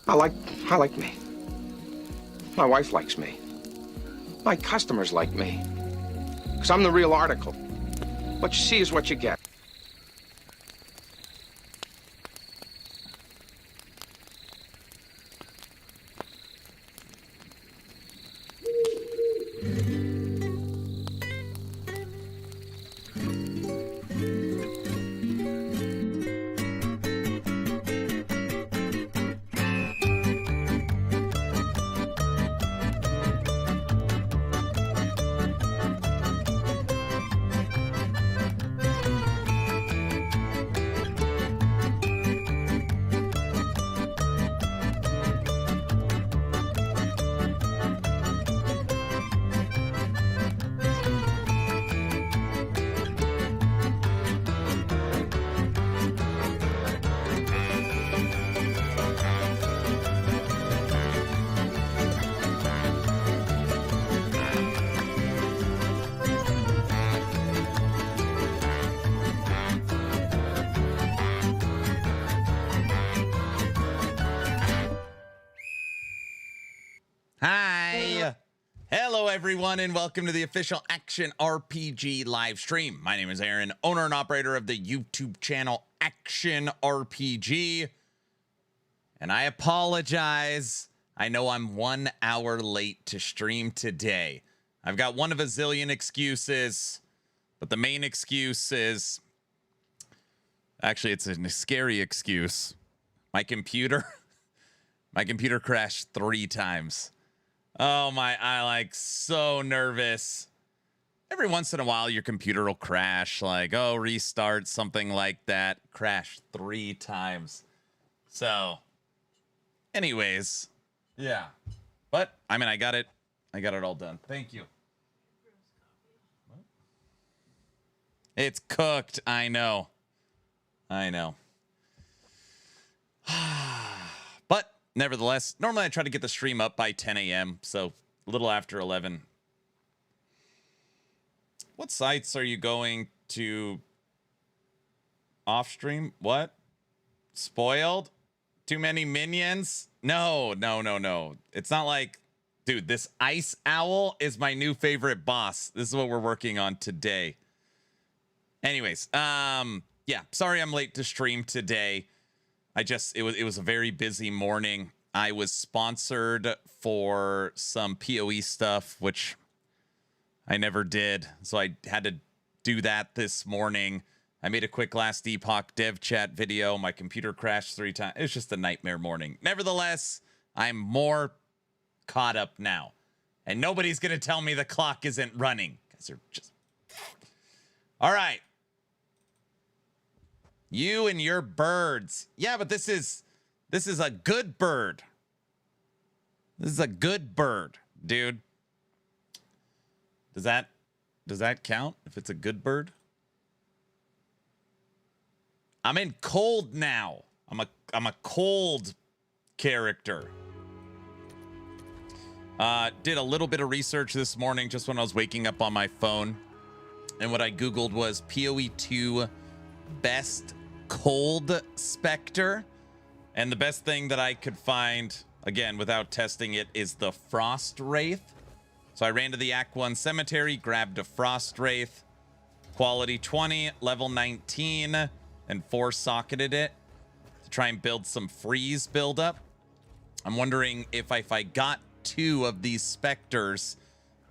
I like me. My wife likes me. My customers like me. Because I'm the real article. What you see is what you get. Hi. Hello, everyone, and welcome to the official Action RPG live stream. My name is Aaron, owner and operator of the YouTube channel Action RPG. And I apologize. I know I'm 1 hour late to stream today. I've got one of a zillion excuses, but the main excuse is... Actually, it's a scary excuse. My computer crashed 3 times. Oh my, I like so nervous. Every once in a while, your computer will crash, like, oh, restart, something like that. Crash 3 times. So, anyways, yeah. But, I mean, I got it all done. Thank you. What? It's cooked, I know. But, nevertheless, normally I try to get the stream up by 10 a.m., so a little after 11. What sites are you going to off-stream? What? Spoiled? Too many minions? No. It's not like... Dude, this Ice Owl is my new favorite boss. This is what we're working on today. Anyways, yeah, sorry I'm late to stream today. It was a very busy morning. I was sponsored for some PoE stuff, which I never did. So I had to do that this morning. I made a quick Last Epoch dev chat video. My computer crashed 3 times. It was just a nightmare morning. Nevertheless, I'm more caught up now. And nobody's going to tell me the clock isn't running. Because they're just... All right. You and your birds. Yeah, but this is a good bird. This is a good bird, dude. Does that count if it's a good bird? I'm in cold now. I'm a cold character. Did a little bit of research this morning just when I was waking up on my phone. And what I Googled was PoE 2 best cold specter, and the best thing that I could find, again without testing it, is the Frost Wraith. So I ran to the Act 1 cemetery, grabbed a Frost Wraith, quality 20, level 19, and 4-socketed it to try and build some freeze buildup. I'm wondering if I got 2 of these specters,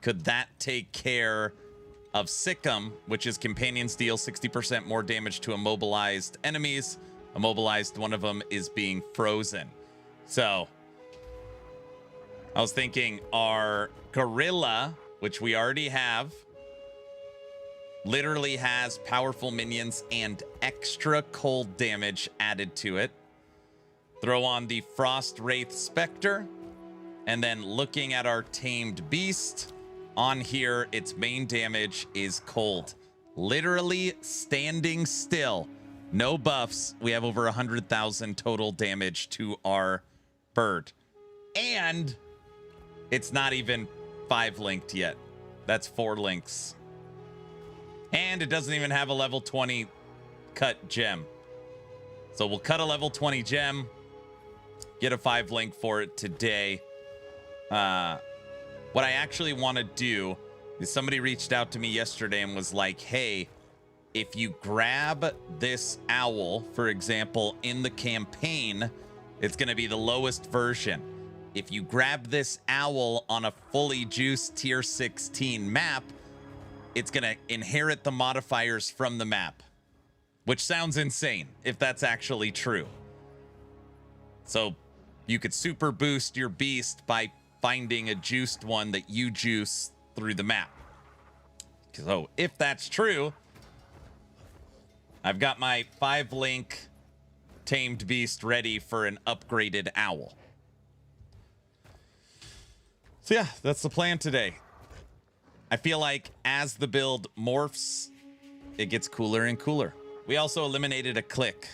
could that take care of Sikkim, which is companions deal 60% more damage to immobilized enemies. Immobilized, one of them is being frozen. So I was thinking our gorilla, which we already have, literally has powerful minions and extra cold damage added to it. Throw on the Frost Wraith Spectre, and then looking at our tamed beast, on here, its main damage is cold. Literally standing still. No buffs. We have over 100,000 total damage to our bird. And it's not even 5 linked yet. That's 4 links. And it doesn't even have a level 20 cut gem. So we'll cut a level 20 gem. get a 5 link for it today. What I actually want to do is somebody reached out to me yesterday and was like, hey, if you grab this owl, for example, in the campaign, it's going to be the lowest version. If you grab this owl on a fully juiced tier 16 map, it's going to inherit the modifiers from the map, which sounds insane if that's actually true. So you could super boost your beast by finding a juiced one that you juice through the map. So if that's true, I've got my 5 link tamed beast ready for an upgraded owl. So yeah, that's the plan today. I feel like as the build morphs, it gets cooler and cooler. We also eliminated a click.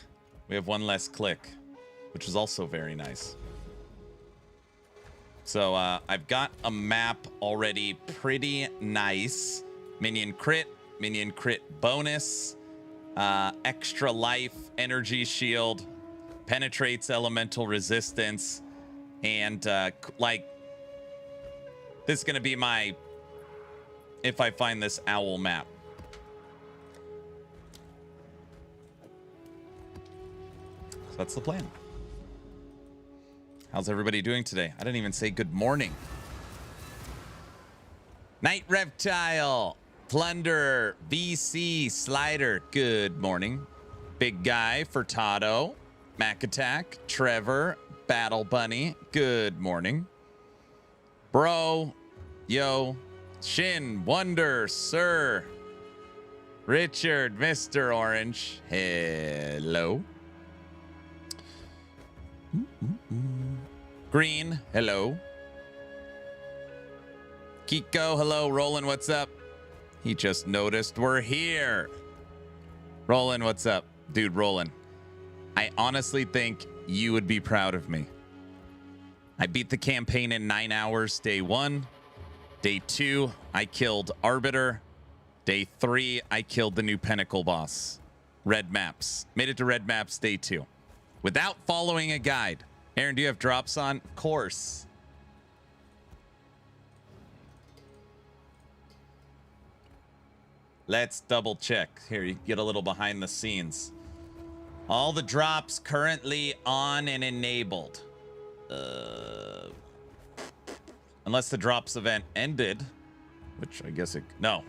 We have 1 less click, which is also very nice. So I've got a map already pretty nice. Minion crit bonus, extra life, energy shield, penetrates elemental resistance, and like, this is going to be my, if I find this owl map. So that's the plan. How's everybody doing today? I didn't even say good morning. Night Reptile, Plunderer, VC, Slider, good morning. Big Guy, Furtado, Mac Attack, Trevor, Battle Bunny, good morning. Bro, yo, Shin, Wonder, Sir, Richard, Mr. Orange, hello. Green, hello. Kiko, hello. Roland, what's up? He just noticed we're here. Roland, what's up? Dude, Roland, I honestly think you would be proud of me. I beat the campaign in 9 hours, day 1. Day 2, I killed Arbiter. Day 3, I killed the new Pinnacle boss. Red maps. Made it to red maps, day 2. Without following a guide. Aaron, do you have drops on? Of course. Let's double check. Here, you get a little behind the scenes. All the drops currently on and enabled. Unless the drops event ended, which I guess it... No.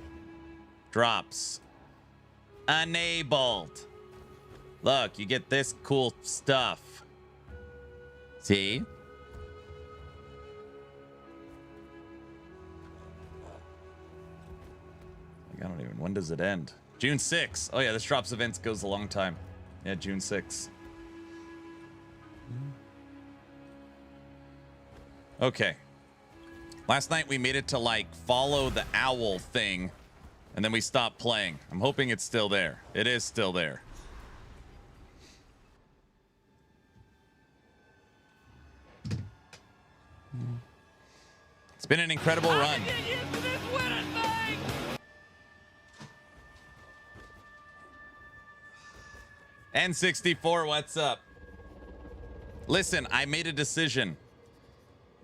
Drops. Enabled. Look, you get this cool stuff. See? I don't even... When does it end? June 6th. Oh, yeah, this drops events goes a long time. Yeah, June 6th. Okay. Last night we made it to, like, follow the owl thing, and then we stopped playing. I'm hoping it's still there. It is still there. It's been an incredible run. N64, what's up? Listen, I made a decision.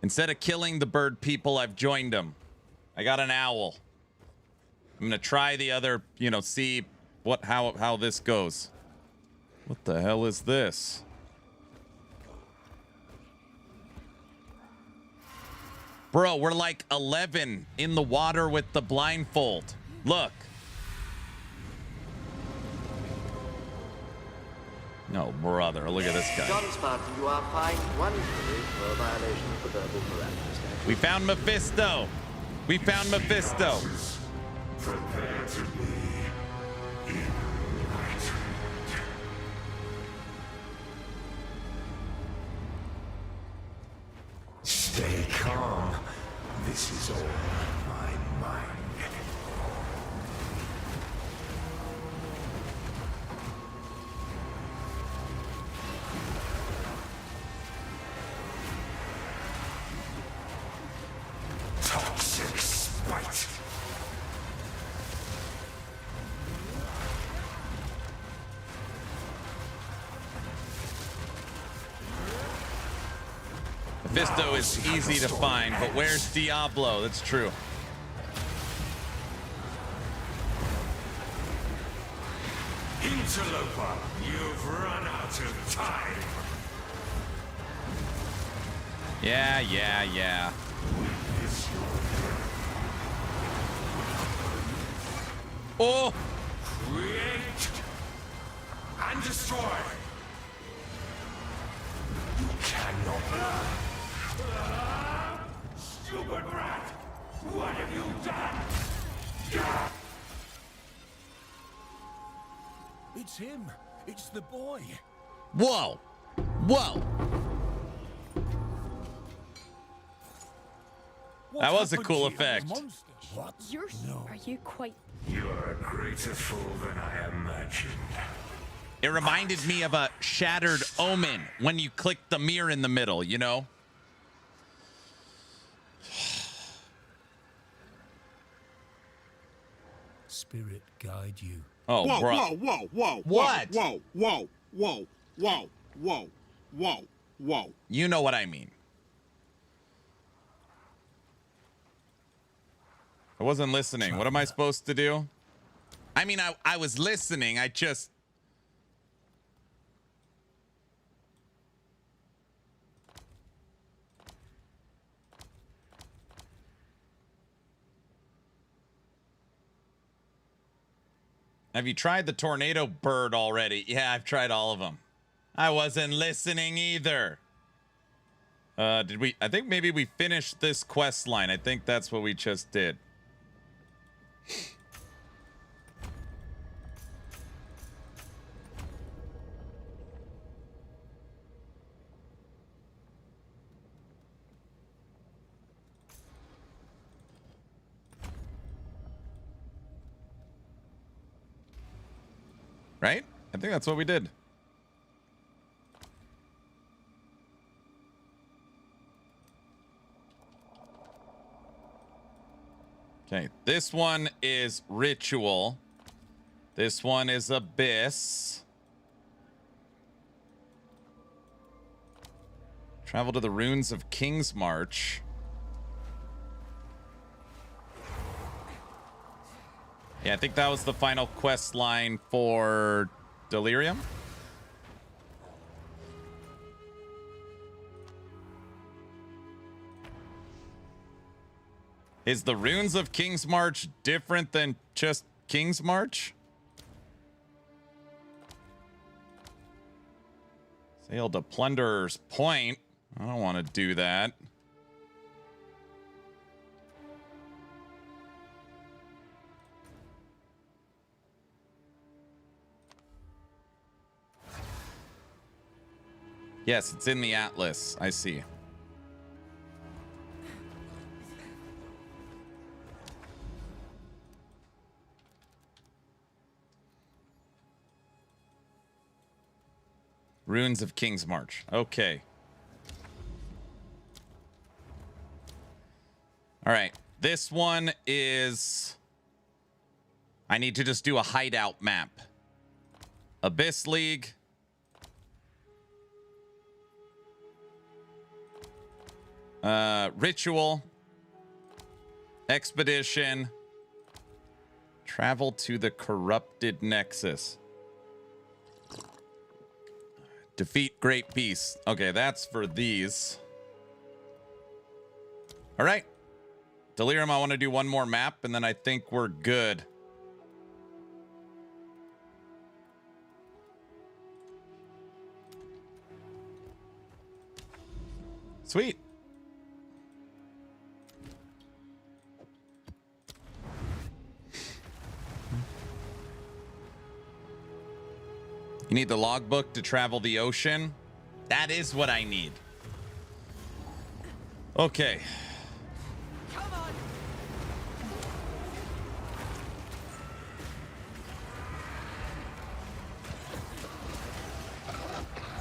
Instead of killing the bird people, I've joined them. I got an owl. I'm gonna try the other, you know, see what how this goes. What the hell is this? Bro, we're like 11 in the water with the blindfold. Look. No, brother, look at this guy. John Spartan, you are fined 1 penny for a violation of the verbal parameter statute. We found Mephisto. We found Mephisto. Prepare to be enlightened. Stay calm. This is all in my mind. Toxic spite. Mephisto is easy to find, but where's Diablo? That's true. Interloper, you've run out of time. Yeah. Oh! Create and destroy. You cannot. Stupid rat! What have you done? It's him. It's the boy. Whoa! What That was a happened cool to you? effect. Monster. What? Are you quite... You're a greater fool than I imagined. It reminded me of a Shattered Omen when you click the mirror in the middle, you know? Spirit guide you. Oh, Whoa, bro. whoa. What? Whoa. You know what I mean. I wasn't listening. What am I supposed to do? I mean, I was listening. I just... Have you tried the tornado bird already? Yeah, I've tried all of them. I wasn't listening either. Did we? I think maybe we finished this quest line. I think that's what we just did. Right? I think that's what we did. Okay, this one is Ritual. This one is Abyss. Travel to the ruins of King's March. Yeah, I think that was the final quest line for Delirium. Is the runes of King's March different than just King's March? Sail to Plunderer's Point. I don't want to do that. Yes, it's in the Atlas. I see. Ruins of King's March. Okay. All right. This one is... I need to just do a hideout map. Abyss League. Ritual. Expedition. Travel to the Corrupted Nexus. Defeat Great Beast. Okay, that's for these. All right. Delirium, I want to do one more map, and then I think we're good. Sweet. You need the logbook to travel the ocean? That is what I need. Okay. Come on!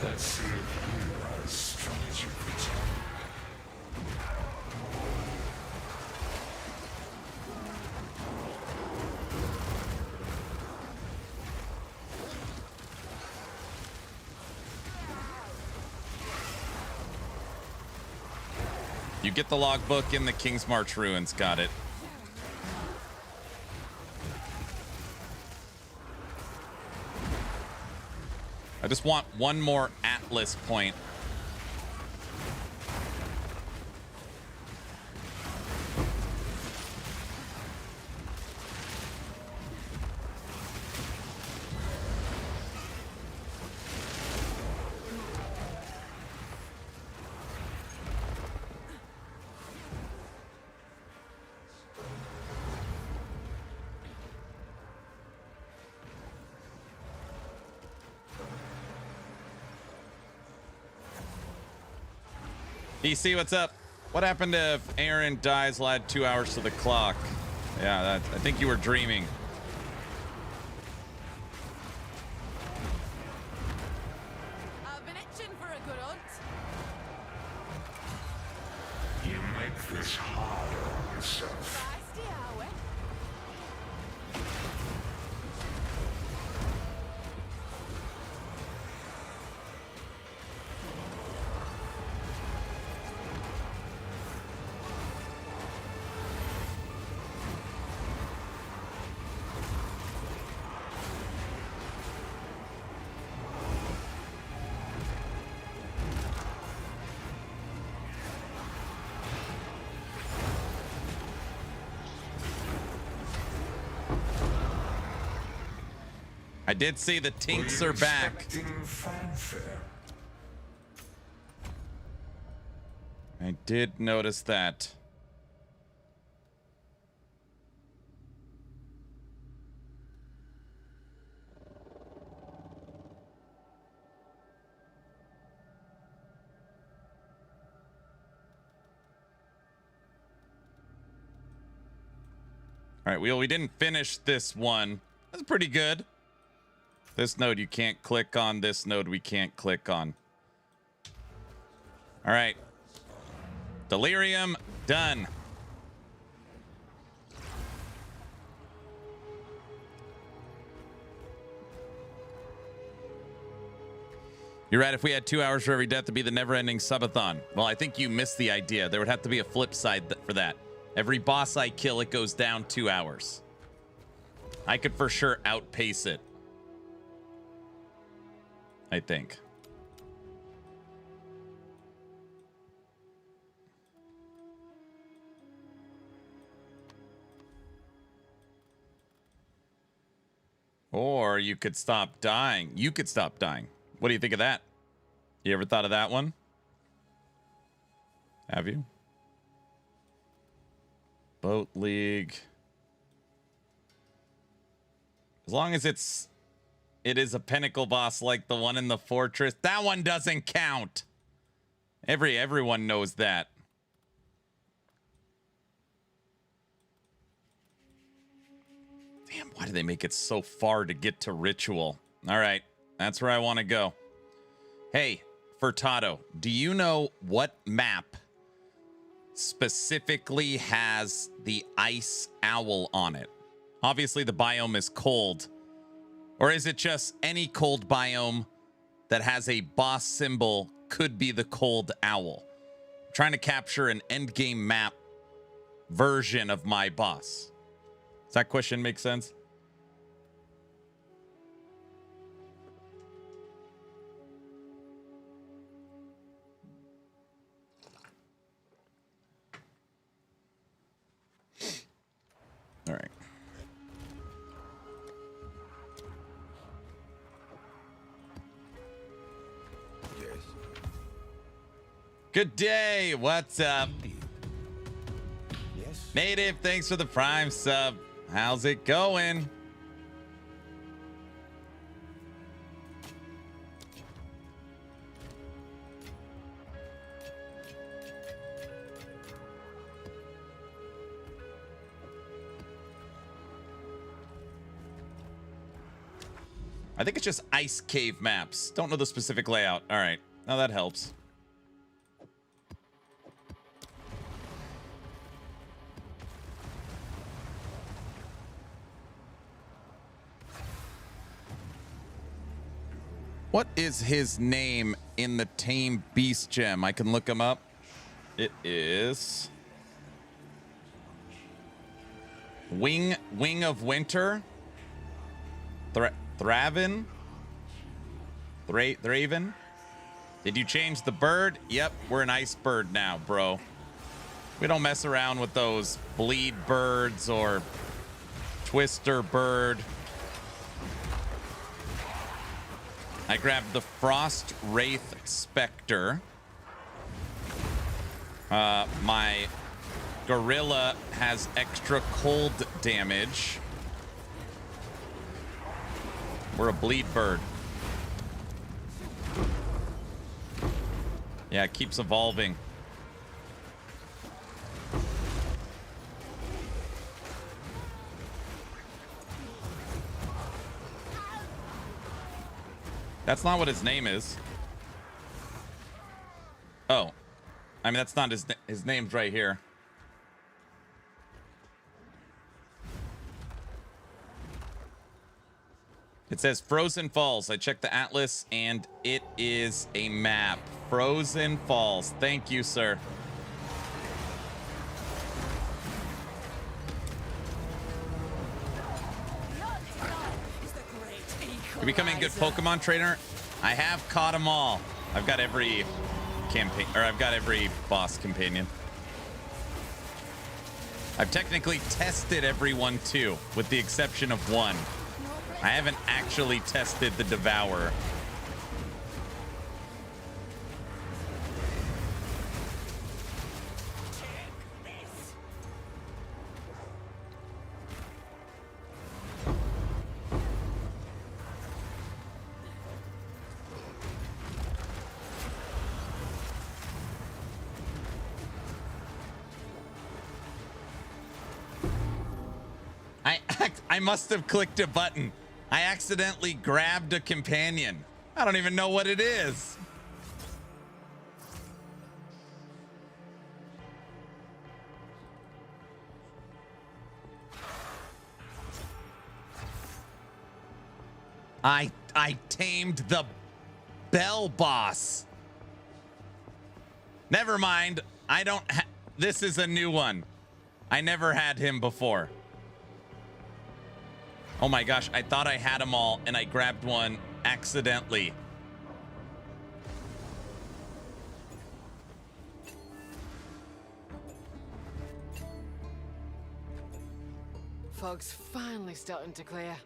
Let's see if you are as strong as you pretend. You get the logbook in the King's March ruins. Got it. I just want one more Atlas point. DC, what's up? What happened if Aaron dies? Will add 2 hours to the clock. Yeah, I think you were dreaming. I've been itching for a good hunt. You make this hard on yourself. Feisty, are we? I did see the Tinks are back. Expecting fanfare. I did notice that. All right, we didn't finish this one. That's pretty good. This node you can't click on. This node we can't click on. All right. Delirium done. You're right. If we had 2 hours for every death to be the never-ending subathon. Well, I think you missed the idea. There would have to be a flip side for that. Every boss I kill, it goes down 2 hours. I could for sure outpace it. I think. Or you could stop dying. You could stop dying. What do you think of that? You ever thought of that one? Have you? Boat League. As long as it is a pinnacle boss like the one in the fortress. That one doesn't count. Everyone knows that. Damn, why do they make it so far to get to ritual? All right, that's where I want to go. Hey, Furtado, do you know what map specifically has the ice owl on it? Obviously, the biome is cold. Or is it just any cold biome that has a boss symbol could be the cold owl? I'm trying to capture an endgame map version of my boss. Does that question make sense? All right. Good day. What's up? Yes? Native, thanks for the Prime sub. How's it going? I think it's just ice cave maps. Don't know the specific layout. All right. Now that helps. What is his name in the Tame Beast gem? I can look him up. It is Wing of Winter. Thraven. Thraven. Did you change the bird? Yep, we're an ice bird now, bro. We don't mess around with those bleed birds or twister bird. I grabbed the Frost Wraith Spectre. My gorilla has extra cold damage. We're a bleed bird. Yeah, it keeps evolving. That's not what his name is. Oh. I mean, that's not his name's right here. It says Frozen Falls. I checked the atlas and it is a map. Frozen Falls. Thank you, sir. You're becoming a good Pokemon trainer. I have caught them all. I've got every campaign, or I've got every boss companion. I've technically tested everyone too, with the exception of one. I haven't actually tested the Devourer. I must have clicked a button. I accidentally grabbed a companion. I don't even know what it is. I tamed the Bell boss. Never mind. This is a new one. I never had him before. Oh my gosh, I thought I had them all and I grabbed one accidentally. Fog's finally starting to clear.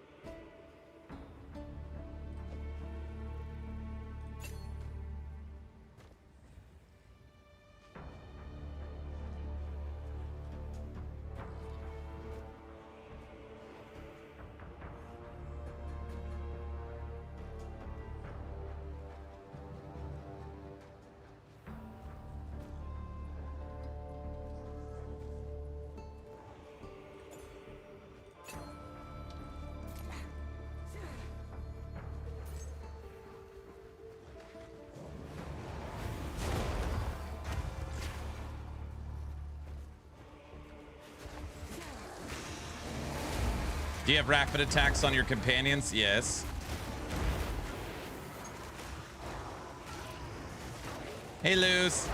Do you have rapid attacks on your companions? Yes. Hey, Luz.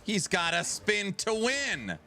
He's got a spin to win.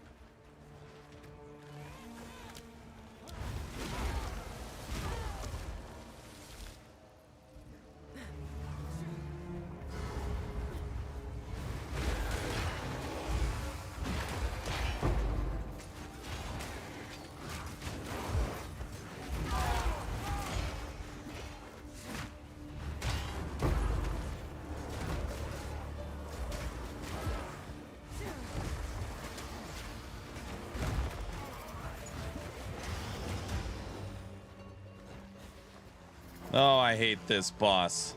Oh, I hate this boss.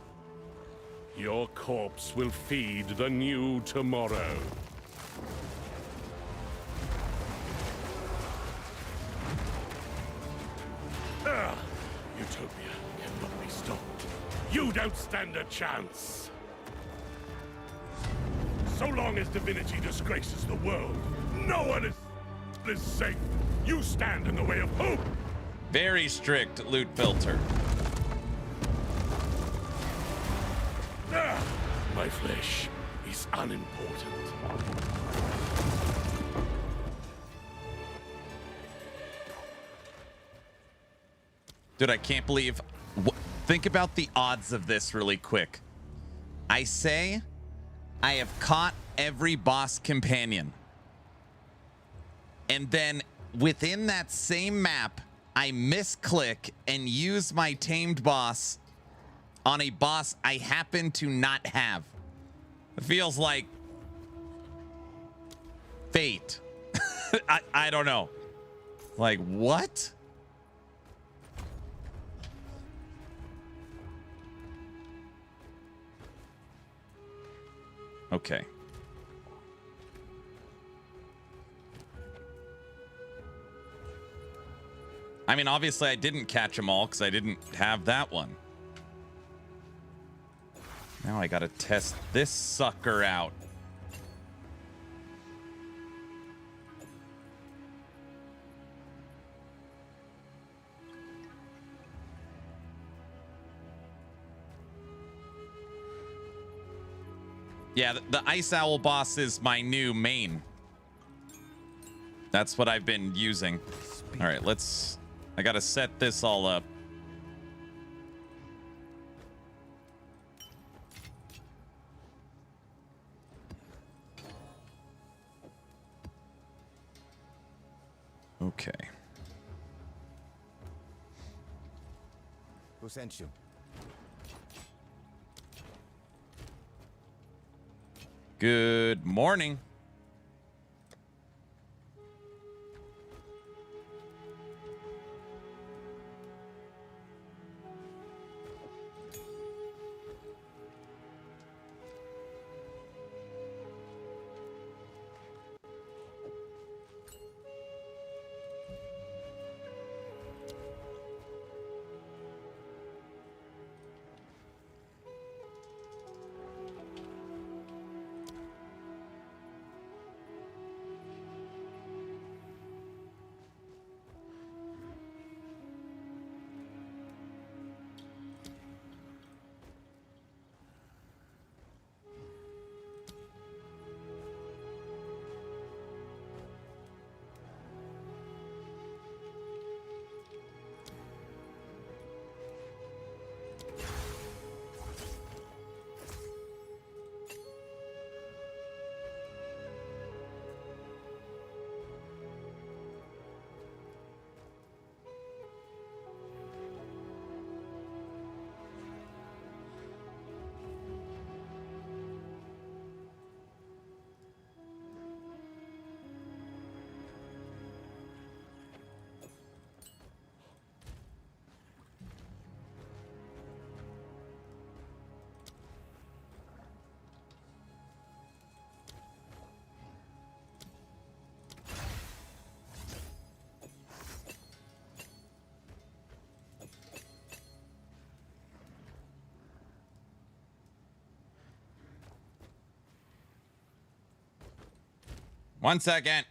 Your corpse will feed the new tomorrow. utopia cannot be stopped. You don't stand a chance. So long as divinity disgraces the world, no one is safe. You stand in the way of hope. Very strict loot filter. Ah, my flesh is unimportant. Dude, I can't believe... Think about the odds of this really quick. I say I have caught every boss companion. And then within that same map, I misclick and use my tamed boss on a boss I happen to not have. It feels like fate. I don't know. Like, what? Okay. I mean, obviously I didn't catch them all because I didn't have that one. Now I gotta test this sucker out. Yeah, the Ice Owl boss is my new main. That's what I've been using. All right, I gotta set this all up. Okay. Who sent you? Good morning. One second.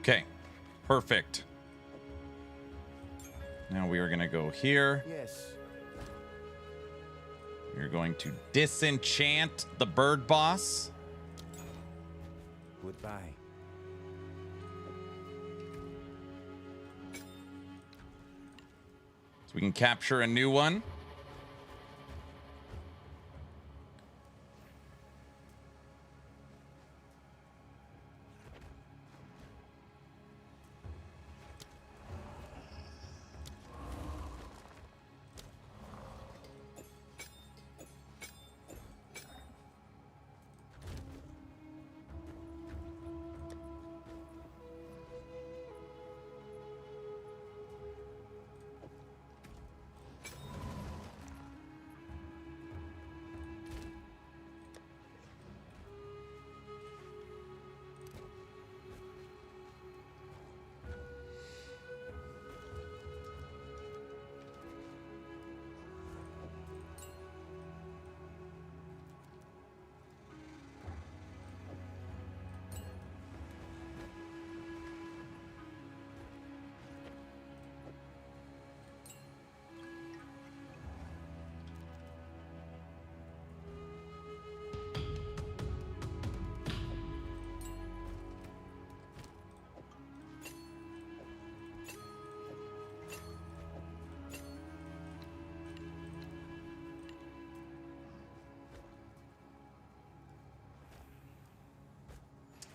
Okay, perfect. Now we are going to go here. Yes. We're going to disenchant the bird boss. Goodbye. So we can capture a new one.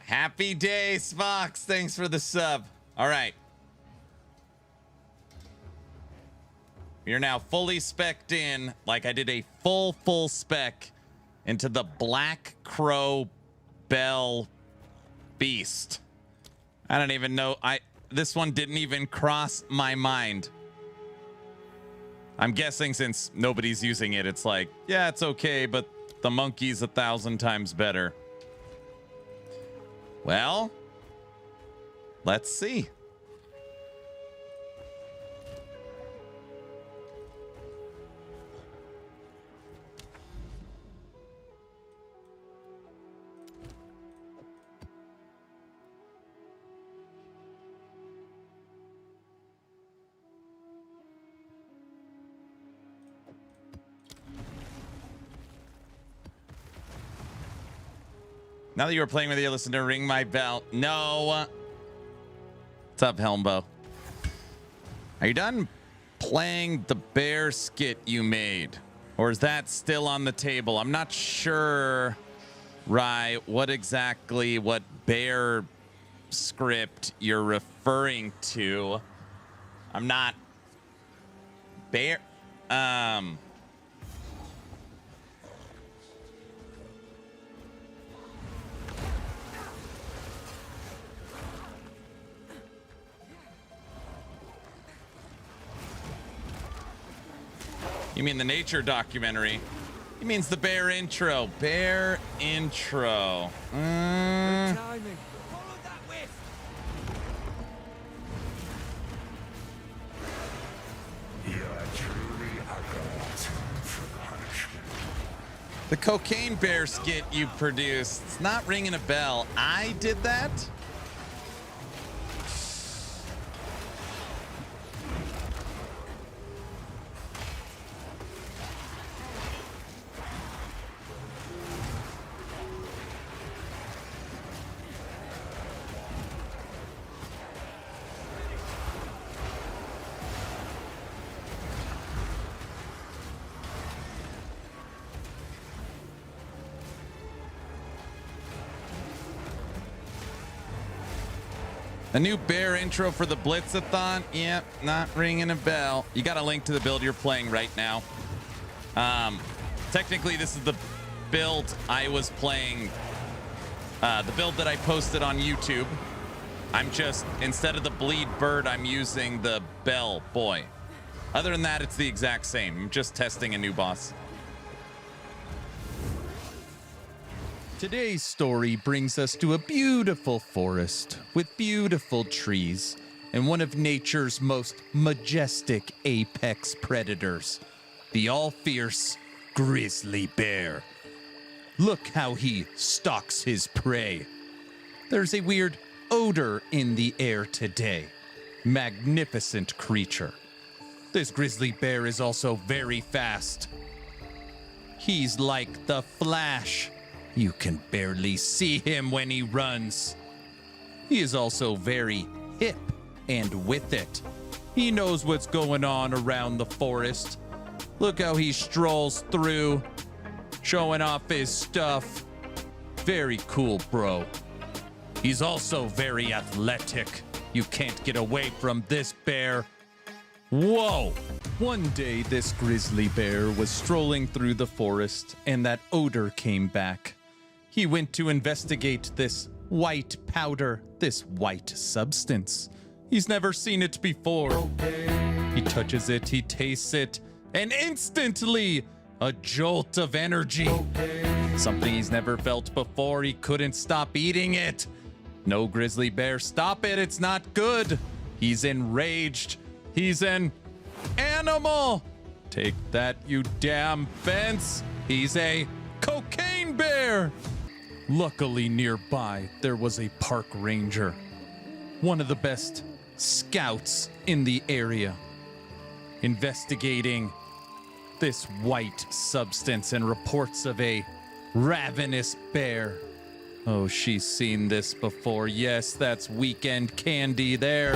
Happy days, Fox. Thanks for the sub. All right. We are now fully spec'd in, like I did a full spec into the Black Crow Bell Beast. I don't even know. This one didn't even cross my mind. I'm guessing since nobody's using it, it's like, yeah, it's okay, but the monkey's 1,000 times better. Well, let's see. Now that you were playing with your listener, ring my bell. No. What's up, Helmbo? Are you done playing the bear skit you made? Or is that still on the table? I'm not sure, Rye, what bear script you're referring to. I'm not... Bear... You mean the nature documentary? He means the bear intro. Bear intro. Timing. Follow that whiff. You are truly a glutton for punishment. The cocaine bear skit you produced. It's not ringing a bell. I did that? A new bear intro for the Blitz-A-Thon? Yep, not ringing a bell. You got a link to the build you're playing right now. Technically, this is the build I was playing, the build that I posted on YouTube. I'm just, instead of the bleed bird, I'm using the bell boy. Other than that, it's the exact same. I'm just testing a new boss. Today's story brings us to a beautiful forest with beautiful trees and one of nature's most majestic apex predators, the all-fierce grizzly bear. Look how he stalks his prey. There's a weird odor in the air today. Magnificent creature. This grizzly bear is also very fast. He's like the Flash. You can barely see him when he runs. He is also very hip and with it. He knows what's going on around the forest. Look how he strolls through, showing off his stuff. Very cool, bro. He's also very athletic. You can't get away from this bear. Whoa! One day, this grizzly bear was strolling through the forest, and that odor came back. He went to investigate this white powder, this white substance. He's never seen it before. He touches it, he tastes it, and instantly, a jolt of energy. Something he's never felt before. He couldn't stop eating it. No, grizzly bear, stop it. It's not good. He's enraged. He's an animal. Take that, you damn fence. He's a cocaine bear. Luckily, nearby, there was a park ranger, one of the best scouts in the area, investigating this white substance and reports of a ravenous bear. Oh, she's seen this before. Yes, that's weekend candy there.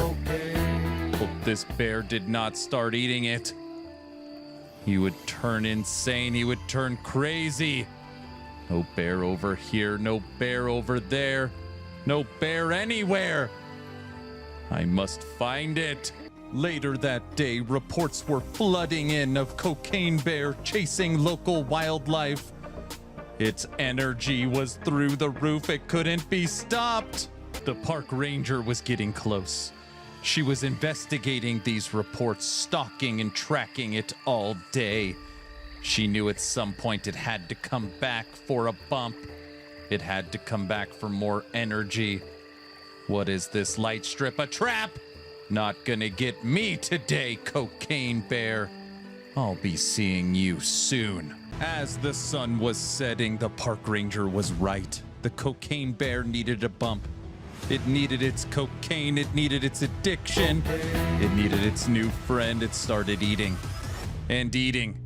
Hope this bear did not start eating it. He would turn insane. He would turn crazy. No bear over here. No bear over there. No bear anywhere. I must find it. Later that day, reports were flooding in of cocaine bear chasing local wildlife. Its energy was through the roof. It couldn't be stopped. The park ranger was getting close. She was investigating these reports, stalking and tracking it all day. She knew at some point it had to come back for a bump. It had to come back for more energy. What is this light strip? A trap? Not gonna get me today, cocaine bear. I'll be seeing you soon. As the sun was setting, the park ranger was right. The cocaine bear needed a bump. It needed its cocaine. It needed its addiction. It needed its new friend. It started eating and eating.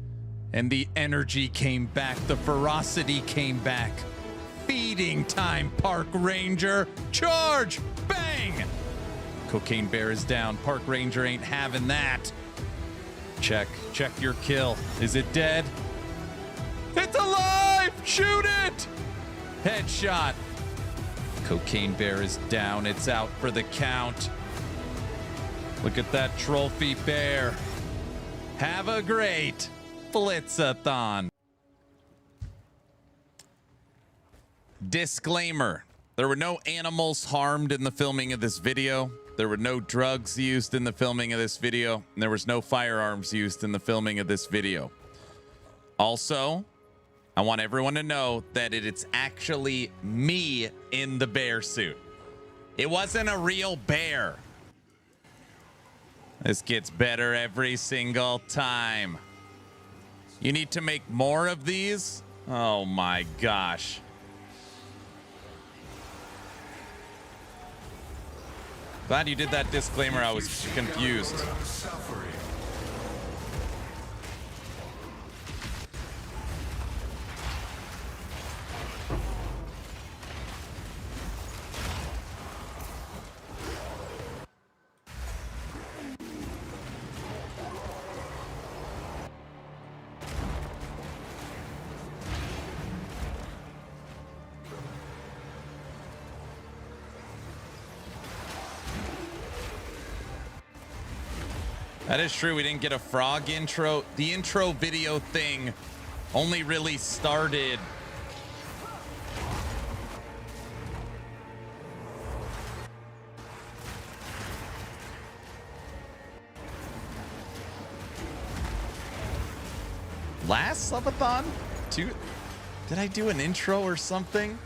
And the energy came back. The ferocity came back. Feeding time, park ranger. Charge! Bang! Cocaine bear is down. Park ranger ain't having that. Check your kill. Is it dead? It's alive! Shoot it! Headshot. Cocaine bear is down. It's out for the count. Look at that trophy bear. Have a great Blitz-A-Thon. Disclaimer. There were no animals harmed in the filming of this video. There were no drugs used in the filming of this video. And there was no firearms used in the filming of this video. Also, I want everyone to know that it's actually me in the bear suit. It wasn't a real bear. This gets better every single time. You need to make more of these? Oh my gosh. Glad you did that disclaimer. I was confused. That is true. We didn't get a frog intro. The intro video thing only really started last subathon? Did I do an intro or something?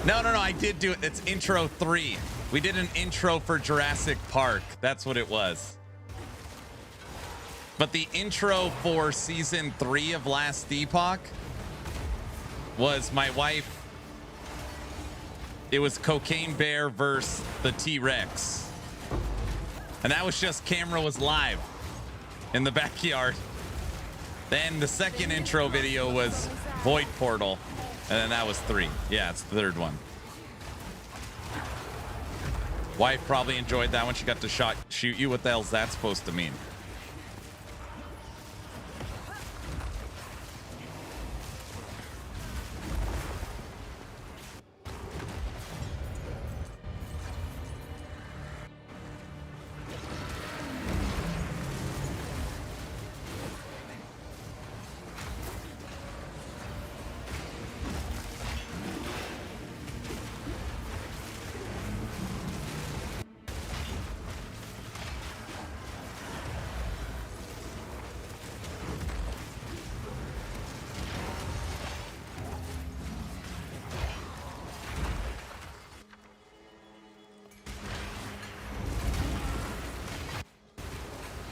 No, I did do it. It's intro 3. We did an intro for Jurassic Park. That's what it was. But the intro for season 3 of Last Epoch was my wife. it was Cocaine Bear versus the T-Rex. And that was just camera was live in the backyard. Then the second intro video was Void Portal. And then that was 3. Yeah, it's the third one. Wife probably enjoyed that one. She got to shoot you. What the hell's that supposed to mean?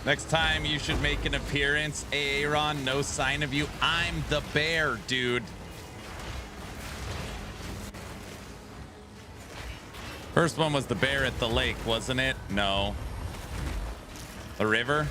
Next time you should make an appearance, Aaron. No sign of you. I'm the bear, dude. First one was the bear at the lake, wasn't it? No. The river?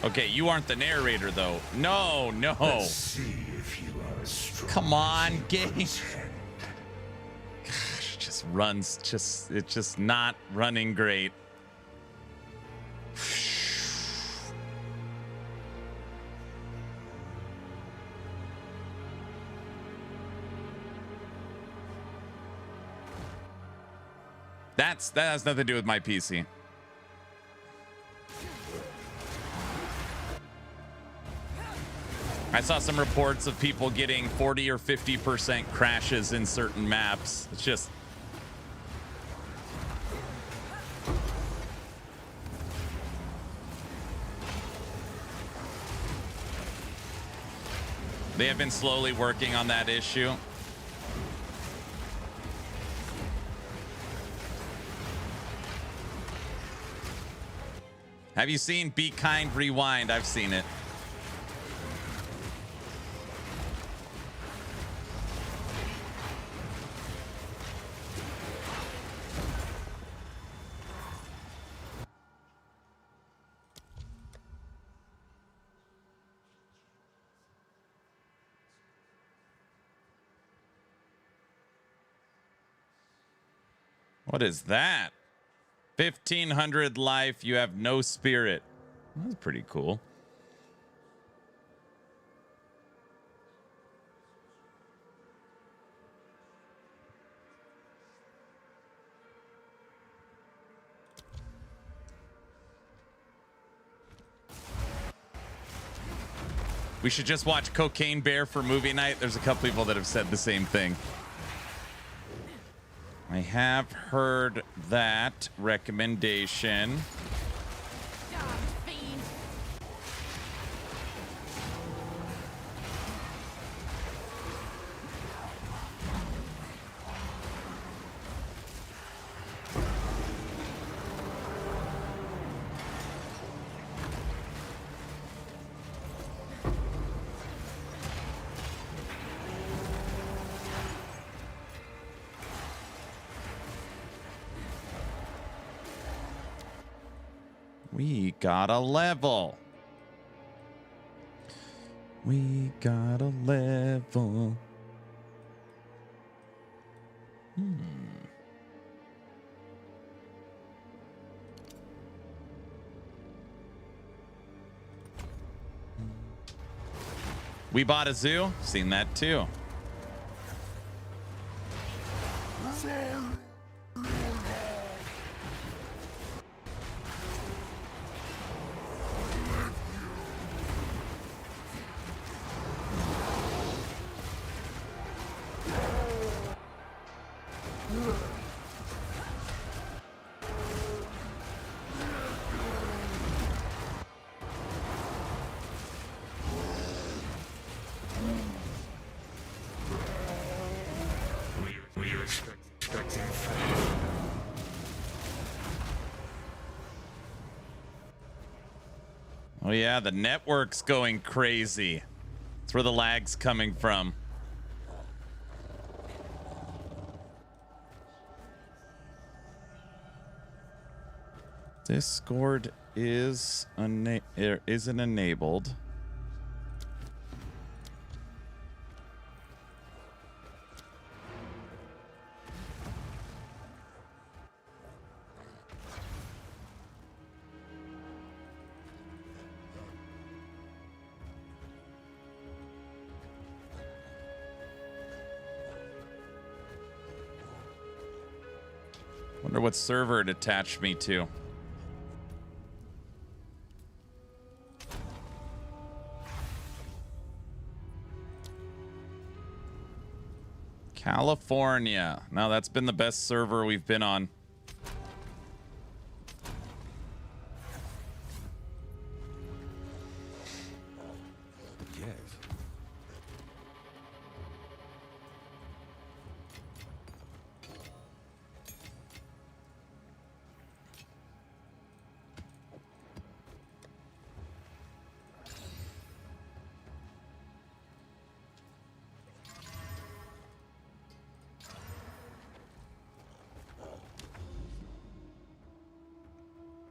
Okay, you aren't the narrator, though. No, no. Let's see if you are as strong. Come on, as you game. pretend. Gosh, it just runs. It's just not running great. That has nothing to do with my PC. I saw some reports of people getting 40 or 50% crashes in certain maps. It's just... They have been slowly working on that issue. Have you seen Be Kind Rewind? I've seen it. What is that? 1500 life. You have no spirit. That's pretty cool. We should just watch Cocaine Bear for movie night. There's a couple people that have said the same thing. I have heard that recommendation. We got a level. We got a level. We bought a zoo. Seen that too. Oh yeah, the network's going crazy. That's where the lag's coming from. Discord isn't enabled. Wonder what server it attached me to. California. Now that's been the best server we've been on. Yes.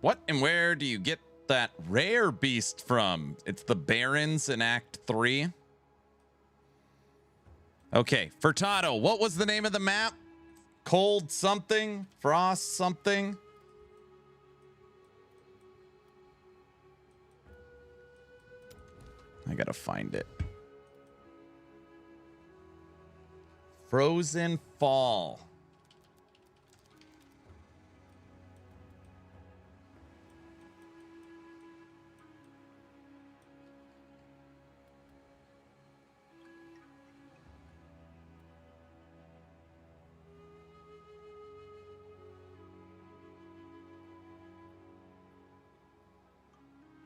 What and where do you get that rare beast from? It's the Barons in Act 3. Okay, Furtado, what was the name of the map? Cold something? Frost something? I gotta find it. Frozen Fall.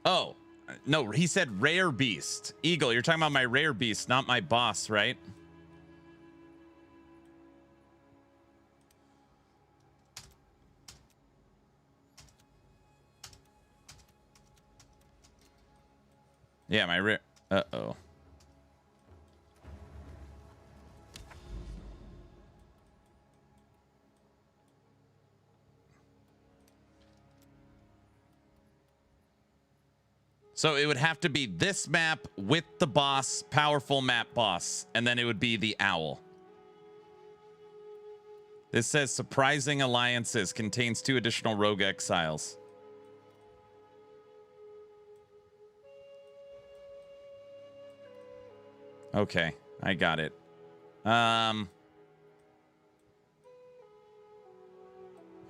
Oh, no, he said rare beast. Eagle, you're talking about my rare beast, not my boss, right? Yeah, my rare. Uh-oh. So it would have to be this map with the boss, powerful map boss, and then it would be the owl. This says surprising alliances, contains 2 additional rogue exiles. Okay, I got it.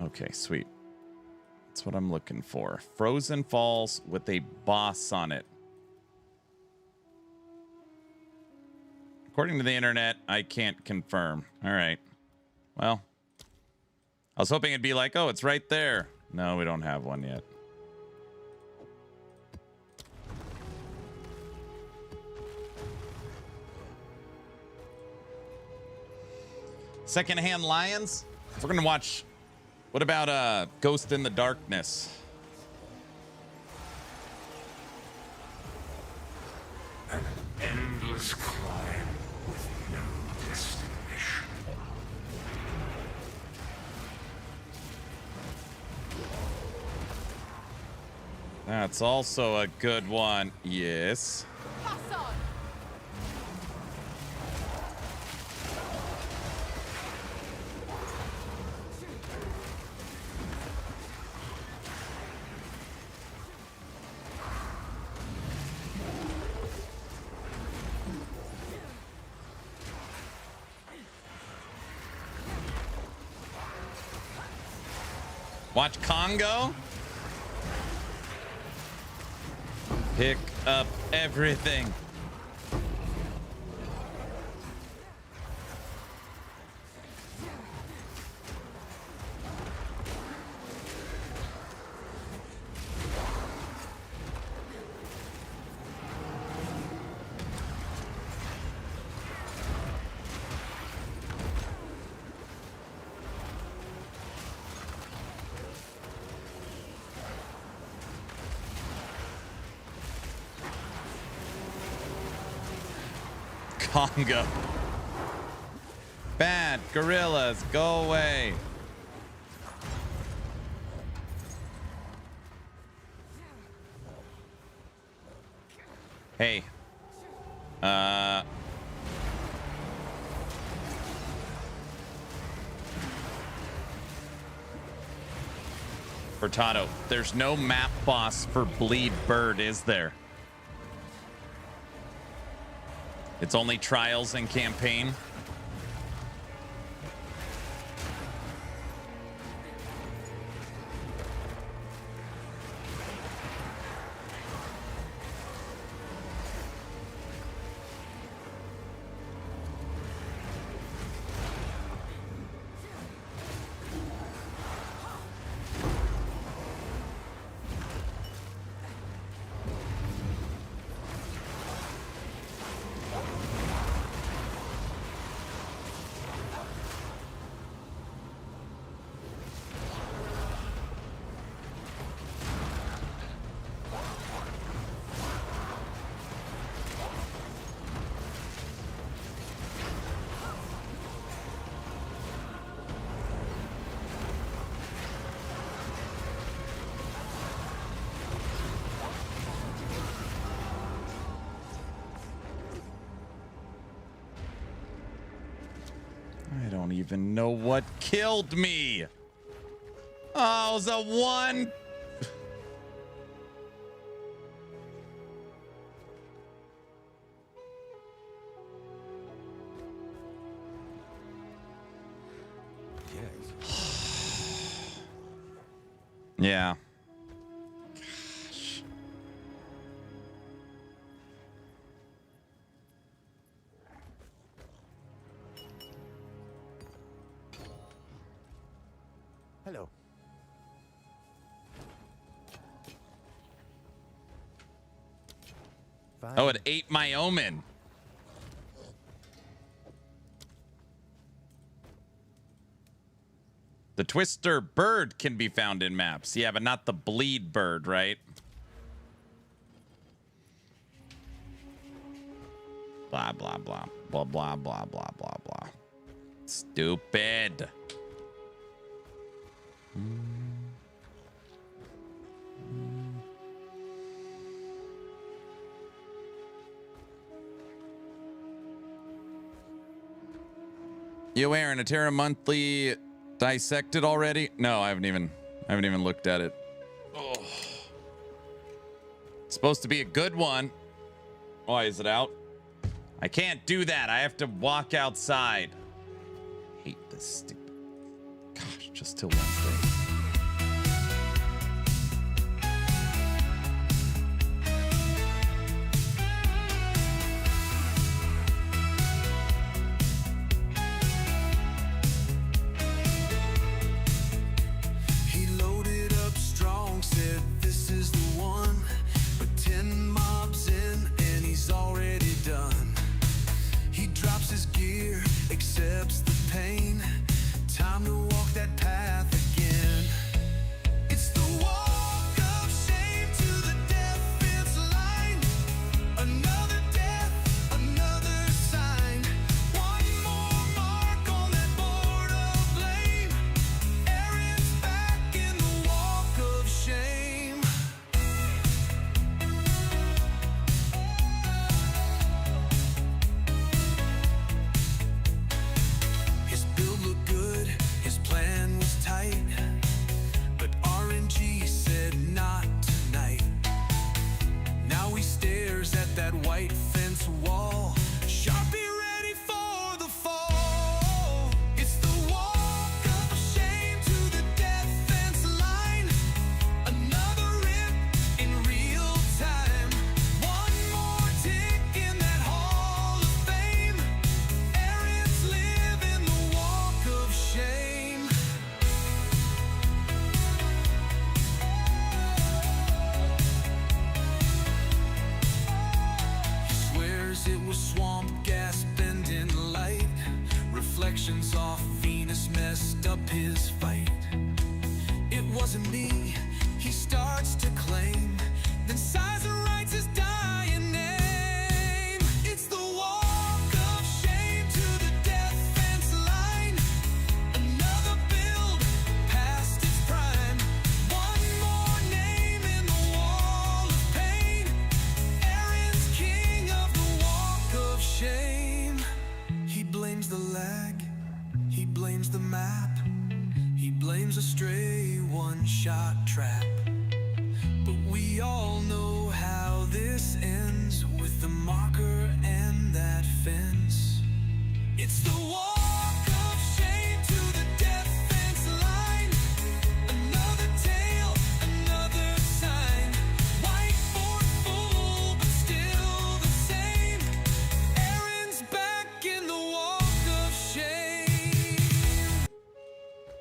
Okay, sweet. That's what I'm looking for. Frozen Falls with a boss on it. According to the internet, I can't confirm. All right. Well, I was hoping it'd be like, oh, it's right there. No, we don't have one yet. Secondhand Lions? If we're going to watch... What about Ghost in the Darkness? An endless climb with no destination. That's also a good one. Yes. Pass on. Watch Congo. Pick up everything. Pongo. Bad gorillas, go away. Hey. Furtado, there's no map boss for Bleed Bird, is there? It's only trials and campaign. I don't even know what killed me. Oh, it was a one. Yeah. Gosh. Hello. Fine. Oh, it ate my omen. The Twister bird can be found in maps. Yeah, but not the Bleed bird, right? Blah, blah, blah. Blah, blah, blah, blah, blah, blah. Stupid. Yo, Aaron, a Terra Monthly dissected already? No, I haven't even looked at it. Oh. It's supposed to be a good one. Why is it out? I can't do that. I have to walk outside. Hate this stupid. Gosh, just till Wednesday. He loaded up strong, said this is the one. But 10 mobs in and he's already done. He drops his gear, accepts the pain. Time to walk that path again. It's the walk of shame to the defense line. Another death, another sign. One more mark on that board of blame. Aaron's back in the walk of shame. His build looked good, his plan was tight. But RNG said not tonight. Now he stares at that white fence wall. Sharpie ready for the fall. It's the walk of shame to the defense line. Another rip in real time. One more tick in that hall of fame. Aaron's living the walk of shame. He swears it was swamp gas bending light. Reflections off Venus messed up his fight. It wasn't me, he starts to claim. Then sighs and writes his dying name. It's the walk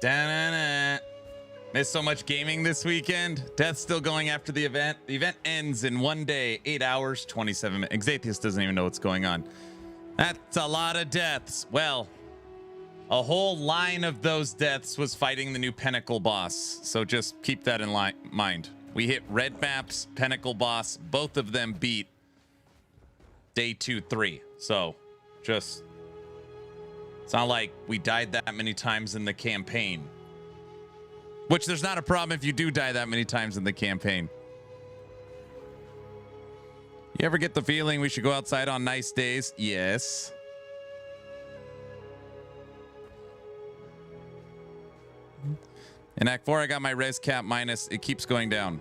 Da-na-na. Missed so much gaming this weekend. Death's still going after the event. The event ends in 1 day, 8 hours, 27 minutes. Exatheus doesn't even know what's going on. That's a lot of deaths. Well, a whole line of those deaths was fighting the new Pinnacle boss. So just keep that in mind. We hit red maps, Pinnacle boss. Both of them beat day 2, 3. So just, it's not like we died that many times in the campaign. Which there's not a problem if you do die that many times in the campaign. You ever get the feeling we should go outside on nice days? Yes. In Act 4, I got my res cap minus. It keeps going down.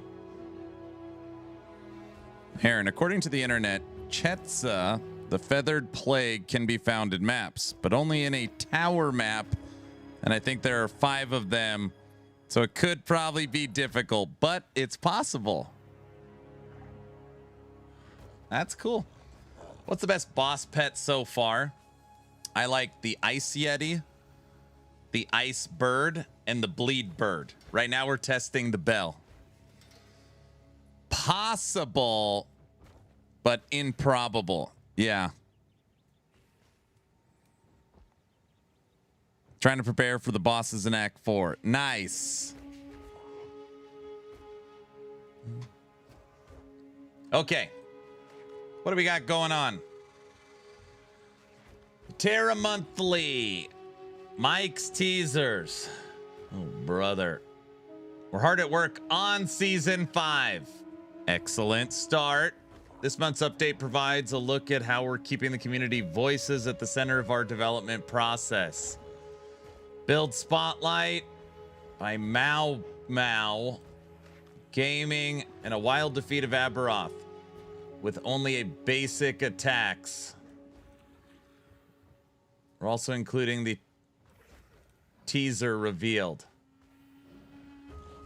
Heron, according to the internet, Chetza, the Feathered Plague, can be found in maps, but only in a tower map. And I think there are 5 of them. So it could probably be difficult, but it's possible. That's cool. What's the best boss pet so far? I like the Ice Yeti, the Ice Bird, and the Bleed Bird. Right now we're testing the Bell. Possible, but improbable. Yeah. Trying to prepare for the bosses in Act 4. Nice. Okay. What do we got going on? Terra Monthly. Mike's teasers. Oh, brother. We're hard at work on Season 5. Excellent start. This month's update provides a look at how we're keeping the community voices at the center of our development process. Build Spotlight by Mao Mao Gaming and a wild defeat of Aberoth with only a basic attacks. We're also including the teaser revealed.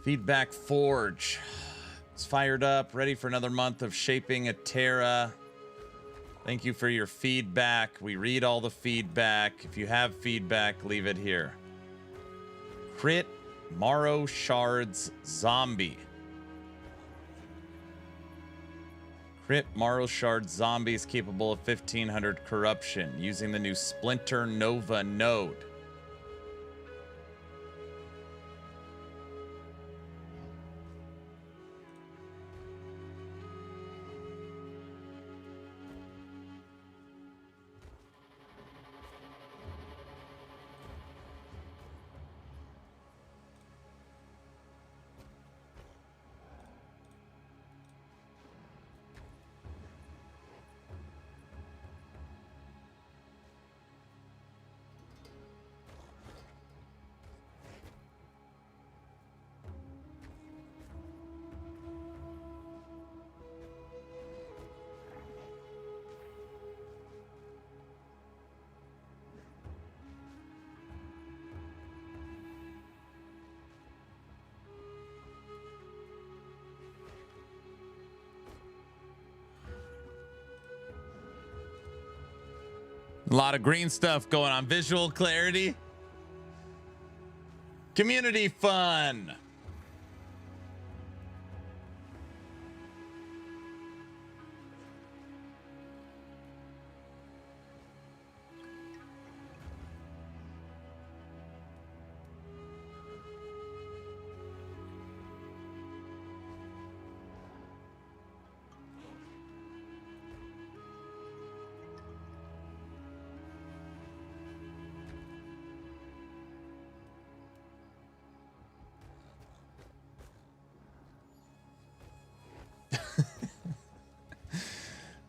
Feedback Forge. It's fired up, ready for another month of shaping a Terra. Thank you for your feedback. We read all the feedback. If you have feedback, leave it here. Crit Morrow Shards Zombie. Crit Morrow Shard Zombie is capable of 1500 corruption using the new Splinter Nova node. A lot of green stuff going on. Visual clarity. Community fun.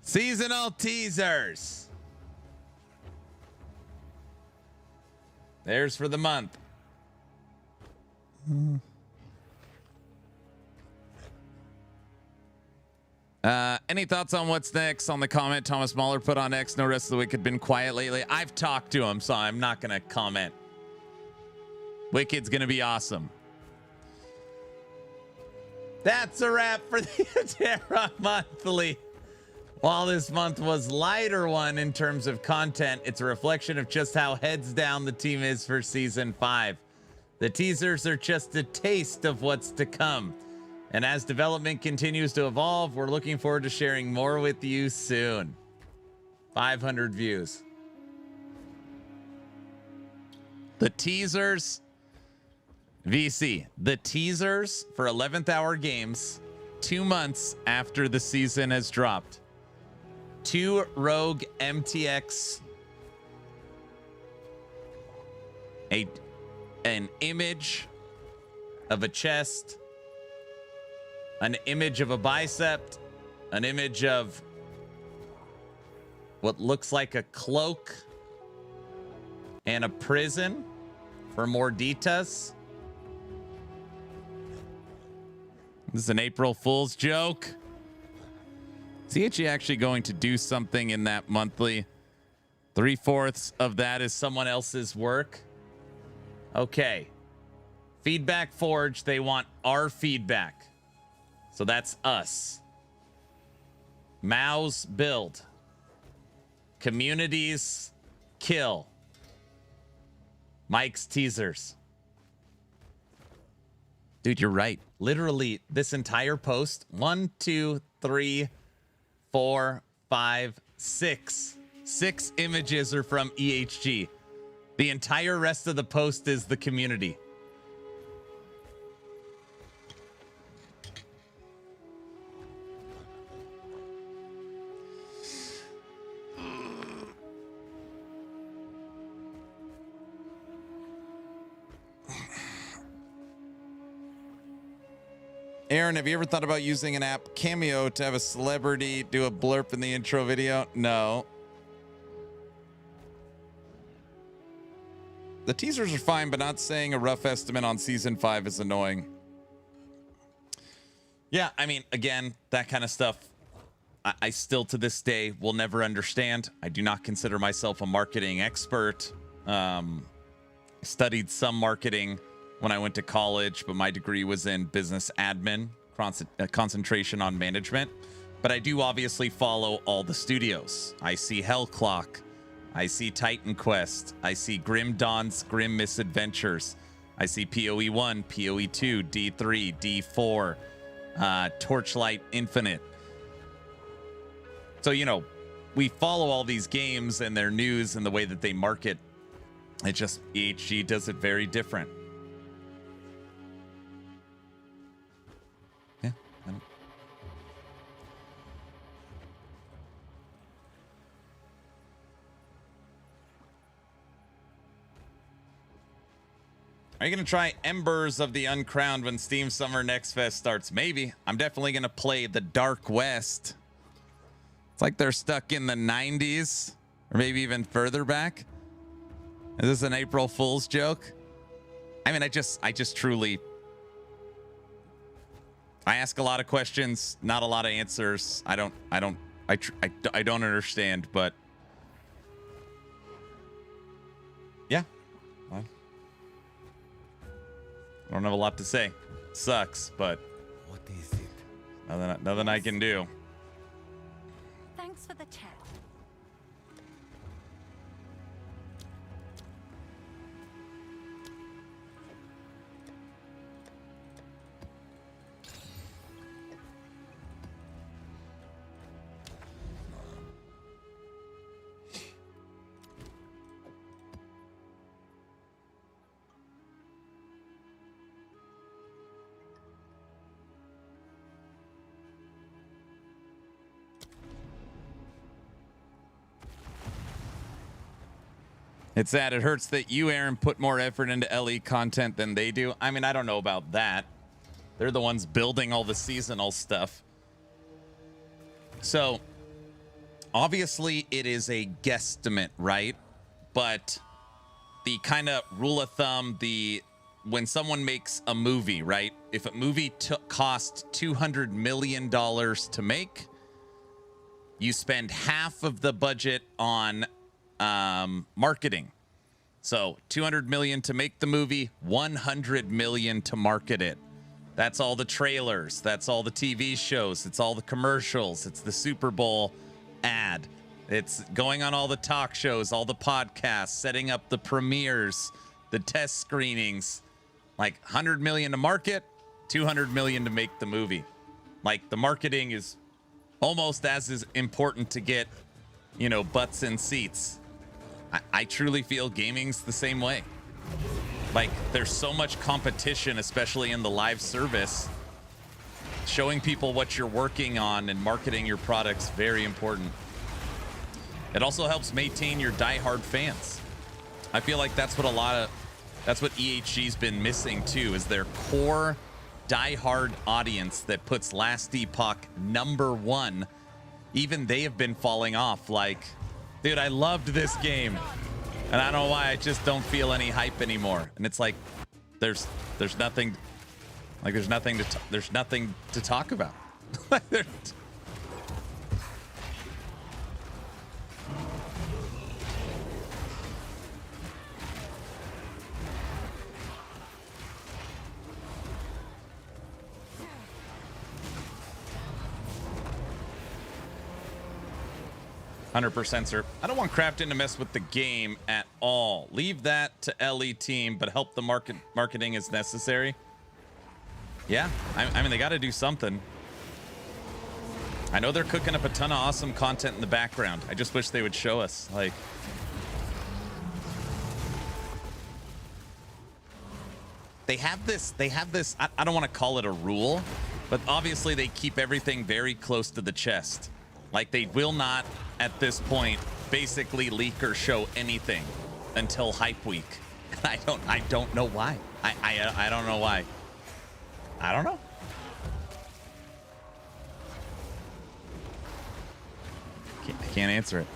Seasonal teasers. There's for the month. Any thoughts on what's next on the comment Thomas Mahler put on X? No rest of the week had been quiet lately. I've talked to him, so I'm not going to comment. Wicked's going to be awesome. That's a wrap for the Terra Monthly. While this month was lighter one in terms of content, it's a reflection of just how heads down the team is for Season 5. The teasers are just a taste of what's to come. And as development continues to evolve, we're looking forward to sharing more with you soon. 500 views. The teasers, VC, the teasers for 11th Hour Games, 2 months after the season has dropped. 2 Rogue MTX, an image of a chest, an image of a bicep, an image of what looks like a cloak, and a prison for more details. This is an April Fool's joke. Is he actually going to do something in that monthly? 3/4 of that is someone else's work. Okay. Feedback Forge, they want our feedback. So that's us. Mao's build. Communities kill. Mike's teasers. Dude, you're right. Literally, this entire post, 1, 2, 3, 4, 5, 6. 6 images are from EHG. The entire rest of the post is the community. Aaron, have you ever thought about using an app Cameo to have a celebrity do a blurb in the intro video? No. The teasers are fine, but not saying a rough estimate on season 5 is annoying. Yeah, I mean, again, that kind of stuff, I still to this day will never understand. I do not consider myself a marketing expert. Studied some marketing when I went to college, but my degree was in business admin, concentration on management. But I do obviously follow all the studios. I see Hellclock. I see Titan Quest. I see Grim Dawn's Grim Misadventures. I see PoE 1, PoE 2, D3, D4, Torchlight Infinite. So, you know, we follow all these games and their news and the way that they market. It just, EHG does it very different. Yeah, I know. Are you going to try Embers of the Uncrowned when Steam Summer Next Fest starts? Maybe. I'm definitely going to play the Dark West. It's like they're stuck in the 90s or maybe even further back. Is this an April Fool's joke? I mean, I just truly, I ask a lot of questions, not a lot of answers. I don't understand, but yeah. Well, I don't have a lot to say. Sucks, but What is it? nothing I can do. Thanks for the chat. It's sad. It hurts that you, Aaron, put more effort into LE content than they do. I mean, I don't know about that. They're the ones building all the seasonal stuff. So, obviously, it is a guesstimate, right? But the kind of rule of thumb, when someone makes a movie, right? If a movie cost $200 million to make, you spend half of the budget on marketing. So 200 million to make the movie, 100 million to market it. That's all the trailers, that's all the TV shows, it's all the commercials, it's the Super Bowl ad, it's going on all the talk shows, all the podcasts, setting up the premieres, the test screenings, Like 100 million to market, 200 million to make the movie. Like the marketing is almost as is important to get, you know, butts in seats. I truly feel gaming's the same way. Like there's so much competition, especially in the live service. Showing people what you're working on and marketing your products, very important. It also helps maintain your diehard fans. I feel like that's what EHG's been missing too, is their core diehard audience that puts Last Epoch #1. Even they have been falling off. Like, dude, I loved this game, and I don't know why I just don't feel any hype anymore. And it's like, there's nothing, like there's nothing to talk about. 100%, sir. I don't want Crafton to mess with the game at all. Leave that to LE team, but help the marketing as necessary. Yeah, I mean, they got to do something. I know they're cooking up a ton of awesome content in the background. I just wish they would show us, like... They have this, I don't want to call it a rule, but obviously they keep everything very close to the chest. Like, they will not, at this point, basically leak or show anything until Hype Week. I don't know why. I don't know why. I don't know. I can't answer it.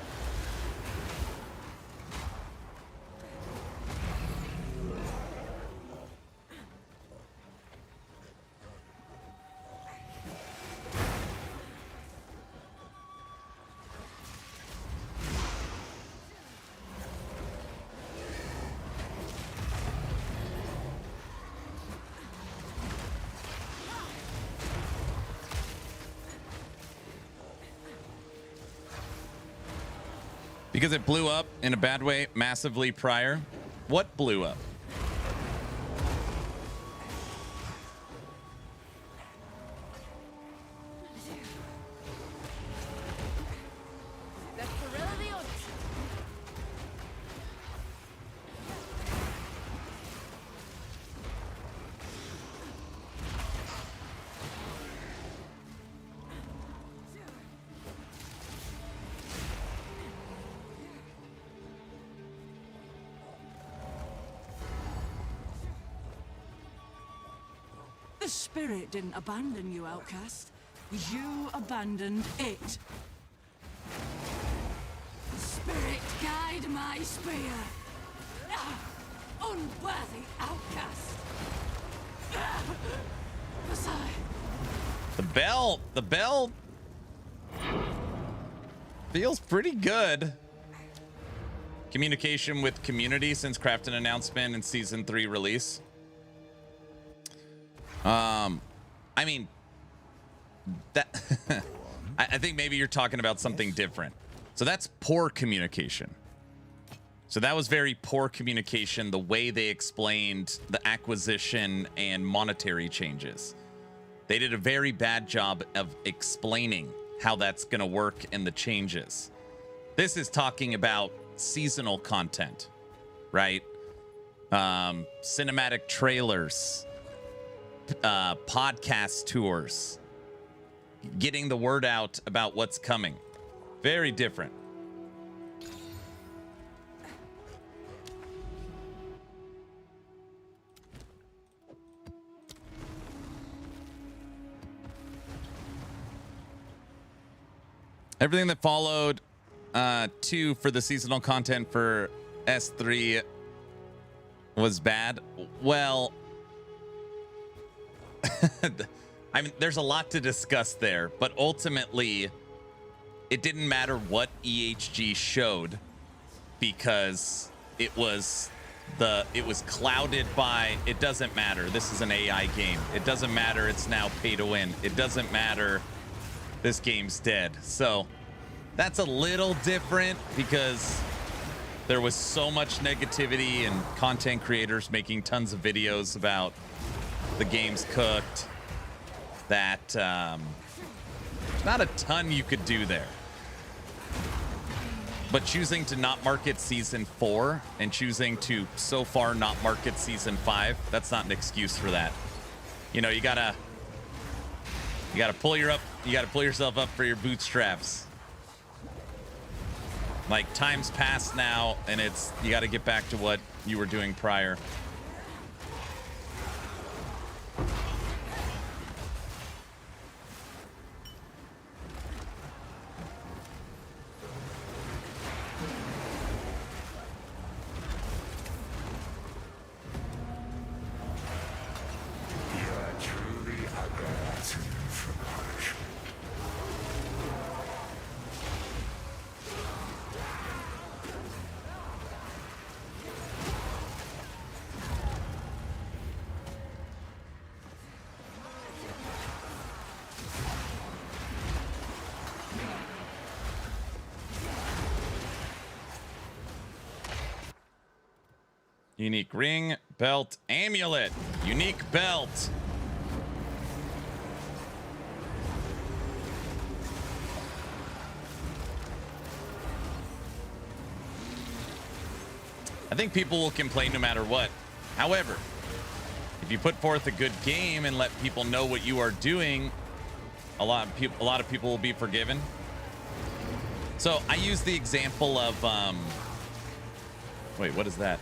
Because it blew up in a bad way massively prior. What blew up? The spirit didn't abandon you, outcast. You abandoned it. The spirit guide my spear. Unworthy outcast. The bell feels pretty good. Communication with community since Crafton announcement and season 3 release. I mean, that I think maybe you're talking about something different. So that's poor communication. So that was very poor communication, the way they explained the acquisition and monetary changes. They did a very bad job of explaining how that's going to work and the changes. This is talking about seasonal content, right? Cinematic trailers, podcast tours, getting the word out about what's coming. Very different. Everything that followed 2 for the seasonal content for S3 was bad. Well, I mean, there's a lot to discuss there, but ultimately, it didn't matter what EHG showed because it was clouded by, it doesn't matter. This is an AI game. It doesn't matter. It's now pay to win. It doesn't matter. This game's dead. So that's a little different because there was so much negativity and content creators making tons of videos about the game's cooked that not a ton you could do there. But choosing to not market season 4 and choosing to so far not market season 5, that's not an excuse for that. You know, you gotta pull yourself up for your bootstraps. Like, time's passed now, and you gotta get back to what you were doing prior. Unique ring, belt, amulet. Unique belt. I think people will complain no matter what. However, if you put forth a good game and let people know what you are doing, a lot of people will be forgiven. So I use the example of wait, what is that?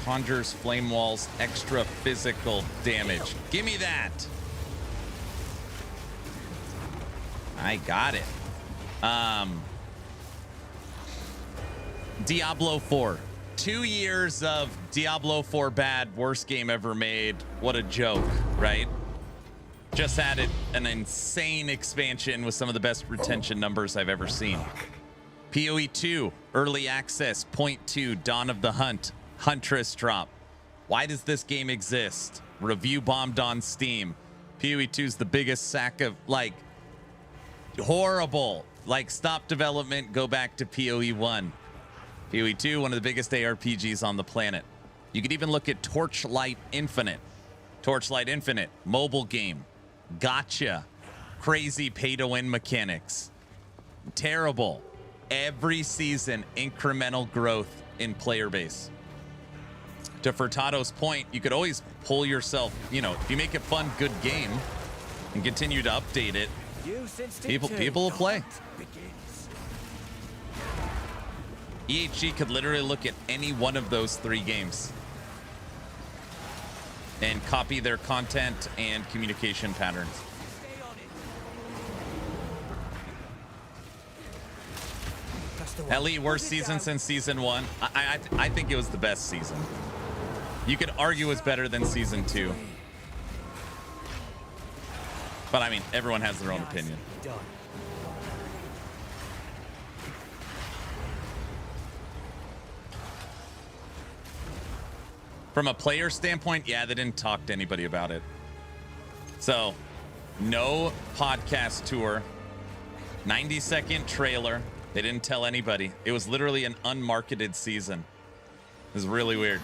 Conjures flame walls, extra physical damage. Give me that. I got it. Diablo 4. 2 years of Diablo 4 bad, worst game ever made. What a joke, right? Just added an insane expansion with some of the best retention numbers I've ever seen. PoE 2, early access, 0.2, Dawn of the Hunt. Huntress drop. Why does this game exist? Review bombed on Steam. PoE 2 is the biggest sack of, like, horrible. Like, stop development, go back to PoE 1. PoE 2, one of the biggest ARPGs on the planet. You could even look at Torchlight Infinite. Torchlight Infinite, mobile game. Gotcha. Crazy pay-to-win mechanics. Terrible. Every season, incremental growth in player base. To Furtado's point, you could always pull yourself, you know, if you make it fun, good game, and continue to update it, people will play. EHG could literally look at any one of those 3 games and copy their content and communication patterns. LE, worst season since season 1. I think it was the best season. You could argue it's better than season 2. But I mean, everyone has their own opinion. From a player standpoint, yeah, they didn't talk to anybody about it. So, no podcast tour, 90-second trailer. They didn't tell anybody. It was literally an unmarketed season. It was really weird.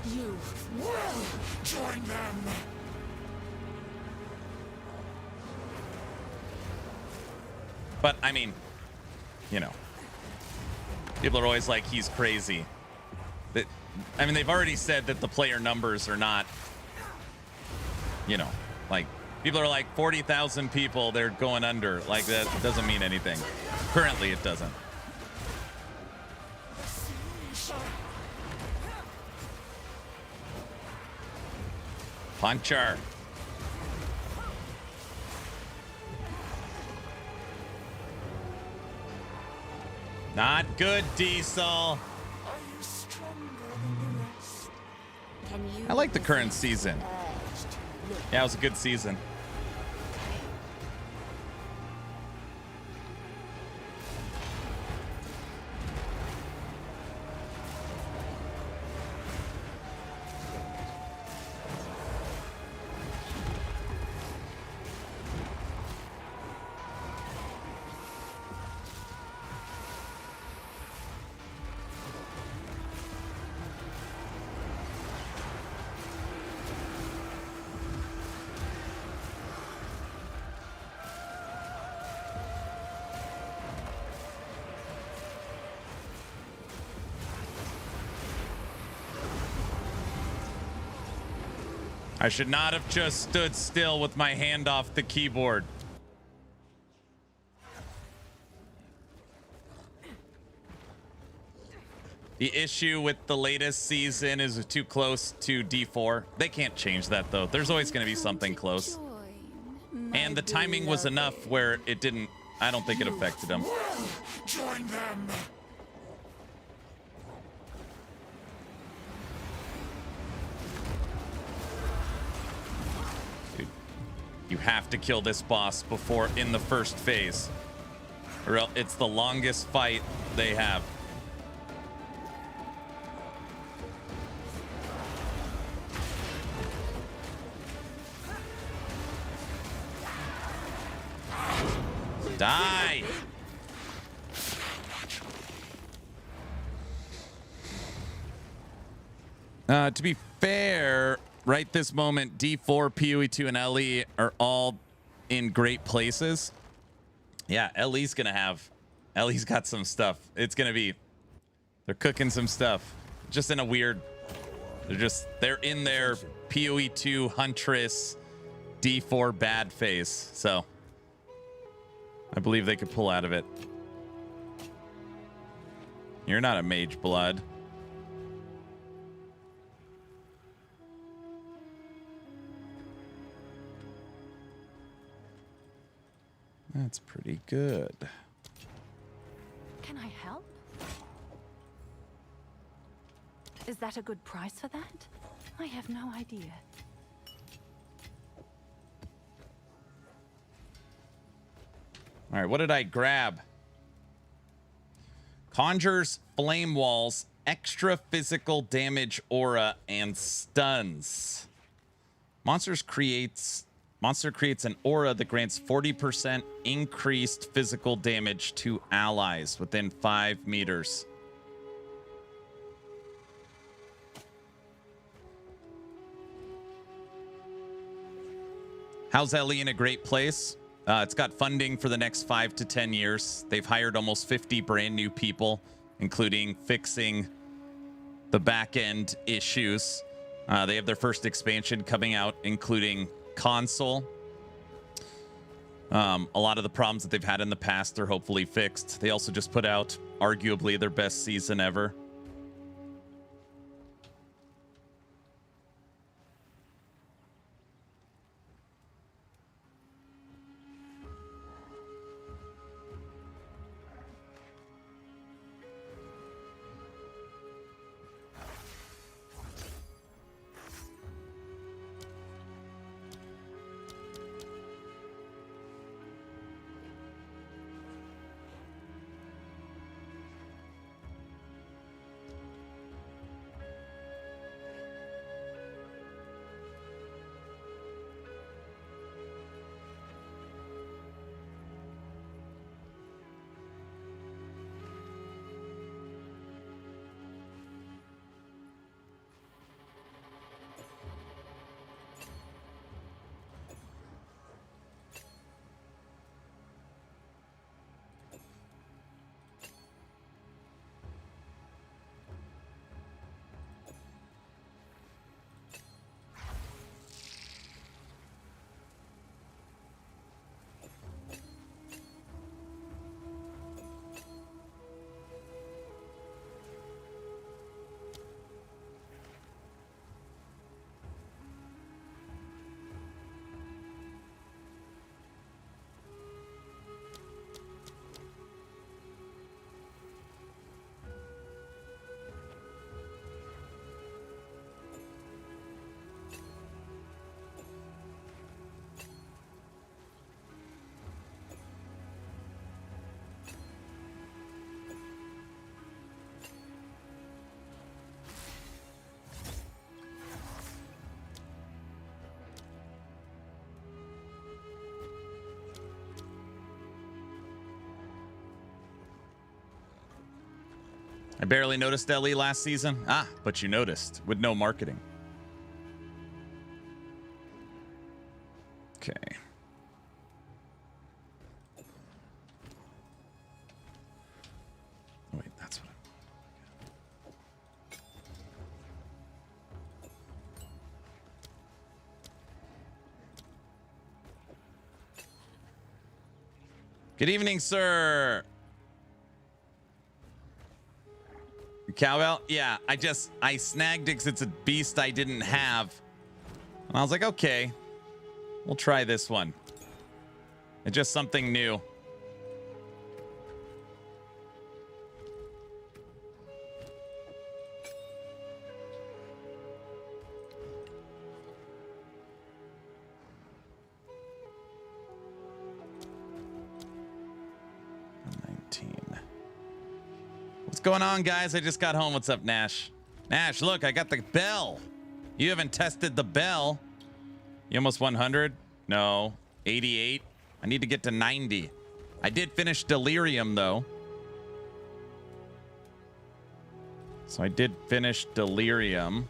You will join them. But I mean, you know, people are always like, he's crazy. I mean, they've already said that the player numbers are not, you know, like, people are like 40,000 people, they're going under. Like, that doesn't mean anything. Currently, it doesn't. Puncher. Not good, Diesel. I like the current season. Yeah, it was a good season. I should not have just stood still with my hand off the keyboard. The issue with the latest season is too close to D4. They can't change that, though. There's always going to be something close. And the timing was enough where it didn't... I don't think it affected them. Join them. Dude, you have to kill this boss before in the first phase. Or else it's the longest fight they have. Die! To be fair, right this moment, D4, PoE2, and LE are all in great places. Yeah, LE's gonna have... LE's got some stuff. It's gonna be... They're cooking some stuff. Just in a weird... They're in their PoE2 Huntress D4 bad phase, so... I believe they could pull out of it. You're not a mage blood. That's pretty good. Can I help? Is that a good price for that? I have no idea. All right, what did I grab? Conjures, flame walls, extra physical damage aura, and stuns. Monster creates an aura that grants 40% increased physical damage to allies within 5 meters. How's Ellie in a great place? It's got funding for the next 5 to 10 years. They've hired almost 50 brand new people, including fixing the back end issues. They have their first expansion coming out, including console. A lot of the problems that they've had in the past are hopefully fixed. They also just put out arguably their best season ever. I barely noticed Ellie last season. Ah, but you noticed with no marketing. Okay. Oh, wait, that's what Good evening, sir. Cowbell? Yeah, I snagged it because it's a beast I didn't have. And I was like, okay, we'll try this one. It's just something new. What's going on, guys? I just got home. What's up, Nash? Nash, look, I got the bell. You haven't tested the bell. You almost 100? No. 88? I need to get to 90. I did finish Delirium, though. So I did finish Delirium.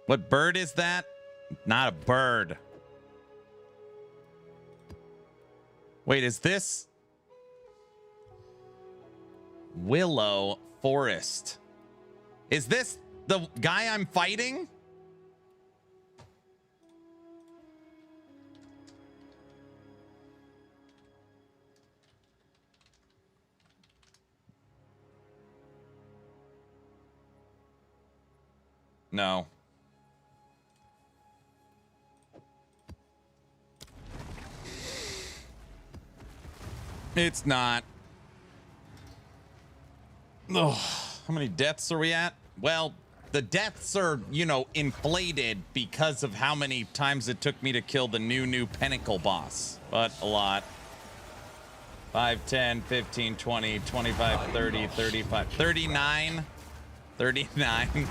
What bird is that? Not a bird. Wait, is this Willow Forest? Is this the guy I'm fighting? No. It's not. Oh, how many deaths are we at? Well, the deaths are, you know, inflated because of how many times it took me to kill the new Pinnacle boss. But a lot. 5, 10, 15, 20, 25, 30, 35, 39. 39.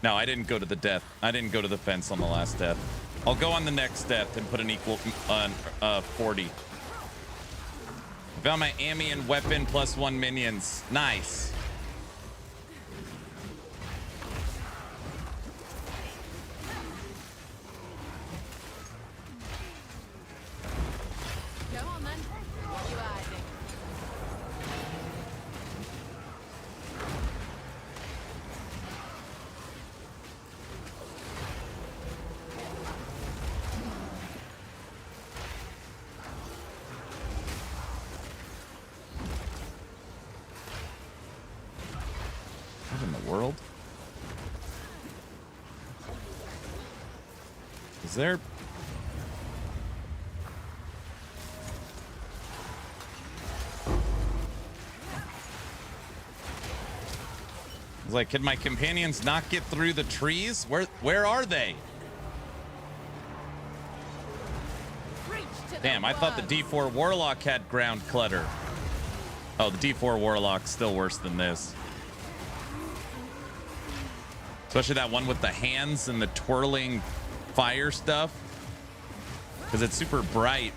No, I didn't go to the death. I didn't go to the fence on the last death. I'll go on the next death and put an equal 40. Found my Amian weapon plus 1 minions. Nice. Come on, then. What you hiding? What in the world? Is there... I was like, can my companions not get through the trees? Where are they? Damn, I thought the D4 Warlock had ground clutter. Oh, the D4 Warlock's still worse than this. Especially that one with the hands and the twirling fire stuff. Because it's super bright.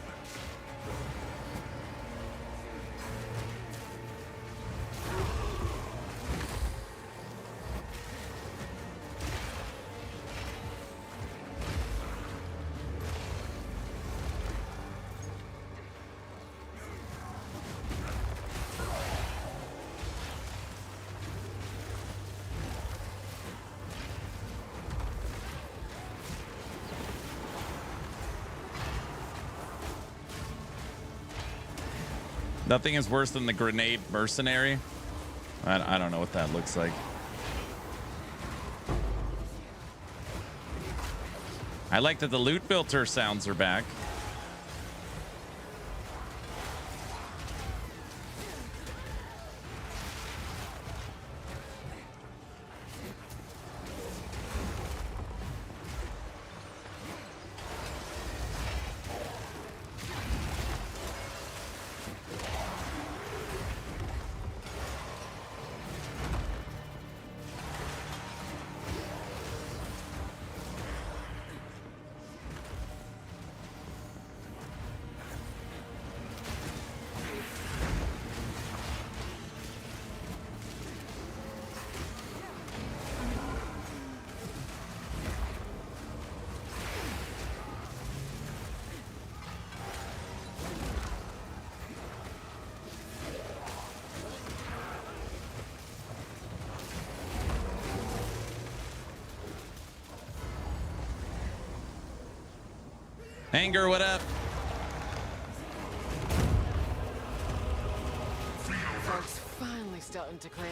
Nothing is worse than the grenade mercenary. I don't know what that looks like. I like that the loot filter sounds are back. Anger, what up? Fog's finally starting to clear.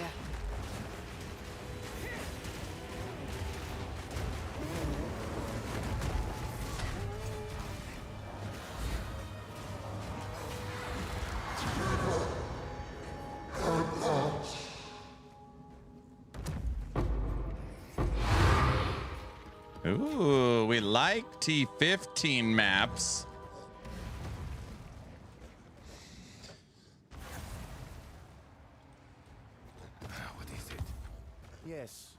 Ooh, we like T15 maps. What is it? Yes.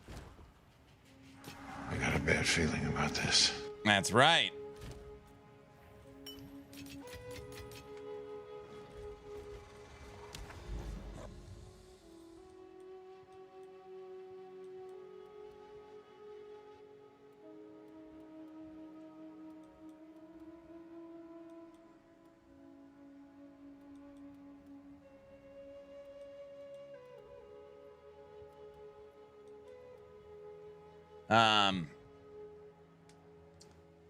I got a bad feeling about this. That's right.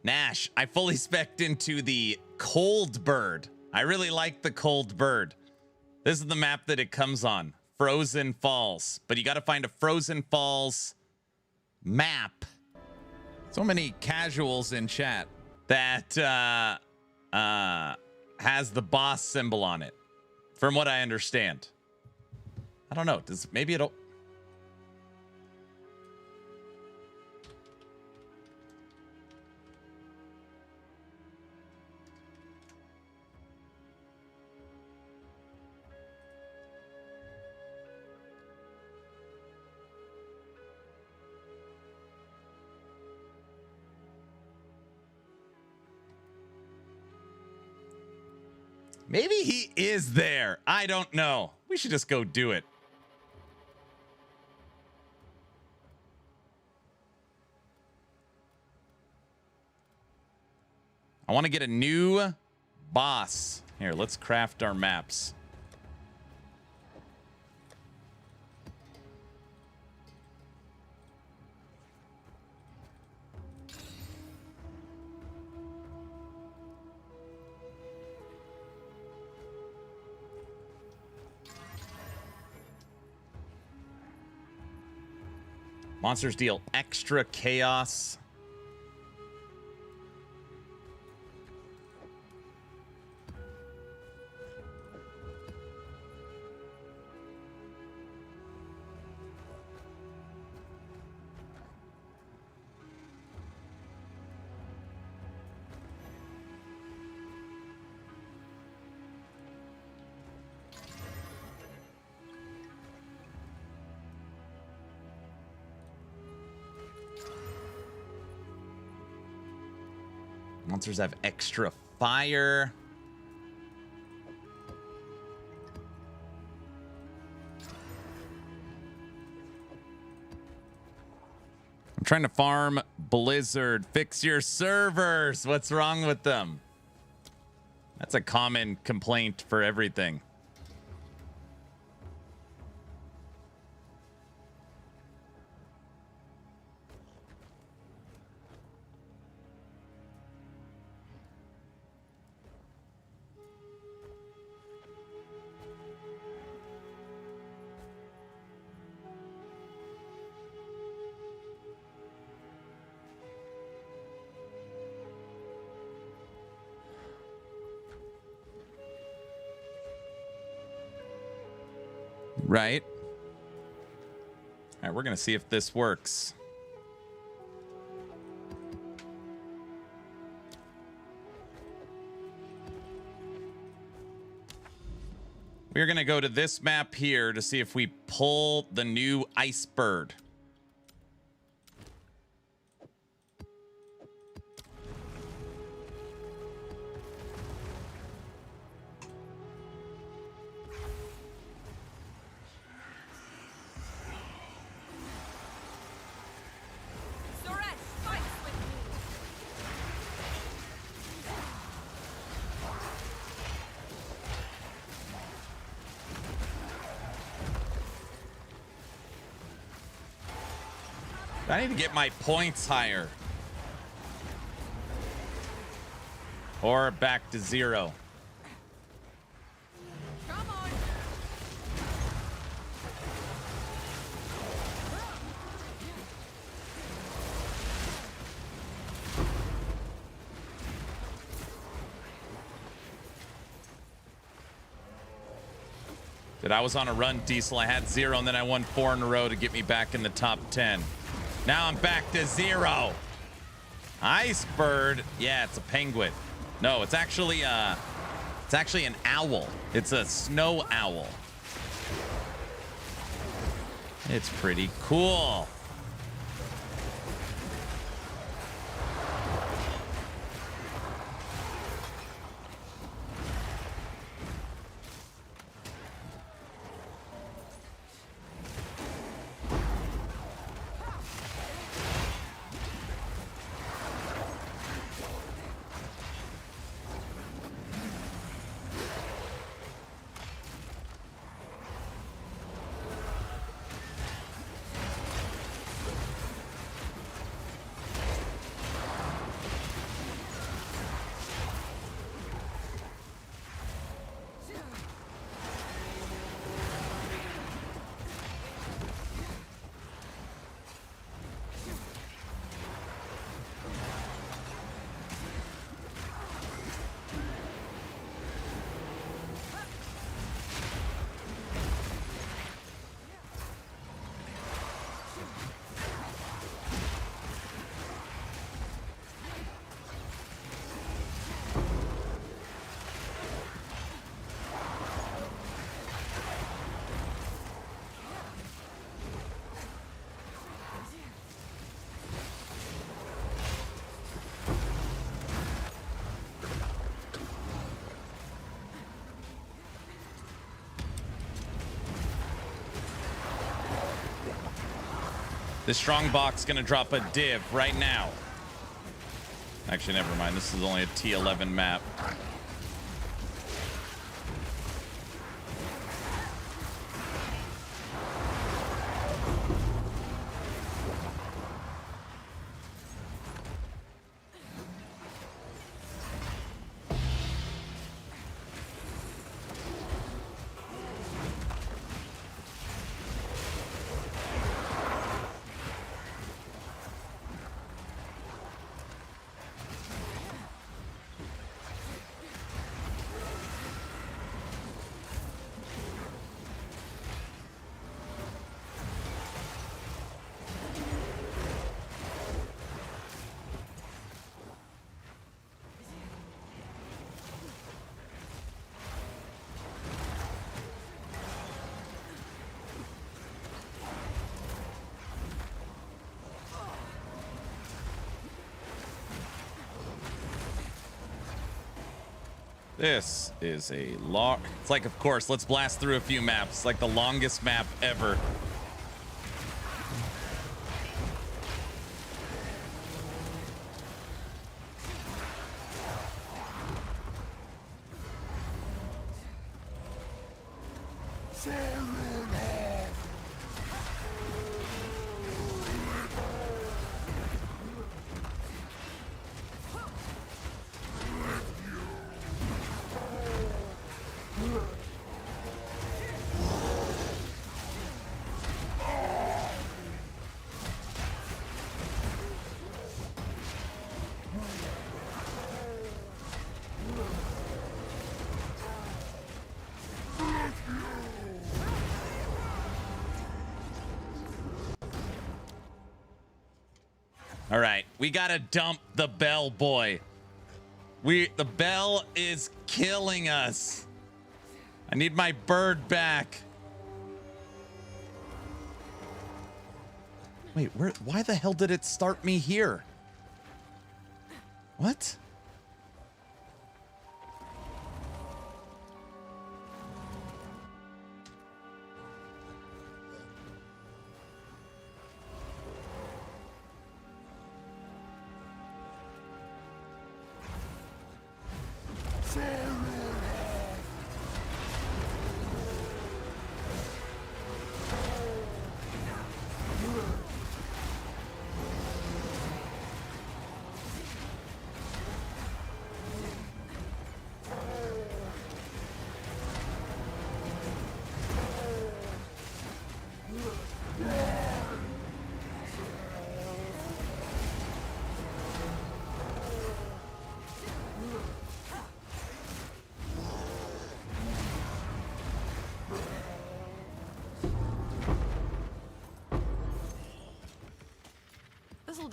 Nash, I fully spec'd into the Cold Bird. I really like the Cold Bird. This is the map that it comes on. Frozen Falls. But you got to find a Frozen Falls map. So many casuals in chat that has the boss symbol on it. From what I understand. I don't know. Maybe it'll... Maybe he is there. I don't know. We should just go do it. I want to get a new boss. Here, let's craft our maps. Monsters deal extra chaos. Monsters have extra fire. I'm trying to farm Blizzard. Fix your servers. What's wrong with them? That's a common complaint for everything. Right. All right, we're going to see if this works. We're going to go to this map here to see if we pull the new Ice Bird. I need to get my points higher. Or back to 0. Come on. Dude, I was on a run, Diesel. I had 0, and then I won 4 in a row to get me back in the top 10. Now I'm back to 0. Ice bird. Yeah, it's a penguin. No, it's actually an owl. It's a snow owl. It's pretty cool. This strong box gonna drop a div right now. Actually, never mind. This is only a T11 map. This is a long... It's like, of course, let's blast through a few maps. It's like the longest map ever. All right, we gotta dump the bell boy. The bell is killing us. I need my bird back. Wait, why the hell did it start me here? What?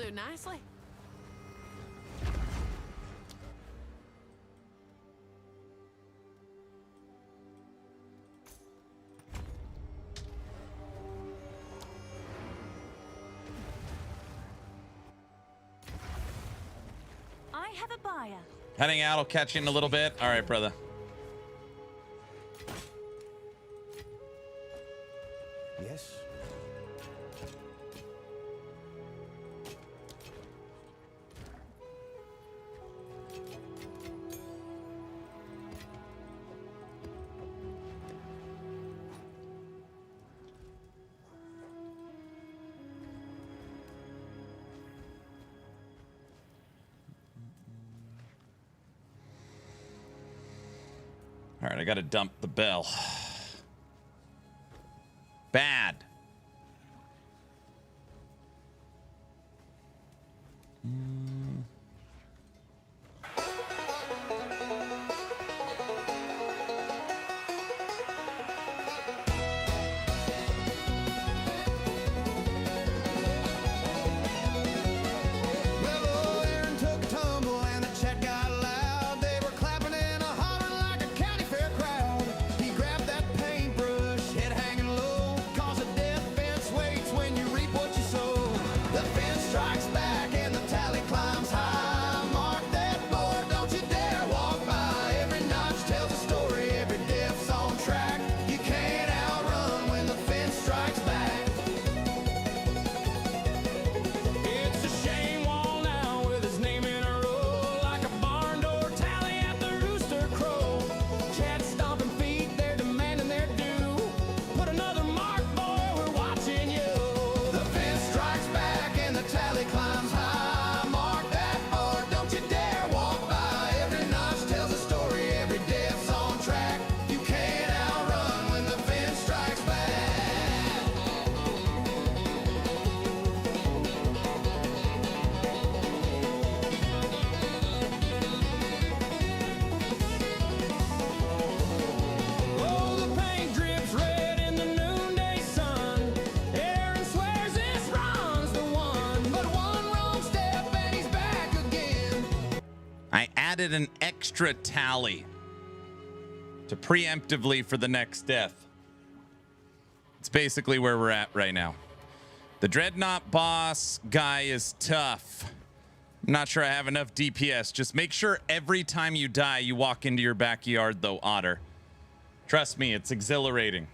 do nicely. I have a buyer. Heading out. I'll catch you in a little bit. All right, brother. Yes? All right, I got to dump the bell. Bad. Well, Aaron took a tumble and the chat got loud. They were clapping and hollering like a county fair crowd. He grabbed that paintbrush, head hanging low. 'Cause a death fence waits when you reap what you sow. The fence strikes back and the tally climbs high. Mark that board, don't you dare walk by. Every notch tells a story, every death's on track. You can't outrun when the fence strikes back. It's a shame wall now with his name in a row, like a barn door tally at the rooster crow. Chad stomping feet, they're demanding their due. Put another mark, boy, we're watching you. The fence strikes back and the tally climbs high. Mark that board, don't you dare walk by. Every notch tells a story, every death's on track. You can't outrun when the fence strikes back. Oh, the paint drips red in the noonday sun. Aaron swears this run's the one, but one wrong step and he's back again. I added an extra tally to preemptively for the next death. It's basically where we're at right now. The Dreadnought boss guy is tough. I'm not sure I have enough DPS. Just make sure every time you die, you walk into your backyard, though, Otter. Trust me, it's exhilarating.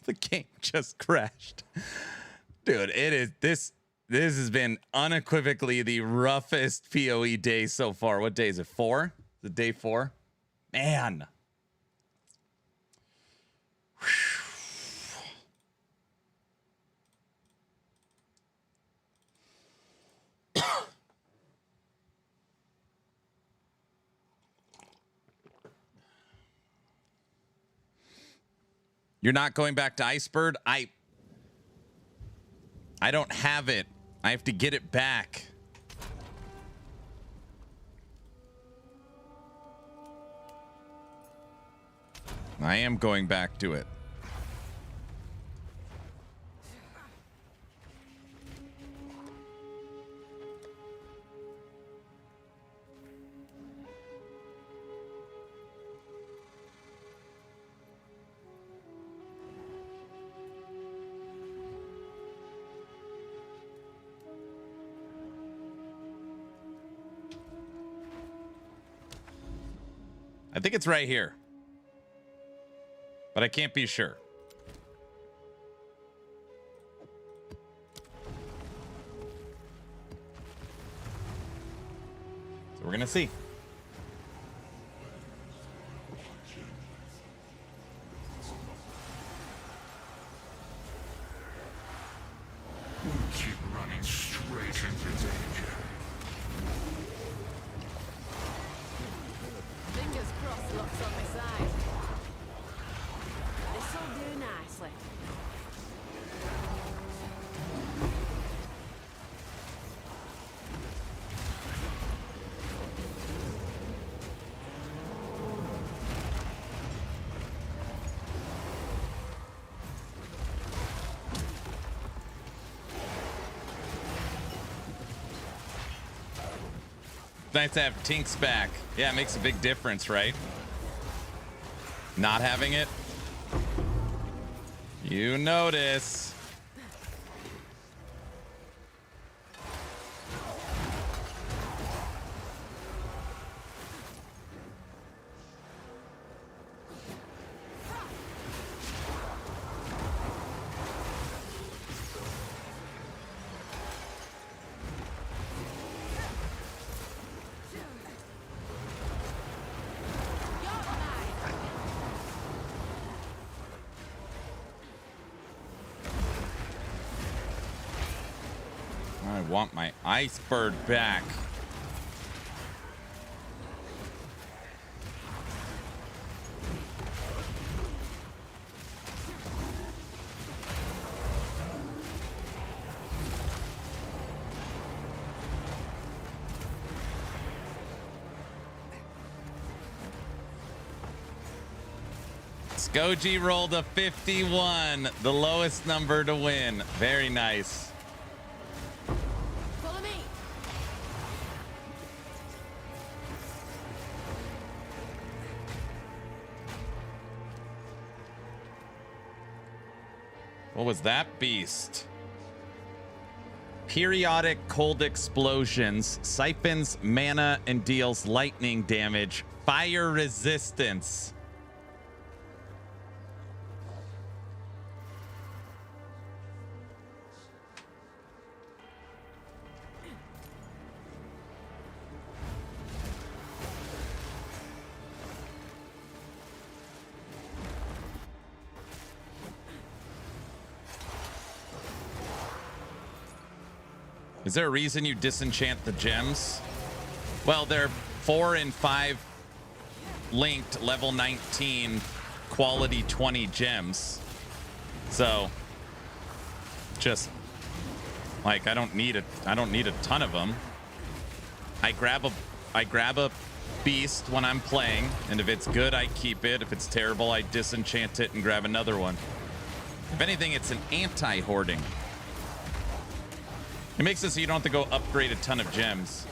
The game just crashed. Dude, it is this has been unequivocally the roughest PoE day so far. What day is it? 4? Is it day 4? Man. You're not going back to Icebird? I don't have it. I have to get it back. I am going back to it. I think it's right here, but I can't be sure. So we're gonna see. Keep running straight into danger. Fingers crossed, luck's on my side. This'll do nicely. nice to have Tinks back. Yeah, it makes a big difference, right? Not having it. You notice. I want my ice bird back. Skoji rolled a 51, the lowest number to win. Very nice. Follow me. What was that beast? Periodic cold explosions, siphons mana and deals lightning damage, fire resistance. Is there a reason you disenchant the gems? Well, they're 4 and 5 linked level 19 quality 20 gems. So just like I don't need a ton of them. I grab a beast when I'm playing, and if it's good, I keep it. If it's terrible, I disenchant it and grab another one. If anything, it's an anti-hoarding. It makes it so you don't have to go upgrade a ton of gems.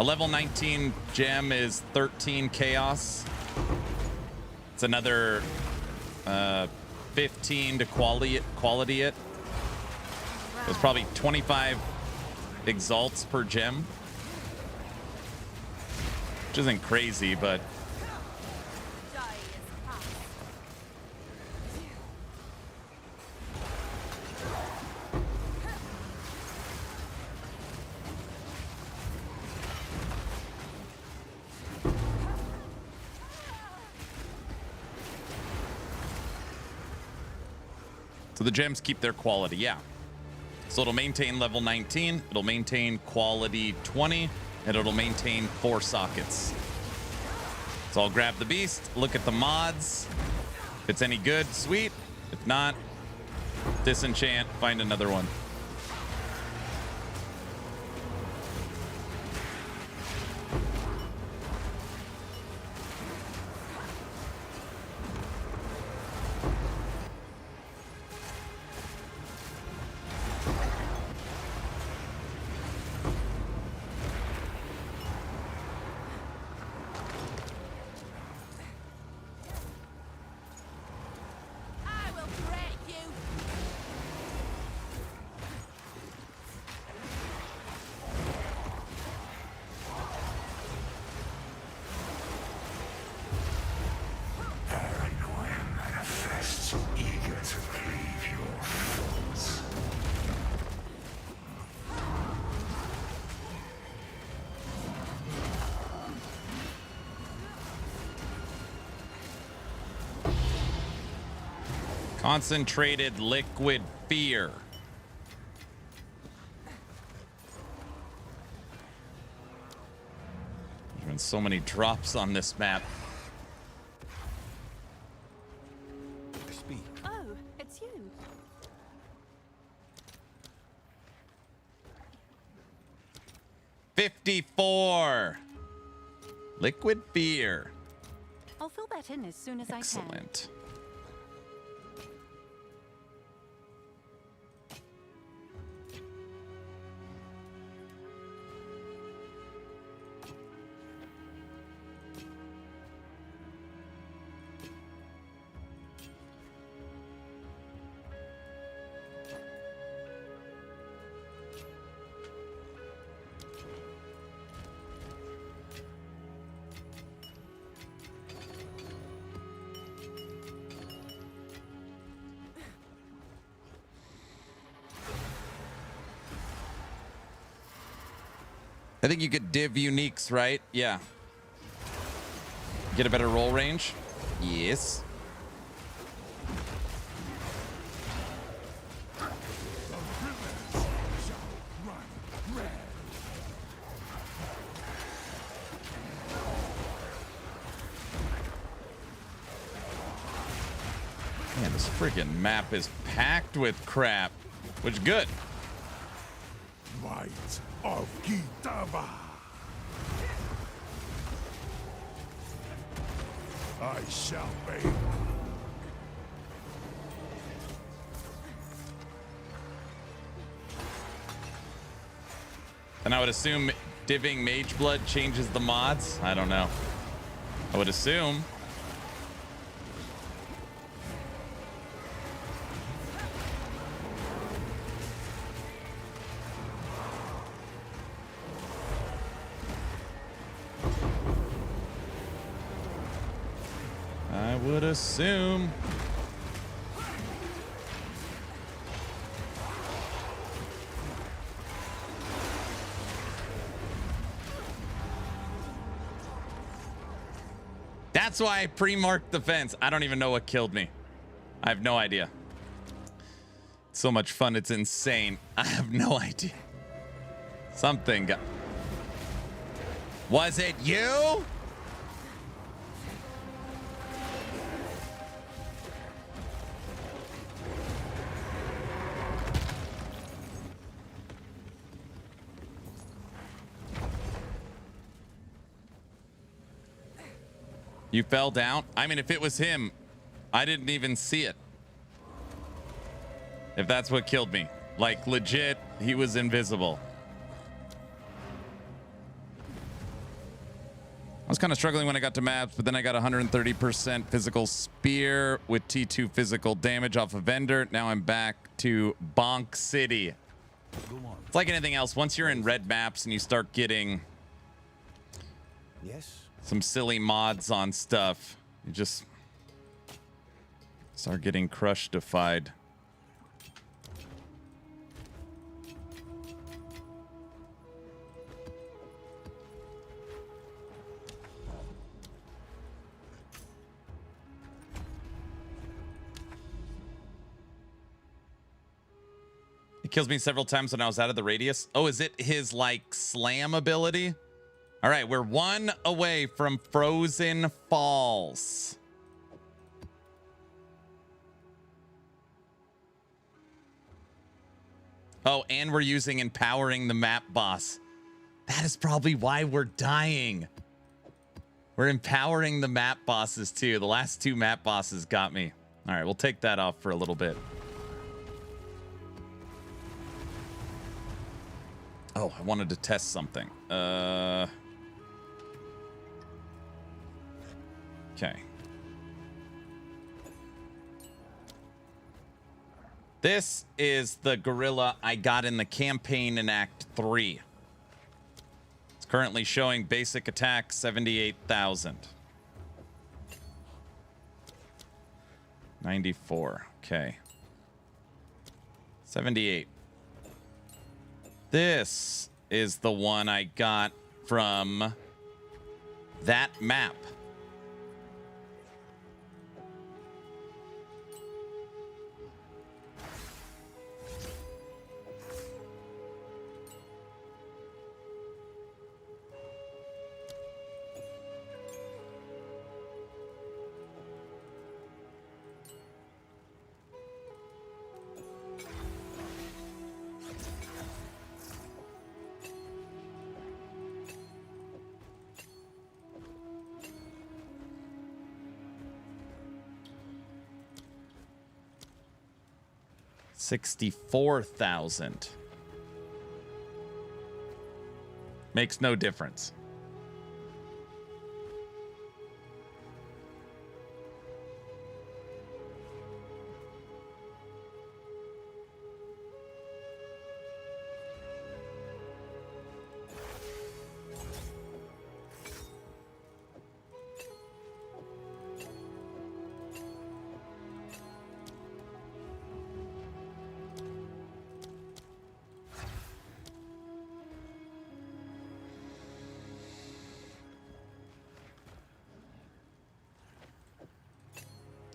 A level 19 gem is 13 chaos. It's another 15 to quality it. There's probably 25 exalts per gem. Which isn't crazy, but so the gems keep their quality, yeah. So it'll maintain level 19, it'll maintain quality 20, and it'll maintain 4 sockets. So I'll grab the beast, look at the mods. If it's any good, sweet. If not, disenchant, find another one. I will break you. Paranoia manifests, eager to cleave your thoughts. Concentrated liquid fear. There's been so many drops on this map. Oh, it's you. $54. Liquid fear. I'll fill that in as soon as I can. Excellent. I think you could div uniques, right? Yeah. Get a better roll range? Yes. Man, this friggin' map is packed with crap. Which good. Might of Kitava. I shall be. And I would assume divving Mage Blood changes the mods. I don't know. I would assume. I would assume. That's why I pre-marked the fence. I don't even know what killed me. I have no idea. It's so much fun. It's insane. I have no idea. Something got... Was it you? You fell down? I mean, if it was him, I didn't even see it. If that's what killed me. Like, legit, he was invisible. I was kind of struggling when I got to maps, but then I got 130% physical spear with T2 physical damage off a vendor. Now I'm back to Bonk City. It's like anything else. Once you're in red maps and you start getting... Yes? some silly mods on stuff, you just start getting crush-defied. It kills me several times when I was out of the radius. Oh, is it his, like, slam ability? All right, we're one away from Frozen Falls. Oh, and we're using empowering the map boss. That is probably why we're dying. We're empowering the map bosses too. The last two map bosses got me. All right, we'll take that off for a little bit. Oh, I wanted to test something. Okay. This is the gorilla I got in the campaign in Act 3. It's currently showing basic attack 78,000. 94. Okay. 78. This is the one I got from that map. $64,000. Makes no difference.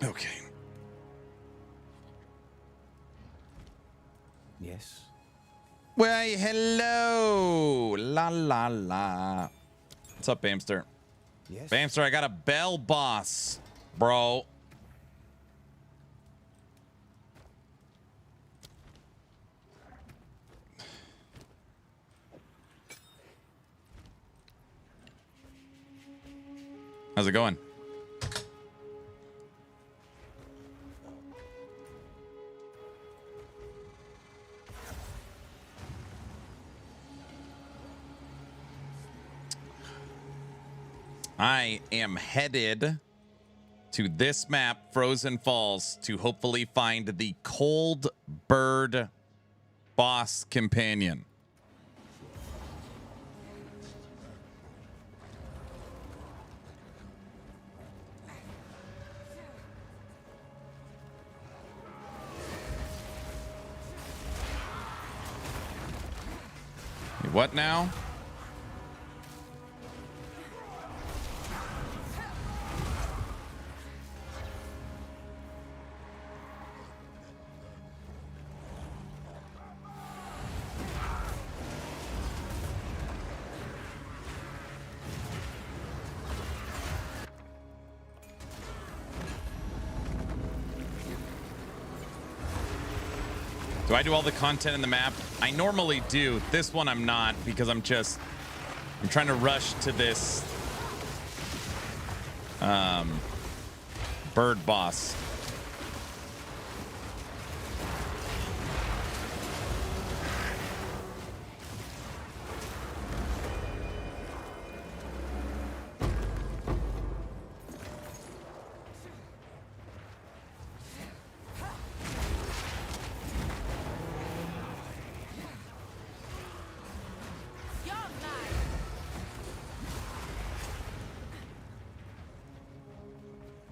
Okay. Yes. Why, hello. La la la. What's up, Bamster? Yes. Bamster, I got a bell boss, bro. How's it going? I am headed to this map, Frozen Falls, to hopefully find the Cold Bird boss companion. What now? Do I do all the content in the map? I normally do. This one I'm not because I'm trying to rush to this bird boss.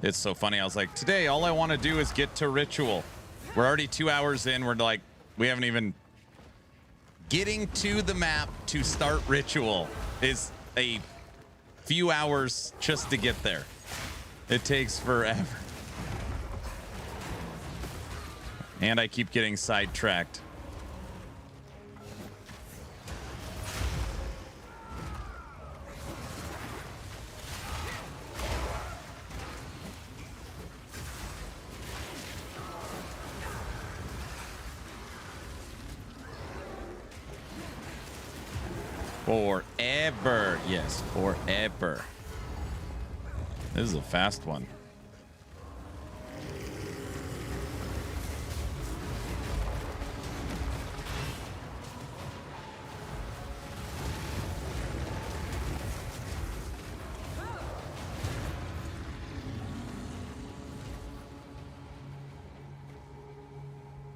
It's so funny. I was like, today, all I want to do is get to Ritual. We're already 2 hours in. We're like, we haven't even... Getting to the map to start Ritual is a few hours just to get there. It takes forever. And I keep getting sidetracked. Forever. Yes, forever. This is a fast one.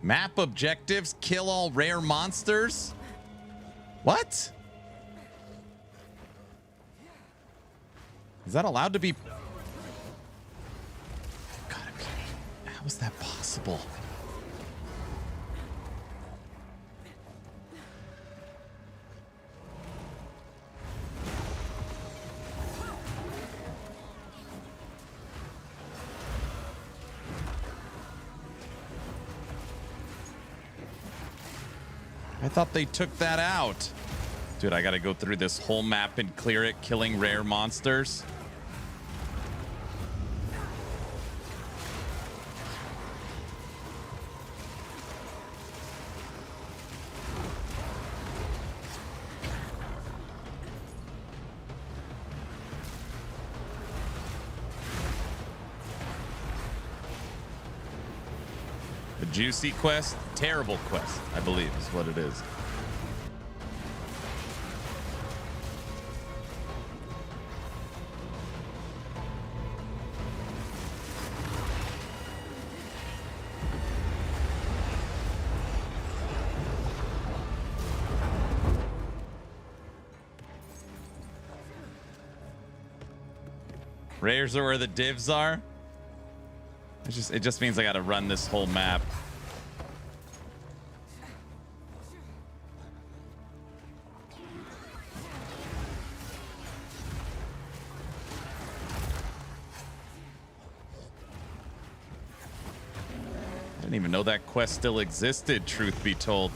Map objectives, kill all rare monsters? What? Is that allowed to be? Gotta be. How is that possible? I thought they took that out. Dude, I gotta go through this whole map and clear it, killing rare monsters. The juicy quest? Terrible quest, I believe is what it is. Rares are where the divs are. It just means I gotta run this whole map. Didn't even know that quest still existed, truth be told.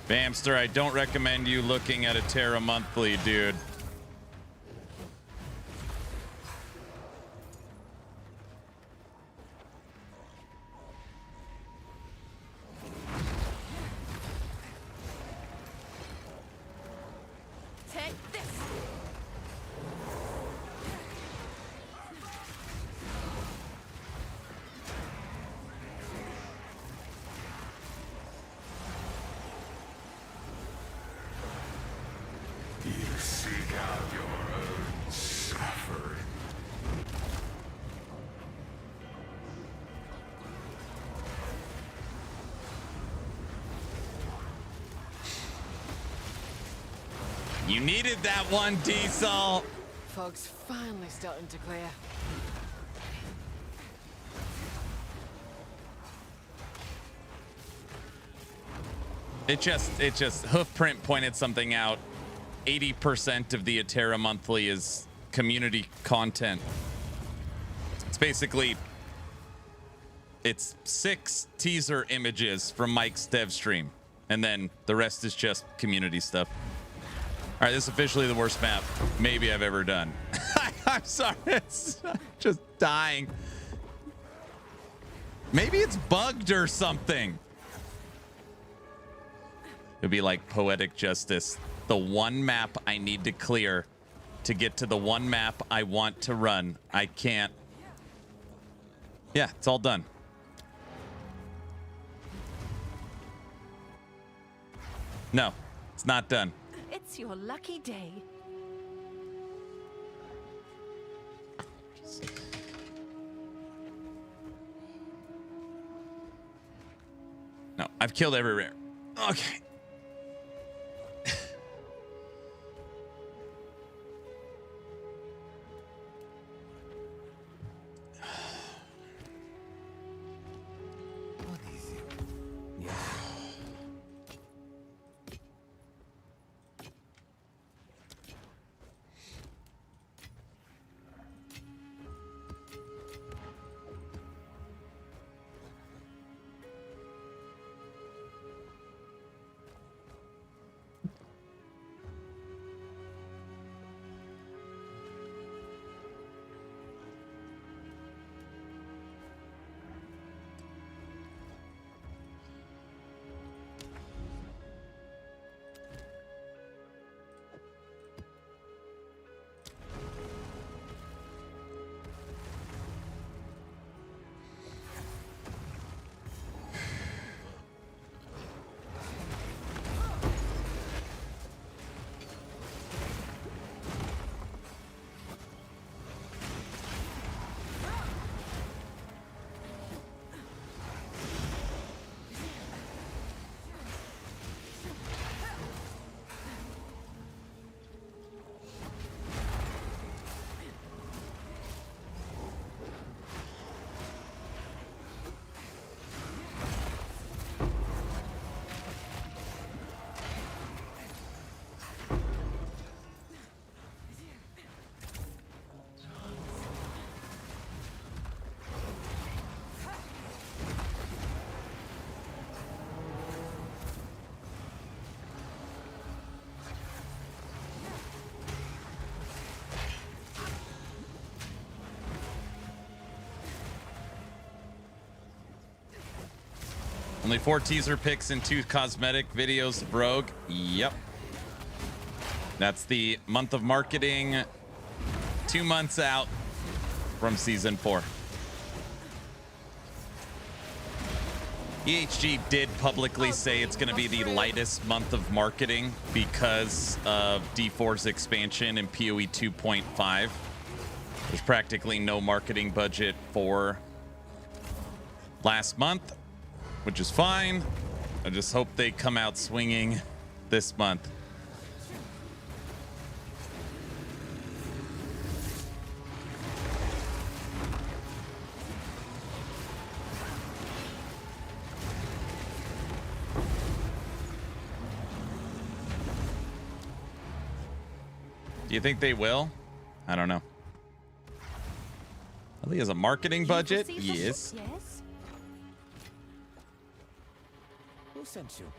Bamster, I don't recommend you looking at a Terra monthly, dude. Take this. You seek out your own suffering. You needed that one, Diesel. Fog's finally starting to clear. It just Hoofprint pointed something out. 80% of the Atera monthly is community content. It's basically it's 6 teaser images from Mike's dev stream, and then the rest is just community stuff. All right, this is officially the worst map maybe I've ever done. I'm sorry, it's just dying. Maybe it's bugged or something. It'd be like poetic justice. The one map I need to clear to get to the one map I want to run. I can't. Yeah, it's all done. No, it's not done. It's your lucky day. No, I've killed every rare. Okay. Only 4 teaser picks and 2 cosmetic videos of Rogue. Yep. That's the month of marketing. 2 months out from season 4. EHG did publicly say it's going to be the lightest month of marketing because of D4's expansion and PoE 2.5. There's practically no marketing budget for last month, which is fine. I just hope they come out swinging this month. Do you think they will? I don't know. Well, he has a marketing budget. Yes. Yes. Who sent you?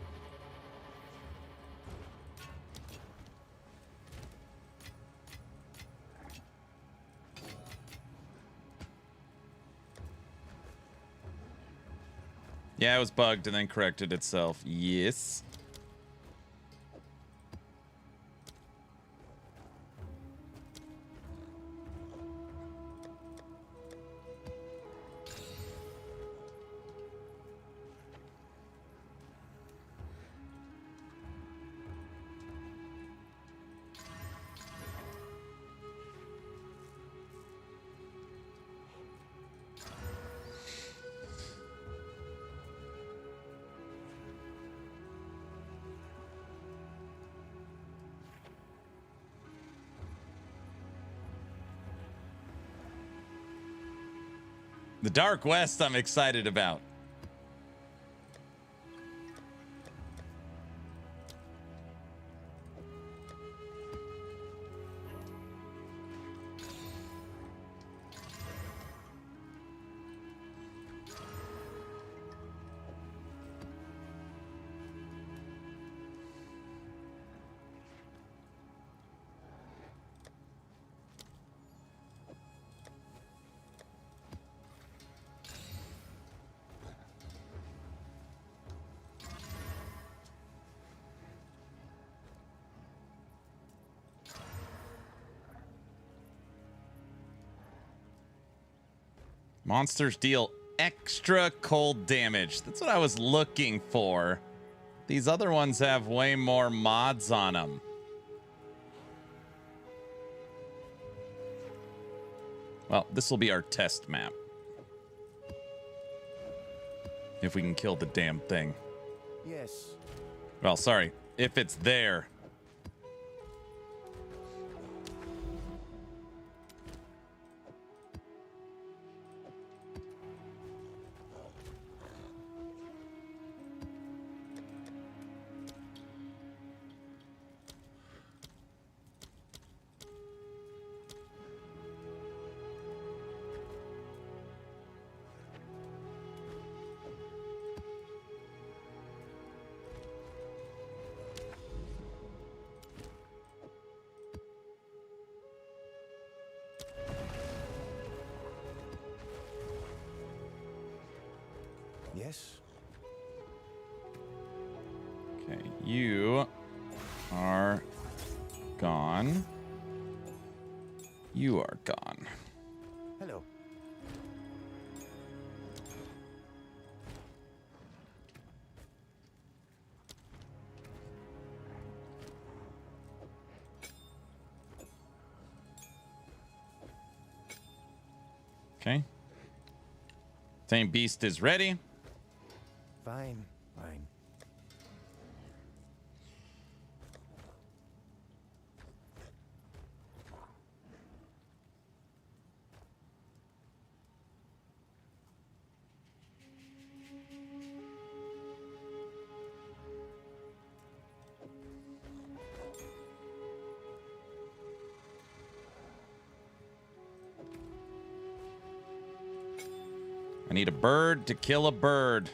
Yeah, it was bugged and then corrected itself. Yes. The Dark West I'm excited about. Monsters deal extra cold damage. That's what I was looking for. These other ones have way more mods on them. Well, this will be our test map. If we can kill the damn thing. Yes. Well, sorry. If it's there. Yes. Okay, you are gone. You are gone. Hello. Okay. Same beast is ready. Fine. Fine. I need a bird to kill a bird.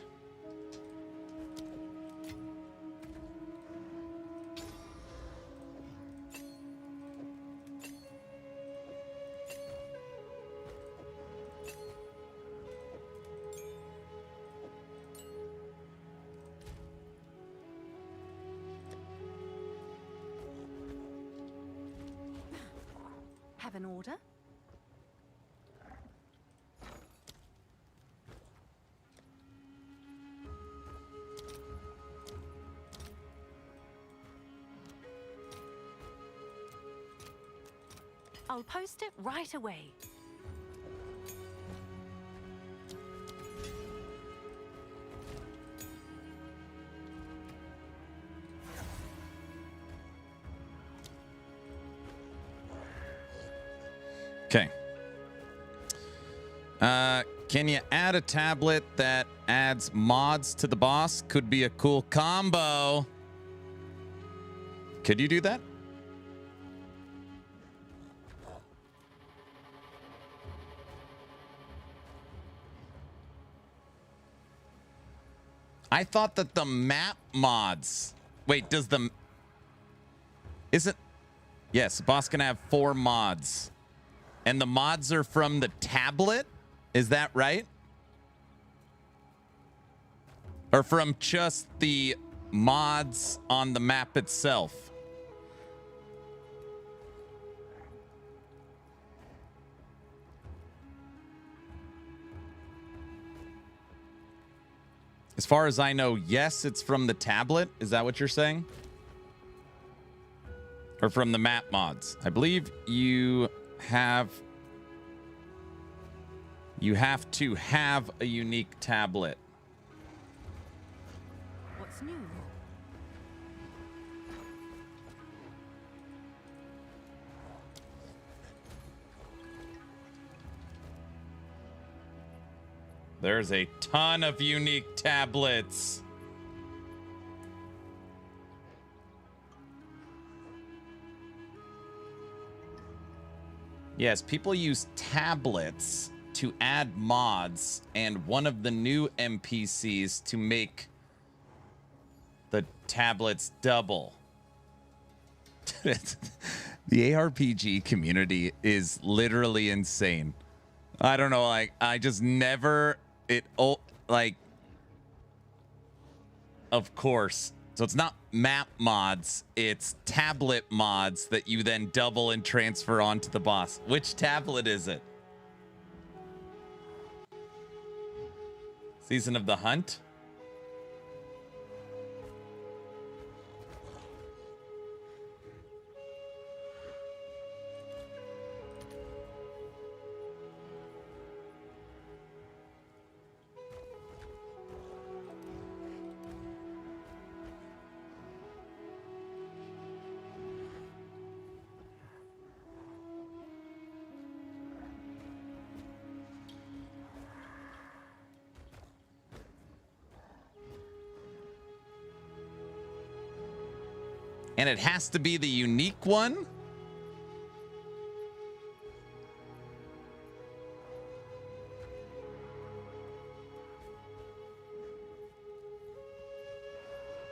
Have an order? I'll post it right away. Okay. Can you add a tablet that adds mods to the boss? Could be a cool combo. Could you do that? I thought that the map mods... Wait, does the... Isn't... Yes, boss can have 4 mods. And the mods are from the tablet? Is that right? Or from just the mods on the map itself? As far as I know, yes, it's from the tablet. Is that what you're saying? Or from the map mods? I believe you have to have a unique tablet. What's new? There's a ton of unique tablets. Yes, people use tablets to add mods and one of the new NPCs to make the tablets double. The ARPG community is literally insane. I don't know, like, I just never... Of course. So it's not map mods, it's tablet mods that you then double and transfer onto the boss. Which tablet is it? Season of the Hunt? And it has to be the unique one?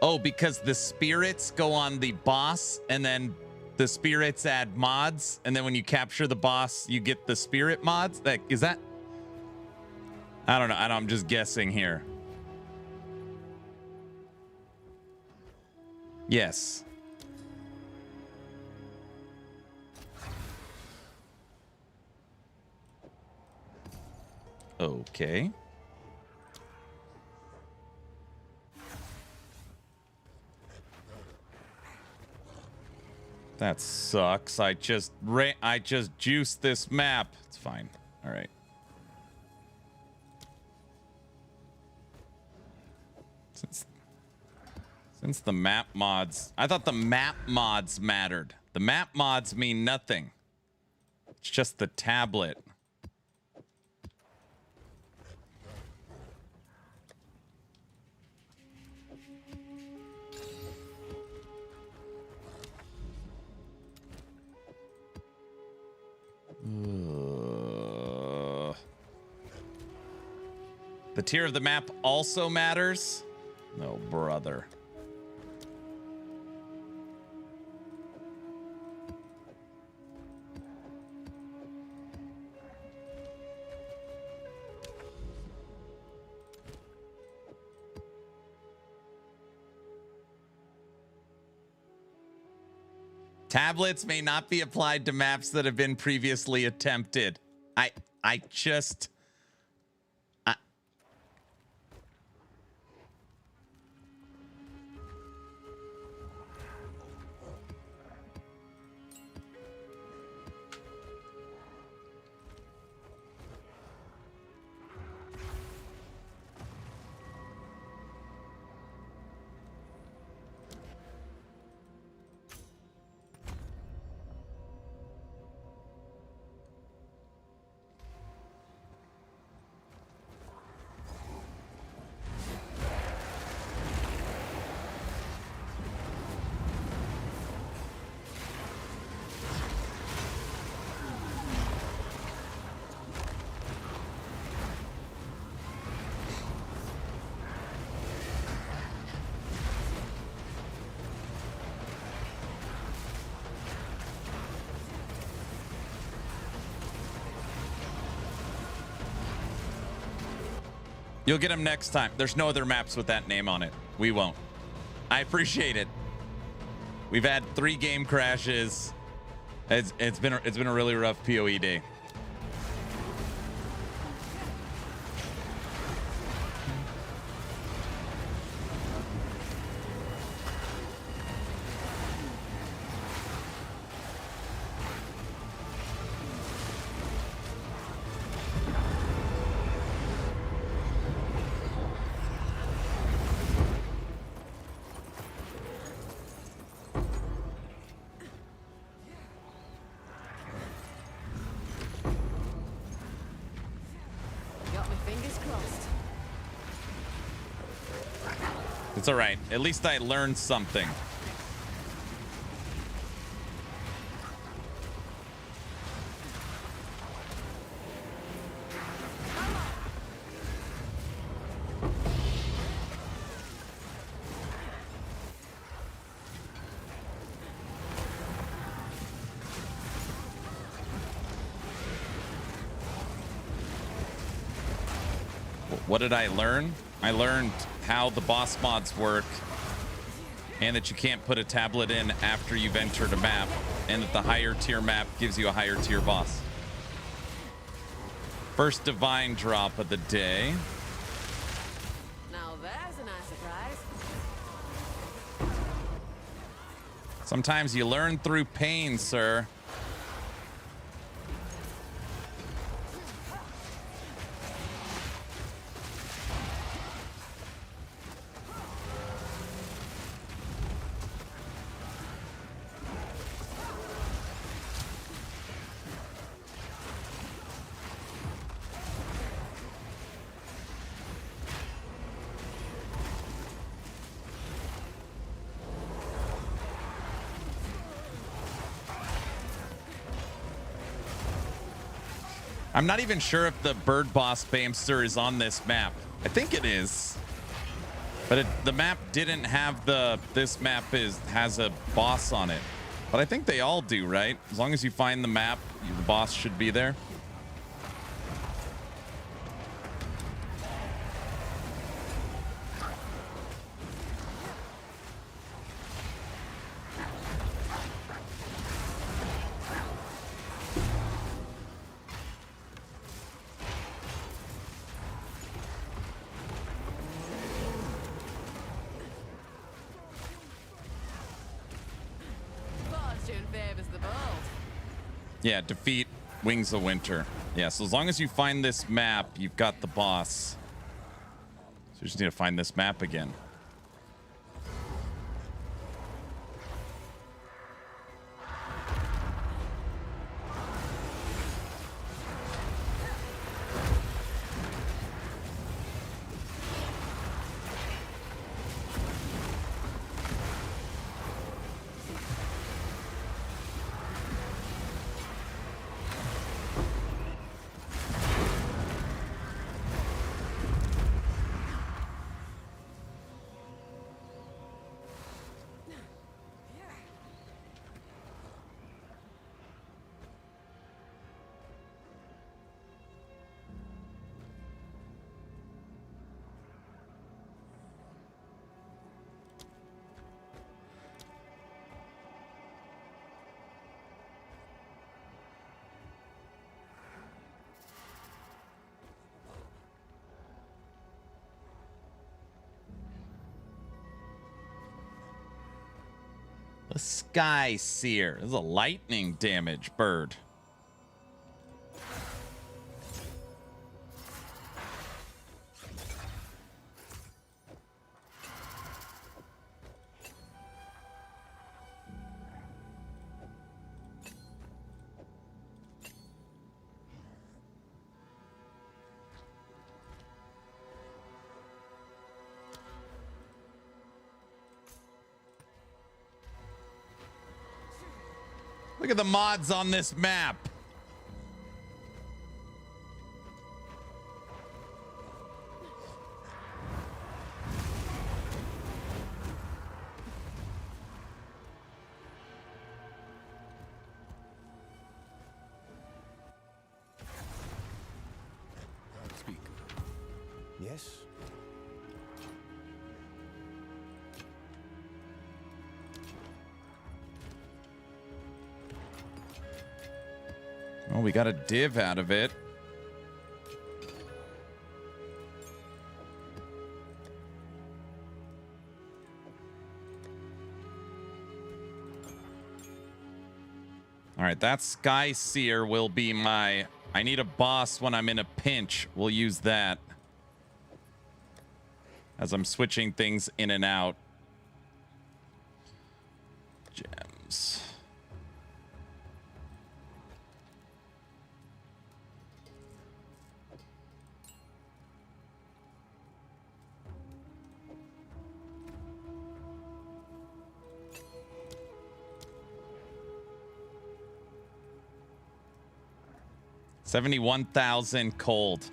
Oh, because the spirits go on the boss, and then the spirits add mods, and then when you capture the boss, you get the spirit mods? Is that... I don't know. I'm just guessing here. Yes. Okay. That sucks. I just juiced this map. It's fine. All right. Since the map mods, I thought the map mods mattered. The map mods mean nothing. It's just the tablet. The tier of the map also matters? No, brother. Tablets may not be applied to maps that have been previously attempted. I just... You'll get them next time. There's no other maps with that name on it. We won't. I appreciate it. We've had 3 game crashes. It's been a really rough PoE day. Got my fingers crossed. It's all right. At least I learned something. What did I learn? I learned how the boss mods work, and that you can't put a tablet in after you've entered a map, and that the higher tier map gives you a higher tier boss. First divine drop of the day. Now there's a nice surprise. Sometimes you learn through pain, sir. I'm not even sure if the bird boss Bamster is on this map. I think it is, but the map didn't have this map has a boss on it, but I think they all do, right? As long as you find the map, the boss should be there. Fortune favors the bold. Yeah, defeat Wings of Winter. Yeah, so as long as you find this map, you've got the boss. So you just need to find this map again. The Sky Seer. This is a lightning damage bird. Look at the mods on this map. Speak. Yes? Yes? Well, we got a div out of it. All right, that Sky Seer will be my... I need a boss when I'm in a pinch. We'll use that as I'm switching things in and out. Gems. $71,000 cold.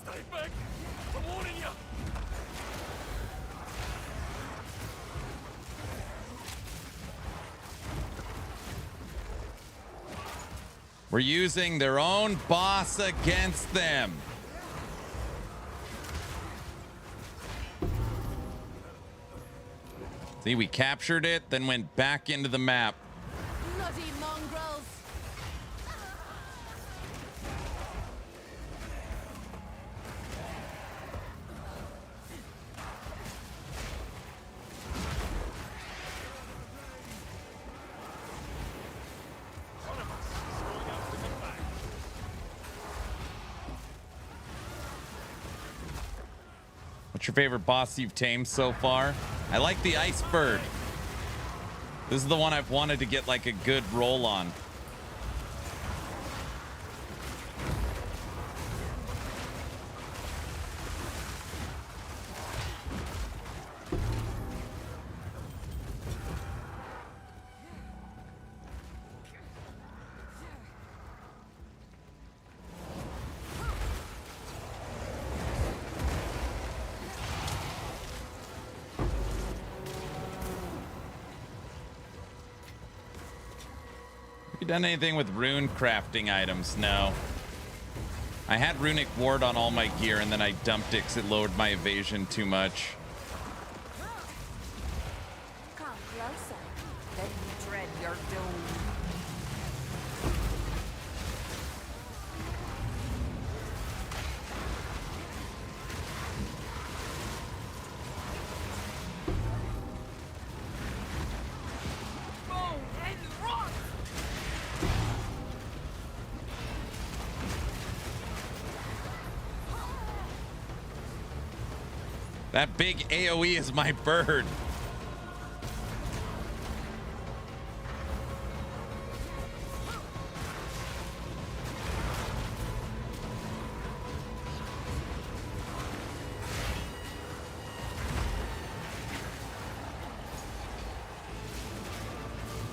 Stay back! I'm warning you! We're using their own boss against them. See, we captured it, then went back into the map. Bloody mongrels! What's your favorite boss you've tamed so far? I like the Ice Bird. This is the one I've wanted to get like a good roll on. Have you done anything with rune crafting items? No. I had runic ward on all my gear and then I dumped it because it lowered my evasion too much. Come closer. Let me dread your doom. That big AoE is my bird.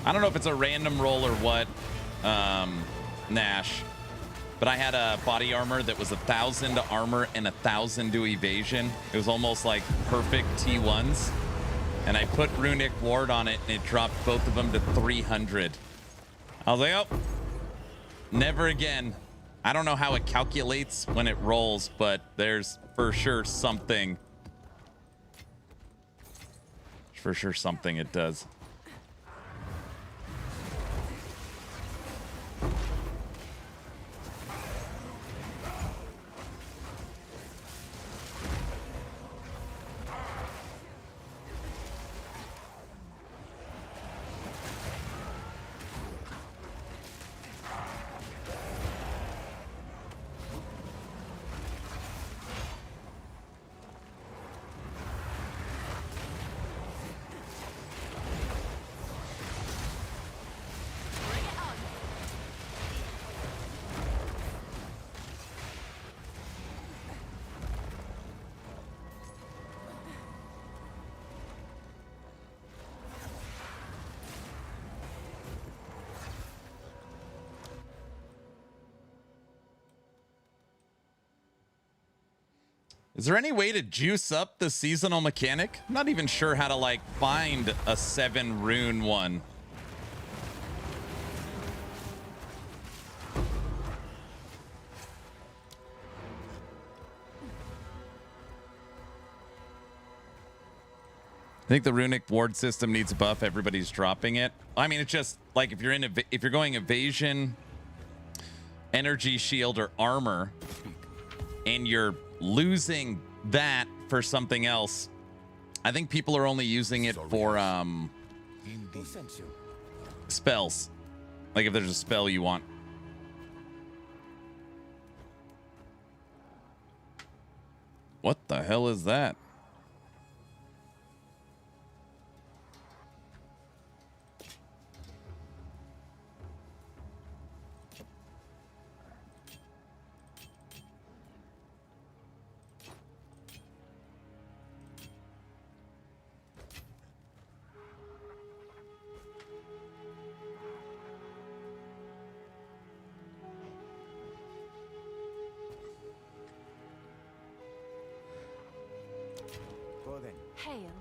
I don't know if it's a random roll or what, Nash, but I had a body armor that was 1,000 to armor and 1,000 to evasion. It was almost like perfect T1s. And I put runic ward on it and it dropped both of them to 300. I was like, oh, never again. I don't know how it calculates when it rolls, but there's for sure something. For sure something it does. Is there any way to juice up the seasonal mechanic? I'm not even sure how to like find a 7 rune one. I think the runic ward system needs a buff. Everybody's dropping it. I mean, it's just like if you're going evasion, energy shield, or armor, and you're losing that for something else. I think people are only using it for spells. Like if there's a spell you want. What the hell is that? Hail.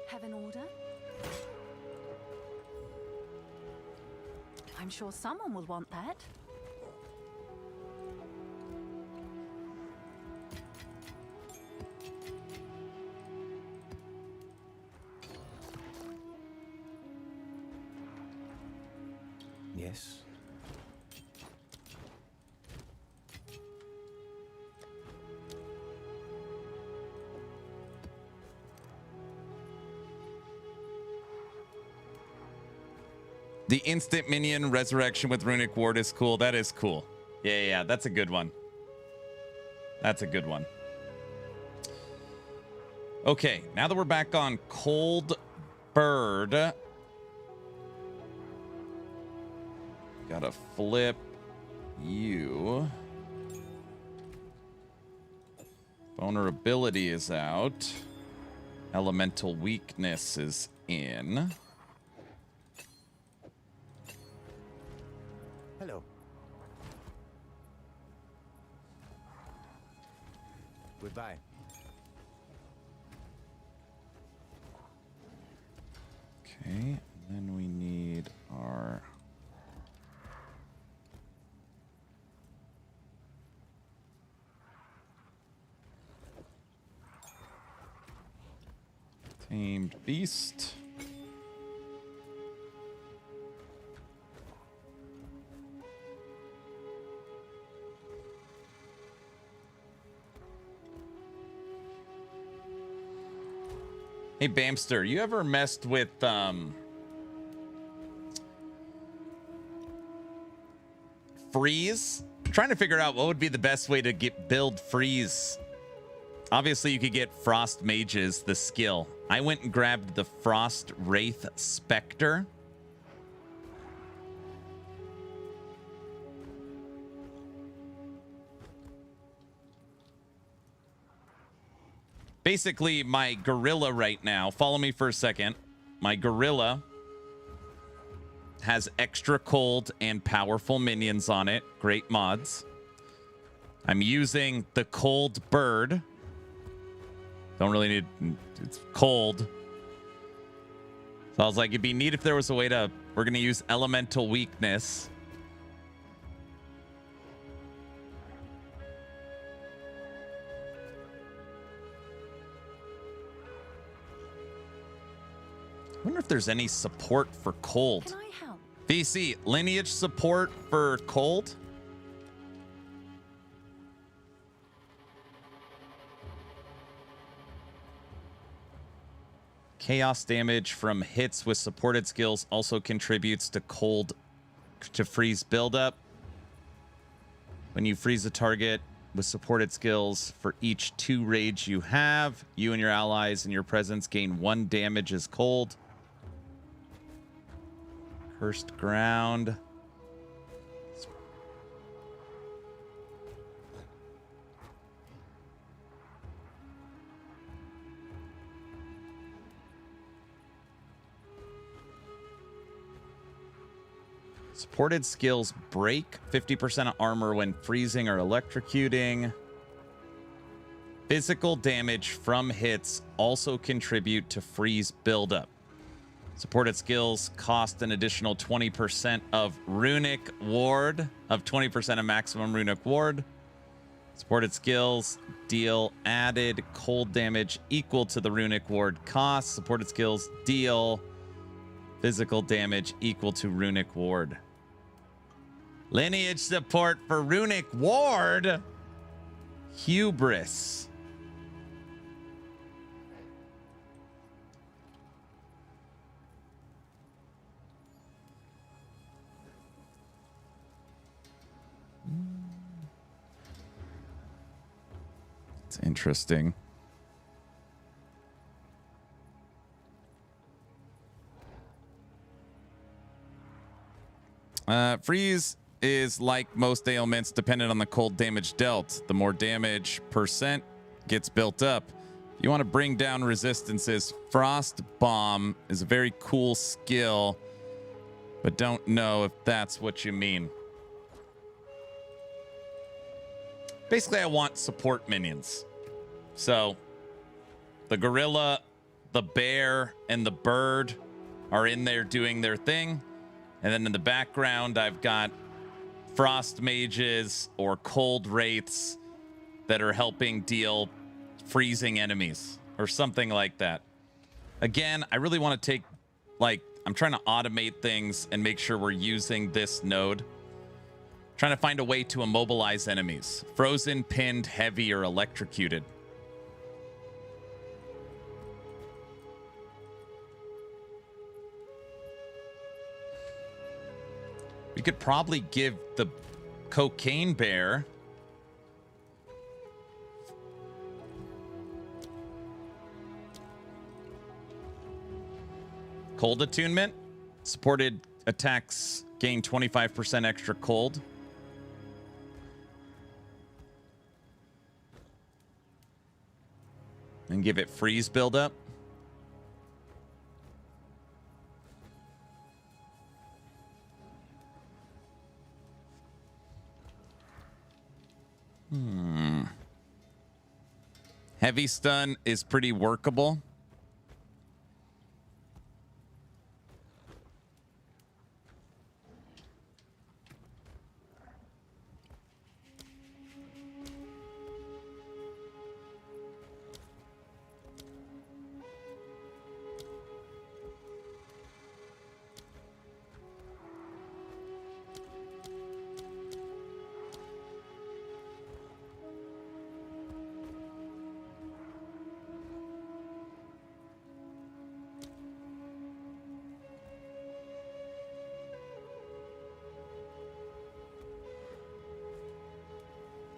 Have an order? I'm sure someone will want that. Yes. The instant minion resurrection with runic ward is cool. That is cool. Yeah, that's a good one. That's a good one. Okay, now that we're back on Cold Bird, gotta flip you. Vulnerability is out. Elemental weakness is in. Hello. Goodbye. Okay, and then we need our tamed beast. Hey, Bamster, you ever messed with freeze? I'm trying to figure out what would be the best way to build freeze. Obviously, you could get frost mages, the skill. I went and grabbed the frost wraith specter. Basically, my gorilla right now, follow me for a second. My gorilla has extra cold and powerful minions on it. Great mods. I'm using the cold bird. Don't really need, it's cold. So I was like, it'd be neat if there was a way to, we're going to use elemental weakness. I wonder if there's any support for cold. Can I help? VC, lineage support for cold? Chaos damage from hits with supported skills also contributes to cold to freeze buildup. When you freeze a target with supported skills, for each 2 rage you have, you and your allies and your presence gain 1 damage as cold. Cursed ground. Supported skills break 50% of armor when freezing or electrocuting. Physical damage from hits also contribute to freeze buildup. Supported skills cost an additional 20% of runic ward, of 20% of maximum runic ward. Supported skills deal added cold damage equal to the runic ward cost. Supported skills deal physical damage equal to runic ward. Lineage support for runic ward. Hubris. It's interesting. Freeze is like most ailments dependent on the cold damage dealt. The more damage percent gets built up. If you want to bring down resistances, Frost Bomb is a very cool skill, but don't know if that's what you mean. Basically, I want support minions. So the gorilla, the bear, and the bird are in there doing their thing. And then in the background, I've got frost mages or cold wraiths that are helping deal freezing enemies or something like that. Again, I really want to take, I'm trying to automate things and make sure we're using this node. Trying to find a way to immobilize enemies. Frozen, pinned, heavy, or electrocuted. We could probably give the cocaine bear cold attunement. Supported attacks gain 25% extra cold. And give it freeze buildup. Heavy stun is pretty workable.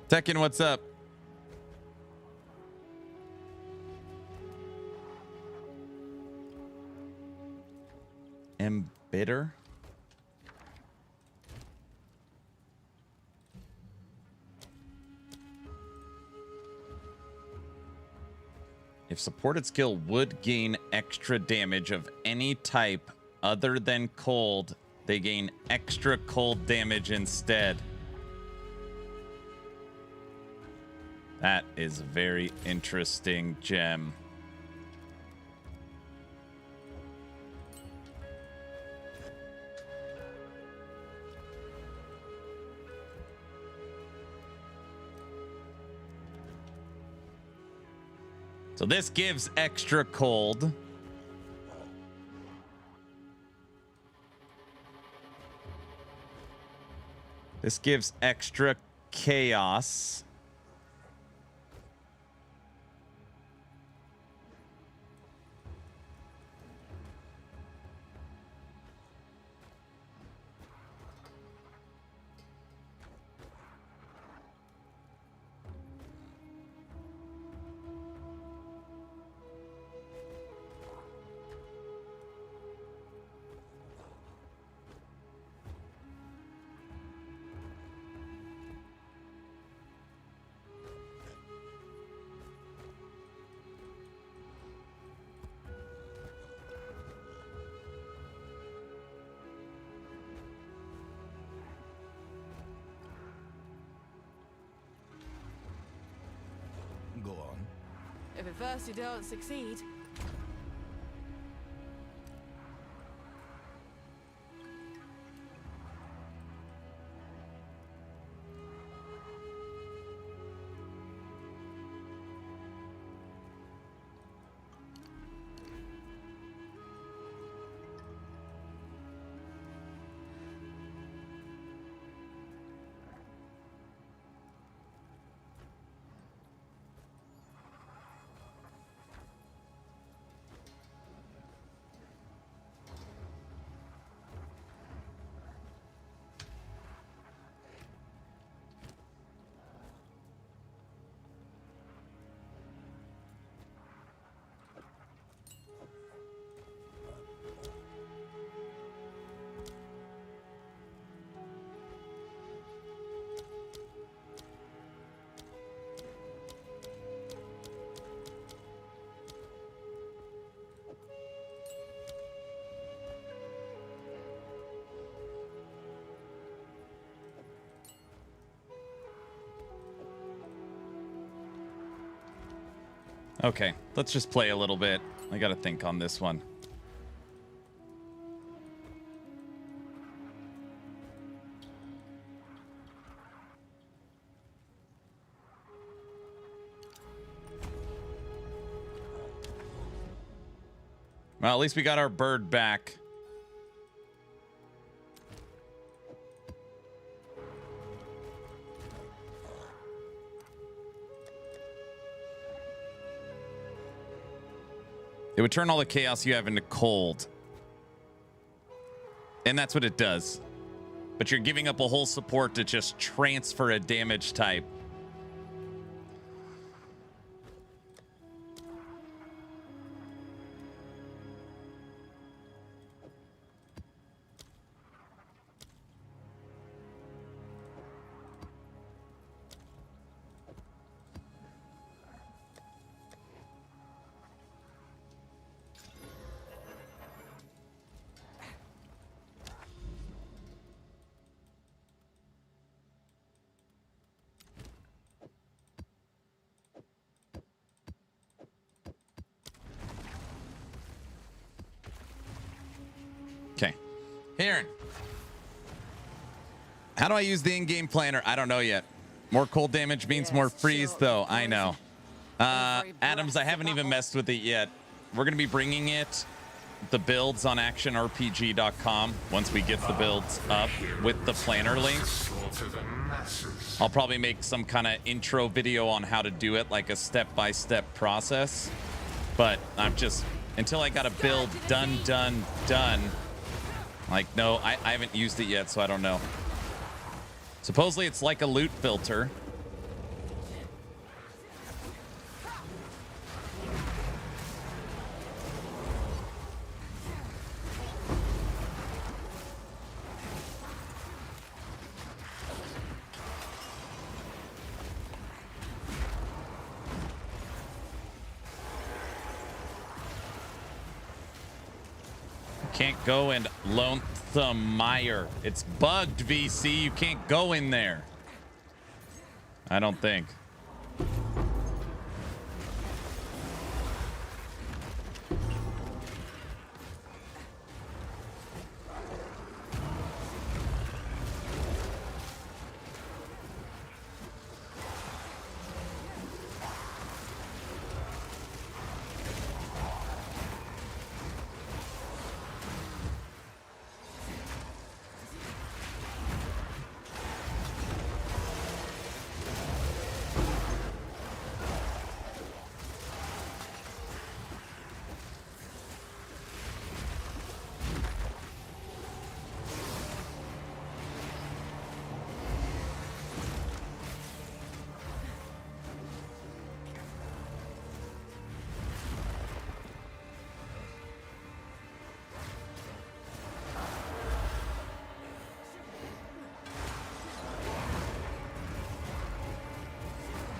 Tekken, what's up? Embitter? If supported skill would gain extra damage of any type other than cold, they gain extra cold damage instead. That is a very interesting gem. So this gives extra cold. This gives extra chaos. first you don't succeed. Okay, let's just play a little bit. I gotta think on this one. Well, at least we got our bird back. It would turn all the chaos you have into cold. And that's what it does. But you're giving up a whole support to just transfer a damage type. Aaron, how do I use the in-game planner? I don't know yet. More cold damage means more freeze, though. I know. Adams, I haven't even messed with it yet. We're going to be bringing it, the builds on actionrpg.com once we get the builds up with the planner link. I'll probably make some kind of intro video on how to do it, like a step-by-step process. But I'm just, until I got a build done. Like, no, I haven't used it yet, so I don't know. Supposedly it's like a loot filter. Can't go in Lonesome Mire. It's bugged, VC. You can't go in there. I don't think.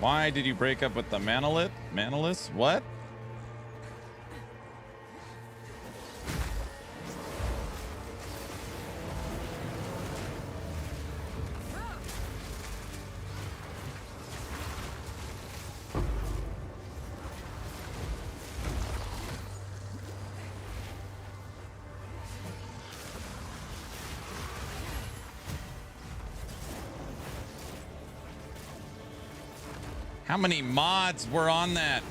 Why did you break up with the Manalith? What? How many mods were on that?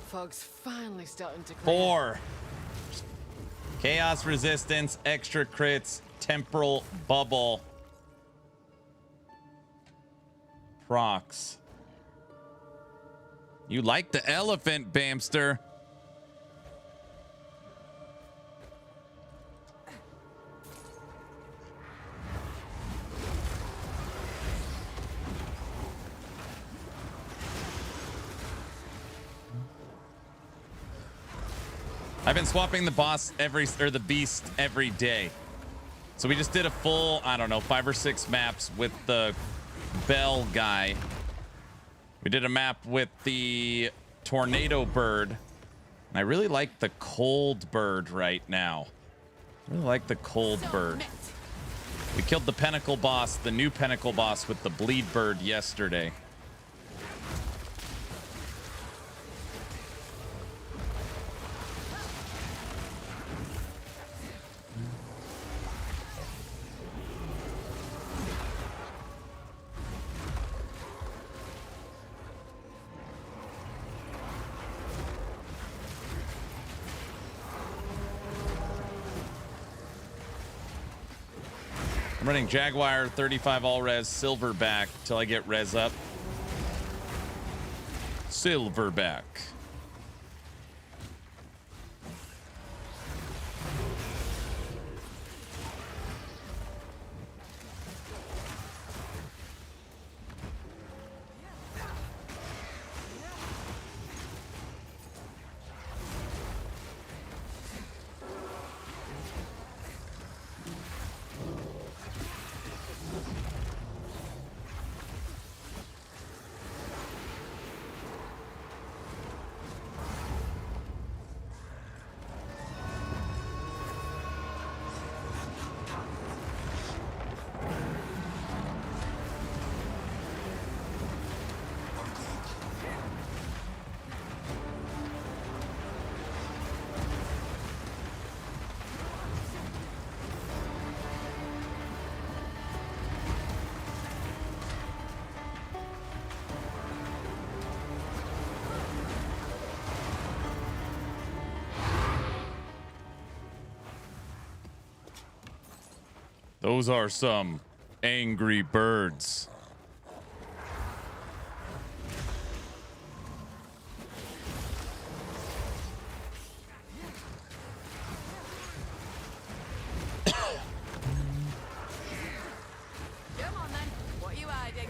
Fog's finally starting to clear. 4. Chaos resistance, extra crits, temporal bubble. Procs. You like the elephant, Bamster. I've been swapping the the beast every day. So we just did a full, I don't know, 5 or 6 maps with the bell guy. We did a map with the tornado bird. And I really like the cold bird right now. I really like the cold bird. We killed the Pinnacle boss, the new Pinnacle boss with the bleed bird yesterday. I'm running Jaguar 35 all res silverback till I get res up. Silverback. Those are some angry birds. Come on then. What are you hiding?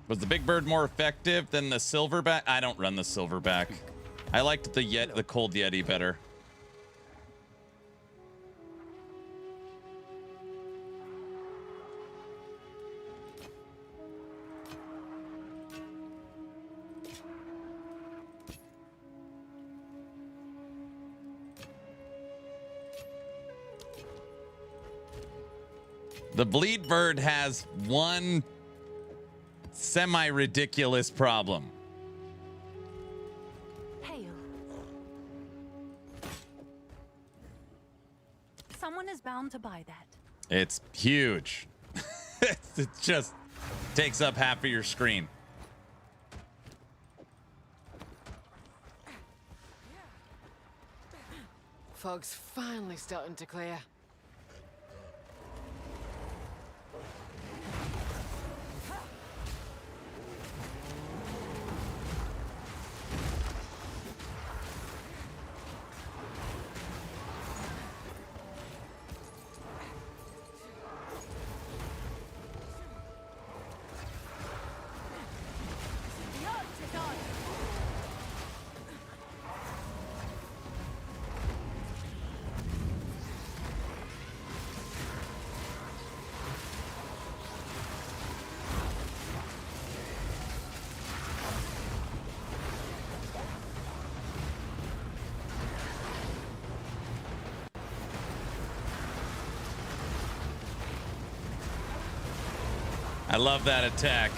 Was the big bird more effective than the silverback? I don't run the silverback. I liked the cold yeti better. The bleed bird has one semi-ridiculous problem. Hail. Someone is bound to buy that. It's huge. It just takes up half of your screen. Fog's finally starting to clear. I love that attack.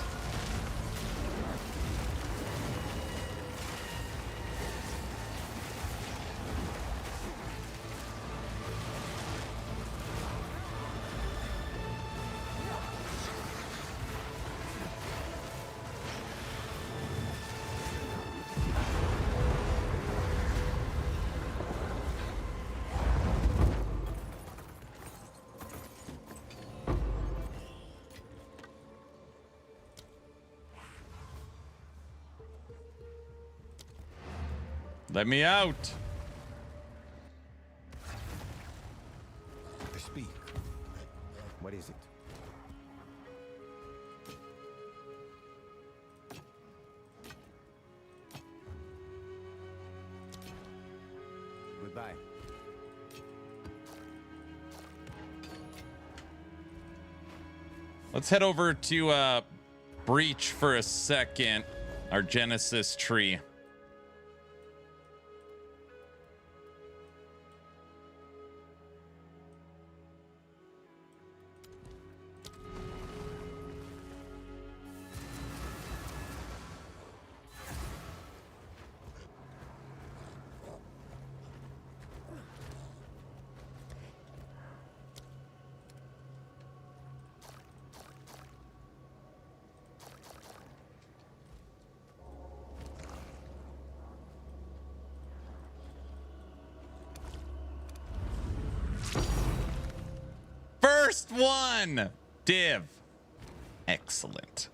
Let me out. Speak. What is it? Goodbye. Let's head over to Breach for a second. Our Genesis tree. First one! Div. Excellent.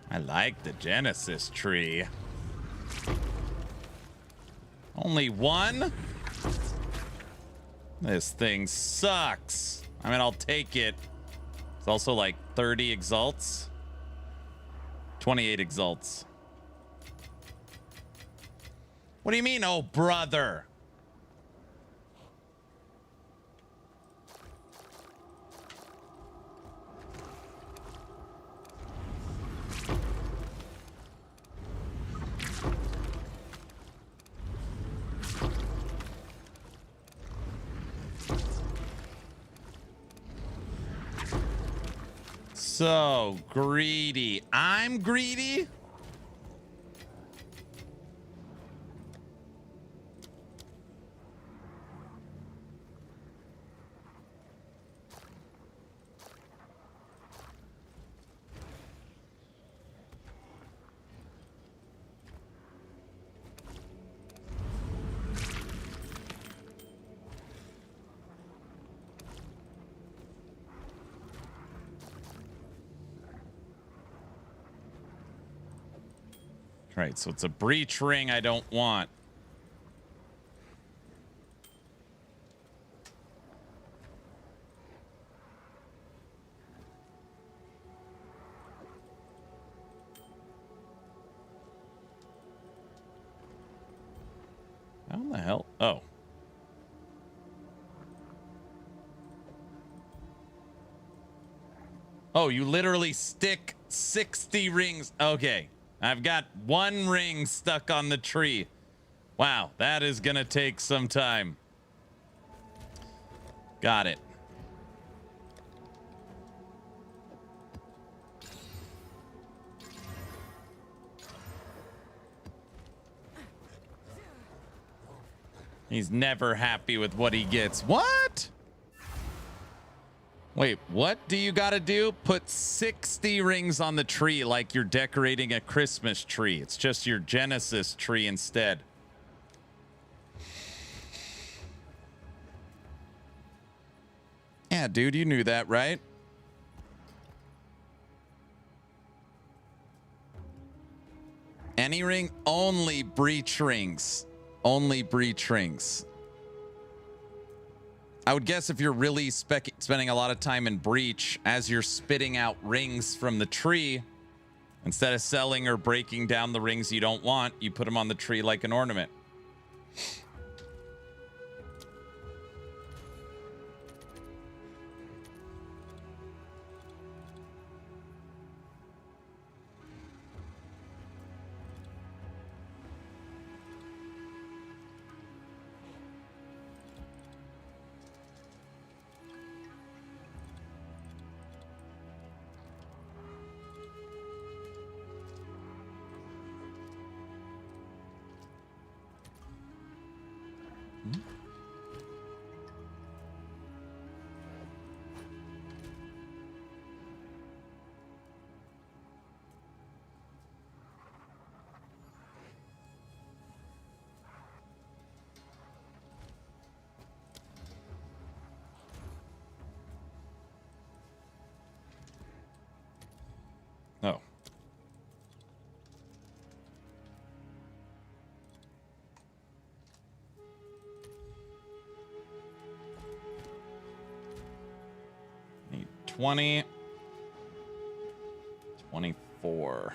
I like the Genesis tree. Only one? This thing sucks. I mean, I'll take it. It's also like 30 exalts. 28 exalts. What do you mean, oh brother? So greedy. I'm greedy? Right, so it's a breach ring I don't want. How in the hell? Oh. Oh, you literally stick 60 rings. Okay. I've got one ring stuck on the tree. Wow, that is gonna take some time. Got it. He's never happy with what he gets. What? Wait, what do you gotta do? Put 60 rings on the tree like you're decorating a Christmas tree. It's just your Genesis tree instead. Yeah, dude, you knew that, right? Any ring? Only breach rings. Only breach rings. I would guess if you're really spending a lot of time in breach, as you're spitting out rings from the tree, instead of selling or breaking down the rings you don't want, you put them on the tree like an ornament. Oh. Need 20. 24.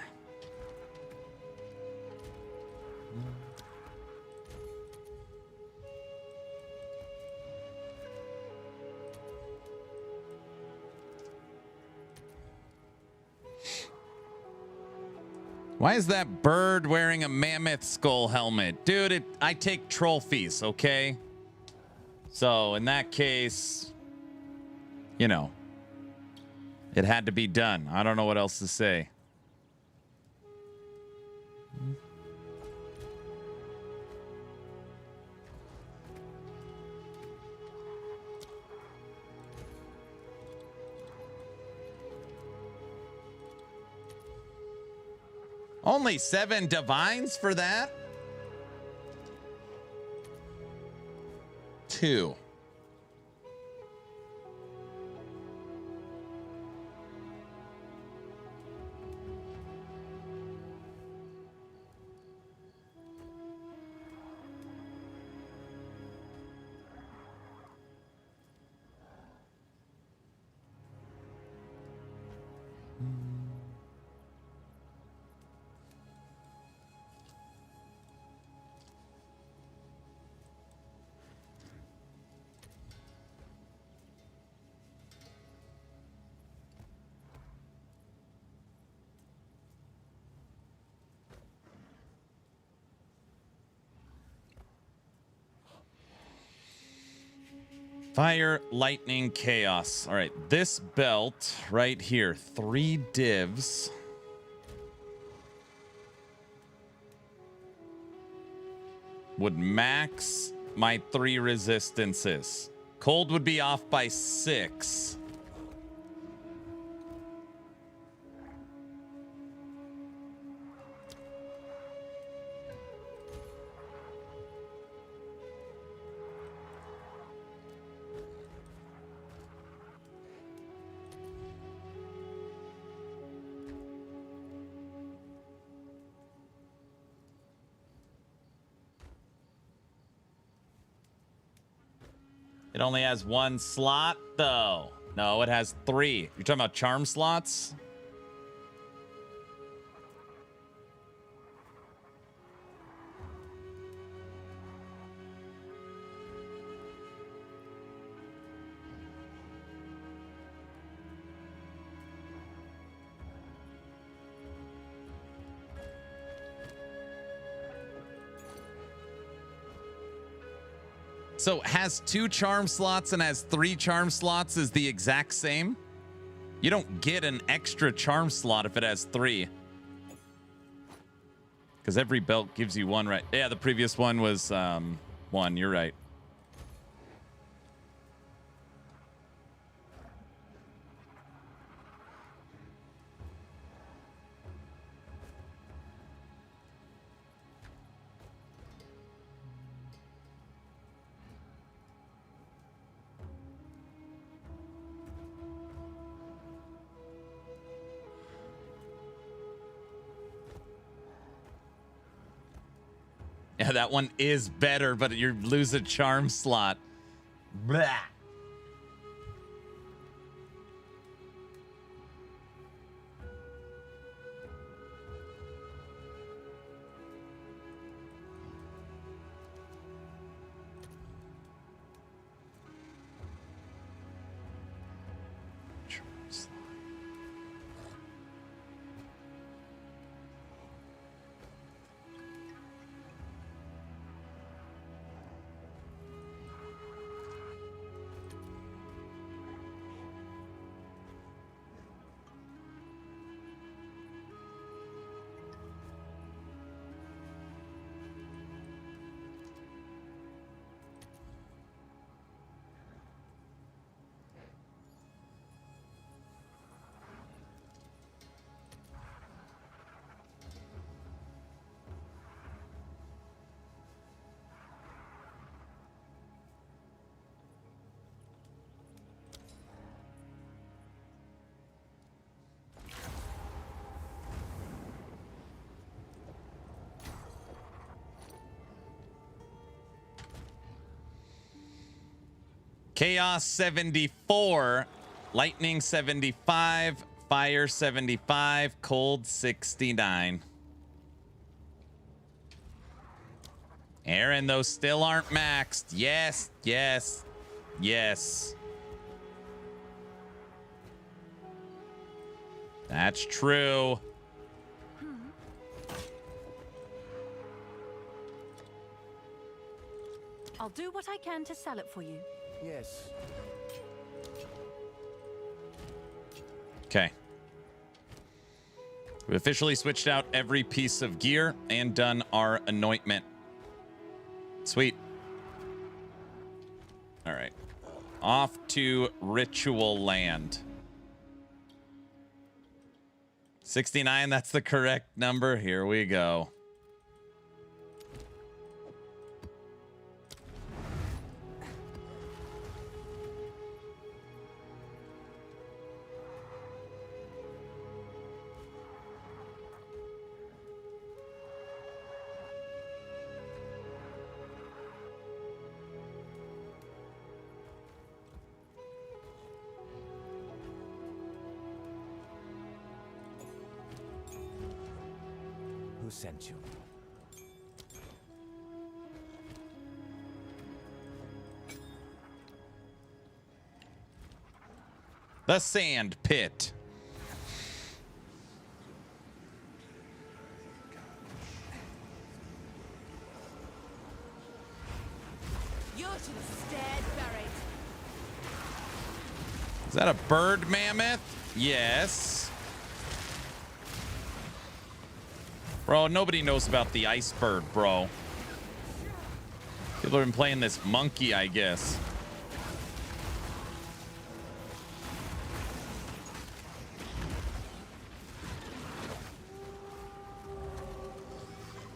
Why is that bird wearing a mammoth skull helmet? Dude, I take trophies, okay? So in that case, you know, it had to be done. I don't know what else to say. Only 7 divines for that? 2. Fire, lightning, chaos. All right, this belt right here, 3 divs. Would max my 3 resistances. Cold would be off by 6. It only has 1 slot, though. No, it has 3. You're talking about charm slots? So has 2 charm slots and has 3 charm slots is the exact same? You don't get an extra charm slot if it has 3. Because every belt gives you 1, right? Yeah, the previous one was 1. You're right. Yeah, that one is better, but you lose a charm slot. Blah. Chaos 74, lightning 75, fire 75, cold 69. Aaron, those still aren't maxed. Yes, yes, yes. That's true. I'll do what I can to sell it for you. Yes. Okay. We officially switched out every piece of gear and done our anointment. Sweet. All right. Off to Ritual Land. 69, that's the correct number. Here we go. Who sent you? The Sand Pit. You should have stared buried. Is that a bird mammoth? Yes. Bro, nobody knows about the ice bird, bro. People have been playing this monkey, I guess.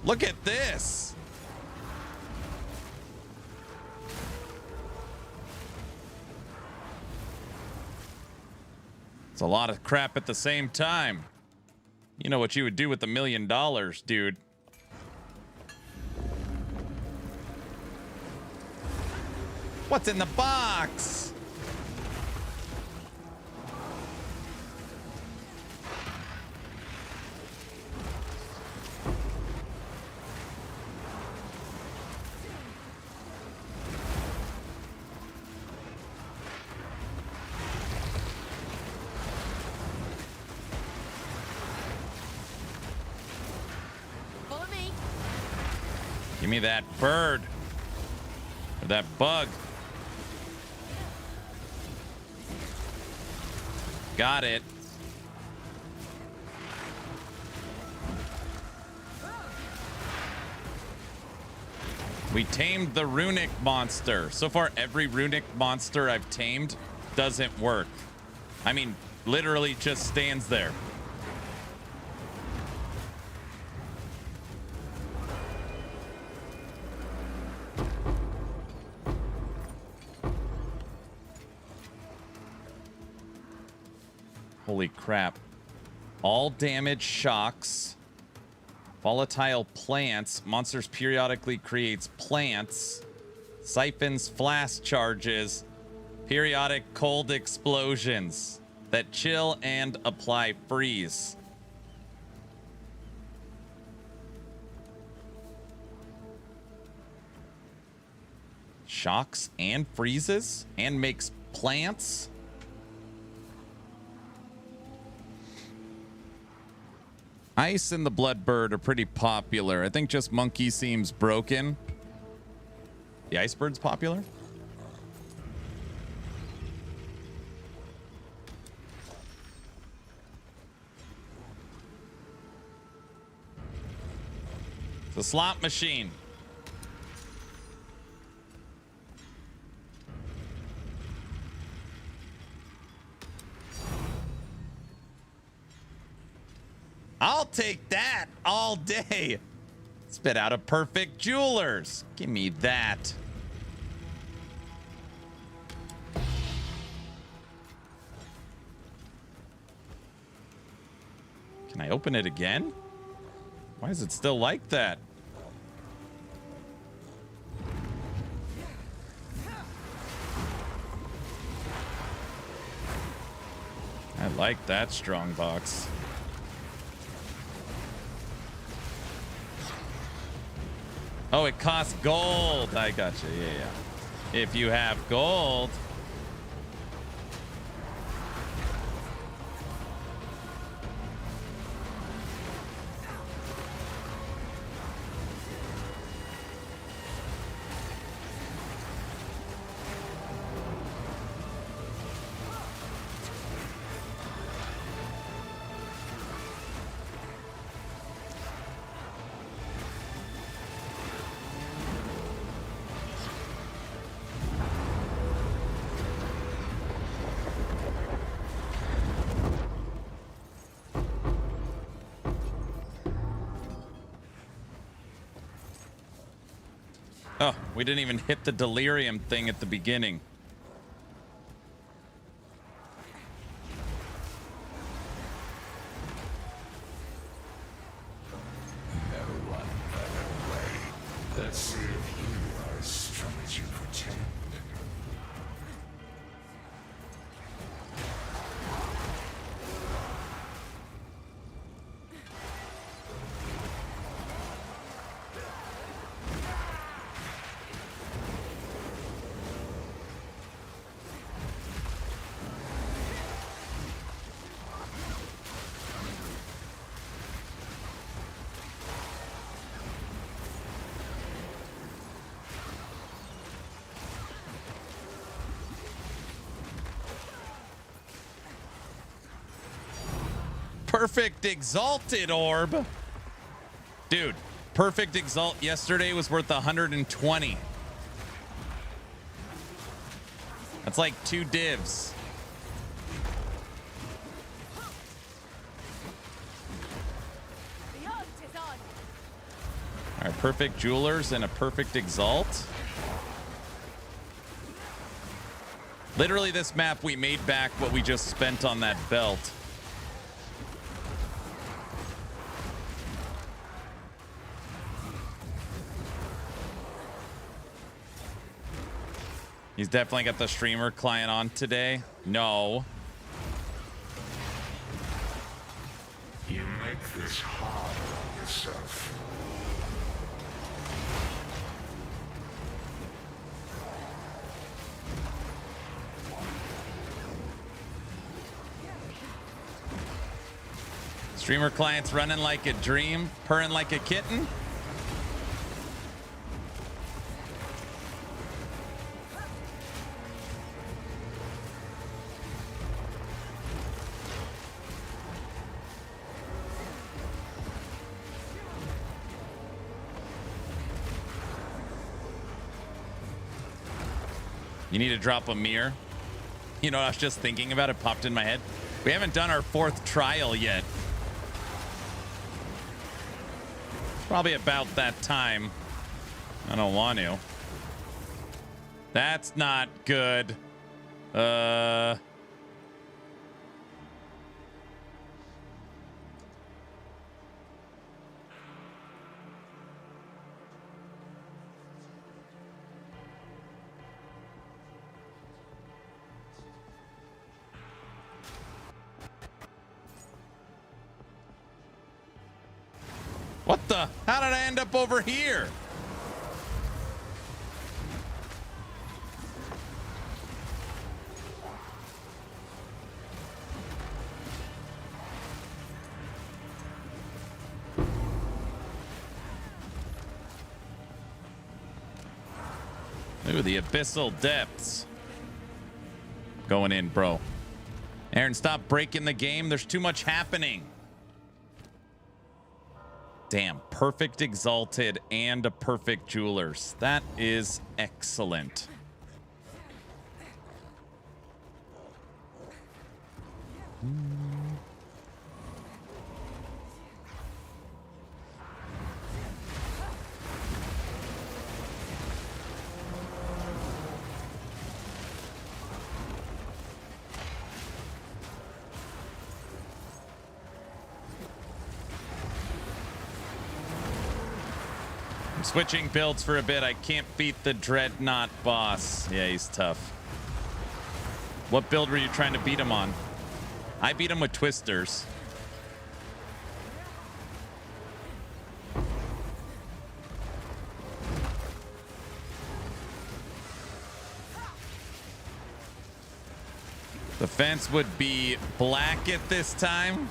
Look at this. It's a lot of crap at the same time. You know what you would do with $1 million, dude. What's in the box? Follow me. Give me that bird. Or that bug. Got it. We tamed the runic monster. So far, every runic monster I've tamed doesn't work. I mean, literally just stands there. Holy crap. All damage shocks. Volatile plants. Monsters periodically creates plants. Siphons flash charges. Periodic cold explosions that chill and apply freeze. Shocks and freezes and makes plants. Ice and the Bloodbird are pretty popular. I think just Monkey seems broken. The Icebird's popular? It's a slot machine. I'll take that all day. Spit out a perfect jewelers. Give me that. Can I open it again? Why is it still like that? like that strong box. Oh, it costs gold. I got you. Yeah. If you have gold. Oh, we didn't even hit the delirium thing at the beginning. No one better way. Let's see if you are as strong as you pretend. Perfect Exalted Orb. Dude, Perfect Exalt yesterday was worth 120. That's like 2 divs. All right, Perfect Jewelers and a Perfect Exalt. Literally, this map, we made back what we just spent on that belt. He's definitely got the streamer client on today. No. You make this hard on yourself. Streamer client's running like a dream, purring like a kitten. You need to drop a mirror. You know, I was just thinking about it, popped in my head. We haven't done our 4th trial yet. Probably about that time. I don't want to. That's not good. What the? How did I end up over here? Ooh, the abyssal depths. Going in, bro. Aaron, stop breaking the game. There's too much happening. Damn, Perfect Exalted and a Perfect Jewelers. That is excellent. Switching builds for a bit. I can't beat the Dreadnought boss. Yeah, he's tough. What build were you trying to beat him on? I beat him with twisters. The fence would be black at this time.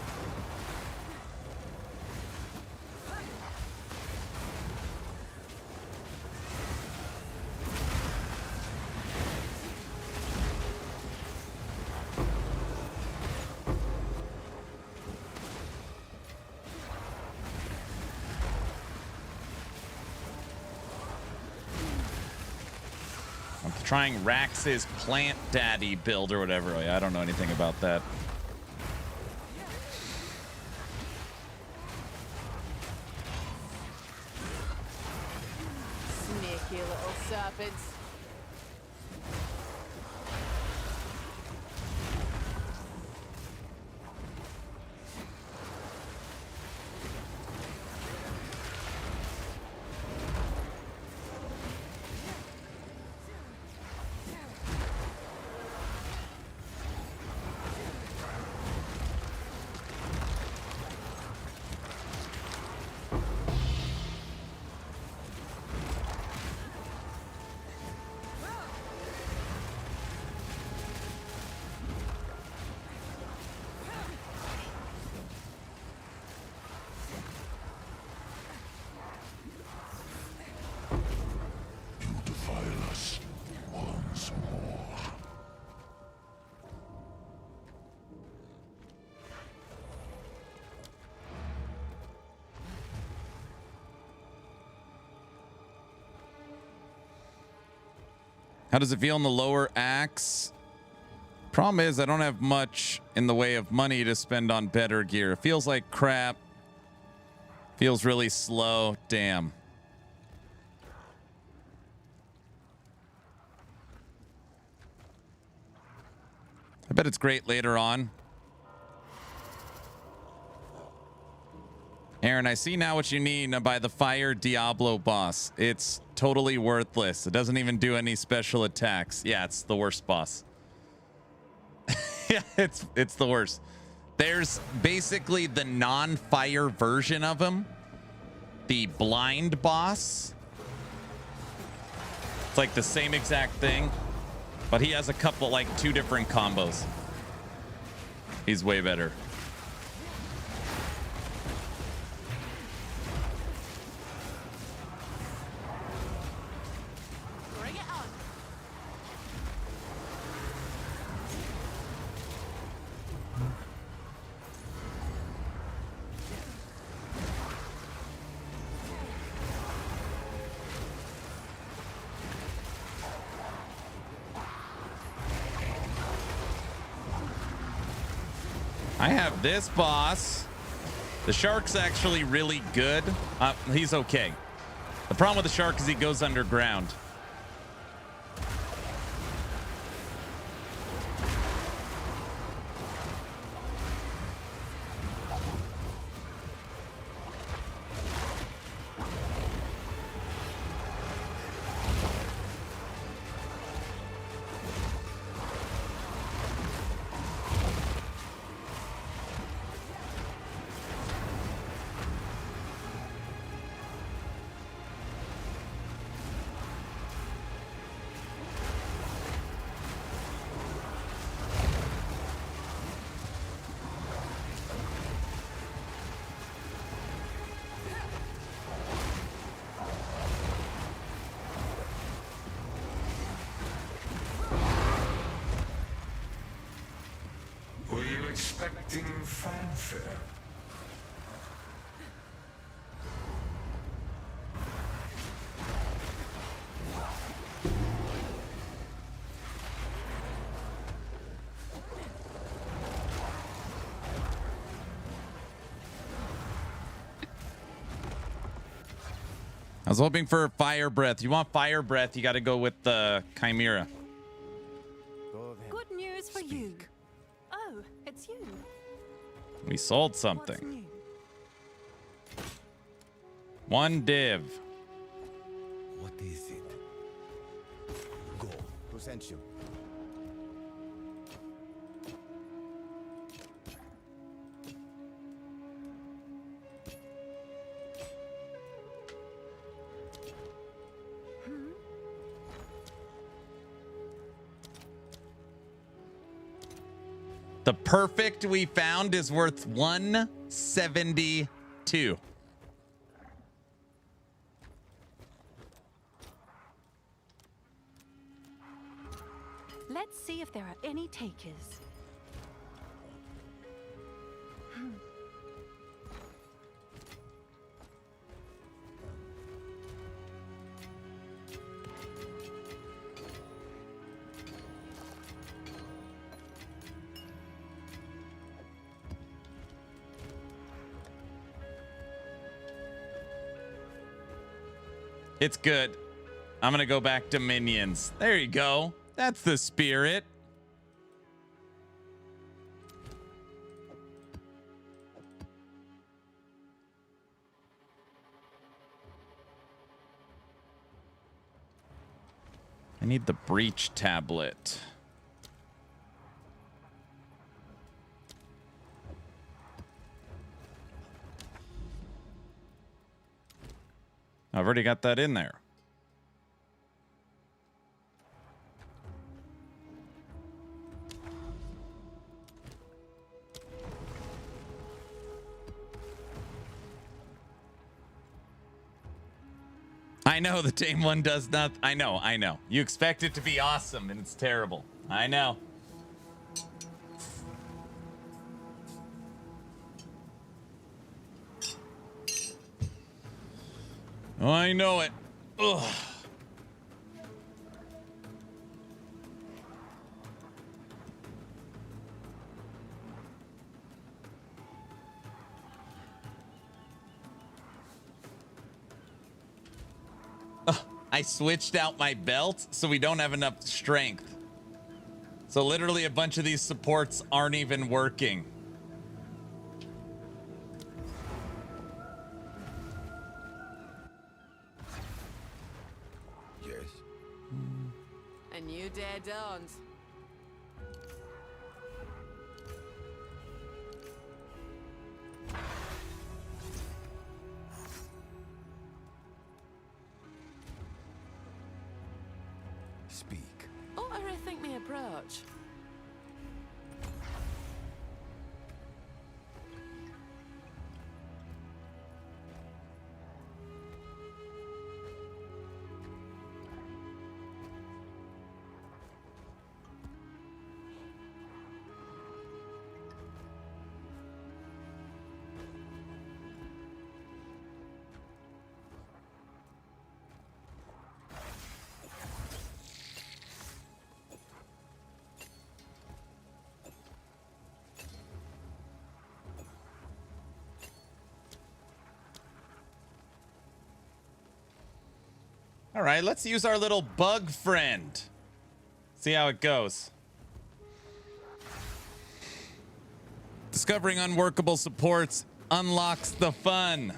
Trying Rax's plant daddy build or whatever. Oh, yeah, I don't know anything about that. Sneaky little serpents. How does it feel in the lower axe? Problem is, I don't have much in the way of money to spend on better gear. It feels like crap. Feels really slow. Damn. I bet it's great later on. Aaron, I see now what you mean by the Fire Diablo boss. It's totally worthless. It doesn't even do any special attacks. Yeah, it's the worst boss. Yeah, it's the worst. There's basically the non-fire version of him. The blind boss. It's like the same exact thing, but he has a couple, like 2 different combos. He's way better. I have this boss. The shark's actually really good. He's okay. The problem with the shark is he goes underground. Were you expecting fanfare? I was hoping for fire breath. You want fire breath, you got to go with the Chimera. Good news for you. Oh, it's you. We sold What's something. new? 1 div. What is it? Go. Who sent you? The perfect we found is worth 172. Let's see if there are any takers. It's good. I'm gonna go back to minions. There you go. That's the spirit. I need the breach tablet. I've already got that in there. I know the tame one does not. I know. You expect it to be awesome, and it's terrible. I know. Oh, I know it. Ugh. I switched out my belt so we don't have enough strength. So literally a bunch of these supports aren't even working. Yes. A new day dawns. Speak. Oh, I rethink my approach. All right, let's use our little bug friend. See how it goes. Discovering unworkable supports unlocks the fun.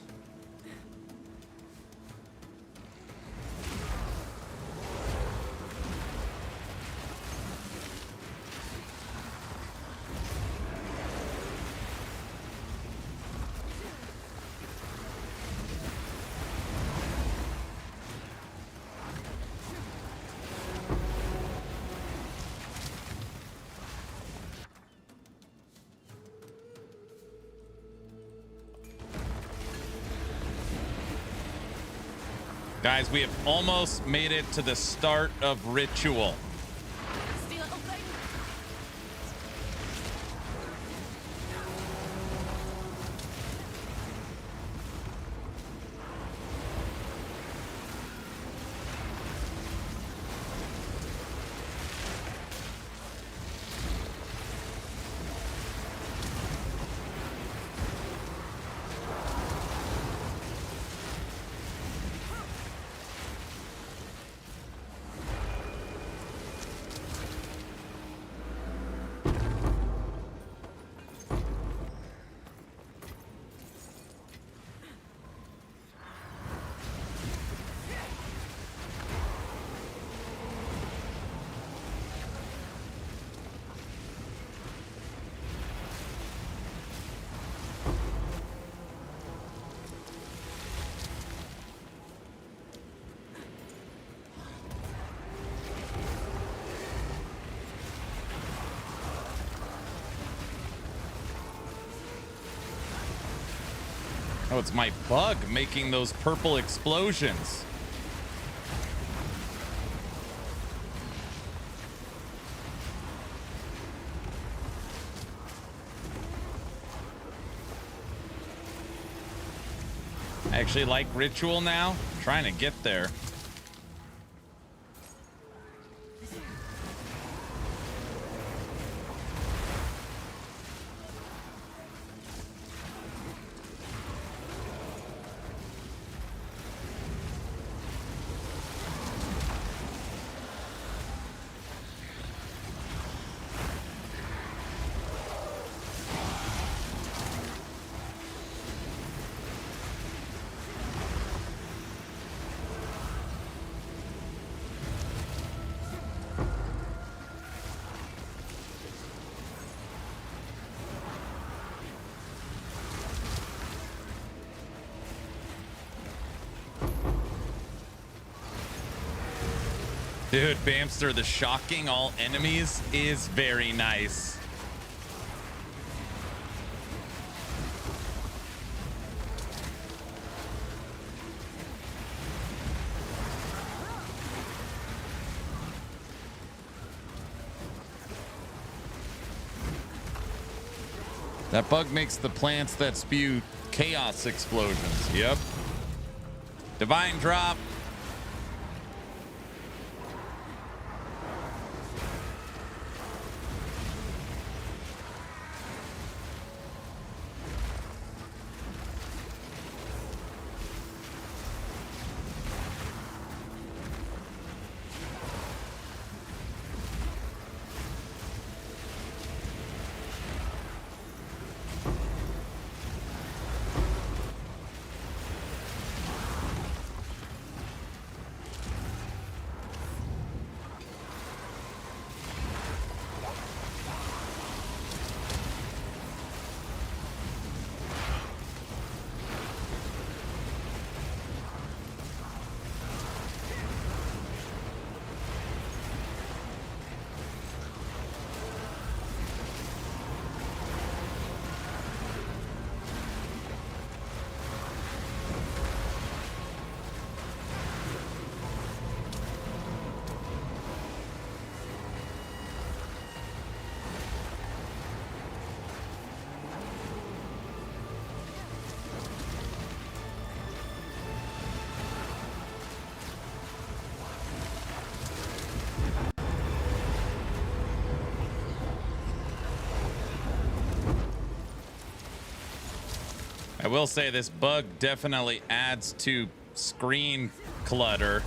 Guys, we have almost made it to the start of Ritual. Steal little thing. Oh, it's my bug making those purple explosions. I actually like ritual now. I'm trying to get there. Dude, Bamster, the shocking all enemies is very nice. That bug makes the plants that spew chaos explosions. Yep. Divine drop. I will say this bug definitely adds to screen clutter.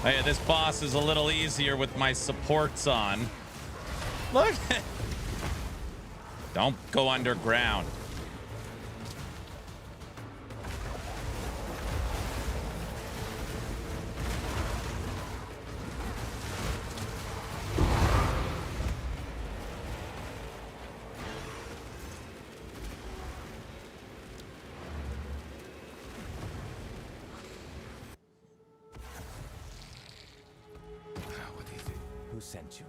Oh yeah, this boss is a little easier with my supports on. Look! Don't go underground. What is it? Who sent you?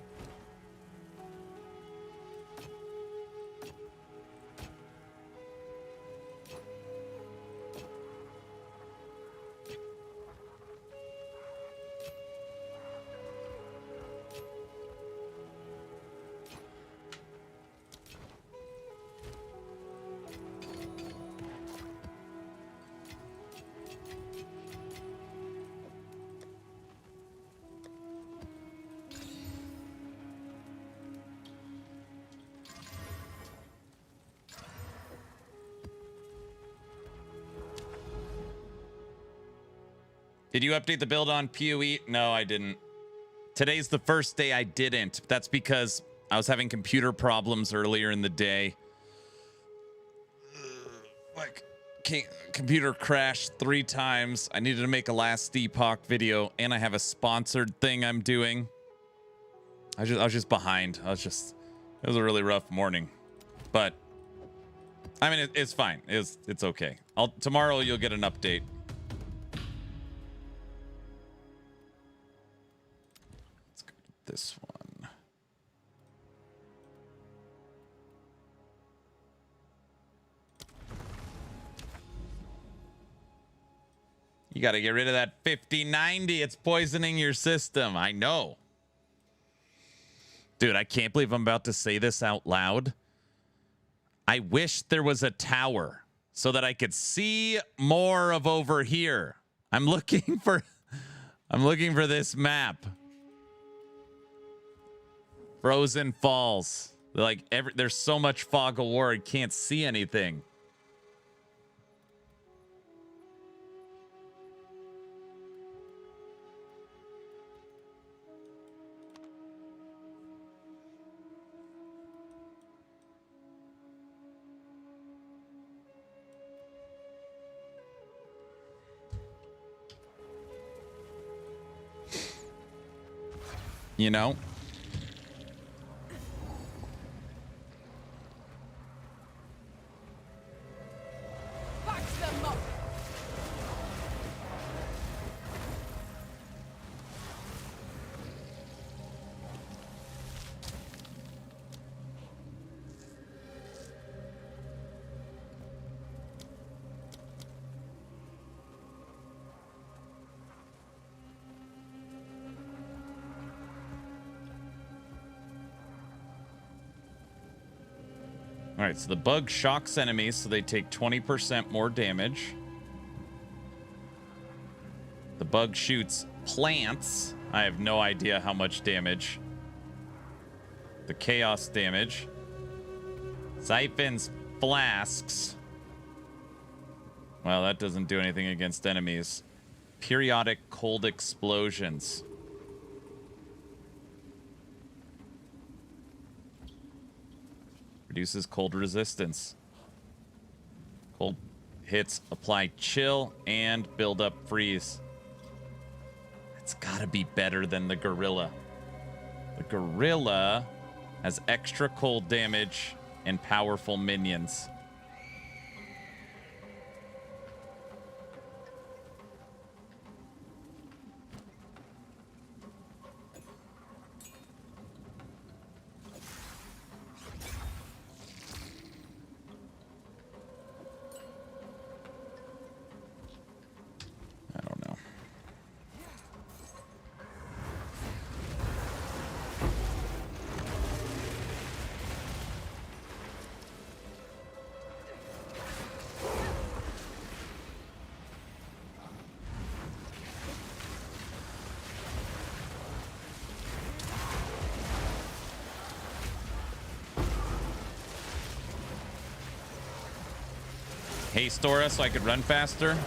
Did you update the build on PoE? No, I didn't. Today's the first day I didn't. That's because I was having computer problems earlier in the day. Like, computer crashed 3 times. I needed to make a last Epoch video, and I have a sponsored thing I'm doing. I was just behind. It was a really rough morning. But I mean, it's fine. It's okay. Tomorrow you'll get an update. Let's go to this one. You got to get rid of that 5090. It's poisoning your system. I know. Dude, I can't believe I'm about to say this out loud. I wish there was a tower so that I could see more of over here. I'm looking for this map. Frozen Falls. Like there's so much fog of war, I can't see anything. You know? All right, so the bug shocks enemies, so they take 20% more damage. The bug shoots plants. I have no idea how much damage. The chaos damage. Siphons flasks. Well, that doesn't do anything against enemies. Periodic cold explosions. Reduces cold resistance. Cold hits apply chill and build up freeze. It's gotta be better than the gorilla. The gorilla has extra cold damage and powerful minions. Haste aura so I could run faster.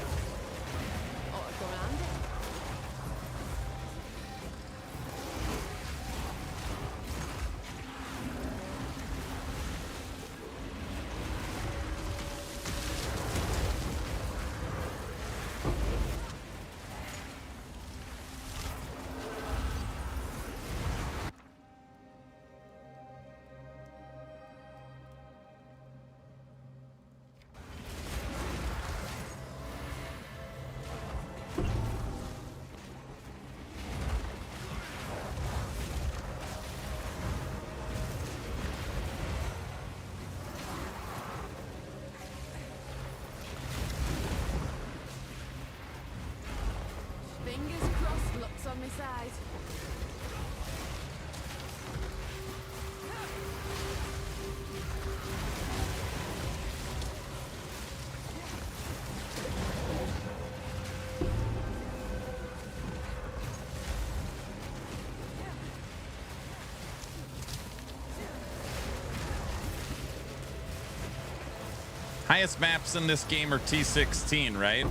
Highest maps in this game are T16, right?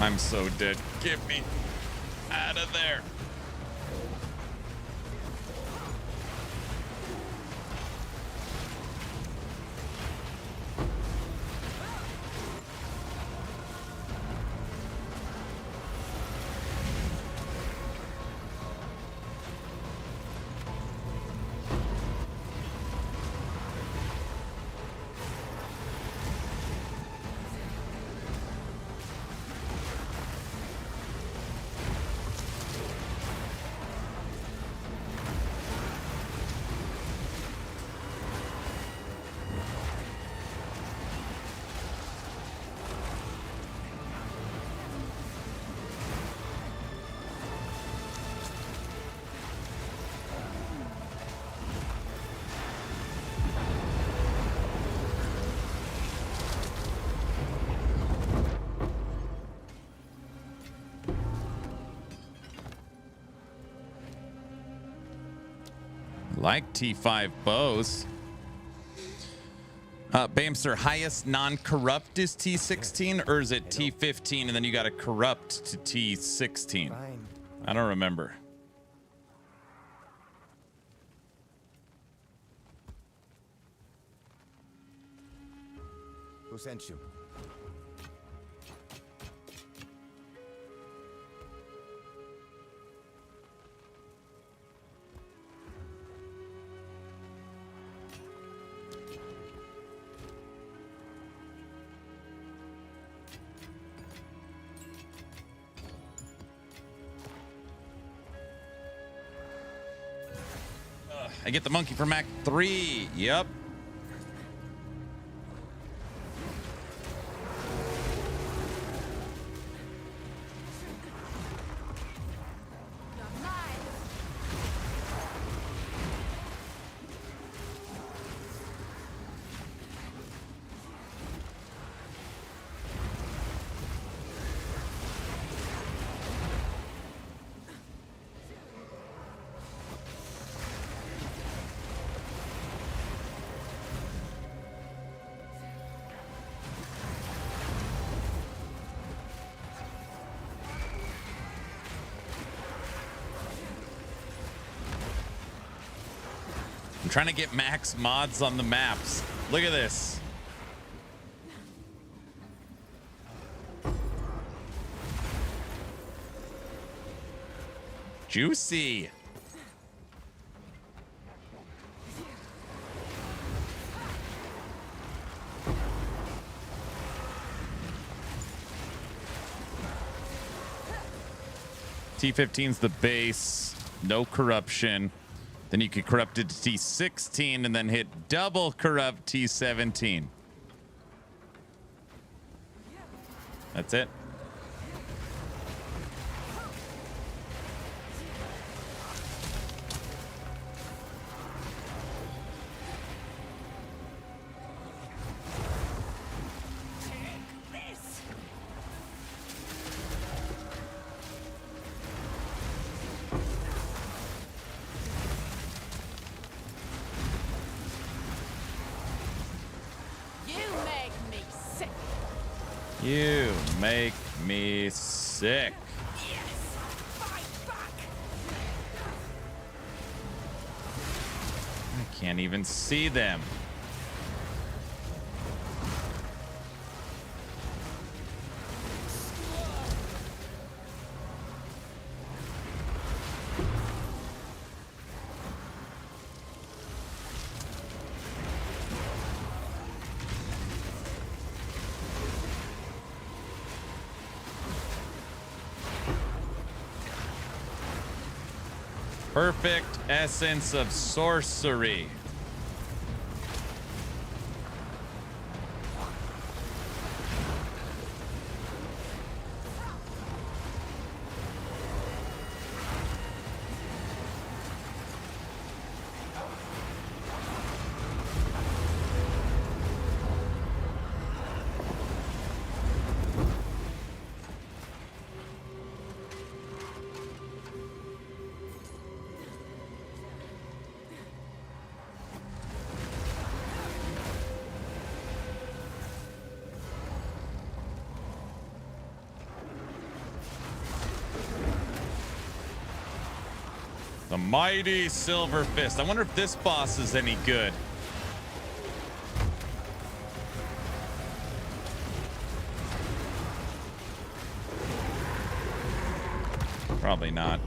I'm so dead. Get me out of there. Like T5 bows. Bamster, highest non-corrupt is T16, or is it T15 and then you got to corrupt to T16? Fine. I don't remember. Who sent you? I get the monkey from Act 3. Yep. I'm trying to get max mods on the maps. Look at this. Juicy. T15's the base, no corruption. Then you could corrupt it to T16 and then hit double corrupt T17. That's it. You make me sick. I can't even see them. Perfect essence of sorcery. The mighty Silver Fist. I wonder if this boss is any good. Probably not.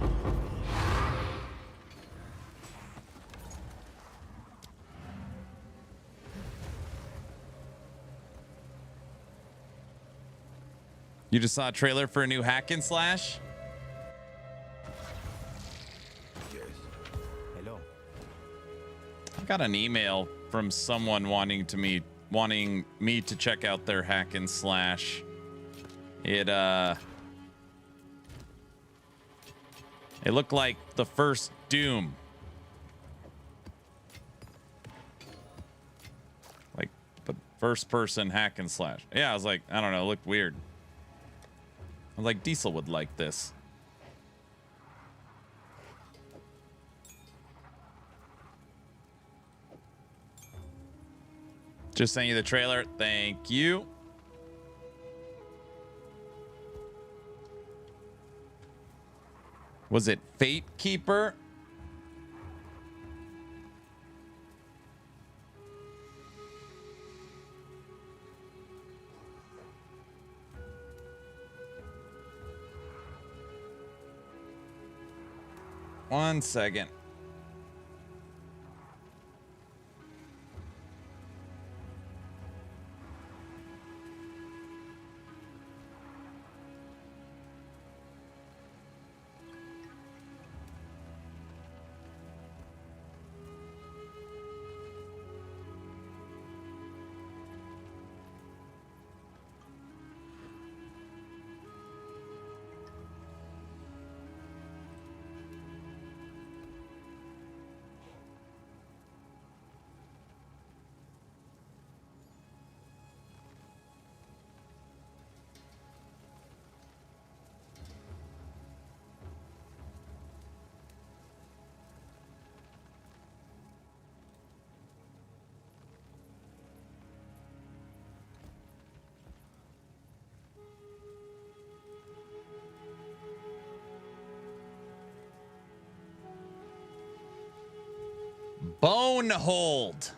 You just saw a trailer for a new hack and slash? Yes. Hello. I got an email from someone wanting me to check out their hack and slash. It looked like the first Doom. Like the first person hack and slash. Yeah, I was like, I don't know, it looked weird. I was like, Diesel would like this. Just sent you the trailer. Thank you. Was it Fate Keeper? One second. Bonehold.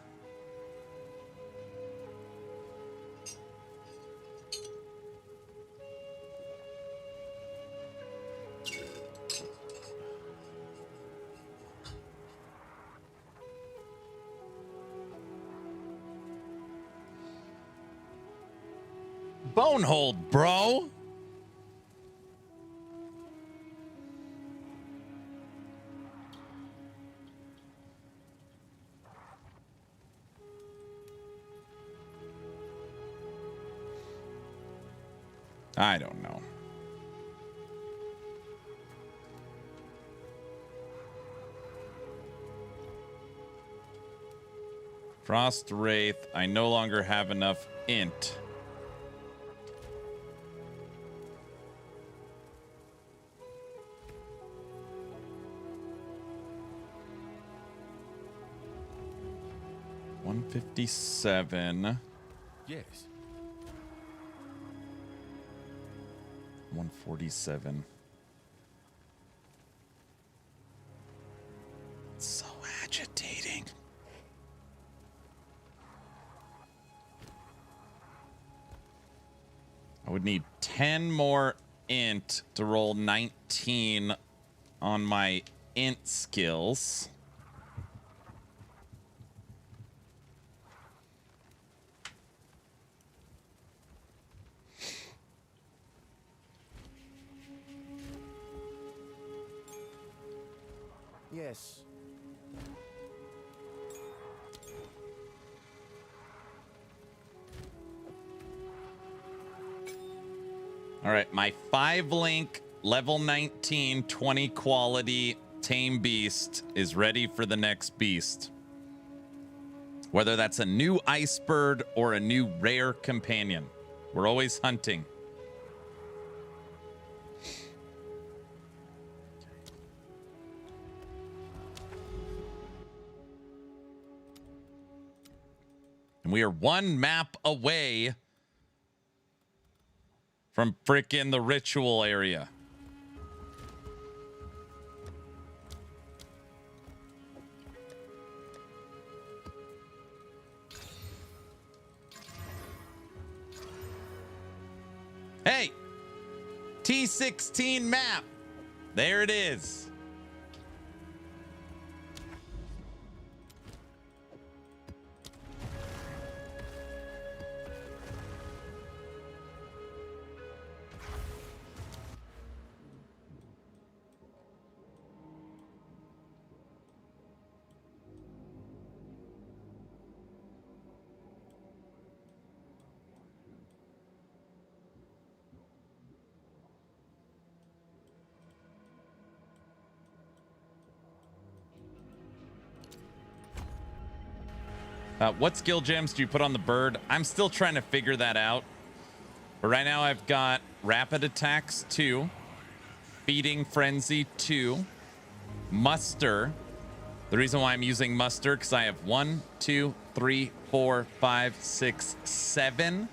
Bonehold, bro. I don't know. Frost Wraith, I no longer have enough int. $157. Yes. 147. It's so agitating. I would need 10 more int to roll 19 on my int skills. Yes. All right, my 5-link, level 19, 20 quality tame beast is ready for the next beast. Whether that's a new ice bird or a new rare companion, we're always hunting. And we are one map away from frickin' the ritual area. Hey, T16 map. There it is. What skill gems do you put on the bird? I'm still trying to figure that out. But right now I've got Rapid Attacks 2, Feeding Frenzy 2, Muster. The reason why I'm using Muster, because I have 1, 2, 3, 4, 5, 6, 7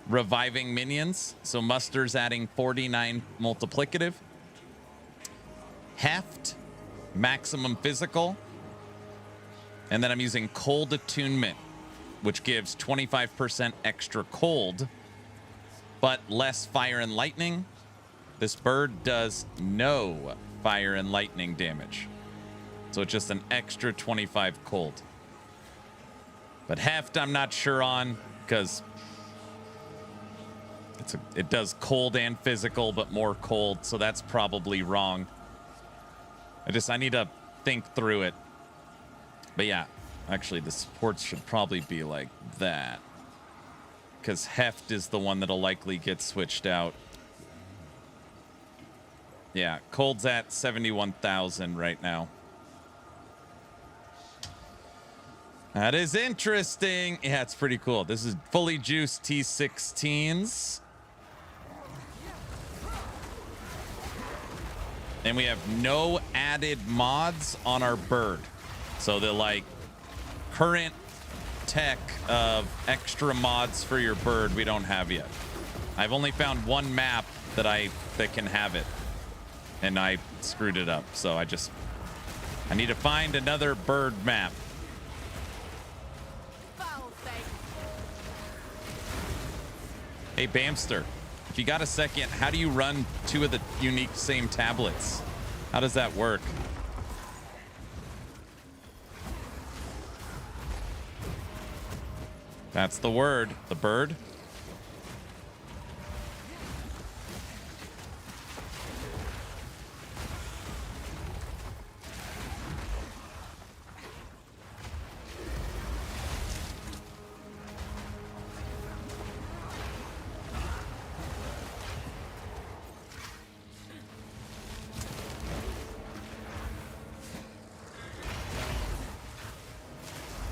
reviving minions. So Muster's adding 49 multiplicative. Heft, maximum physical. And then I'm using Cold Attunement, which gives 25% extra cold, but less fire and lightning. This bird does no fire and lightning damage. So it's just an extra 25 cold. But Heft, I'm not sure on, because it does cold and physical, but more cold. So that's probably wrong. I need to think through it. But yeah, actually the supports should probably be like that, because Heft is the one that'll likely get switched out. Yeah, cold's at 71,000 right now. That is interesting. Yeah, it's pretty cool. This is fully juiced T16s. And we have no added mods on our bird. So the like current tech of extra mods for your bird we don't have yet. I've only found one map that can have it, and I screwed it up. So I need to find another bird map. Hey Bamster, if you got a second, how do you run 2 of the unique same tablets? How does that work? That's the word. The bird.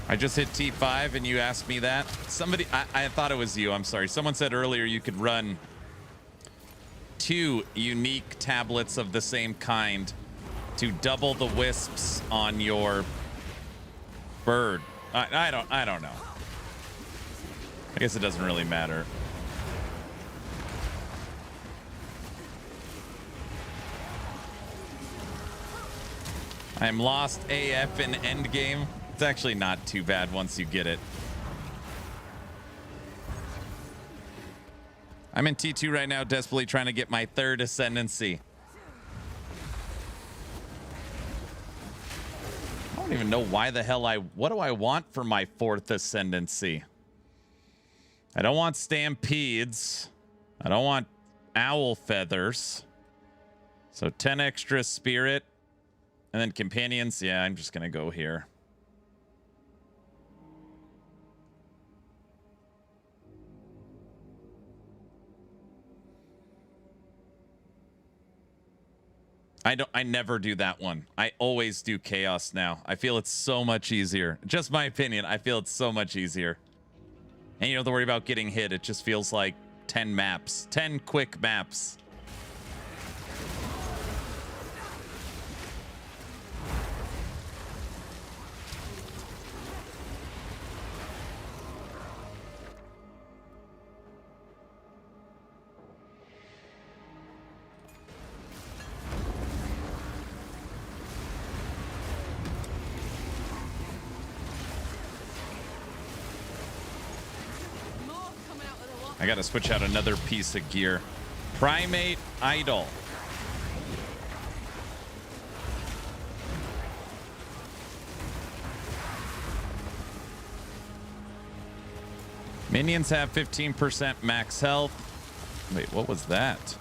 I just hit T5 and you asked me that. Somebody, I thought it was you. I'm sorry. Someone said earlier you could run 2 unique tablets of the same kind to double the wisps on your bird. I don't know. I guess it doesn't really matter. I am lost AF in endgame. It's actually not too bad once you get it. I'm in T2 right now, desperately trying to get my 3rd ascendancy. I don't even know why the hell what do I want for my 4th ascendancy? I don't want stampedes. I don't want owl feathers. So 10 extra spirit. And then companions. Yeah, I'm just going to go here. I never do that one. I always do chaos now. I feel it's so much easier. Just my opinion. I feel it's so much easier. And you don't have to worry about getting hit. It just feels like 10 maps. 10 quick maps. I gotta switch out another piece of gear. Primate Idol. Minions have 15% max health. Wait, what was that?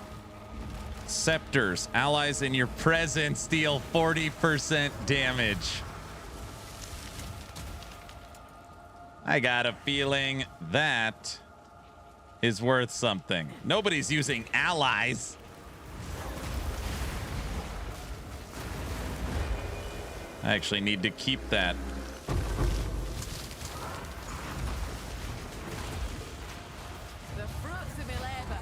Scepters. Allies in your presence deal 40% damage. I got a feeling that is worth something. Nobody's using allies. I actually need to keep that. The fruits of my labor.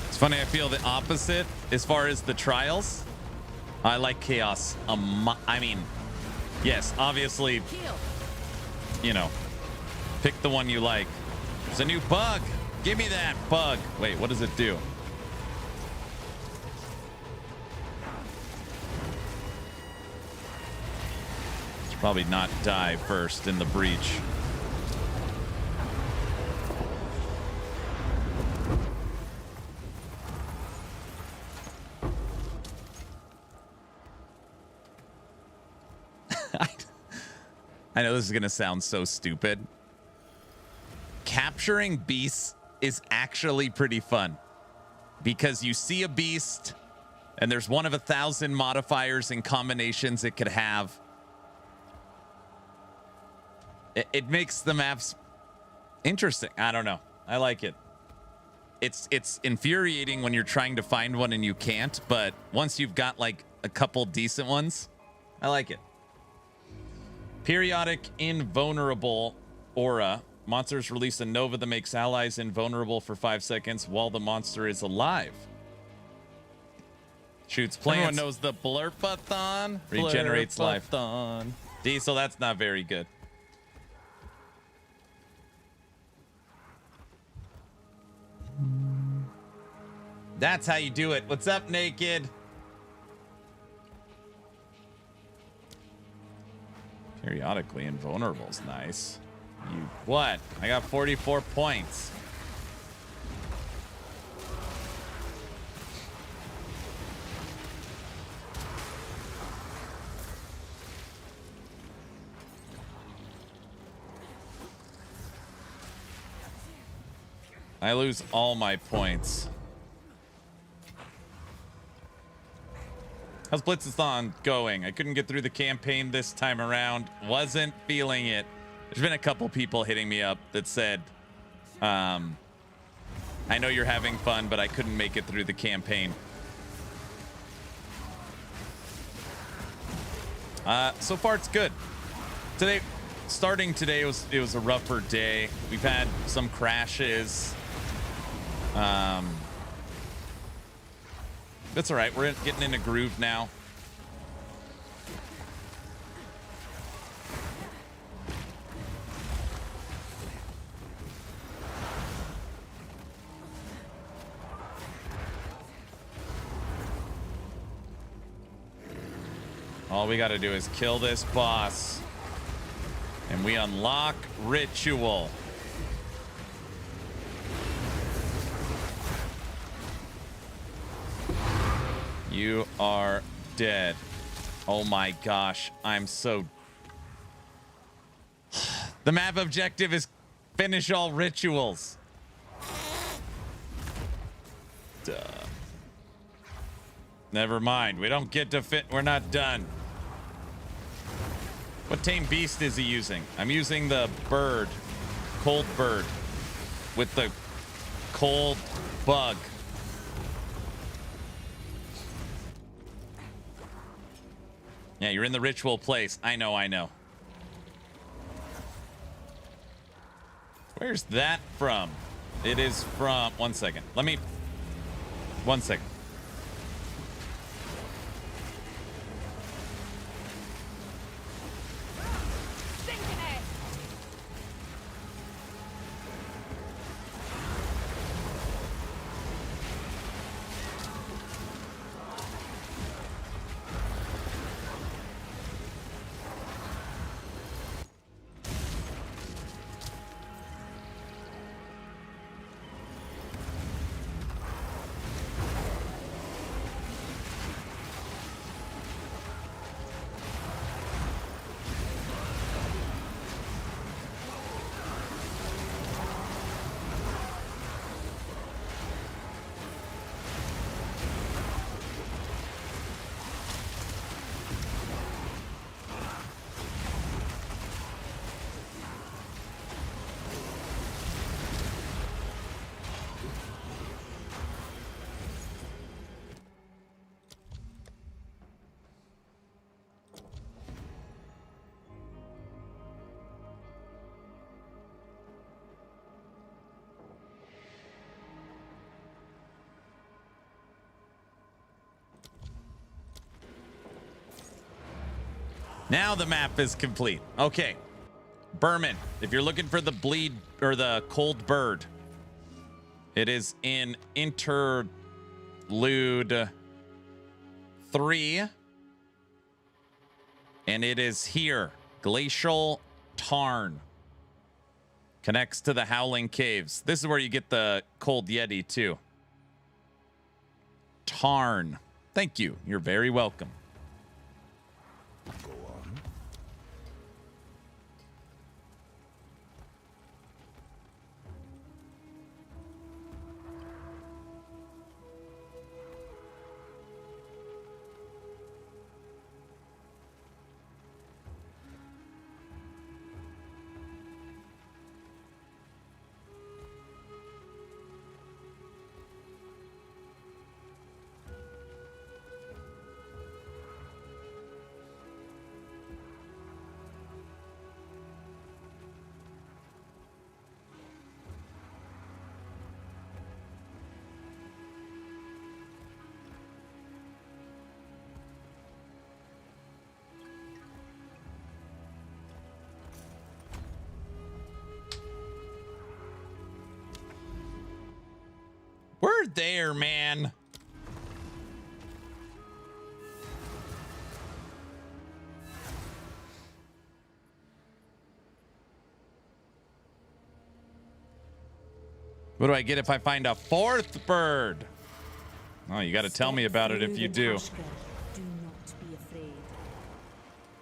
It's funny, I feel the opposite as far as the trials. I like chaos. I mean, yes, obviously, you know, pick the one you like. There's a new bug. Give me that bug. Wait, what does it do? Should probably not die first in the breach. I know this is going to sound so stupid. Capturing beasts is actually pretty fun because you see a beast and there's one of 1,000 modifiers and combinations it could have. It makes the maps interesting. I don't know. I like it. It's infuriating when you're trying to find one and you can't, but once you've got like a couple decent ones, I like it. Periodic invulnerable aura. Monsters release a nova that makes allies invulnerable for 5 seconds while the monster is alive. Shoots plants. Everyone knows the Blitz-A-Thon. Regenerates life. Blitz-A-Thon. Diesel, that's not very good. That's how you do it. What's up, Naked? Periodically invulnerable is nice. You what? I got 44 points. I lose all my points. How's Blitz-A-Thon going? I couldn't get through the campaign this time around. Wasn't feeling it. There's been a couple people hitting me up that said, I know you're having fun, but I couldn't make it through the campaign. So far, it's good. Starting today, it was a rougher day. We've had some crashes. That's all right. We're getting in a groove now. All we got to do is kill this boss. And we unlock Ritual. You are dead. Oh my gosh, I'm so... The map objective is finish all rituals. Duh. Never mind, we don't get to fit, we're not done. What tame beast is he using? I'm using the bird, cold bird, with the cold bug. Yeah, you're in the ritual place. I know, I know. Where's that from? It is from... One second. Let me... One second. Now the map is complete. Okay. Berman, if you're looking for the bleed or the cold bird, it is in interlude 3. And it is here. Glacial Tarn. Connects to the Howling Caves. This is where you get the Cold Yeti, too. Tarn. Thank you. You're very welcome. Go on. We're there, man. What do I get if I find a 4th bird? Oh, you got to tell me about it if you do. Do not be afraid.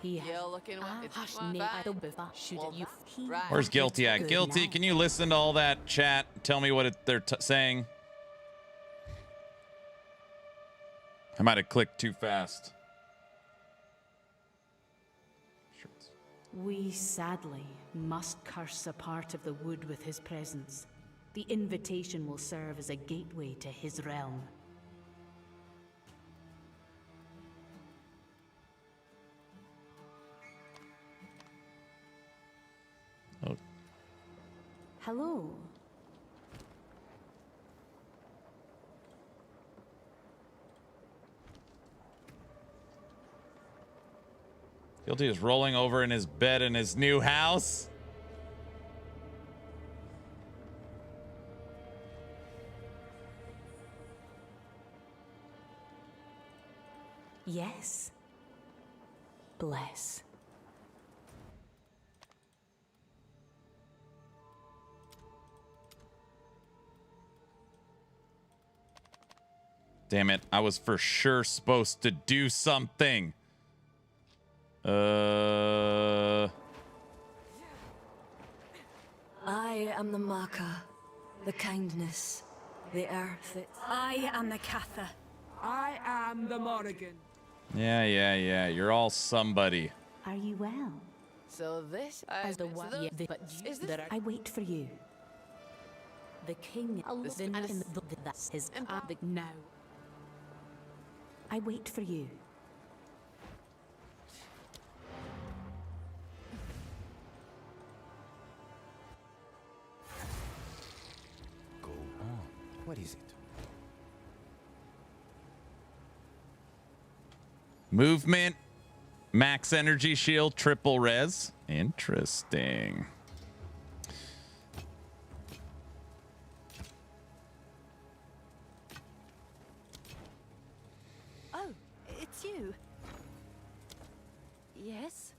You're looking Where's Guilty at? Guilty, can you listen to all that chat? Tell me what they're saying. I might have clicked too fast. We sadly must curse a part of the wood with his presence. The invitation will serve as a gateway to his realm. Oh. Hello. Guilty is rolling over in his bed in his new house. Yes. Bless. Damn it, I was for sure supposed to do something. I am the Maka, the kindness, the earth. I am the Catha. I am the Morrigan. Yeah. You're all somebody. Are you well? So this As the one, is this I wait for you. The king. That's his. No. I wait for you. Go on. What is it? Movement, max energy shield, triple res. Interesting. Oh, it's you. Yes?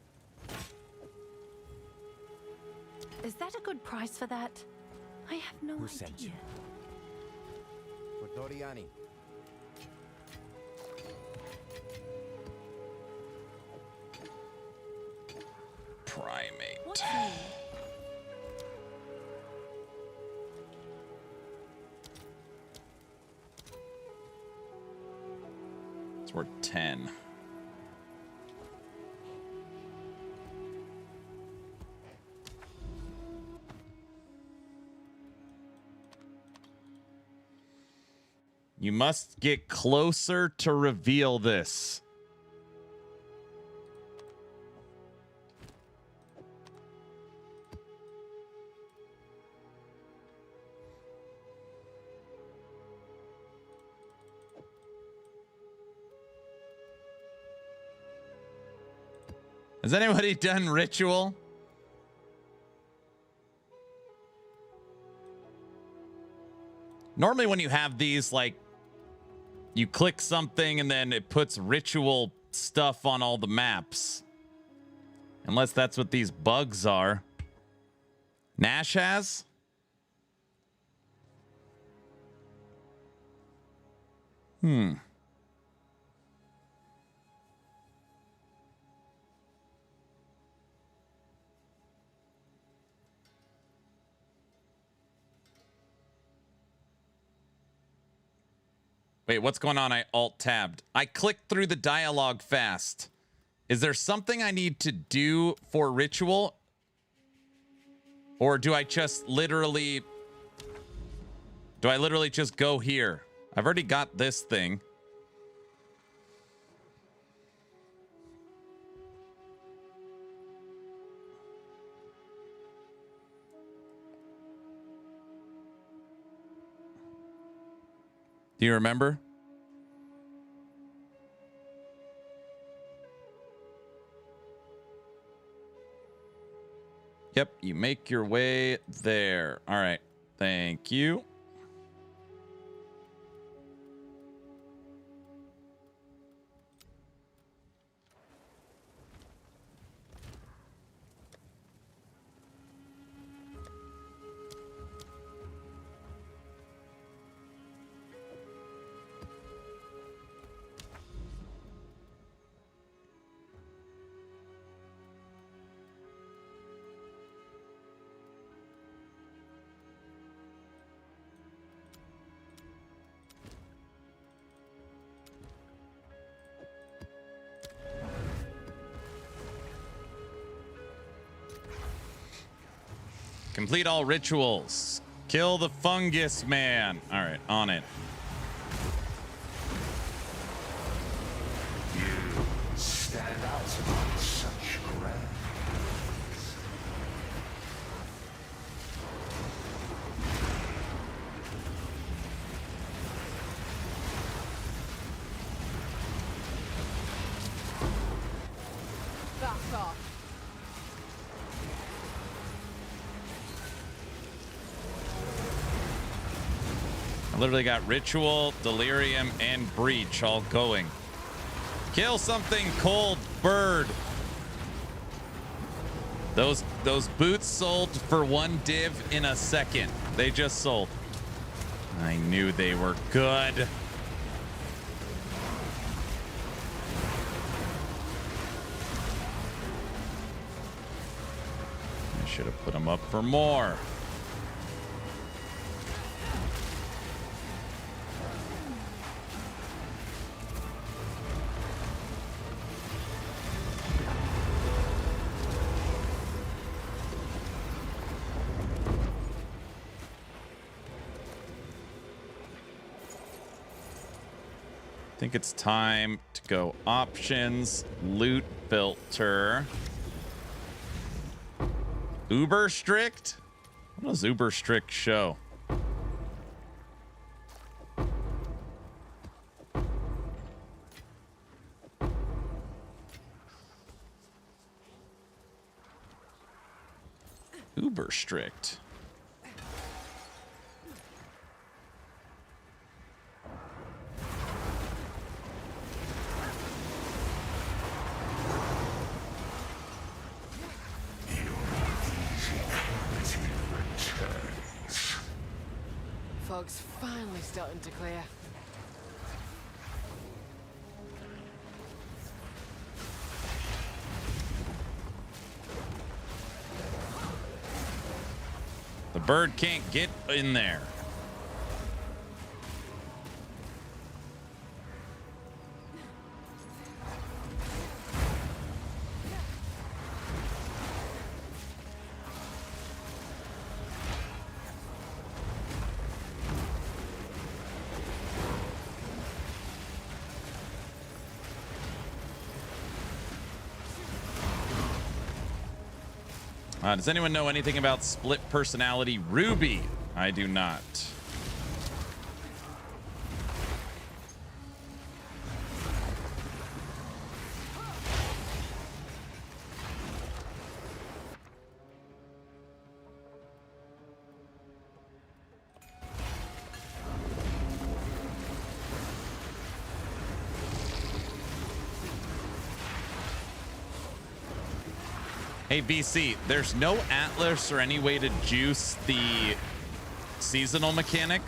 Is that a good price for that? I have no Who idea. sent you? For Doriani. Primate. What's new? It's worth 10. You must get closer to reveal this. Has anybody done ritual? Normally when you have these, like, you click something and then it puts ritual stuff on all the maps. Unless that's what these bugs are. Nash has? Wait, what's going on? I alt-tabbed. I clicked through the dialogue fast. Is there something I need to do for ritual? Or do I just literally... Do I literally just go here? I've already got this thing. Do you remember? Yep, you make your way there. All right. Thank you. Complete all rituals. Kill the fungus man. All right, on it. You stand out among such grand. Back off. I literally got Ritual, Delirium, and Breach all going. Kill something cold, bird. Those boots sold for 1 div in a second. They just sold. I knew they were good. I should have put them up for more. I think it's time to go options, loot filter. Uber strict? What does Uber strict show? Uber strict. Fog's finally starting to clear. The bird can't get in there. Does anyone know anything about split personality Ruby? I do not. Hey, BC, there's no Atlas or any way to juice the seasonal mechanic?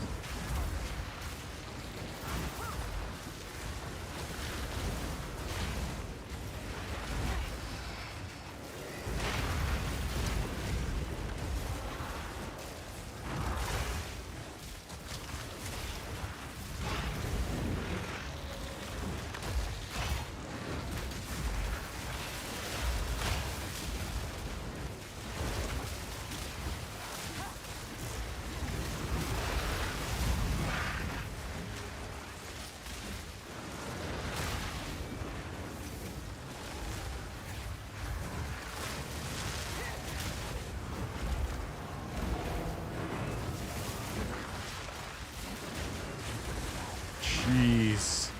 Jeez.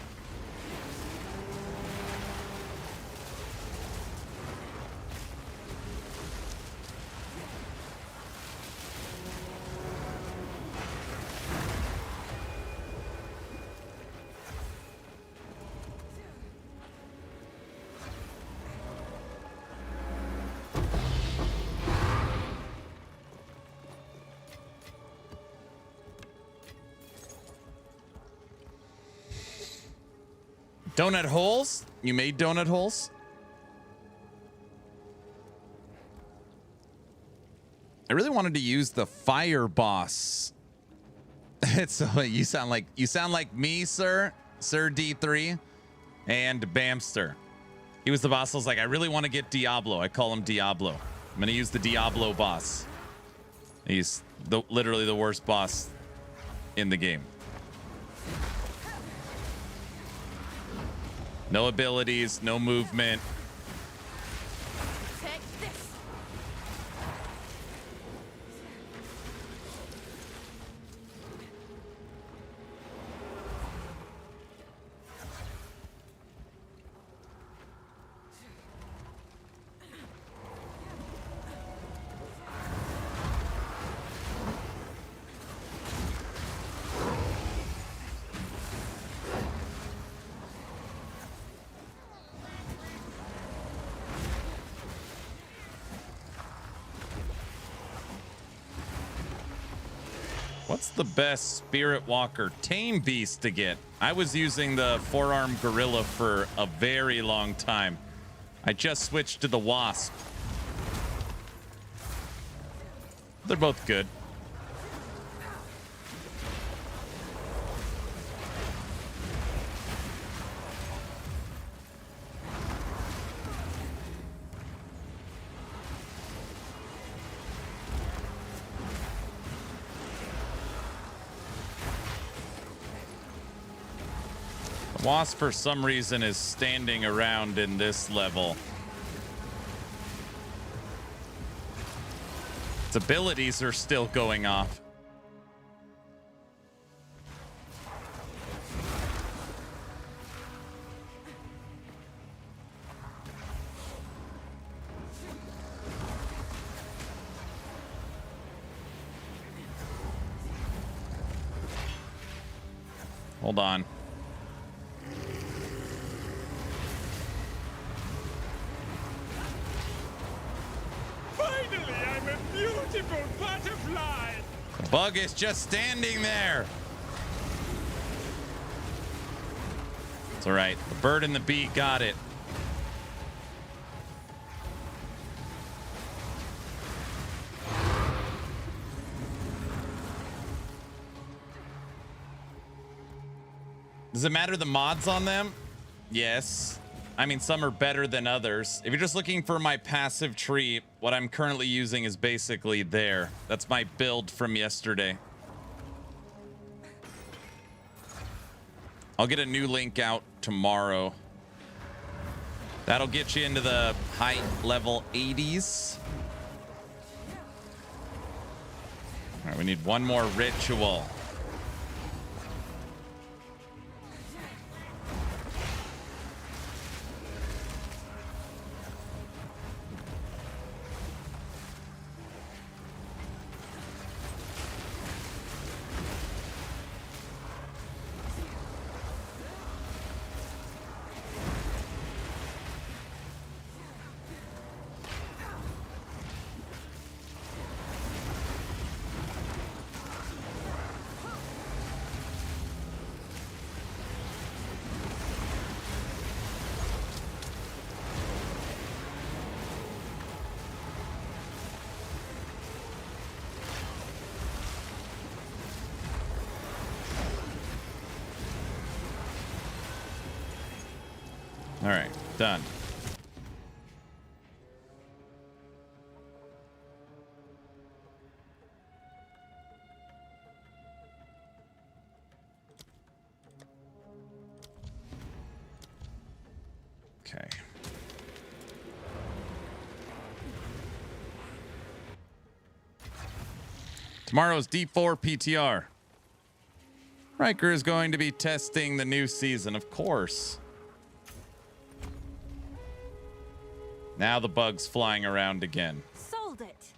Donut holes? You made donut holes? I really wanted to use the fire boss. It's you sound like me, sir D3 and Bamster. He was the boss. I was like, I really want to get Diablo. I call him Diablo. I'm gonna use the Diablo boss. He's literally the worst boss in the game. No abilities, no movement. Take this. What's the best Spirit Walker tame beast to get? I was using the four-armed gorilla for a very long time. I just switched to the wasp. They're both good. Wasp, for some reason, is standing around in this level. Its abilities are still going off. Hold on. Beautiful butterfly! The bug is just standing there. It's all right. The bird and the bee got it. Does it matter the mods on them? Yes. I mean, some are better than others. If you're just looking for my passive tree, what I'm currently using is basically there. That's my build from yesterday. I'll get a new link out tomorrow. That'll get you into the high level 80s. All right, we need one more ritual. All right, done. Okay. Tomorrow's D4 PTR. Riker is going to be testing the new season, of course. Now the bug's flying around again. Sold it.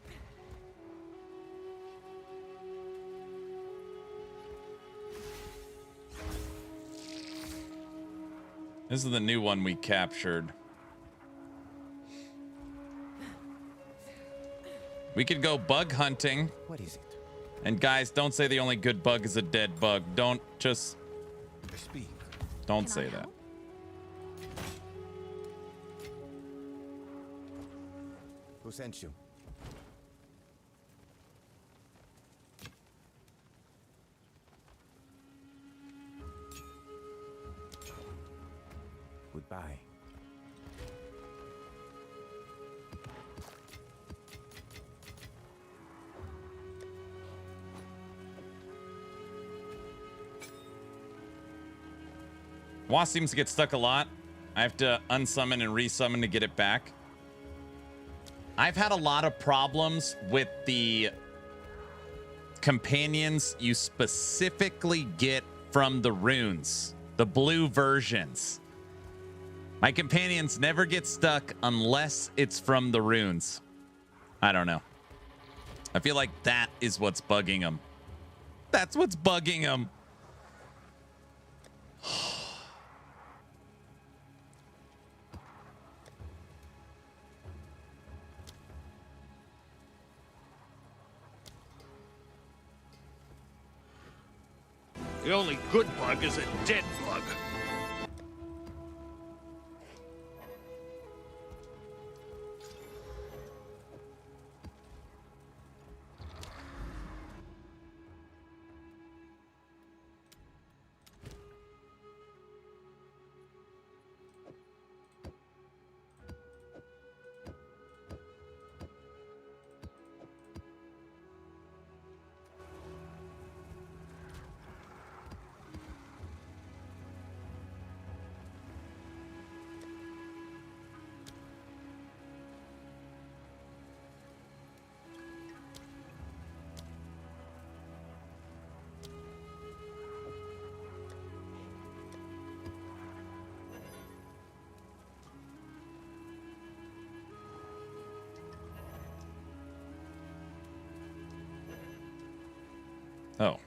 This is the new one we captured. We could go bug hunting. What is it? And guys, don't say the only good bug is a dead bug. Don't just... Speak. Don't say that. Who sent you? Goodbye. Wasp seems to get stuck a lot. I have to unsummon and resummon to get it back. I've had a lot of problems with the companions you specifically get from the runes, the blue versions. My companions never get stuck unless it's from the runes. I don't know. I feel like that is what's bugging them. That's what's bugging them. The only good bug is a dead bug. Oh.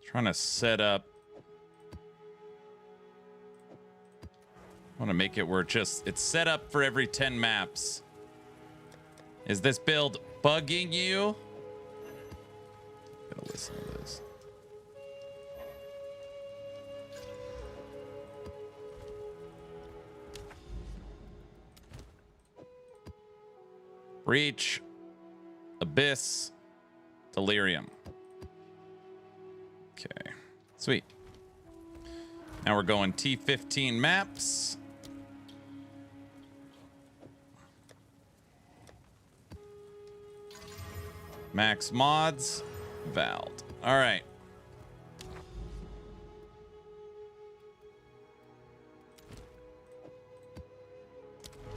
Trying to set up. I want to make it where it's set up for every 10 maps. Is this build bugging you? Gotta listen to this. Breach, Abyss, Delirium. Okay, sweet. Now we're going T15 maps. Max mods, Vald. All right.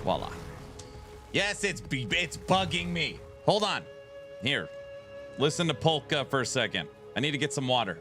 Voila. Yes, it's bugging me. Hold on. Here. Listen to Polka for a second. I need to get some water.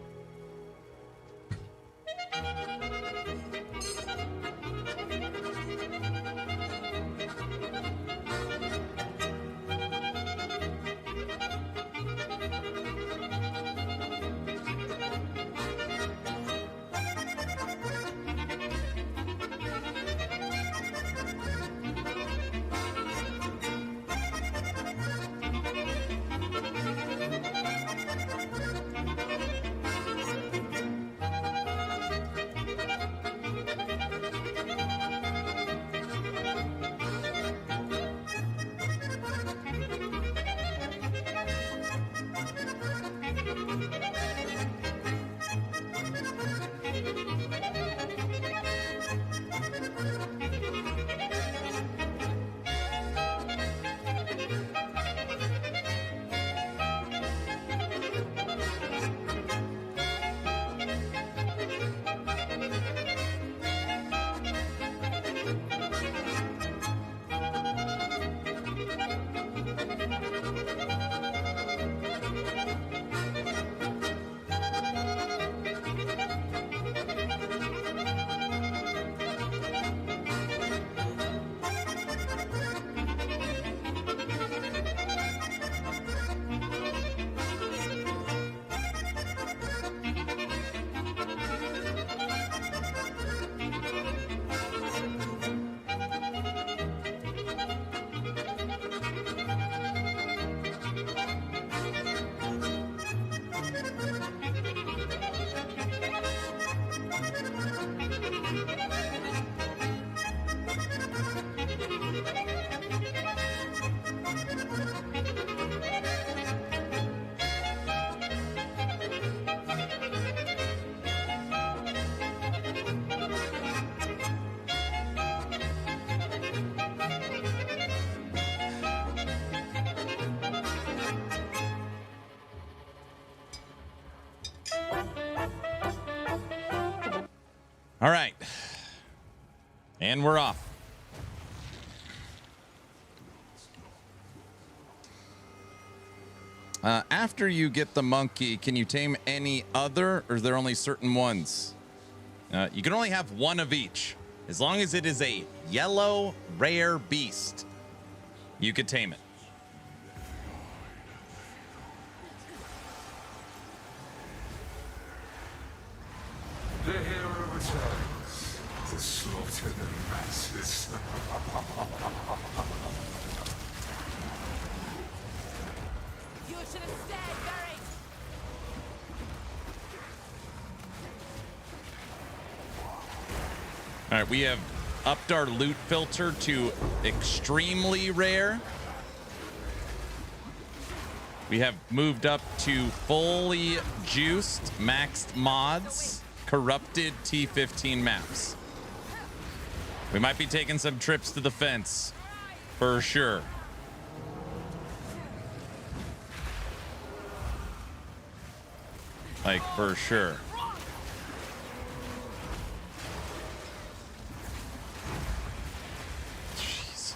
And we're off. After you get the monkey, can you tame any other, or is there only certain ones? You can only have one of each. As long as it is a yellow rare beast, you could tame it. The hero returns to slaughter the masses. You should have stayed, Barry. All right, we have upped our loot filter to extremely rare. We have moved up to fully juiced, maxed mods, corrupted T15 maps. We might be taking some trips to the fence, for sure. Like, for sure. Jeez.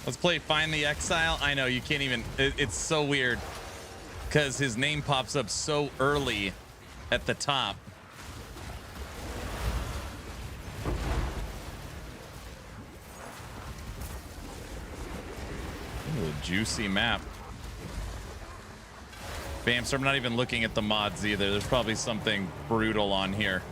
Let's play Find the Exile. I know, you can't even... It's so weird. Because his name pops up so early at the top. Ooh, juicy map. Bam, so I'm not even looking at the mods either. There's probably something brutal on here.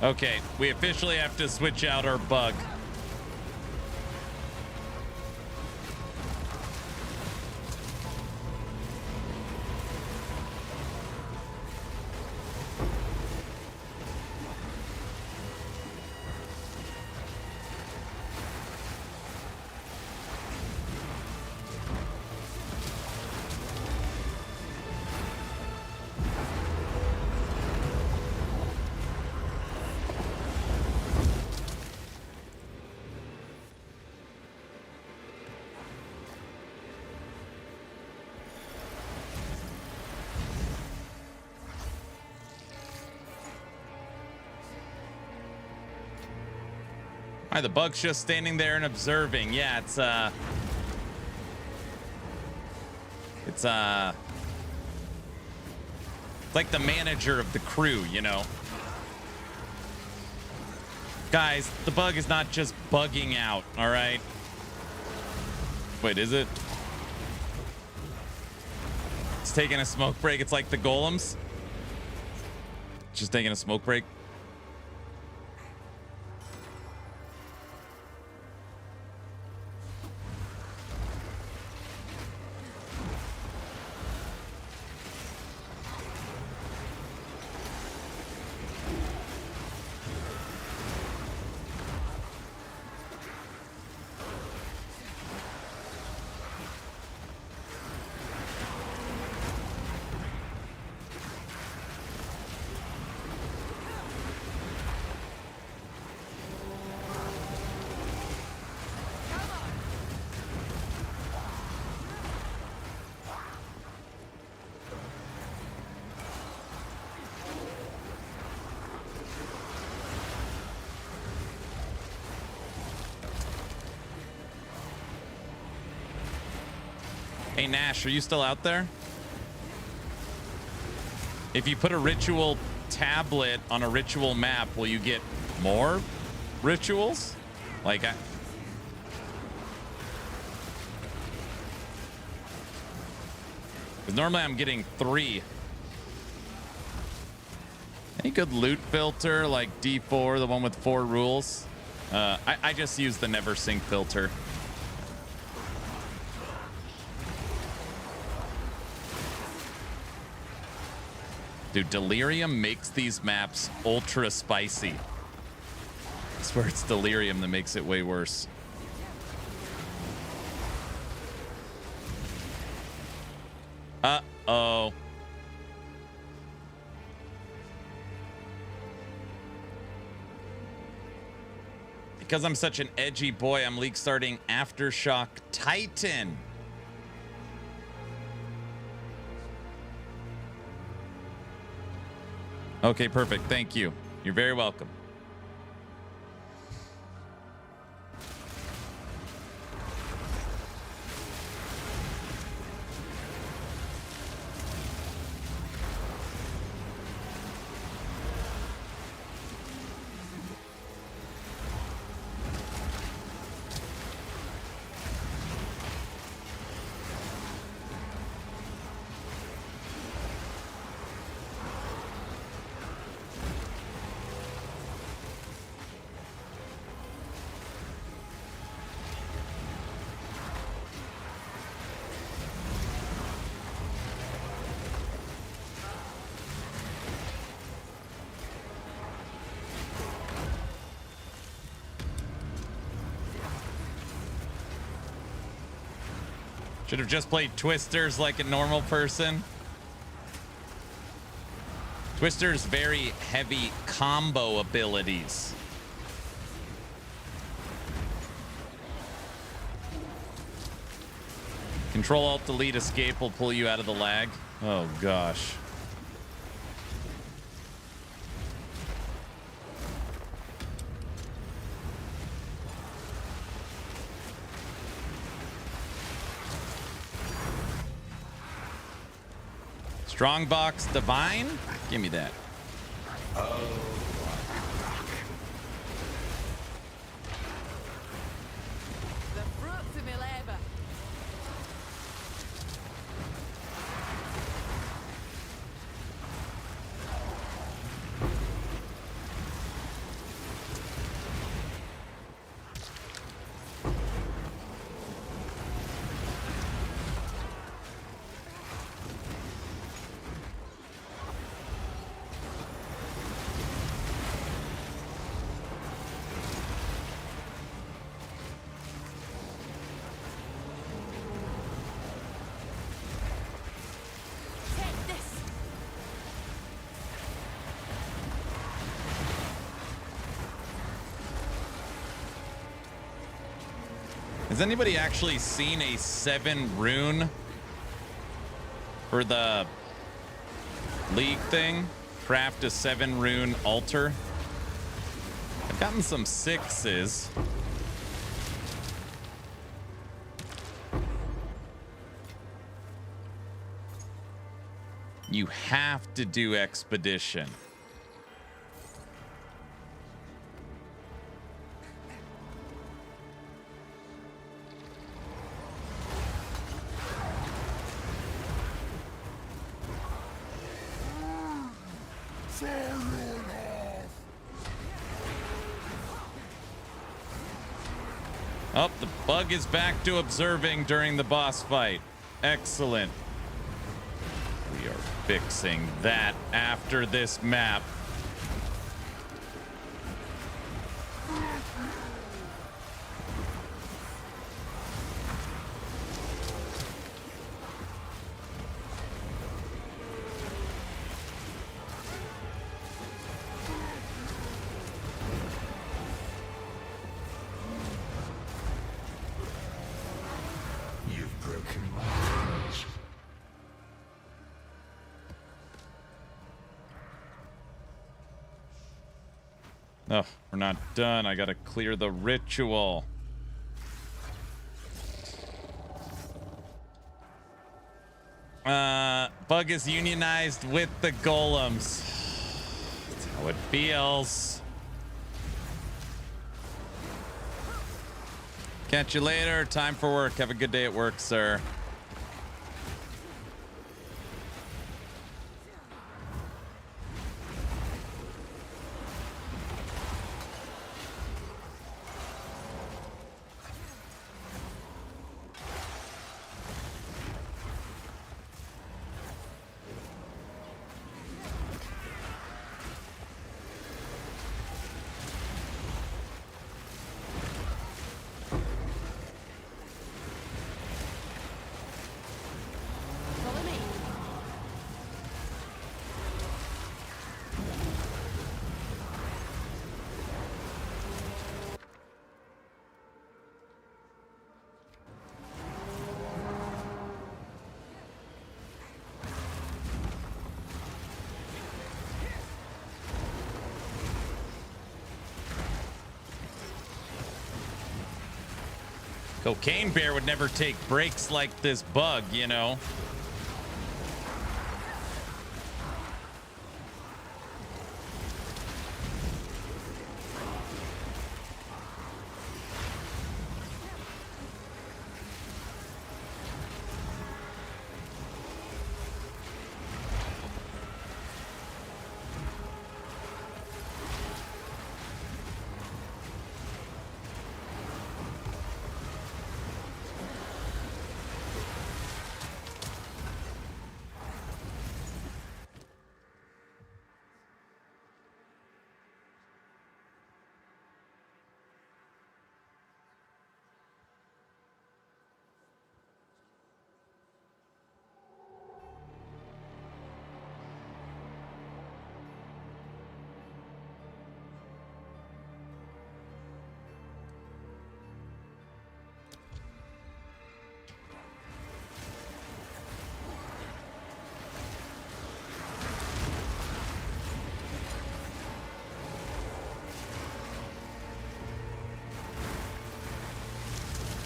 Okay, we officially have to switch out our bug. All right, the bug's just standing there and observing. Yeah, it's like the manager of the crew, you know. Guys, the bug is not just bugging out, all right? Wait, is it? It's taking a smoke break. It's like the golems. Just taking a smoke break. Hey, Nash, are you still out there? If you put a ritual tablet on a ritual map, will you get more rituals? Like, because normally I'm getting 3. Any good loot filter like D4, the one with 4 rules? I just use the never sync filter. Dude, Delirium makes these maps ultra spicy. I swear it's Delirium that makes it way worse. Uh-oh. Because I'm such an edgy boy, I'm league starting Aftershock Titan. Okay, perfect. Thank you. You're very welcome. Should have just played Twisters like a normal person. Twister's very heavy combo abilities. Control Alt Delete Escape will pull you out of the lag. Oh gosh. Strongbox Divine? Give me that. The fruits of my labor. Has anybody actually seen a 7 rune for the league thing? Craft a 7 rune altar. I've gotten some 6s. You have to do expedition. Oh, the bug is back to observing during the boss fight. Excellent. We are fixing that after this map. Oh, we're not done. I gotta clear the ritual. Bug is unionized with the golems. That's how it feels. Catch you later. Time for work. Have a good day at work, sir. Cocaine Bear would never take breaks like this bug, you know.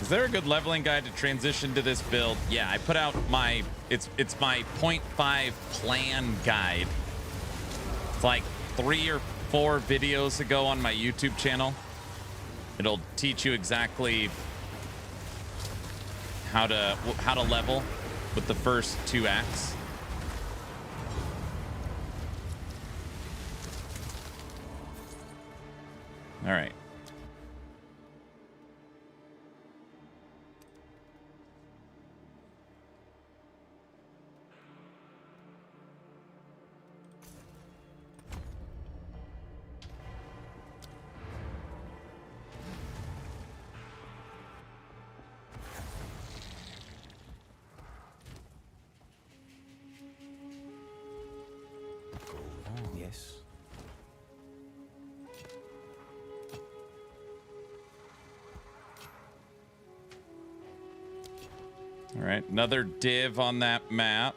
Is there a good leveling guide to transition to this build? Yeah, I put out my it's my 0.5 plan guide. It's like 3 or 4 videos ago on my YouTube channel. It'll teach you exactly how to level with the first 2 acts. All right. Yes. All right, another div on that map.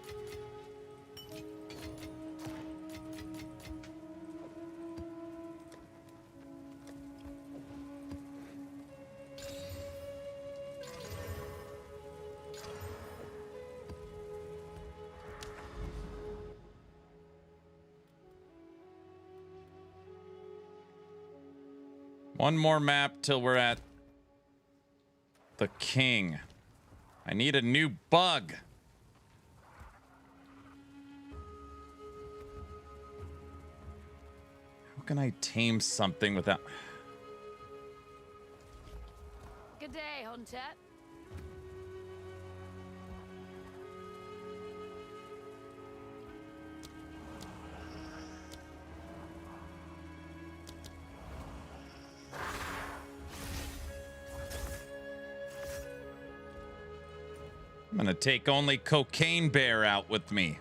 One more map till we're at the king. I need a new bug. How can I tame something without... Good day, Hunter. I'm gonna take only Cocaine Bear out with me.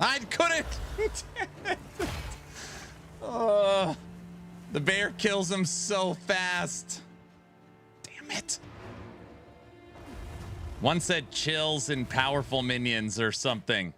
I couldn't. Oh, the bear kills him so fast. Damn it. One said chills and powerful minions or something.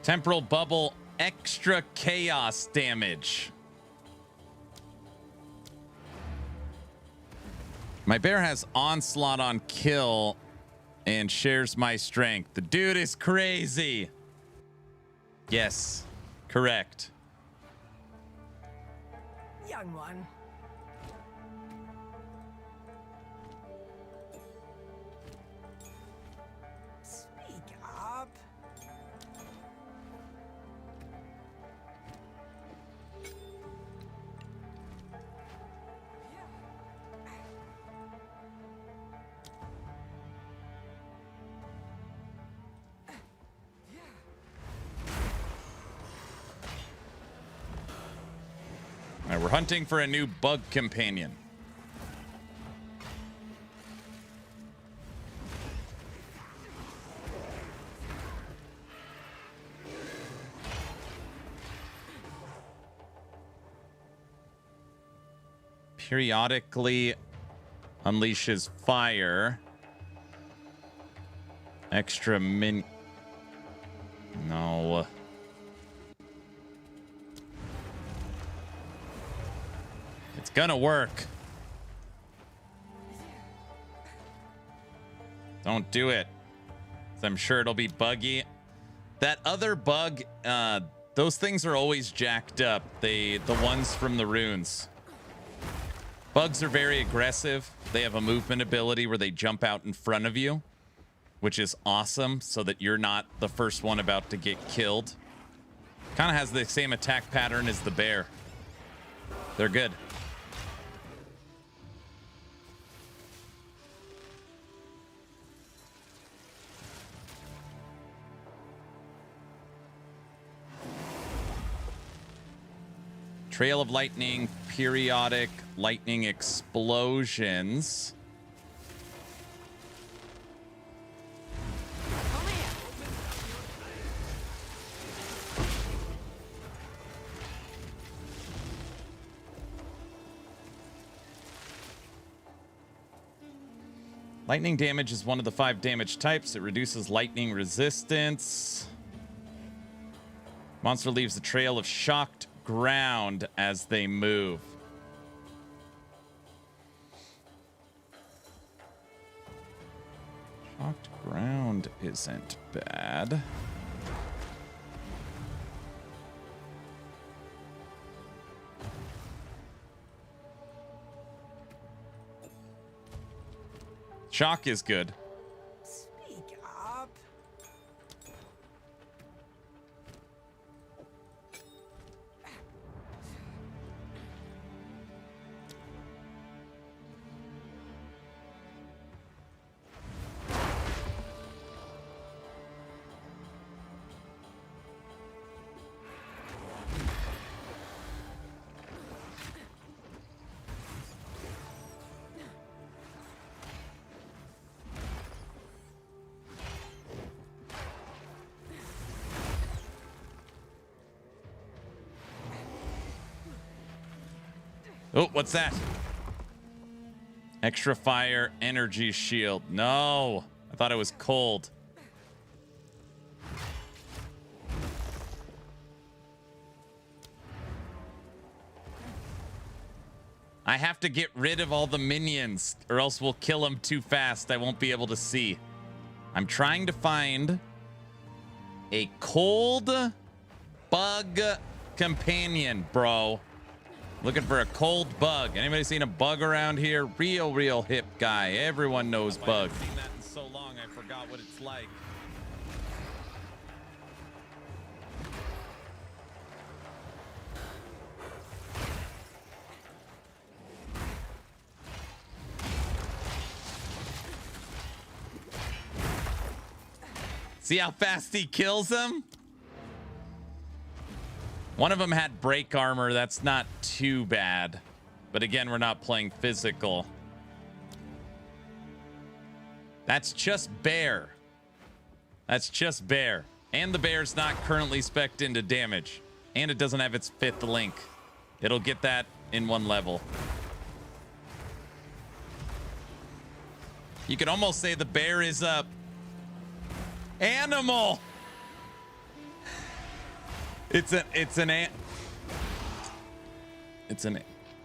Temporal bubble, extra chaos damage. My bear has onslaught on kill and shares my strength. The dude is crazy. Yes, correct. Young one. Speak up. All right, we're hunting for a new bug companion. Periodically unleashes fire. Extra min... No. It's gonna work. Don't do it. I'm sure it'll be buggy. That other bug, those things are always jacked up. The ones from the runes. Bugs are very aggressive. They have a movement ability where they jump out in front of you, which is awesome, so that you're not the first one about to get killed. Kind of has the same attack pattern as the bear. They're good. Trail of lightning, periodic lightning explosions. Lightning damage is one of the 5 damage types. It reduces lightning resistance. Monster leaves a trail of shocked ground as they move. Shocked ground isn't bad. Shock is good. Speak up. Oh, what's that? Extra fire energy shield. No, I thought it was cold. I have to get rid of all the minions or else we'll kill them too fast. I won't be able to see. I'm trying to find a cold bug companion, bro. Looking for a cold bug. Anybody seen a bug around here? Real hip guy. Everyone knows bugs. I haven't seen that in so long, I forgot what it's like. See how fast he kills them? One of them had break armor. That's not too bad. But again, we're not playing physical. That's just bear. That's just bear. And the bear's not currently spec'd into damage. And it doesn't have its 5th link. It'll get that in 1 level. You could almost say the bear is a animal. It's an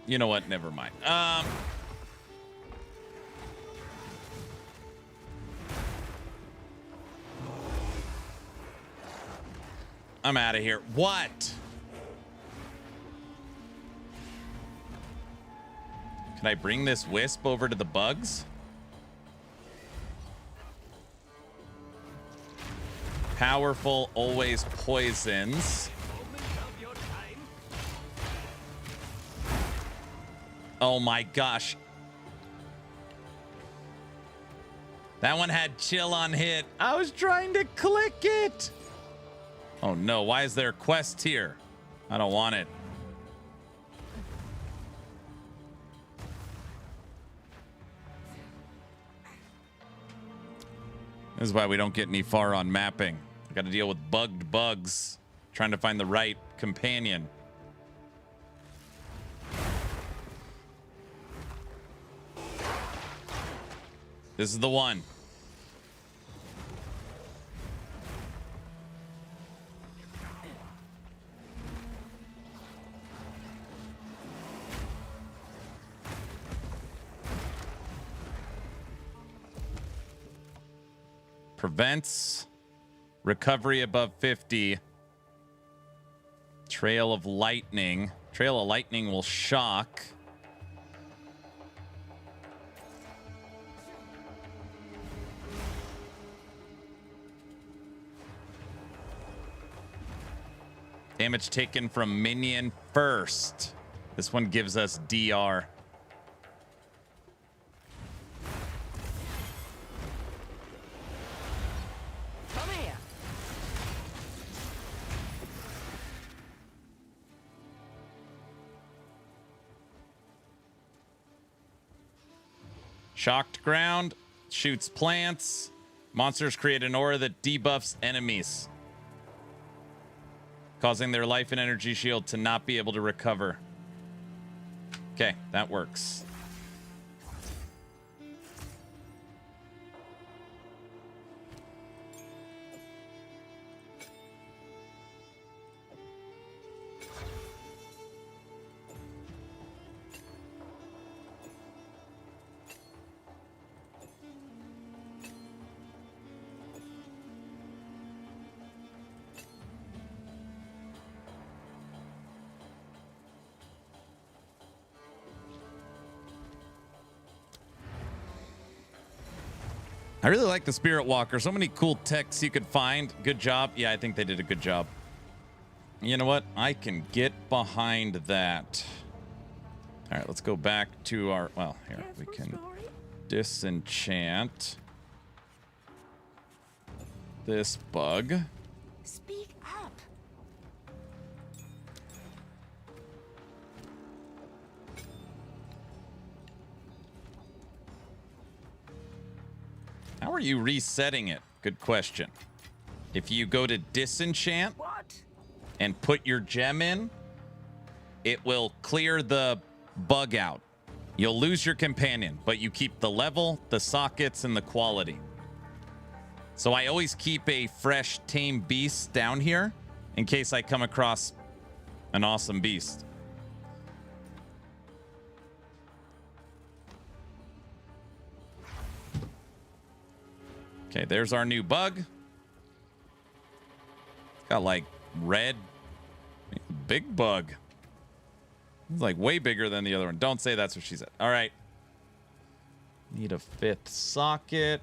you know what? Never mind. I'm out of here. What? Can I bring this wisp over to the bugs? Powerful, always poisons. Oh my gosh. That one had chill on hit. I was trying to click it. Oh no, why is there a quest here? I don't want it. This is why we don't get any far on mapping. I got to deal with bugged bugs, trying to find the right companion. This is the one. Prevents recovery above 50. Trail of lightning. Trail of lightning will shock. Damage taken from minion first. This one gives us DR. Come here. Shocked ground shoots plants. Monsters create an aura that debuffs enemies, causing their life and energy shield to not be able to recover. Okay, that works. I really like the Spirit Walker. So many cool techs you could find. Good job. Yeah, I think they did a good job. You know what? I can get behind that. All right, let's go back to our... Well, here, we can disenchant this bug. Speak up. How are you resetting it? Good question. If you go to disenchant and put your gem in, it will clear the bug out. You'll lose your companion, but you keep the level, the sockets, and the quality. So I always keep a fresh tame beast down here in case I come across an awesome beast. Okay, there's our new bug. It's got like red, big bug. It's like way bigger than the other one. Don't say that's what she said. All right. Need a 5th socket.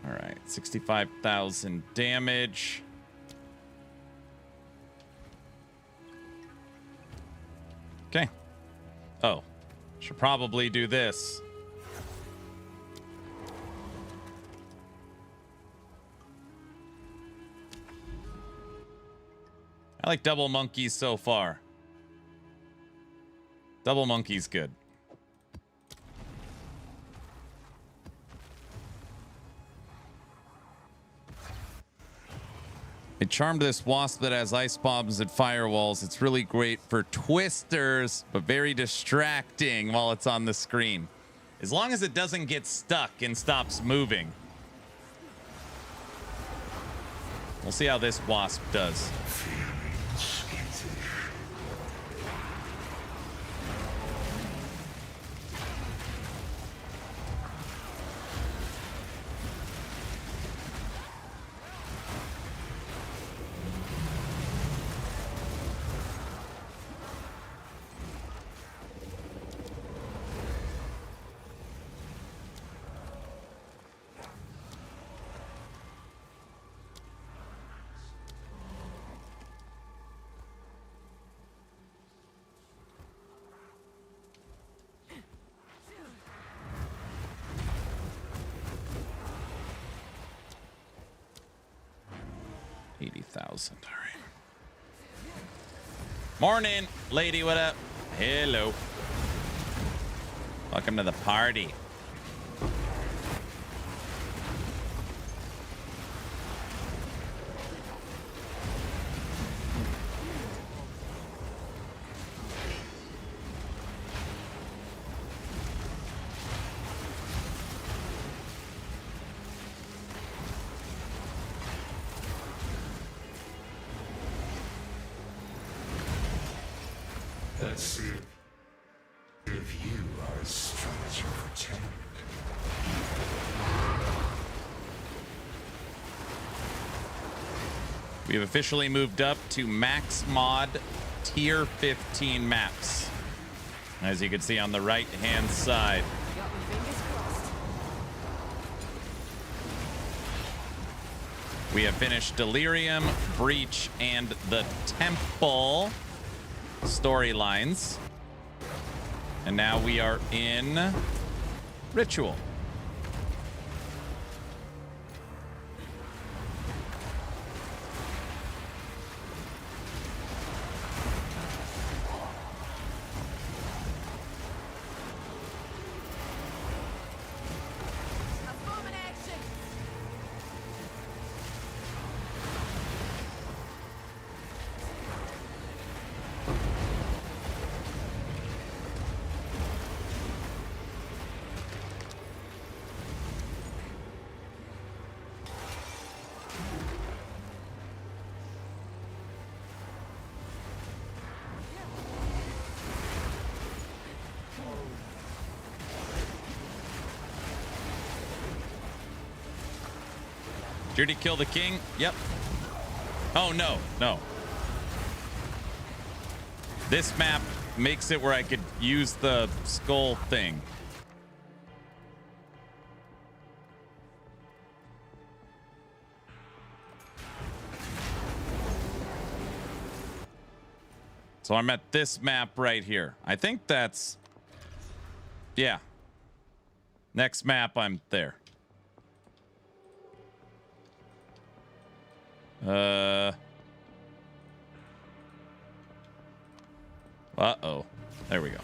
All right, 65,000 damage. Okay, Oh, should probably do this. I like double monkeys so far. Double monkey's good. I charmed this wasp that has ice bombs and firewalls. It's really great for twisters, but very distracting while it's on the screen. As long as it doesn't get stuck and stops moving. We'll see how this wasp does. $80,000. All right. Morning, lady. What up? Hello. Welcome to the party. Let's see if you are as strong as you pretend. We have officially moved up to max mod tier 15 maps. As you can see on the right hand side. Got my fingers crossed. We have finished Delirium, Breach, and the Temple storylines. And now we are in Ritual. Did he kill the king? Yep. Oh, no, no. This map makes it where I could use the skull thing. So I'm at this map right here. I think that's... Yeah. Next map, I'm there. Uh-oh. There we go.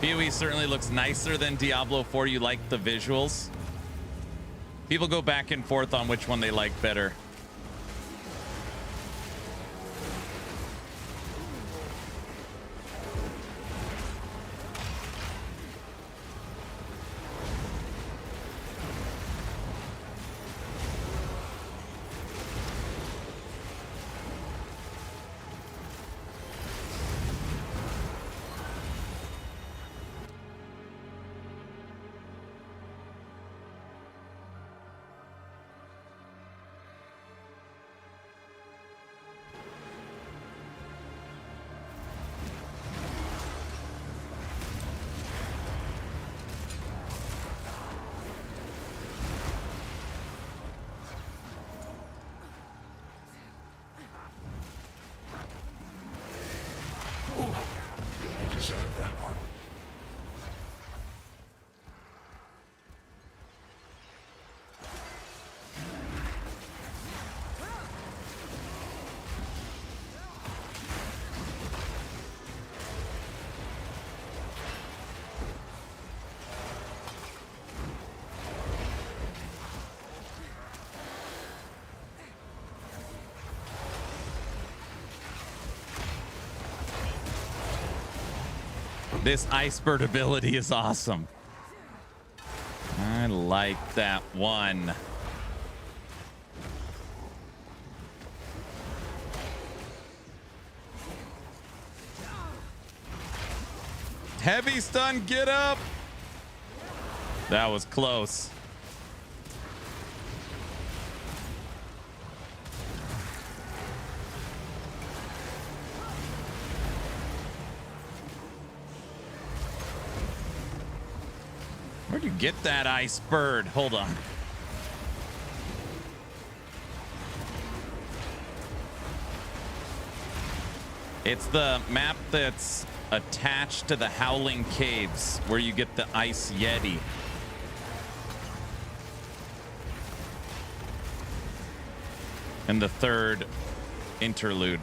PoE certainly looks nicer than Diablo 4. You like the visuals? People go back and forth on which one they like better. This ice bird ability is awesome. I like that one. Heavy stun, get up. That was close. Where'd you get that ice bird? Hold on. It's the map that's attached to the Howling Caves where you get the Ice Yeti. And the third interlude.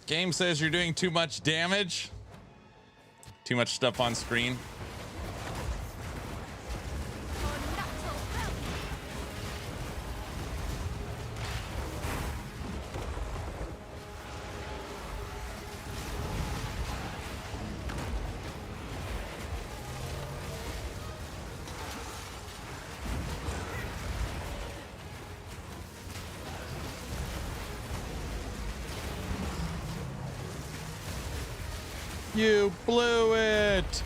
Game says you're doing too much damage. Too much stuff on screen. You blew it.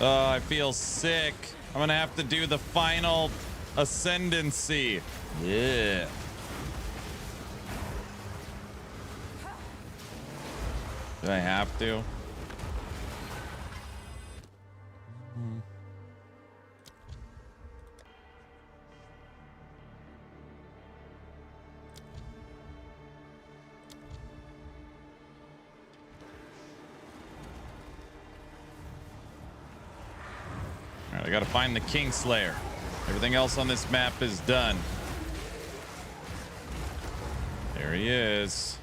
Oh, I feel sick. I'm gonna have to do the final ascendancy. Yeah. Do I have to? I gotta find the Kingslayer. Everything else on this map is done. There he is.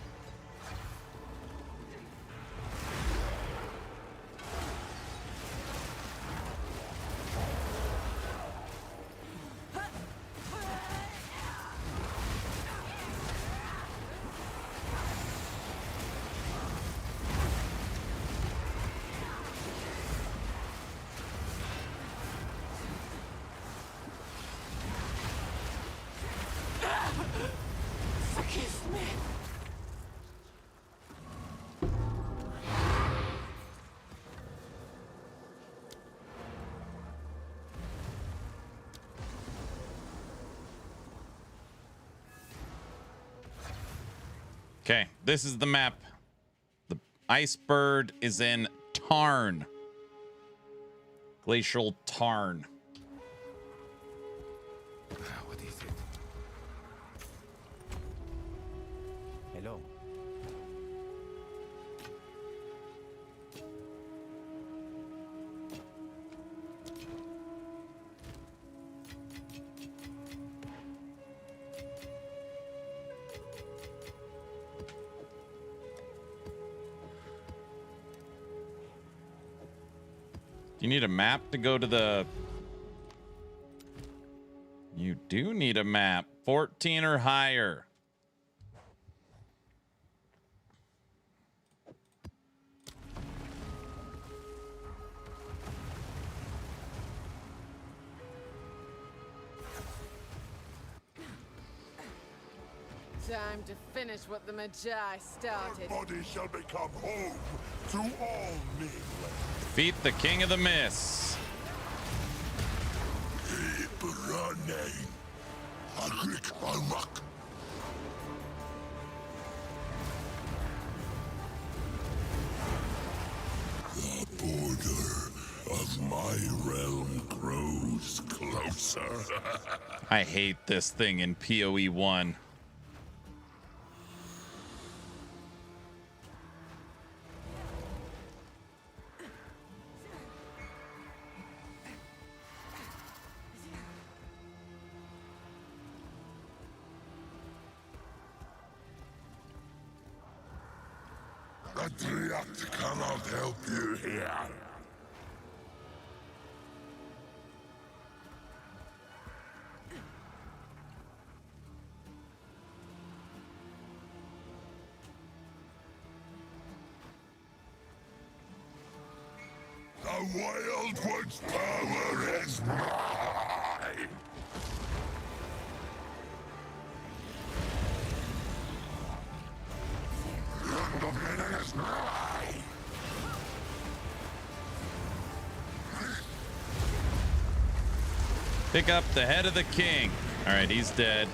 Forgive me. Okay, this is the map. The Icebird is in Tarn. Glacial Tarn. What is it? Hello. You need a map to go to the... You do need a map. 14 or higher. Time to finish what the Magi started. Your body shall become home to all men. Defeat the King of the Mists. Keep running. Agrik Almak. The border of my realm grows closer. I hate this thing in PoE 1. Adriat cannot help you here. The Wild One's power is mine! The dominion is mine! Pick up the head of the king. All right, he's dead.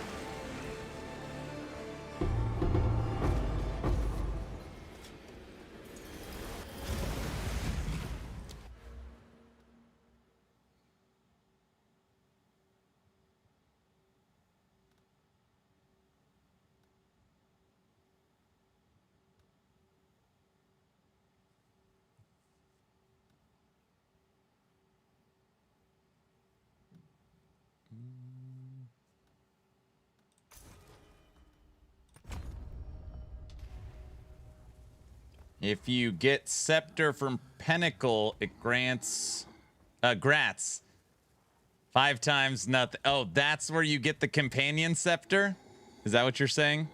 If you get Scepter from Pinnacle, it grants... grats. 5 times nothing. Oh, that's where you get the Companion Scepter? Is that what you're saying?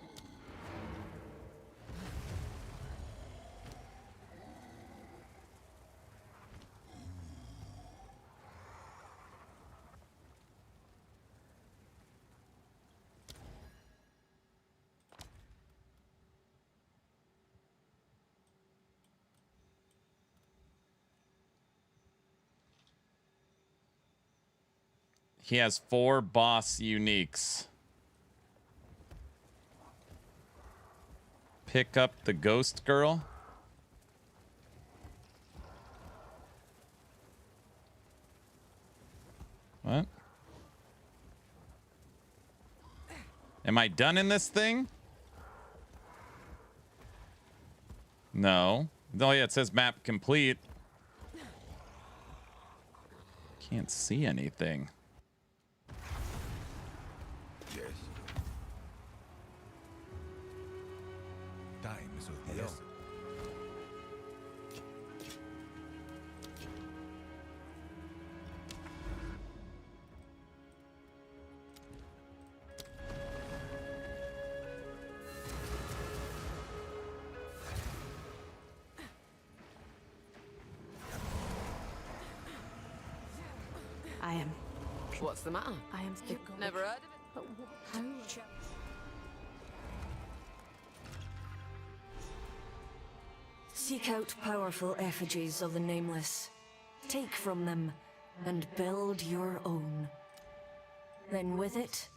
He has 4 boss uniques. Pick up the ghost girl. What? Am I done in this thing? No. Oh yeah, it says map complete. Can't see anything. Yes. Time is of the essence. I am. What's the matter? I am still. Never heard of it. But how? Seek out powerful effigies of the Nameless. Take from them and build your own. Then with it,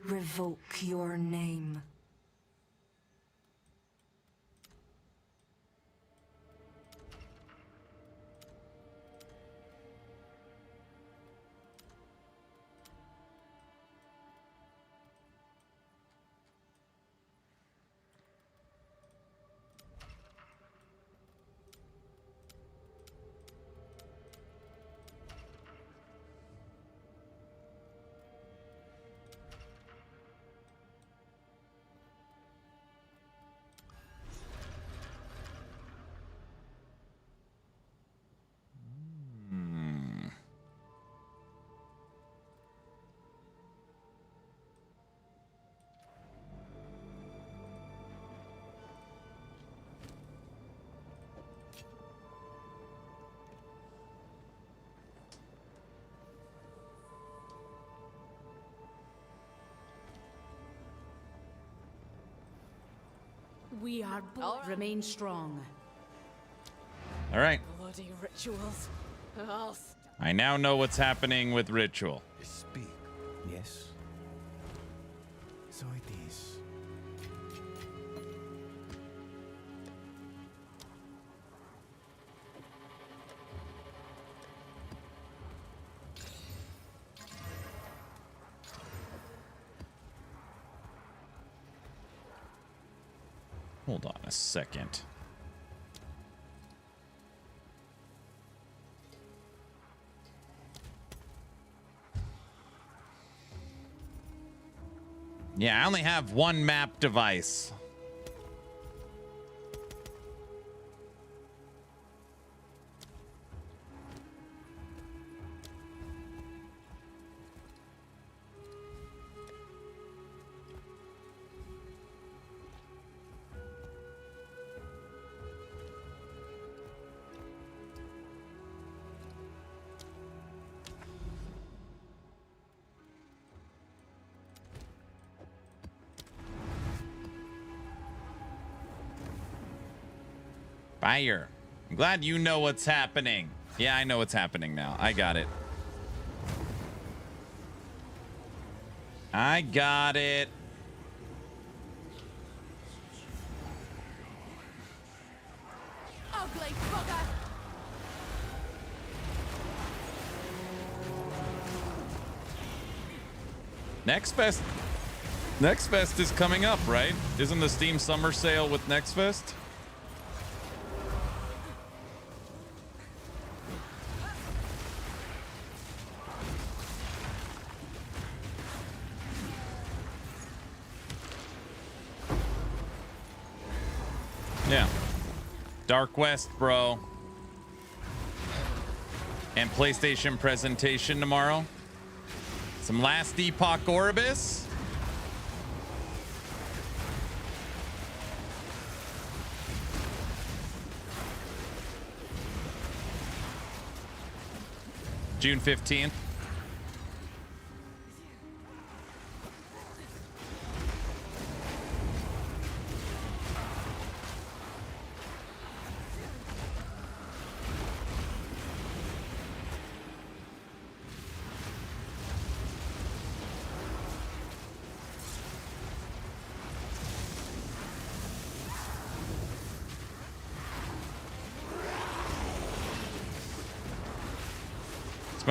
revoke your name. We are both. Remain strong. All right. Bloody rituals. I'll I now know what's happening with Ritual. Speak. Yes. So it is. Hold on a second. Yeah, I only have one map device. Fire. I'm glad you know what's happening. Yeah, I know what's happening now. I got it. I got it. ugly bugger! Next Fest is coming up, right? Isn't the Steam Summer Sale with Next Fest? Yeah. Dark West, bro. And PlayStation presentation tomorrow. Some Last Epoch Orbis. June 15th.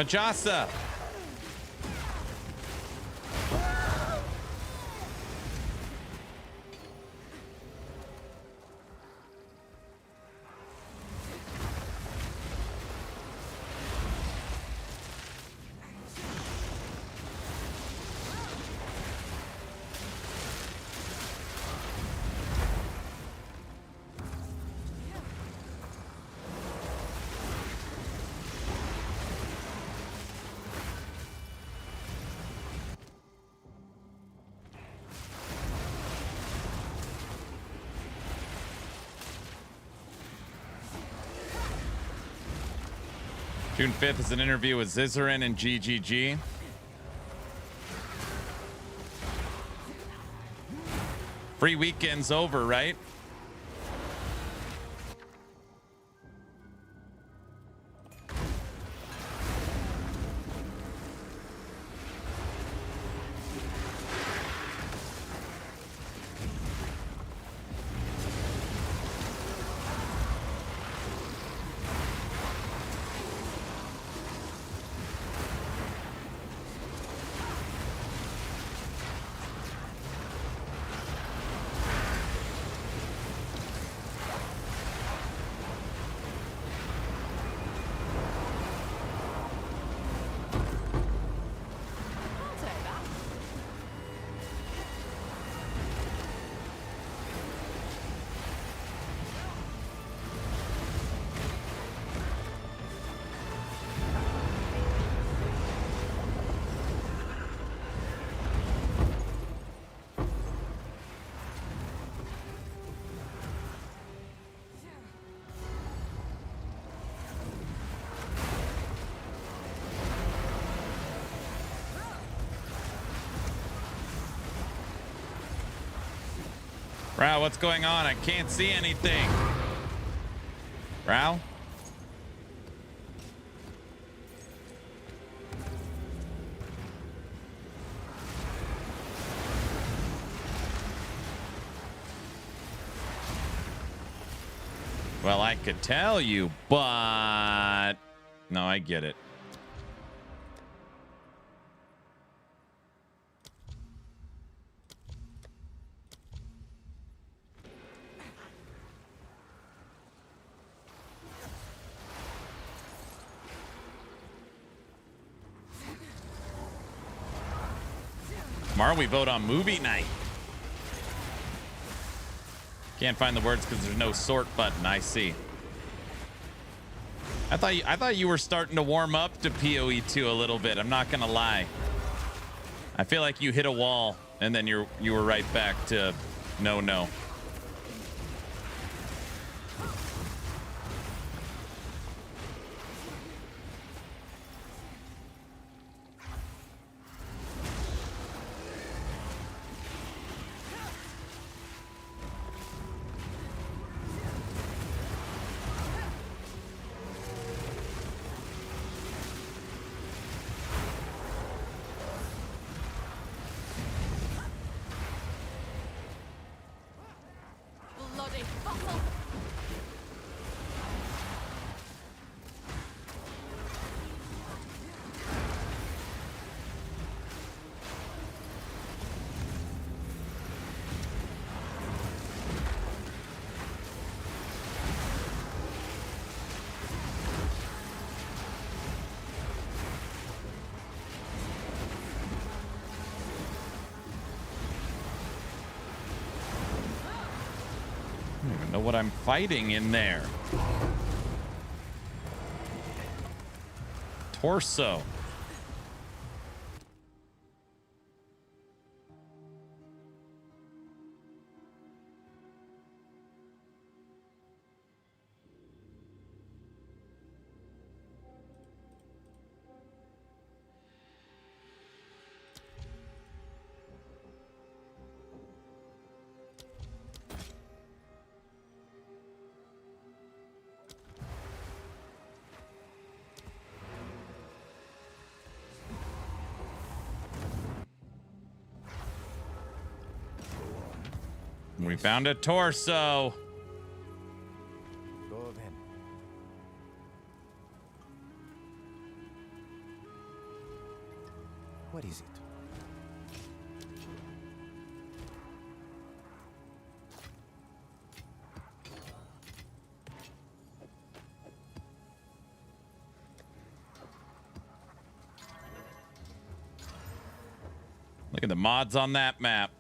Majasa. June 5th is an interview with Zizarin and GGG. Free weekend's over, right? Rao, what's going on? I can't see anything. Rao? Well, I could tell you, but... No, I get it. Tomorrow we vote on movie night. Can't find the words because there's no sort button. I see. I thought you were starting to warm up to PoE 2 a little bit. I'm not gonna lie. I feel like you hit a wall and then you were right back to no. Bloody fossil! I don't even know what I'm fighting in there. Torso. We found a torso. Go then. What is it? Look at the mods on that map.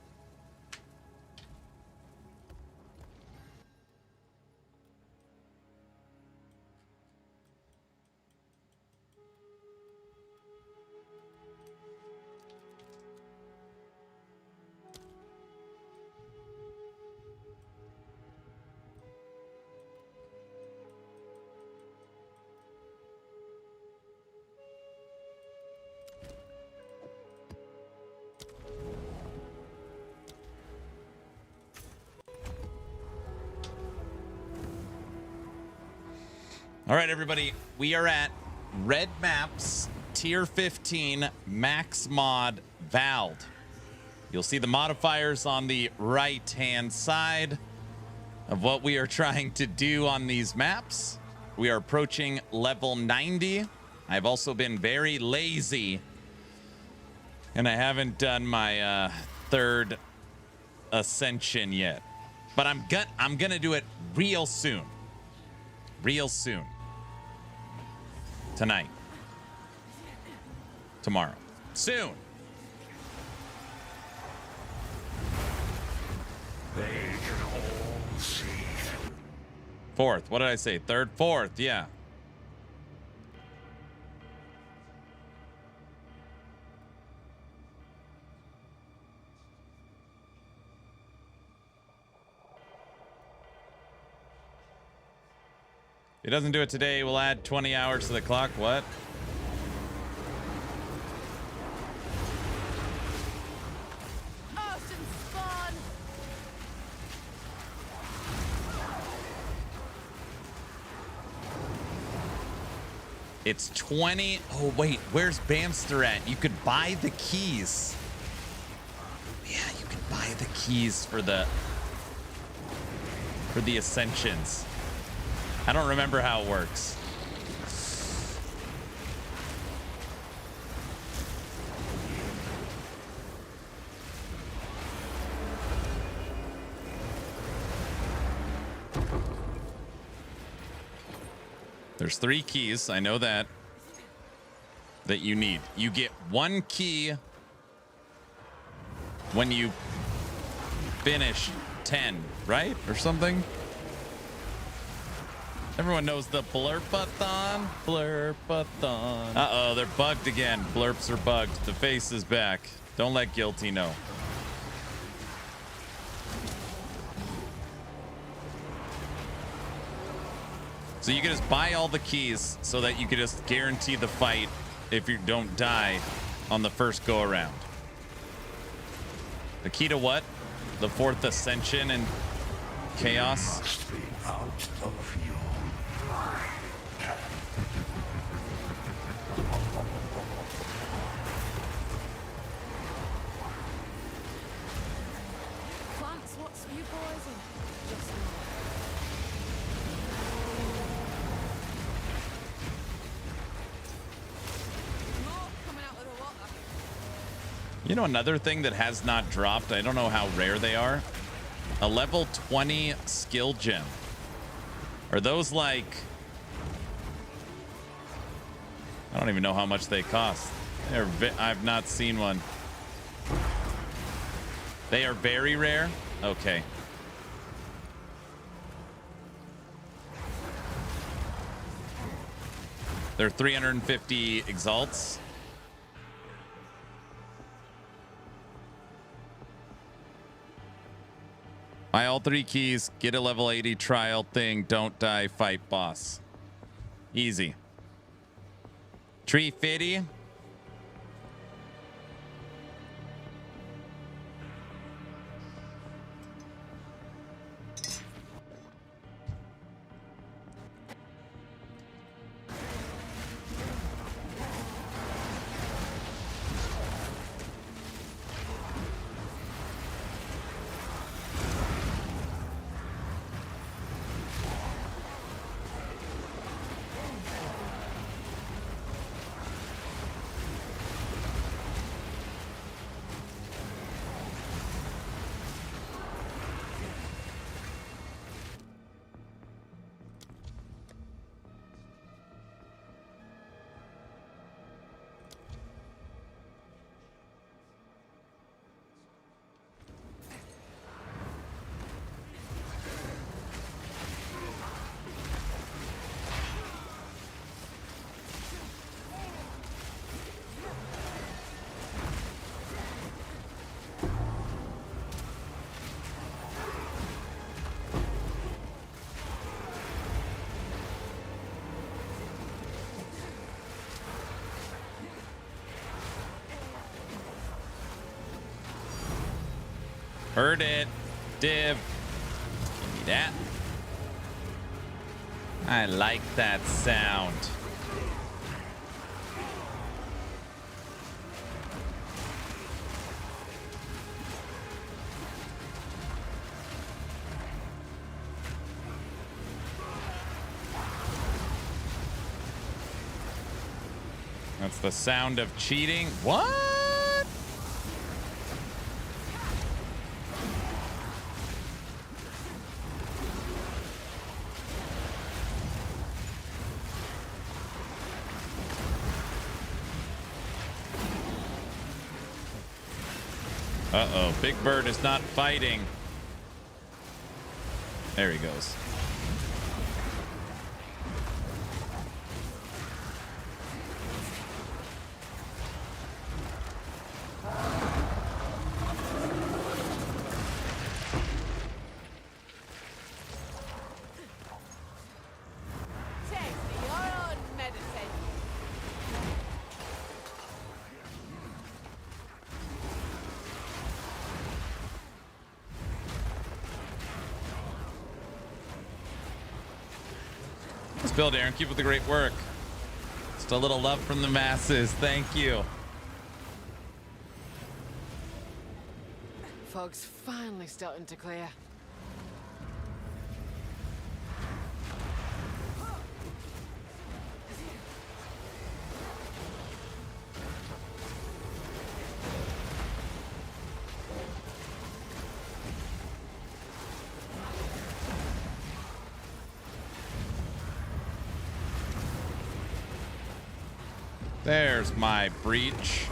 All right, everybody, we are at Red Maps, Tier 15, Max Mod, Vald. You'll see the modifiers on the right-hand side of what we are trying to do on these maps. We are approaching level 90. I've also been very lazy, and I haven't done my third ascension yet. But I'm gonna do it real soon. Real soon. Tonight. Tomorrow. Soon. They can all see. Fourth. What did I say? Third? Fourth. Yeah. If it doesn't do it today, we'll add 20 hours to the clock. What? Ocean spawn. It's 20. Oh, wait. Where's Bamster at? You could buy the keys. Yeah, you could buy the keys for the ascensions. I don't remember how it works. There's 3 keys. I know that you need. You get 1 key when you finish 10, right? Or something. Everyone knows the Blurp-A-Thon. Blurp-A-Thon. Uh-oh, they're bugged again. Blurps are bugged. The face is back. Don't let Guilty know. So you can just buy all the keys so that you can just guarantee the fight if you don't die on the first go around. The key to what? The 4th Ascension and Chaos? Must be out of your Plants, what's you boys in? Just more coming out of the water. You know, another thing that has not dropped, I don't know how rare they are, a level 20 skill gem. Are those like, I don't even know how much they cost. I've not seen one. They are very rare? Okay. They're 350 exalts. Buy all 3 keys, get a level 80 trial thing, don't die, fight boss. Easy. Tree Fitty. Heard it. Div. Give me that. I like that sound. That's the sound of cheating. What? Uh-oh, Big Bird is not fighting. There he goes. Bill, Darren, keep up the great work. Just a little love from the masses. Thank you. Fog's finally starting to clear. There's my breach.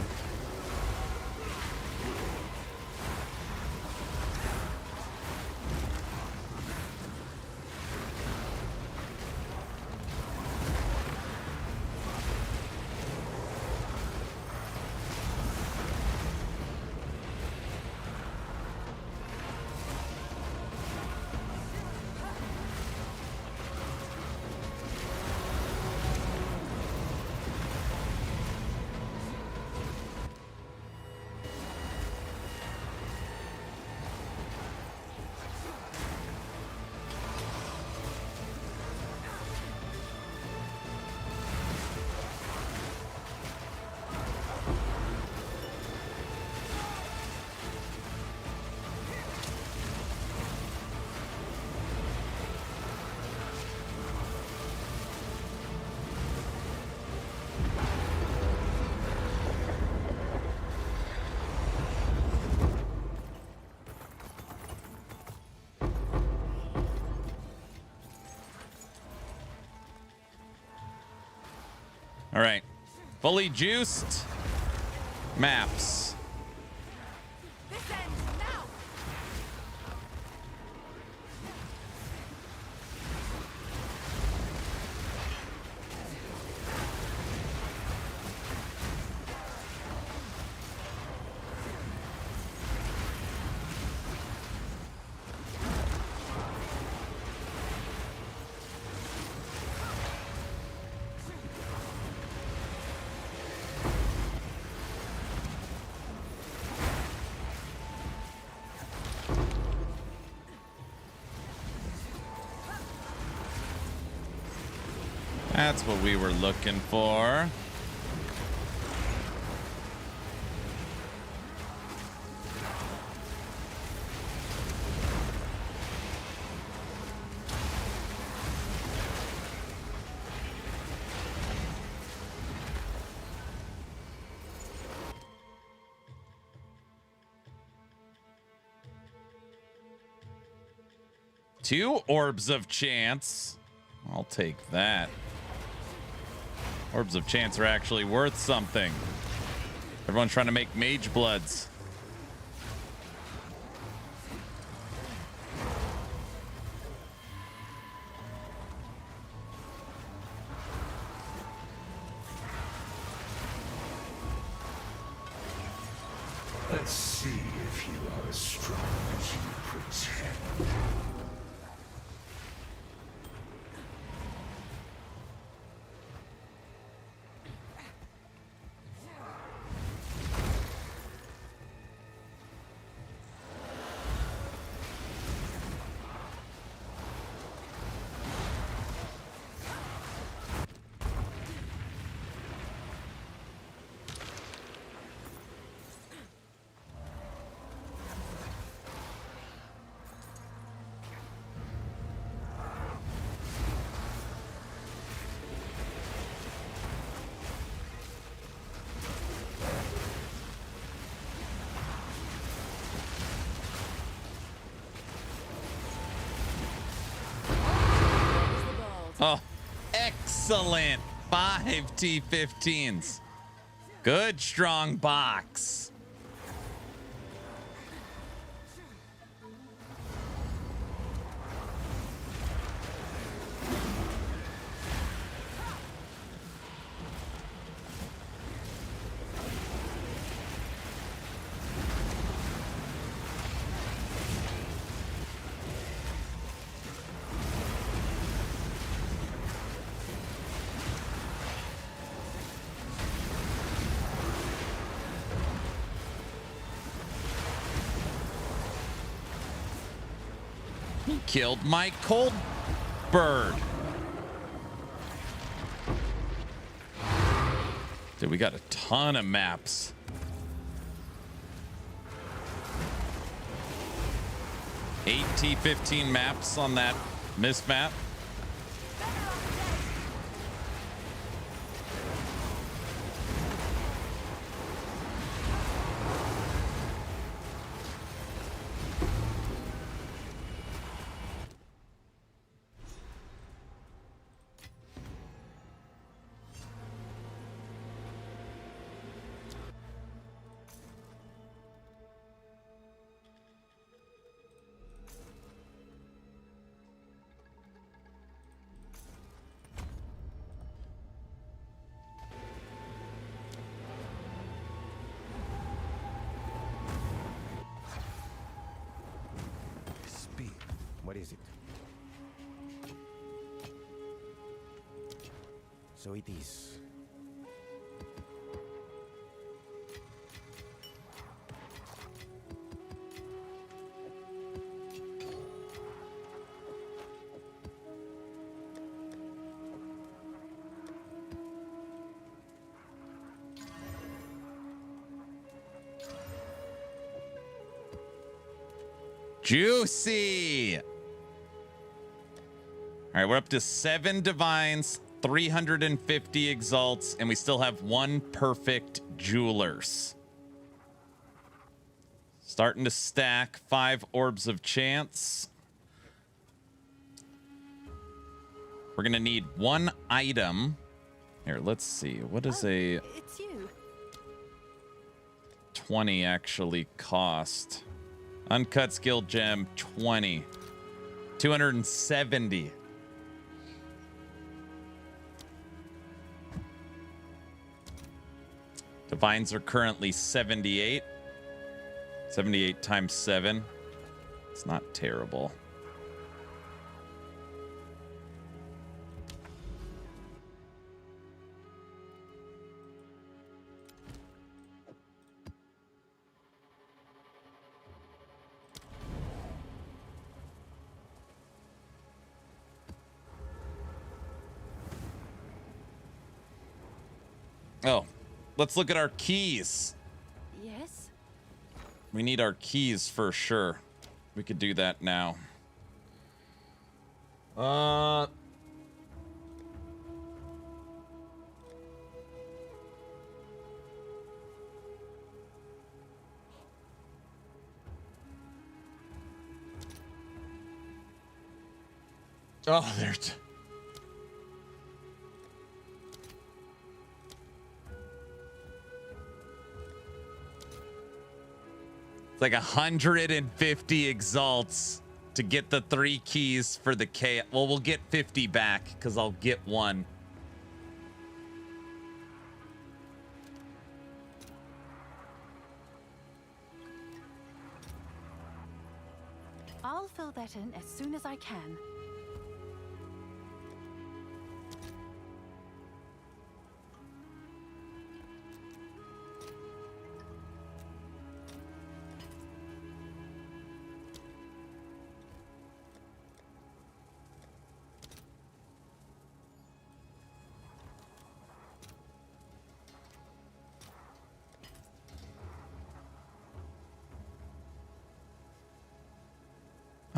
All right, fully juiced maps. That's what we were looking for. Two orbs of chance. I'll take that. Orbs of chance are actually worth something. Everyone's trying to make mage bloods. Let's see if you are as strong as you pretend. Oh, excellent. 5 T-15s. Good strong box. He killed my cold bird. Dude, we got a ton of maps. Eight T-15 maps on that miss map. What is it? So it is. Juicy. All right, we're up to 7 divines, 350 exalts, and we still have 1 perfect jewelers. Starting to stack 5 orbs of chance. We're gonna need 1 item. Here, let's see. What does a It's you. 20 actually cost? Uncut skill gem, 20. 270. Divines are currently 78. 78 times 7. It's not terrible. Oh, let's look at our keys. Yes? We need our keys for sure. We could do that now. Oh, there's... It's like 150 exalts to get the 3 keys for the K. Well, we'll get 50 back because I'll get 1. I'll fill that in as soon as I can.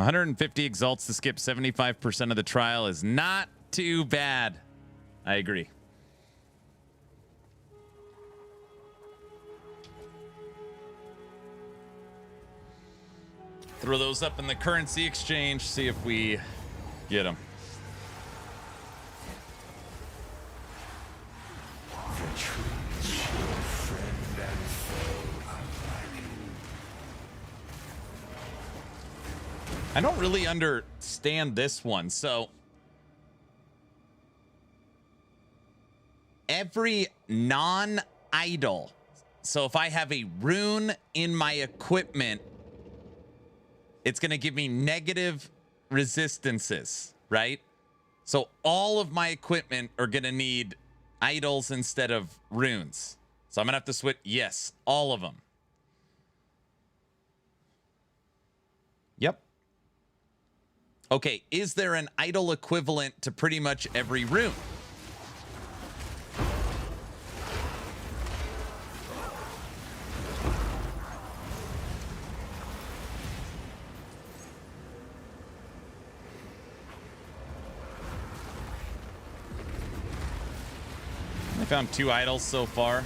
$150 exalts to skip 75% of the trial is not too bad. I agree. Throw those up in the currency exchange, see if we get them. I don't really understand this one. So every non-idol. So if I have a rune in my equipment, it's going to give me negative resistances, right? So all of my equipment are going to need idols instead of runes. So I'm going to have to switch. Yes, all of them. Yep. Okay, is there an idol equivalent to pretty much every rune? I found 2 idols so far.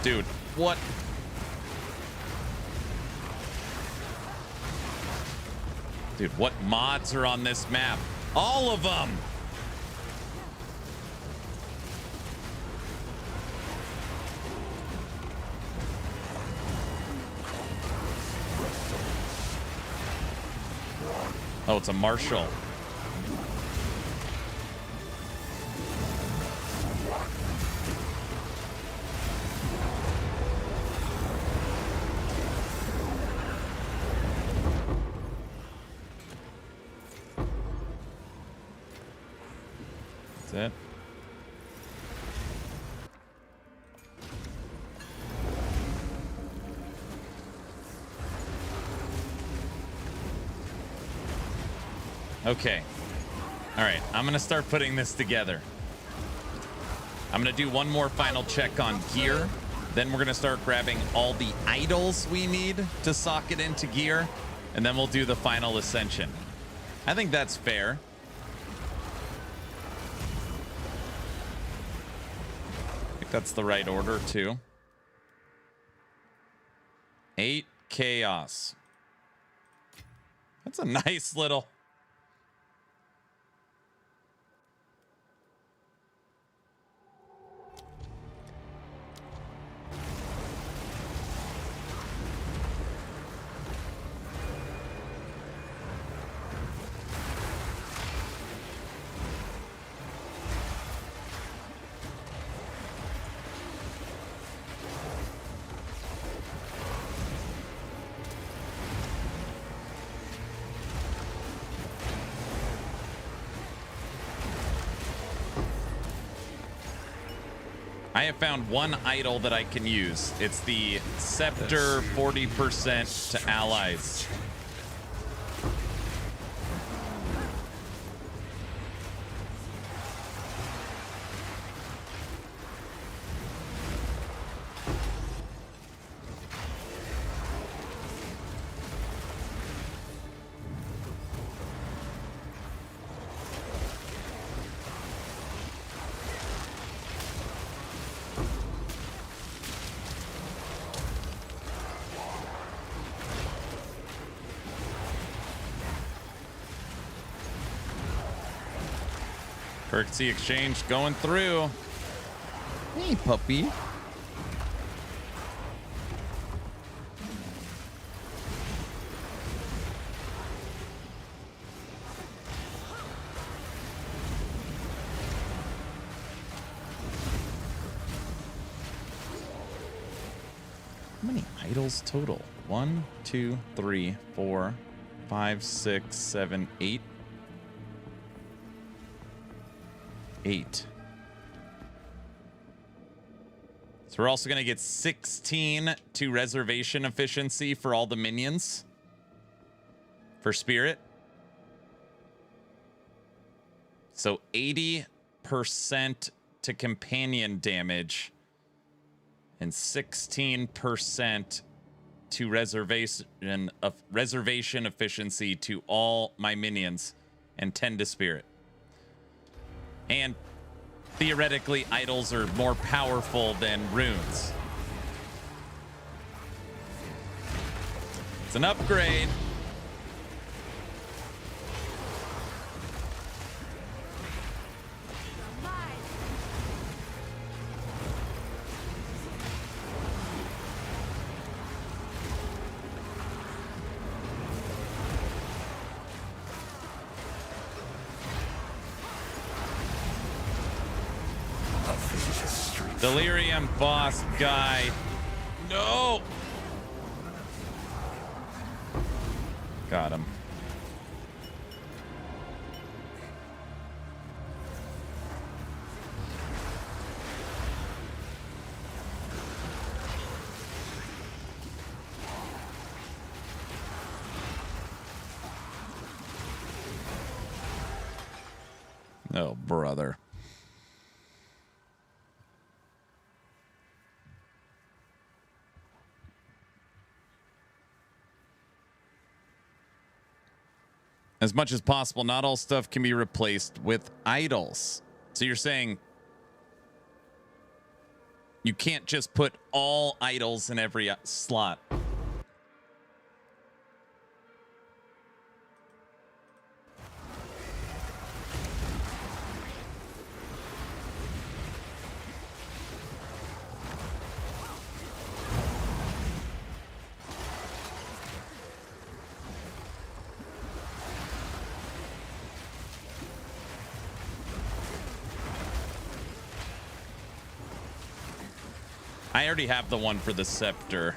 Dude, what? Dude, what mods are on this map? All of them! Oh, it's a marshal. That's it. Okay. All right, I'm gonna start putting this together. I'm gonna do one more final check on gear. Then we're gonna start grabbing all the idols we need to sock it into gear. And then we'll do the final ascension. I think that's fair. I think that's the right order too. 8 chaos. That's a nice little... I have found one idol that I can use. It's the Scepter 40% to allies. Currency exchange going through. Hey, puppy. How many idols total? 1, 2, 3, 4, 5, 6, 7, 8. 8. So we're also going to get 16 to reservation efficiency for all the minions for spirit. So 80% to companion damage and 16% to reservation efficiency to all my minions and 10 to spirit. And theoretically, idols are more powerful than runes. It's an upgrade. Delirium boss guy. No! Got him. Oh, brother. As much as possible, not all stuff can be replaced with idols. So you're saying you can't just put all idols in every slot. I already have the one for the scepter.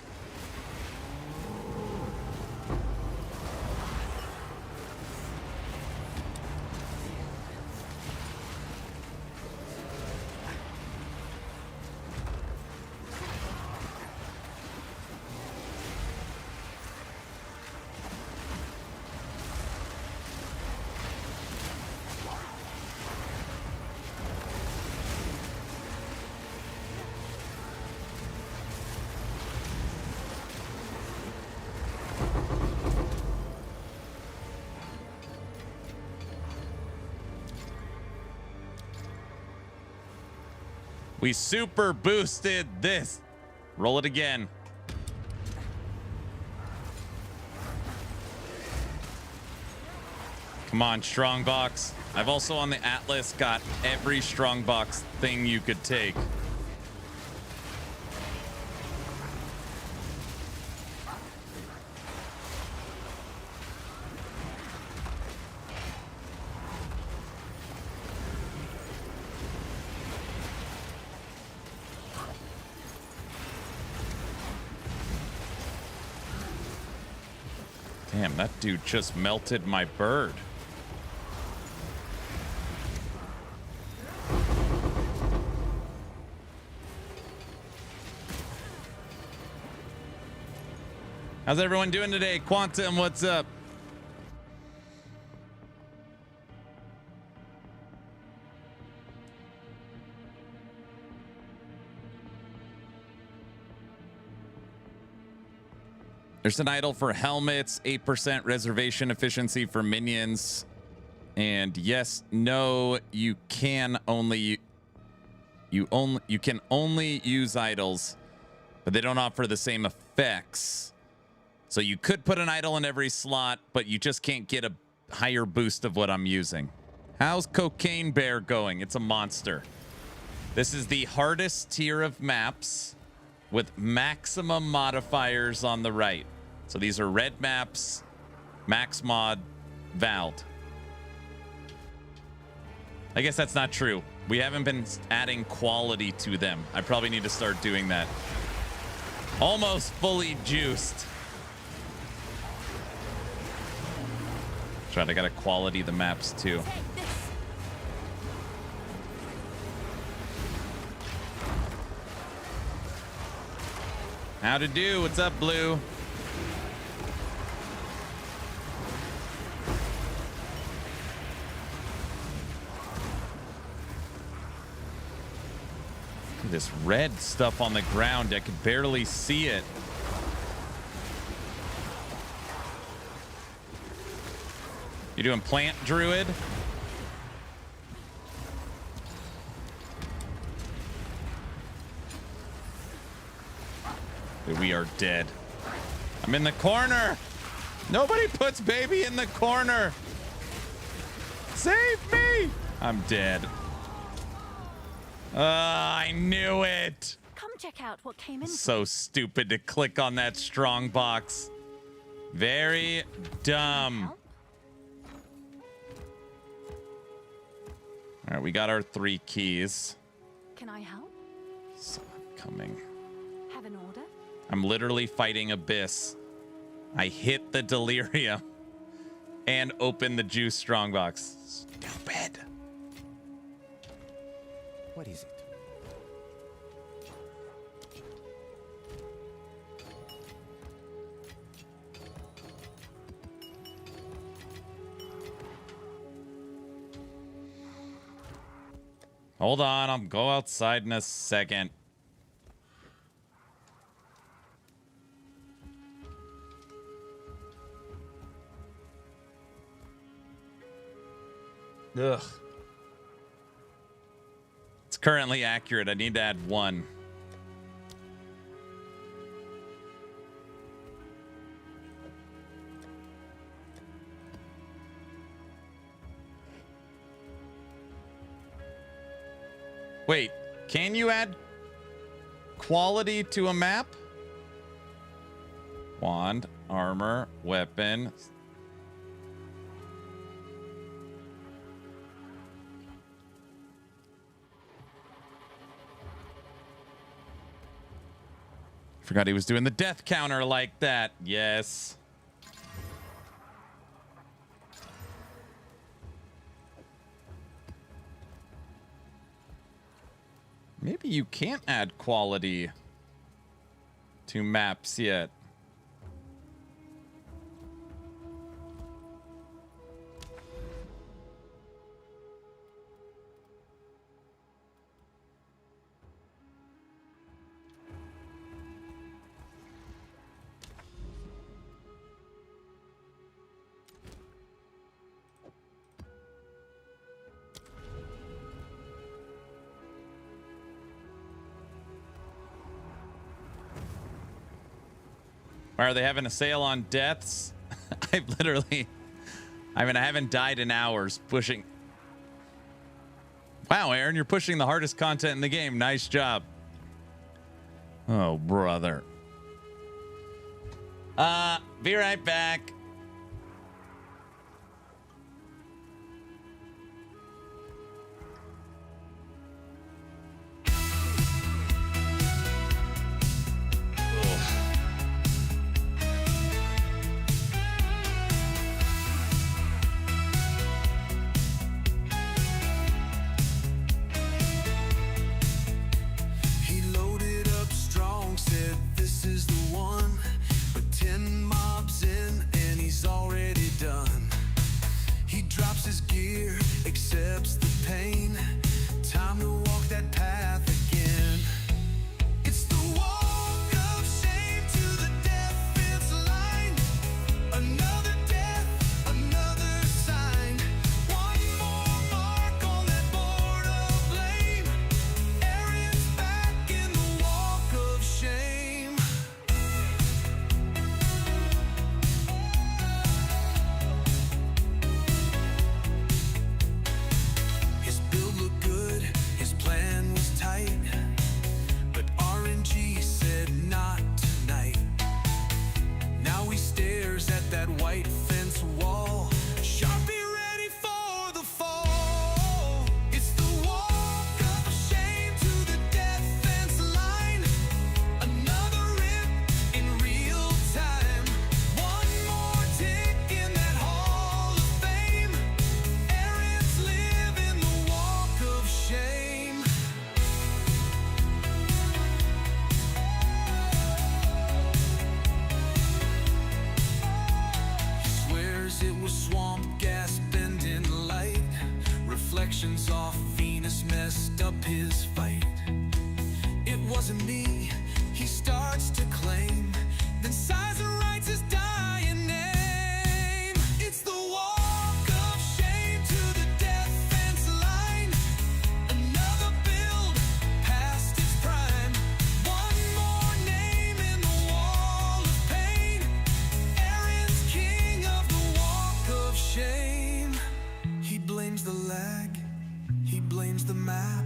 We super boosted this. Roll it again. Come on, Strongbox. I've also on the Atlas got every Strongbox thing you could take. Damn, that dude just melted my bird. How's everyone doing today? Quantum, what's up? There's an idol for helmets, 8% reservation efficiency for minions. And yes, no, you can only use idols, but they don't offer the same effects. So you could put an idol in every slot, but you just can't get a higher boost of what I'm using. How's Cocaine Bear going? It's a monster. This is the hardest tier of maps with maximum modifiers on the right. So these are red maps, max mod, Vald. I guess that's not true. We haven't been adding quality to them. I probably need to start doing that. Almost fully juiced. Try to gotta quality the maps too. How to do? What's up, Blue? This red stuff on the ground, I could barely see it. You doing plant druid? We are dead. I'm in the corner. Nobody puts baby in the corner. Save me. I'm dead. I knew it. Come check out what came in. So stupid to click on that strong box. Very dumb. All right, we got our 3 keys. Can I help? So I'm coming. Have an order? I'm literally fighting Abyss. I hit the delirium and open the juice strongbox. Stupid. What is it? Hold on, I'll go outside in a second. Ugh. It's currently accurate. I need to add 1. Wait, can you add quality to a map? Wand, armor, weapon. Forgot he was doing the death counter like that. Yes. Maybe you can't add quality to maps yet. Why are they having a sale on deaths? I haven't died in hours pushing. Wow, Aaron, you're pushing the hardest content in the game. Nice job. Oh, brother. Be right back. He loaded up strong, said this is the one. But 10 mobs in and he's already done. He drops his gear, accepts the pain. Time to walk that path again. It's the walk of shame to the defense line. Another death, another sign. One more mark on that board of blame. Aaron's back in the walk of shame. His build looked good, his plan was tight. But RNG said not tonight. Now he stares at that white fence wall. Sharpie ready for the fall. It's the walk of shame to the defense line. Another rip in real time. One more tick in that hall of fame. Aaron's living the walk of shame. He swears it was swamp gas bending light. Reflections off Venus messed up his fight. It wasn't me, he starts to claim. Then sighs and writes his dying name. It's the walk of shame to the defense line. Another build past its prime. One more name in the wall of pain. Aaron's king of the walk of shame. He blames the lag, he blames the map,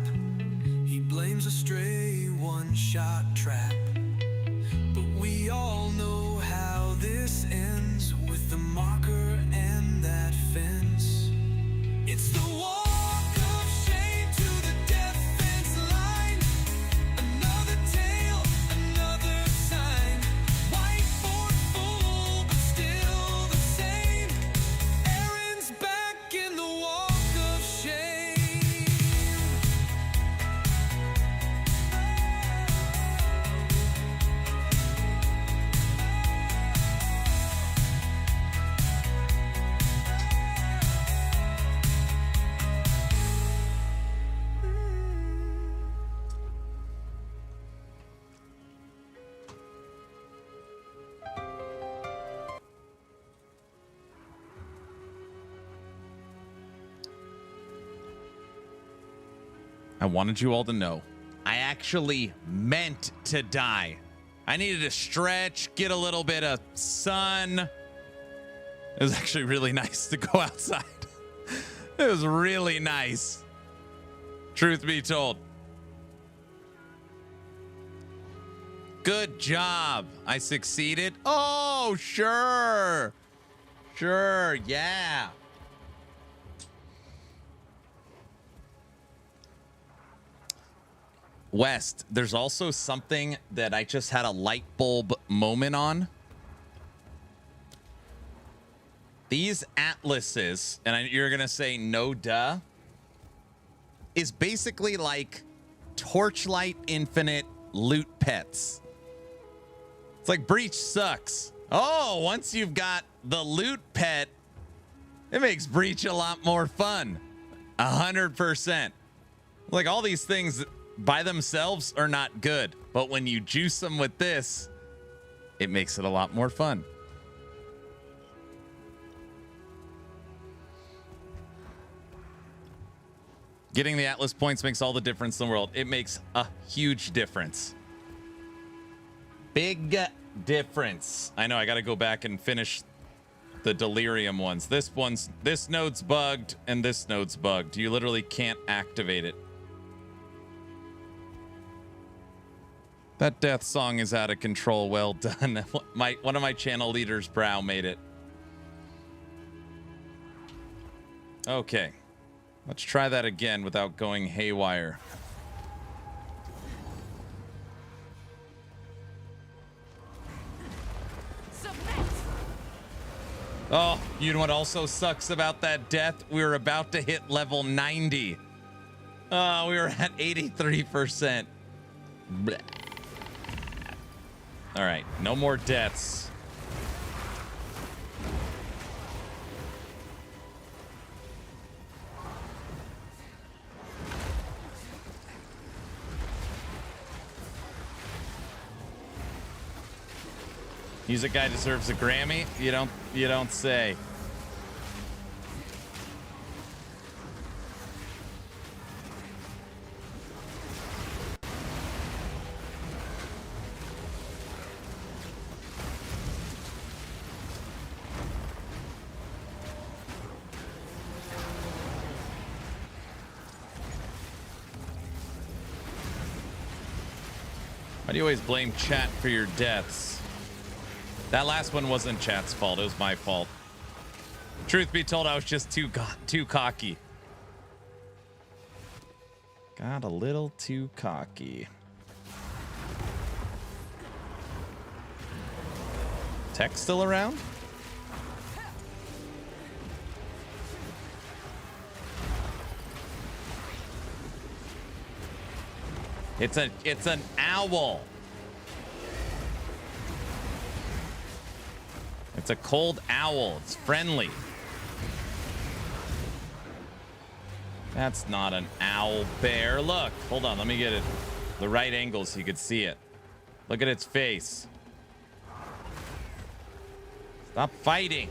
he blames a stray one-shot trap. But we all know how this ends with the marker and that fence. It's the walk of shame to the defense line. Another I wanted you all to know I actually meant to die. I needed to stretch, get a little bit of sun. It was actually really nice to go outside. It was really nice. Truth be told. Good job. I succeeded. Oh, sure. Sure, yeah. West, there's also something that I just had a light bulb moment on. These atlases, and you're going to say no duh, is basically like Torchlight Infinite loot pets. It's like Breach sucks. Oh, once you've got the loot pet, it makes Breach a lot more fun. 100%. Like all these things by themselves are not good, but when you juice them with this, it makes it a lot more fun. Getting the Atlas points makes all the difference in the world. It makes a huge difference. Big difference. I know I got to go back and finish the Delirium ones. This node's bugged and this node's bugged. You literally can't activate it. That death song is out of control. Well done. One of my channel leaders, Brow, made it. Okay. Let's try that again without going haywire. Oh, you know what also sucks about that death? We were about to hit level 90. Oh, we were at 83%. Blech. All right, no more deaths. Music guy deserves a Grammy? You don't say. Why do you always blame chat for your deaths? That last one wasn't chat's fault. It was my fault. Truth be told, I was just too cocky. Got a little too cocky. Tech still around? It's an owl. It's a cold owl. It's friendly. That's not an owl bear. Look, hold on. Let me get it the right angle so you could see it. Look at its face. Stop fighting.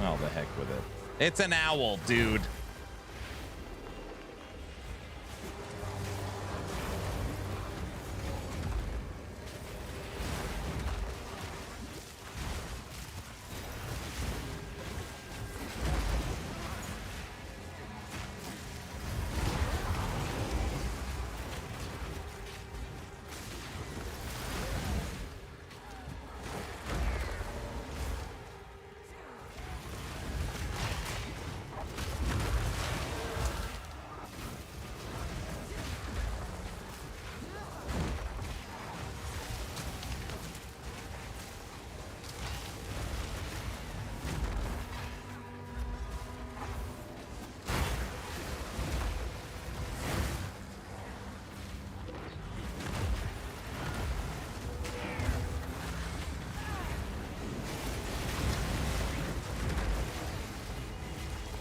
Oh, the heck with it. It's an owl, dude.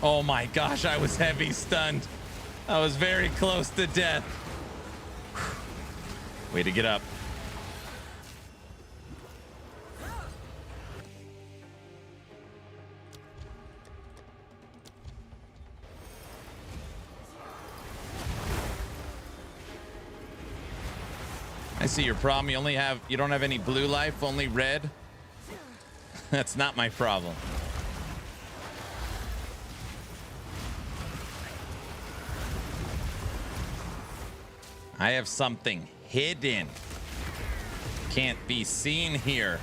Oh my gosh, I was heavy stunned. I was very close to death. Way to get up. I see your problem. You don't have any blue life, only red. That's not my problem. I have something hidden. Can't be seen here.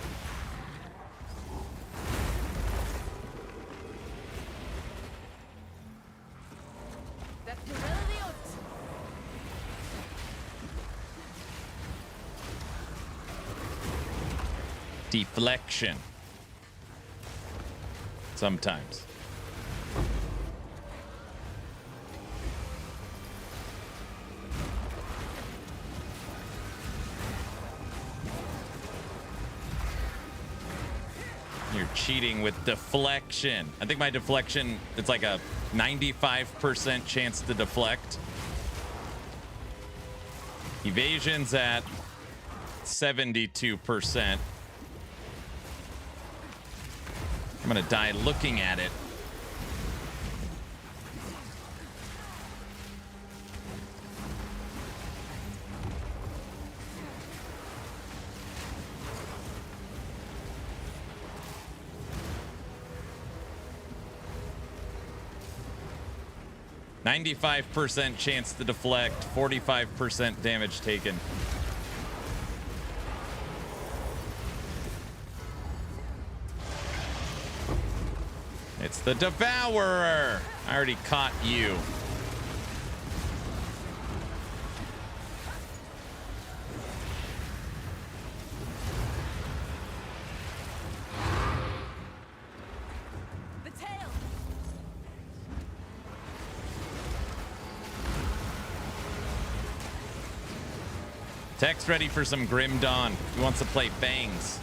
Deflection. Sometimes. You're cheating with deflection. I think my deflection, it's like a 95% chance to deflect. Evasion's at 72%. I'm gonna die looking at it. %95 chance to deflect, 45% damage taken. It's the Devourer. I already caught you. The tail. Tech's ready for some Grim Dawn. He wants to play Bangs.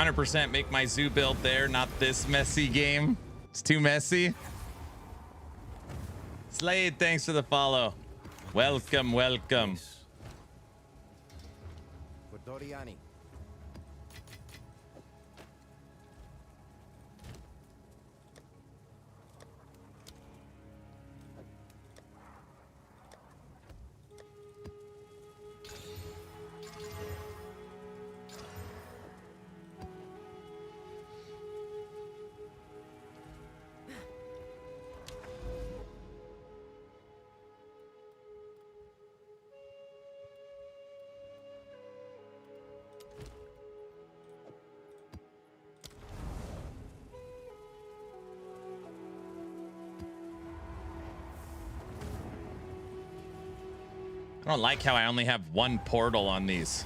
%, make my zoo build there, not this messy game. It's too messy. Slade, thanks for the follow. Welcome, welcome. For Doriani. I don't like how I only have one portal on these.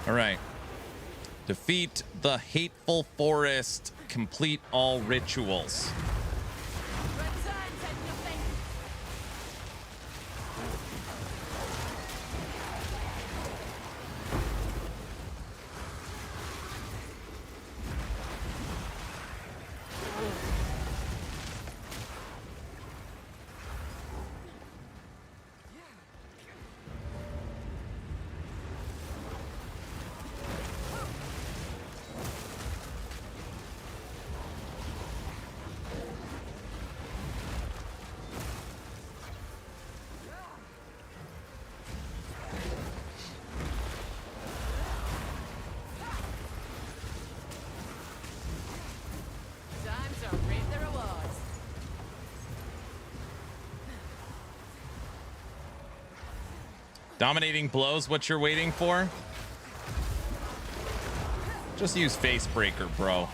All right. Defeat the hateful forest. Complete all rituals. Dominating blows, what you're waiting for? Just use Facebreaker, bro.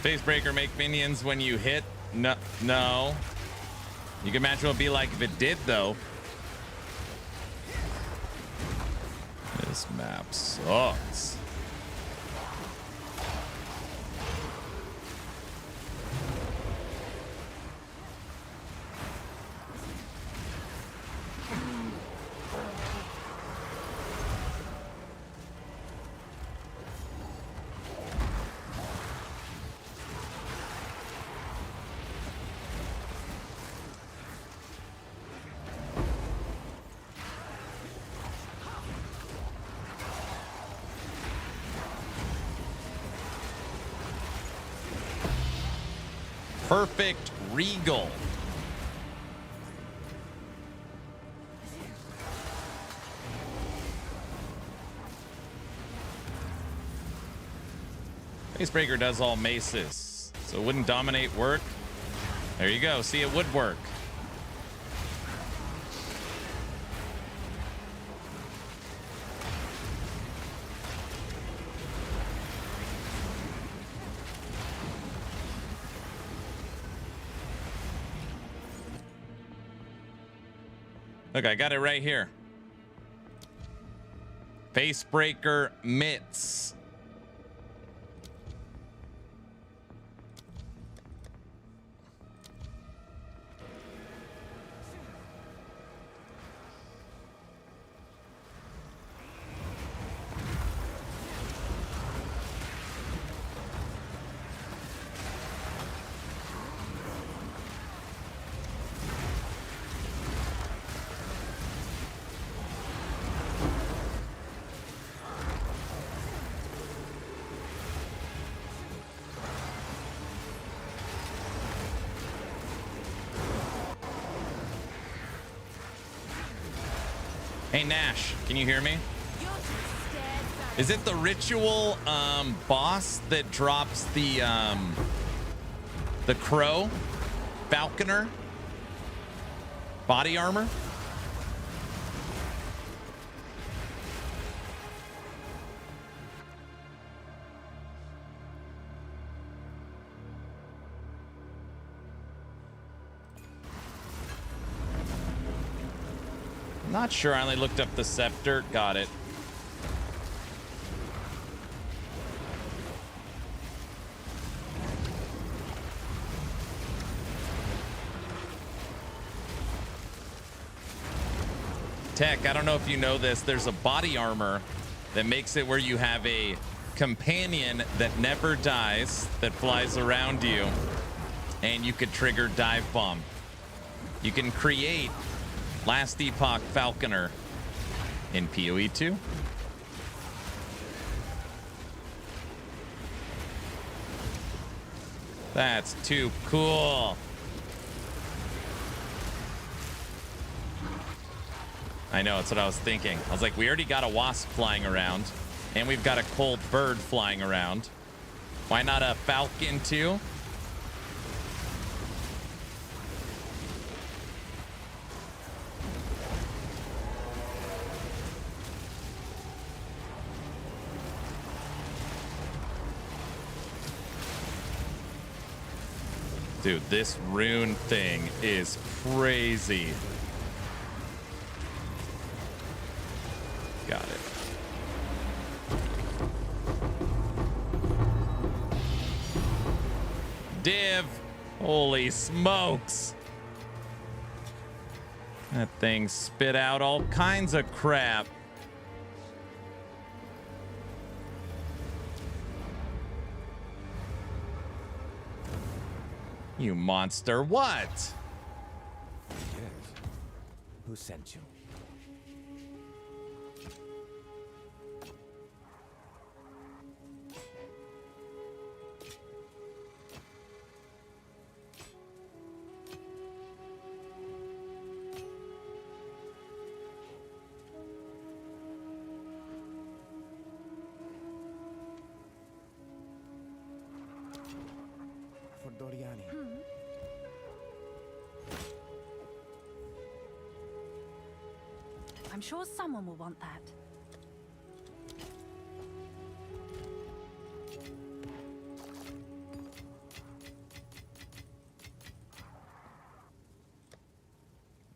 Facebreaker make minions when you hit? No. You can imagine what it'd be like if it did, though. This map sucks. Perfect Regal. Facebreaker does all maces, so wouldn't dominate work? There you go. See, it would work. Look, I got it right here. Facebreaker mitts. Hey Nash, can you hear me? Is it the ritual boss that drops the crow falconer body armor? Not sure. I only looked up the scepter. Got it. Tech, I don't know if you know this. There's a body armor that makes it where you have a companion that never dies, that flies around you, and you could trigger dive bomb. You can create Last Epoch Falconer in PoE 2. That's too cool. I know, that's what I was thinking. I was like, we already got a wasp flying around, and we've got a cold bird flying around. Why not a falcon too? Dude, this rune thing is crazy. Got it. Div. Holy smokes. That thing spit out all kinds of crap. You monster, what? Yes. Who sent you? For Doriani. I'm sure someone will want that.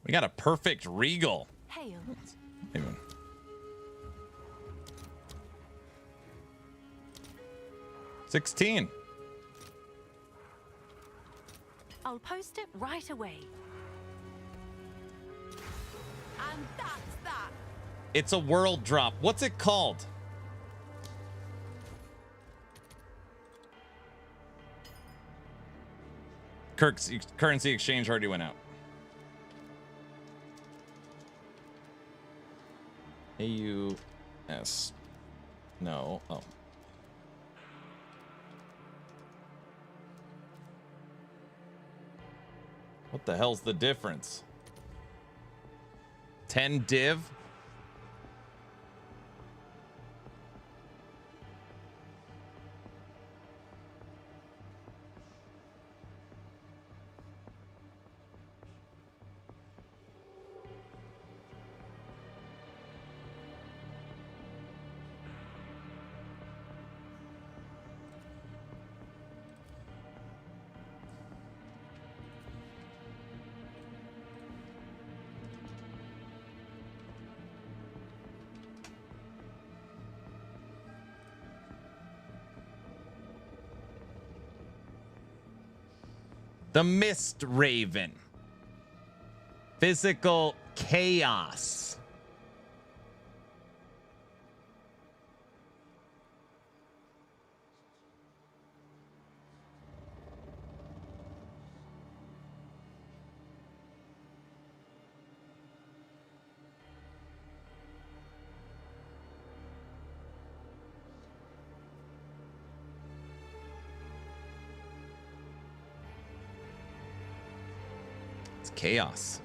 We got a perfect regal. Hail. Even. $16. I'll post it right away. And that's that. It's a world drop. What's it called? Currency exchange already went out. AUS. No. Oh. What the hell's the difference? 10 div? The Mist Raven. Physical chaos. Chaos.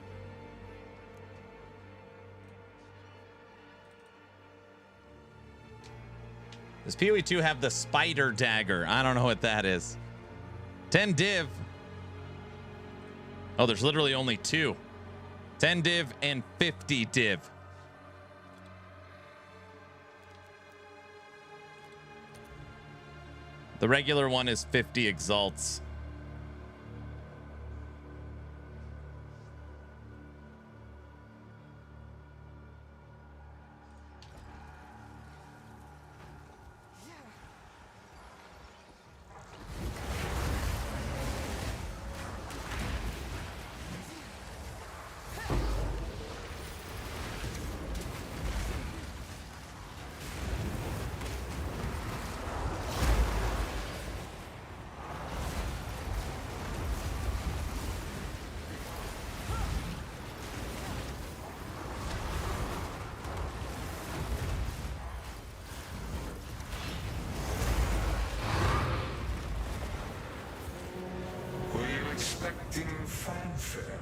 Does PoE 2 have the spider dagger? I don't know what that is. 10 div. Oh, there's literally only 2. 10 div and 50 div. The regular one is 50 exalts. expecting fanfare.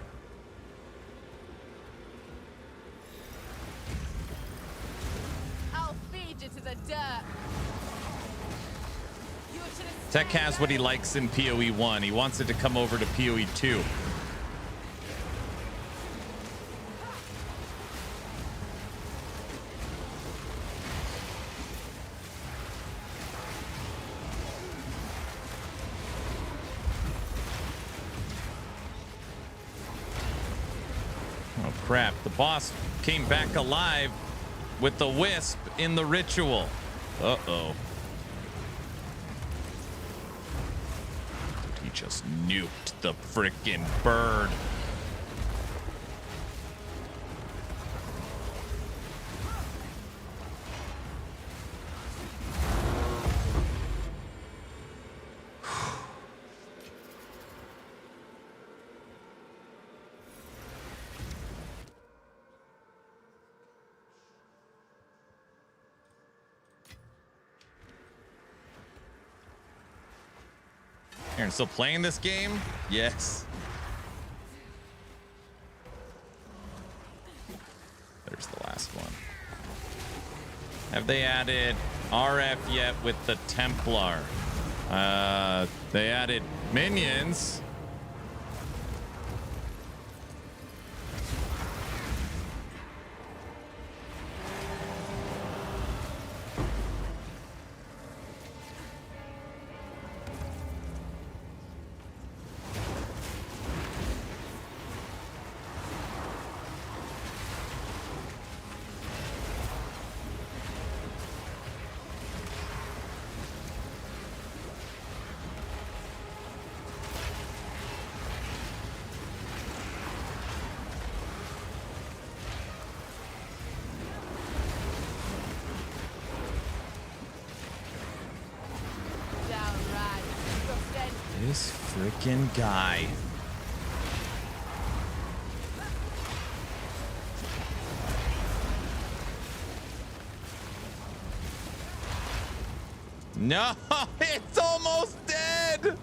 I'll feed you to the dirt. You should have Tech has what he likes in PoE 1. He wants it to come over to PoE 2. Oh crap, the boss came back alive with the wisp in the ritual. Uh-oh. He just nuked the frickin' bird. Aaron, still playing this game? Yes. There's the last one. Have they added RF yet with the Templar? They added minions. This freaking guy. No, it's almost dead.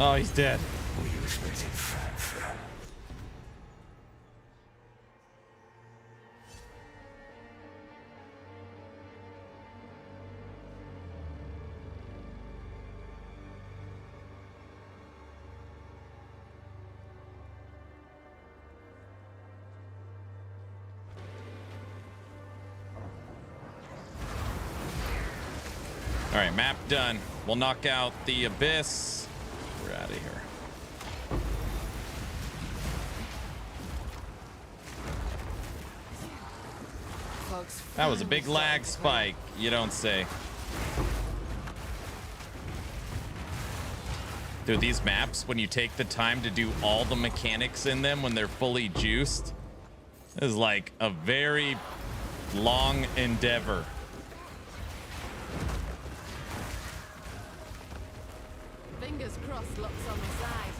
Oh, he's dead. Were you expecting fanfare? All right, map done. We'll knock out the Abyss. We're out of here. That was a big lag spike. You don't say. Dude, these maps, when you take the time to do all the mechanics in them when they're fully juiced, is like a very long endeavor. Fingers crossed, locks on the side.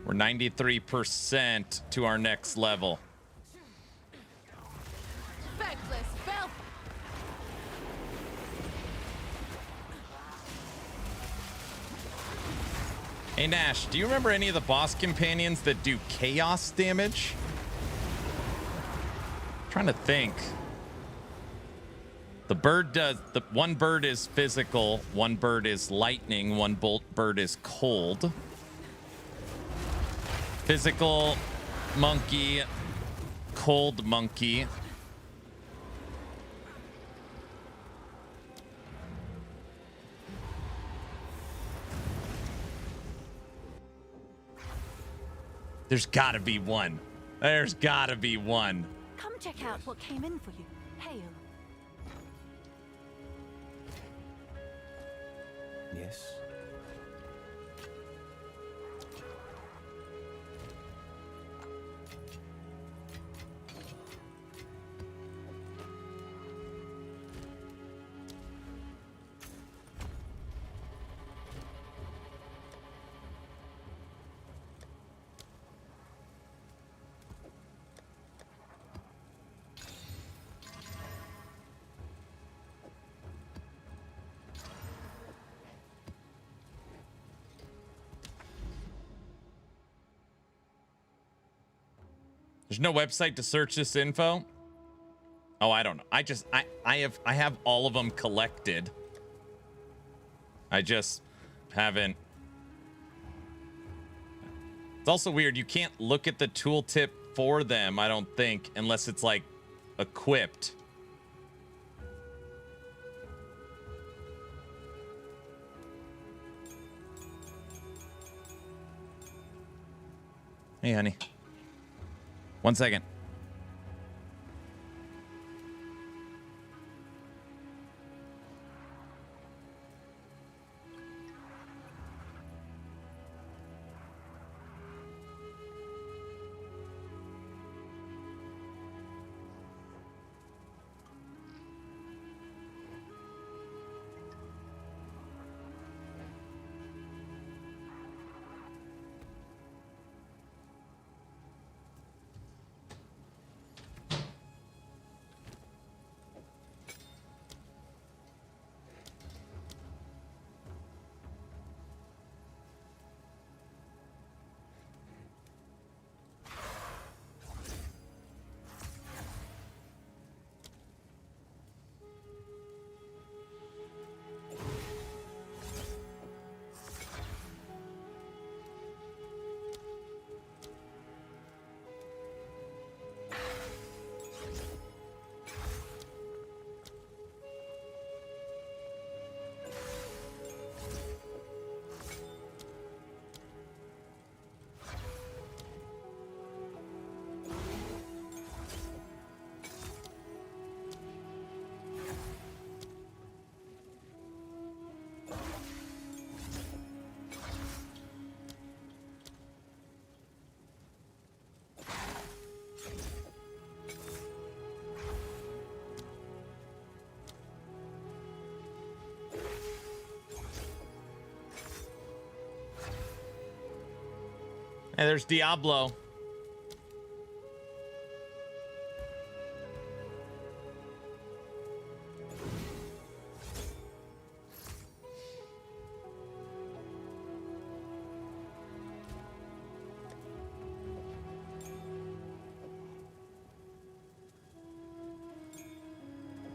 We're 93% to our next level. Feckless filth. Hey Nash, do you remember any of the boss companions that do chaos damage? I'm trying to think. The bird does, the one bird is physical, one bird is lightning, one bird is cold. Physical monkey, cold monkey. There's gotta be one. There's gotta be one. Come check out what came in for you. Hail. Yes. There's no website to search this info. Oh, I don't know. I have all of them collected. I just haven't. It's also weird. You can't look at the tooltip for them, I don't think, unless it's like equipped. Hey, honey. 1 second. Hey, there's Diablo.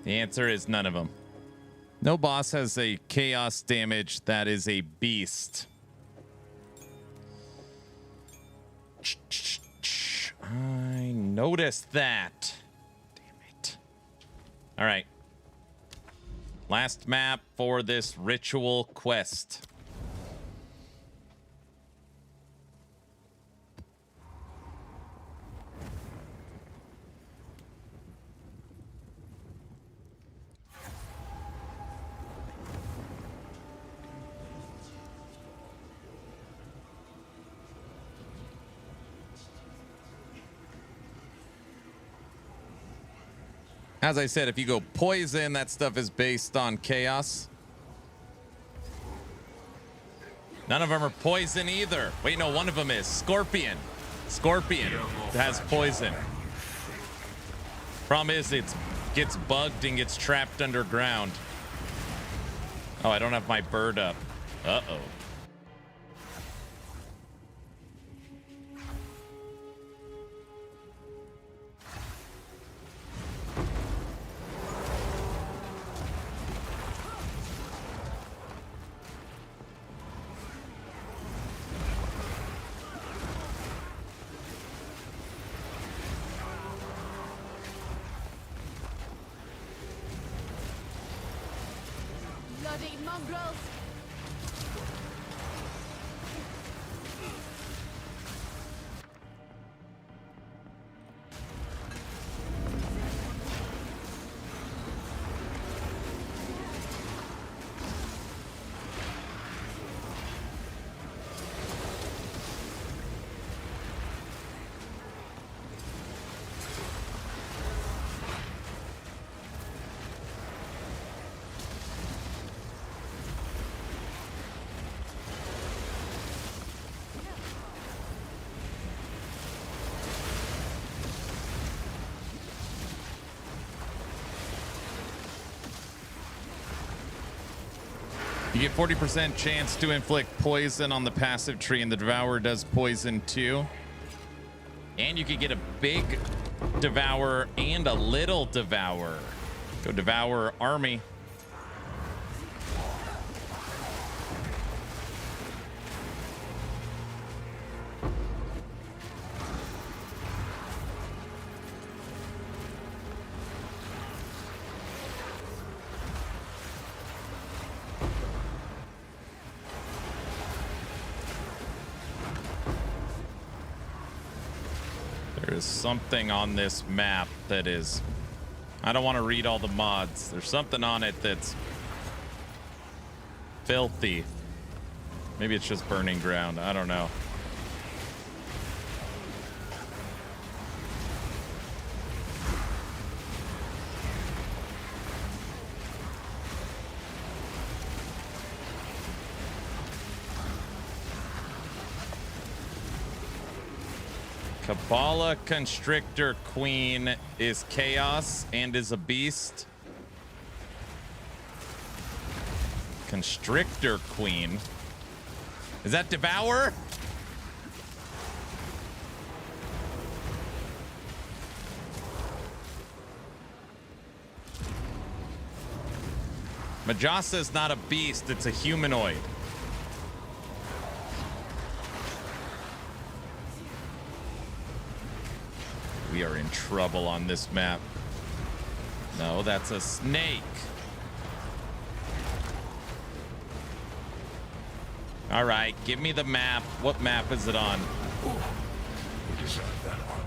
The answer is none of them. No boss has a chaos damage that is a beast. I noticed that. Damn it. All right. Last map for this ritual quest. As I said, if you go poison, that stuff is based on chaos. None of them are poison either. Wait, no, one of them is. Scorpion. Scorpion has poison. Problem is, it gets bugged and gets trapped underground. Oh, I don't have my bird up. Uh-oh. Bloody mongrels! You get 40% chance to inflict poison on the passive tree, and the Devourer does poison too. And you could get a big Devourer and a little Devourer. Go Devourer army. There is something on this map that is... I don't want to read all the mods. There's something on it that's filthy. Maybe it's just burning ground. I don't know. Kabbalah Constrictor Queen is chaos and is a beast. Constrictor Queen. Is that Devour? Majasa is not a beast, it's a humanoid. We are in trouble on this map. No, that's a snake. All right, give me the map. What map is it on? We deserve that one.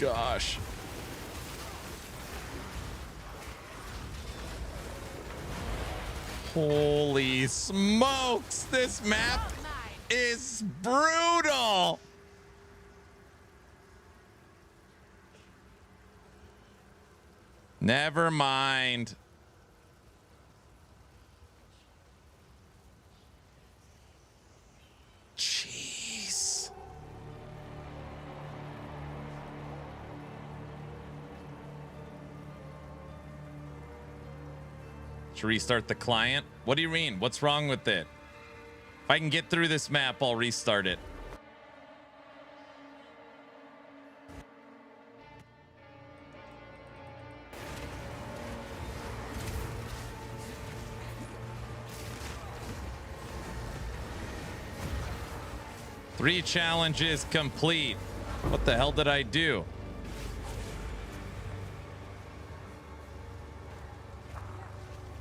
Gosh. Holy smokes, this map is brutal. Never mind. Jeez. To restart the client? What do you mean? What's wrong with it? If I can get through this map, I'll restart it. Three challenges complete. What the hell did I do?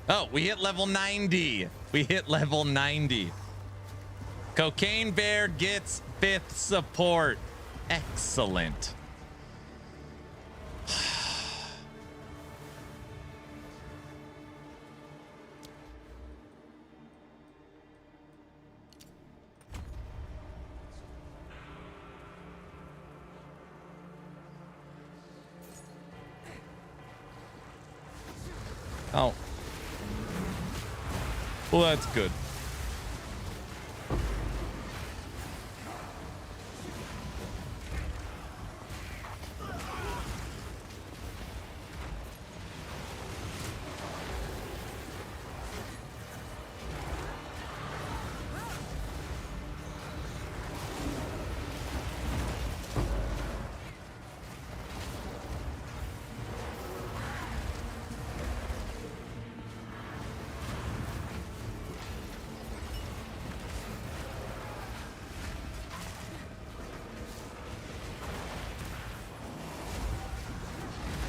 Oh, we hit level 90. We hit level 90. Cocaine Bear gets 5th support. Excellent. Oh. Well, that's good.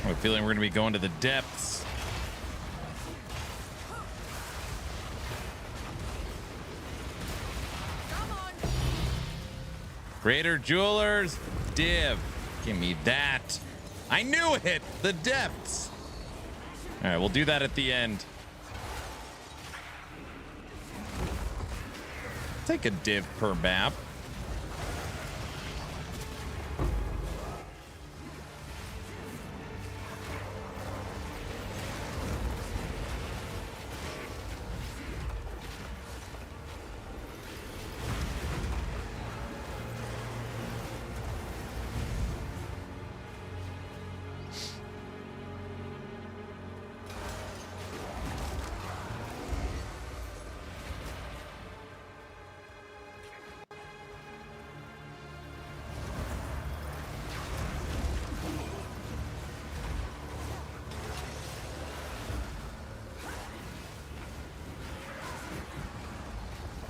I have a feeling we're going to be going to the depths. Greater Jewelers, div. Give me that. I knew it. The depths. All right, we'll do that at the end. Take a div per map.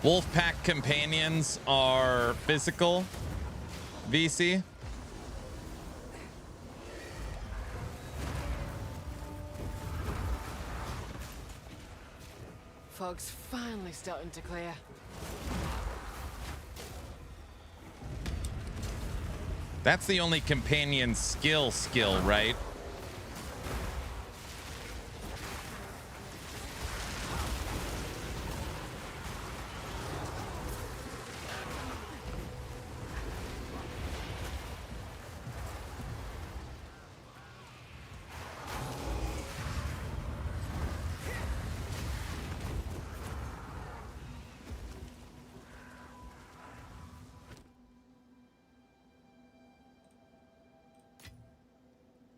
Wolfpack companions are physical, VC. Fog's finally starting to clear. That's the only companion skill, right?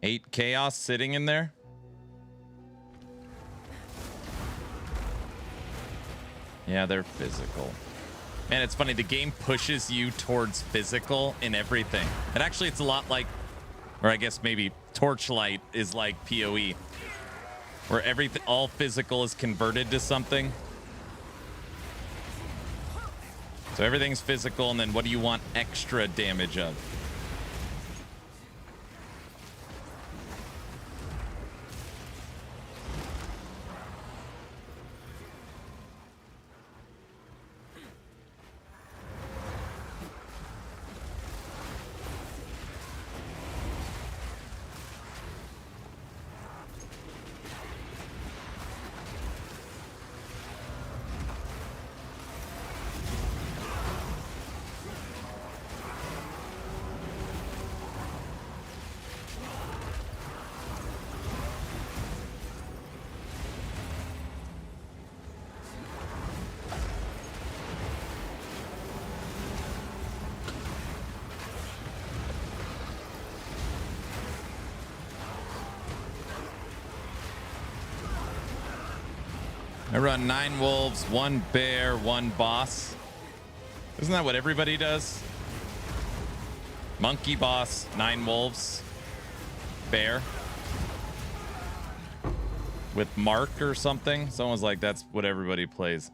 Eight chaos sitting in there. Yeah, they're physical. Man, it's funny. The game pushes you towards physical in everything. And actually, it's a lot like, or I guess maybe Torchlight is like PoE, where everything, all physical is converted to something. So everything's physical, and then what do you want extra damage of? I run 9 wolves, 1 bear, 1 boss. Isn't that what everybody does? Monkey boss, 9 wolves, bear. With Mark or something. Someone's like, that's what everybody plays.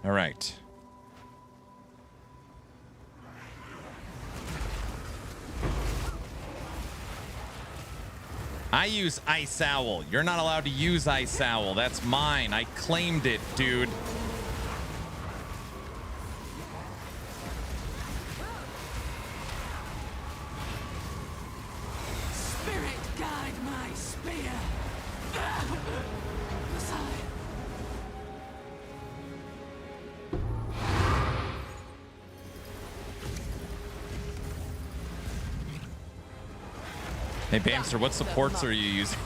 All right. I use Ice Owl. You're not allowed to use Ice Owl. That's mine. I claimed it, dude. Spirit guide my spear. Hey, Bamster, what supports are you using?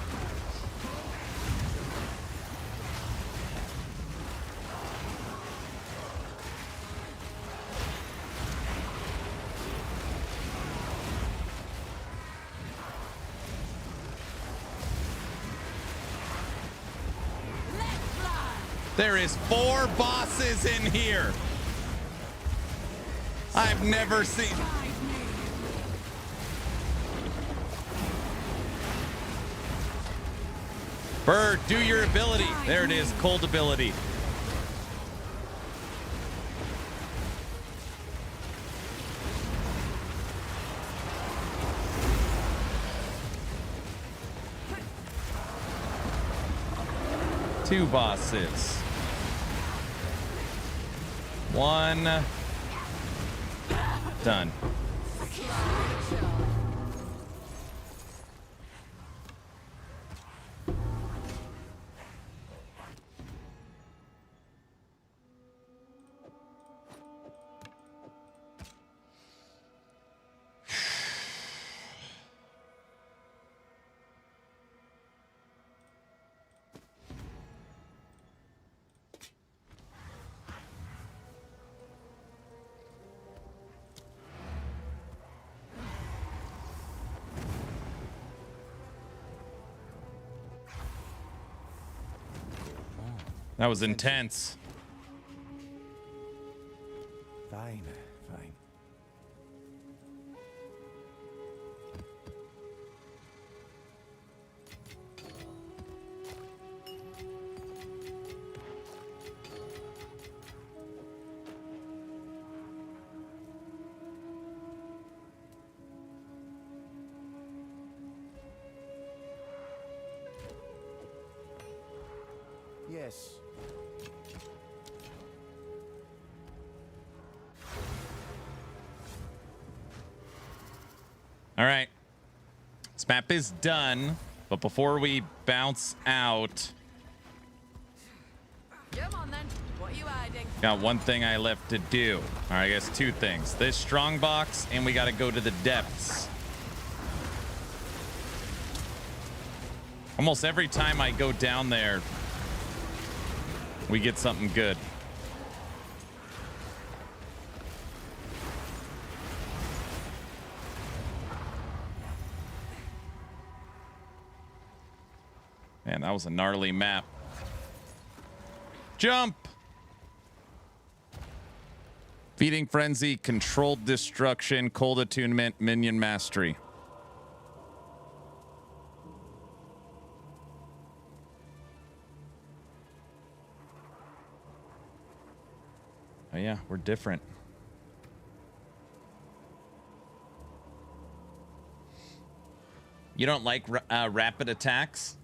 There is 4 bosses in here. I've never seen. Bird, do your ability. There it is, cold ability. Two bosses. 1. Done. That was intense. Fine, fine. Yes. All right. This map is done, but before we bounce out, Come on then. What are you hiding? got one thing I left to do. Or I guess 2 things. This strong box, and we got to go to the depths. Almost every time I go down there, we get something good. Man, that was a gnarly map. Jump! Feeding Frenzy, Controlled Destruction, Cold Attunement, Minion Mastery. Oh yeah, we're different. You don't like rapid attacks?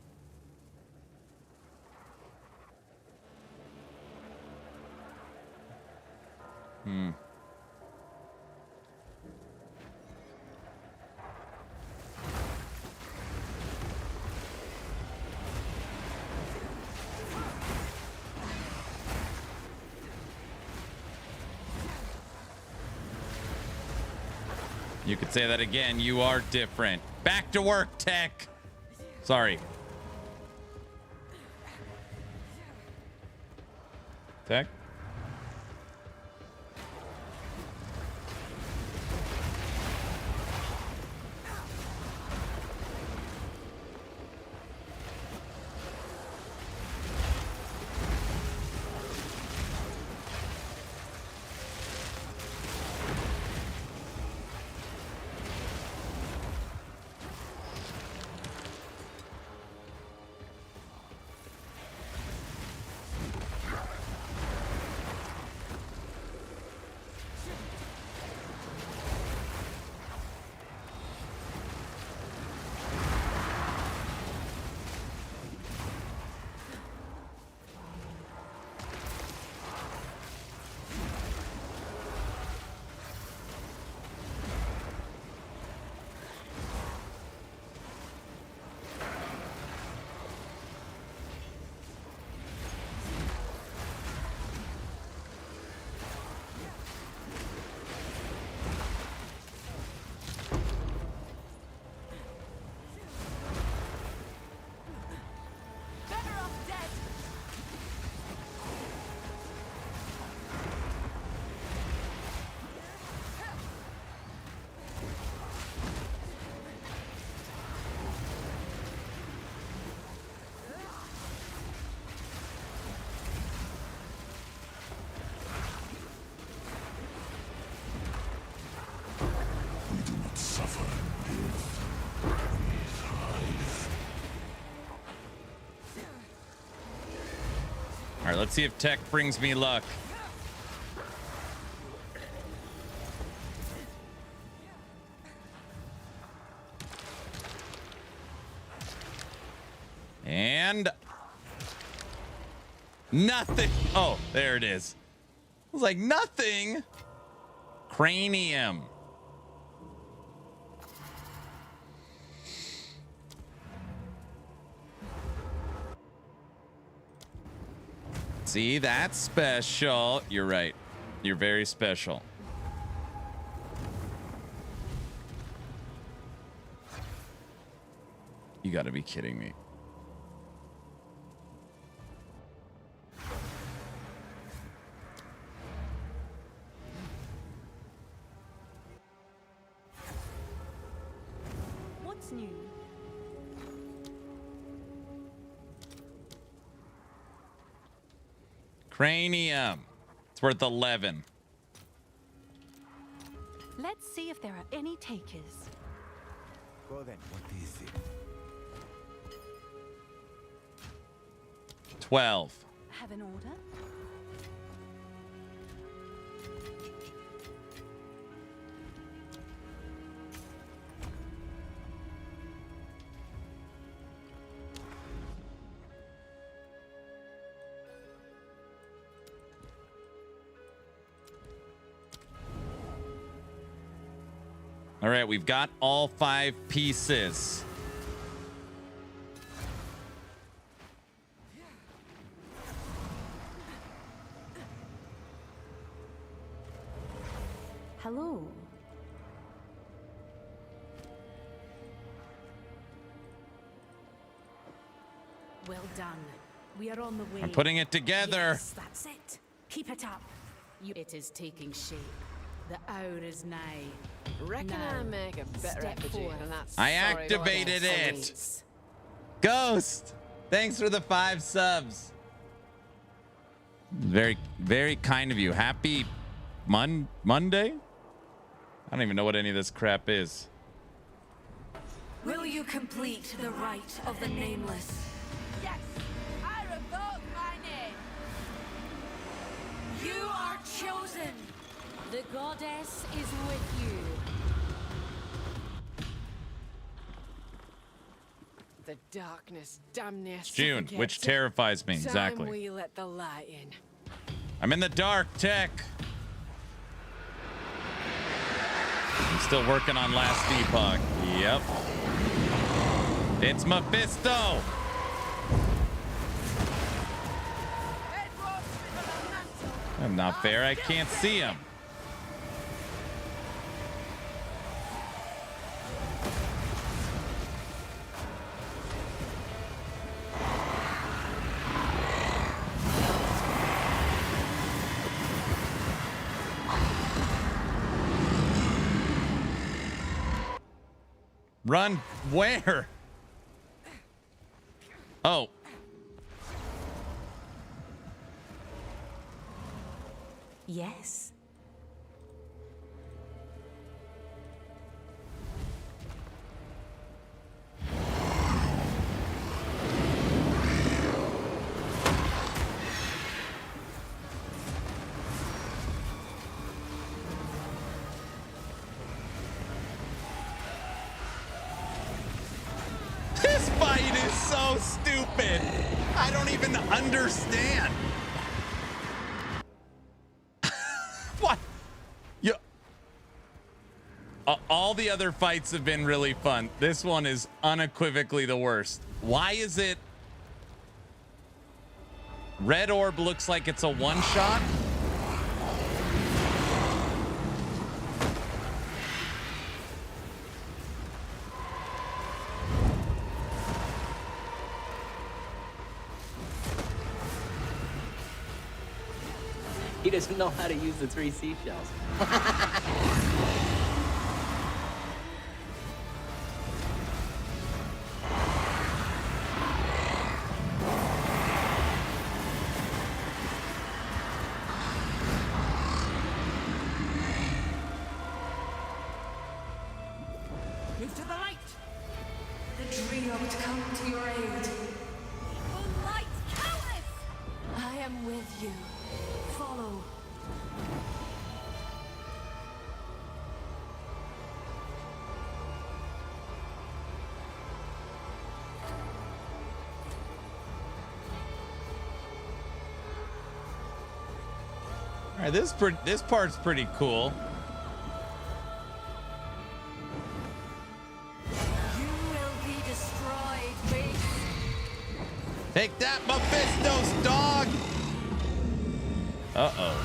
You could say that again. You are different. Back to work, Tech. Sorry. Tech? right, let's see if tech brings me luck. And nothing. Oh, there it is. I was like, nothing. Cranium. See, that's special. You're right. You're very special. You gotta be kidding me. What's new? Cranium. It's worth 11. Let's see if there are any takers. Go then. What is it? 12. Have an order? All right, we've got all 5 pieces. Hello. Well done. We are on the way. I'm putting it together. Yes, that's it. Keep it up. It is taking shape. The hour is nigh. Reckon Now, I make a better step effigy forth. than that. I sorry activated little it. awaits. Ghost, thanks for the 5 subs. Very, very kind of you. Happy Monday? I don't even know what any of this crap is. Will you complete the rite of the nameless? Yes, I revoke my name. You are chosen. The goddess is with you. The darkness, damn near June, suffocates which it. terrifies me, Time exactly. we let the light in. I'm in the dark, Tech. I'm still working on Last Epoch. Yep. It's Mephisto. That's not fair. I can't see him. Run where? Oh. Yes. This fight is so stupid. I don't even understand. What? You. All the other fights have been really fun. This one is unequivocally the worst. Why is it? Red orb looks like it's a one-shot. He doesn't know how to use the 3 seashells. Move to the right. The trio to come to your aid. Moonlight cowardice! I am with follow. All right, this part's pretty cool. You will be destroyed, Wraith. Take that, Mephisto's dog! Uh-oh.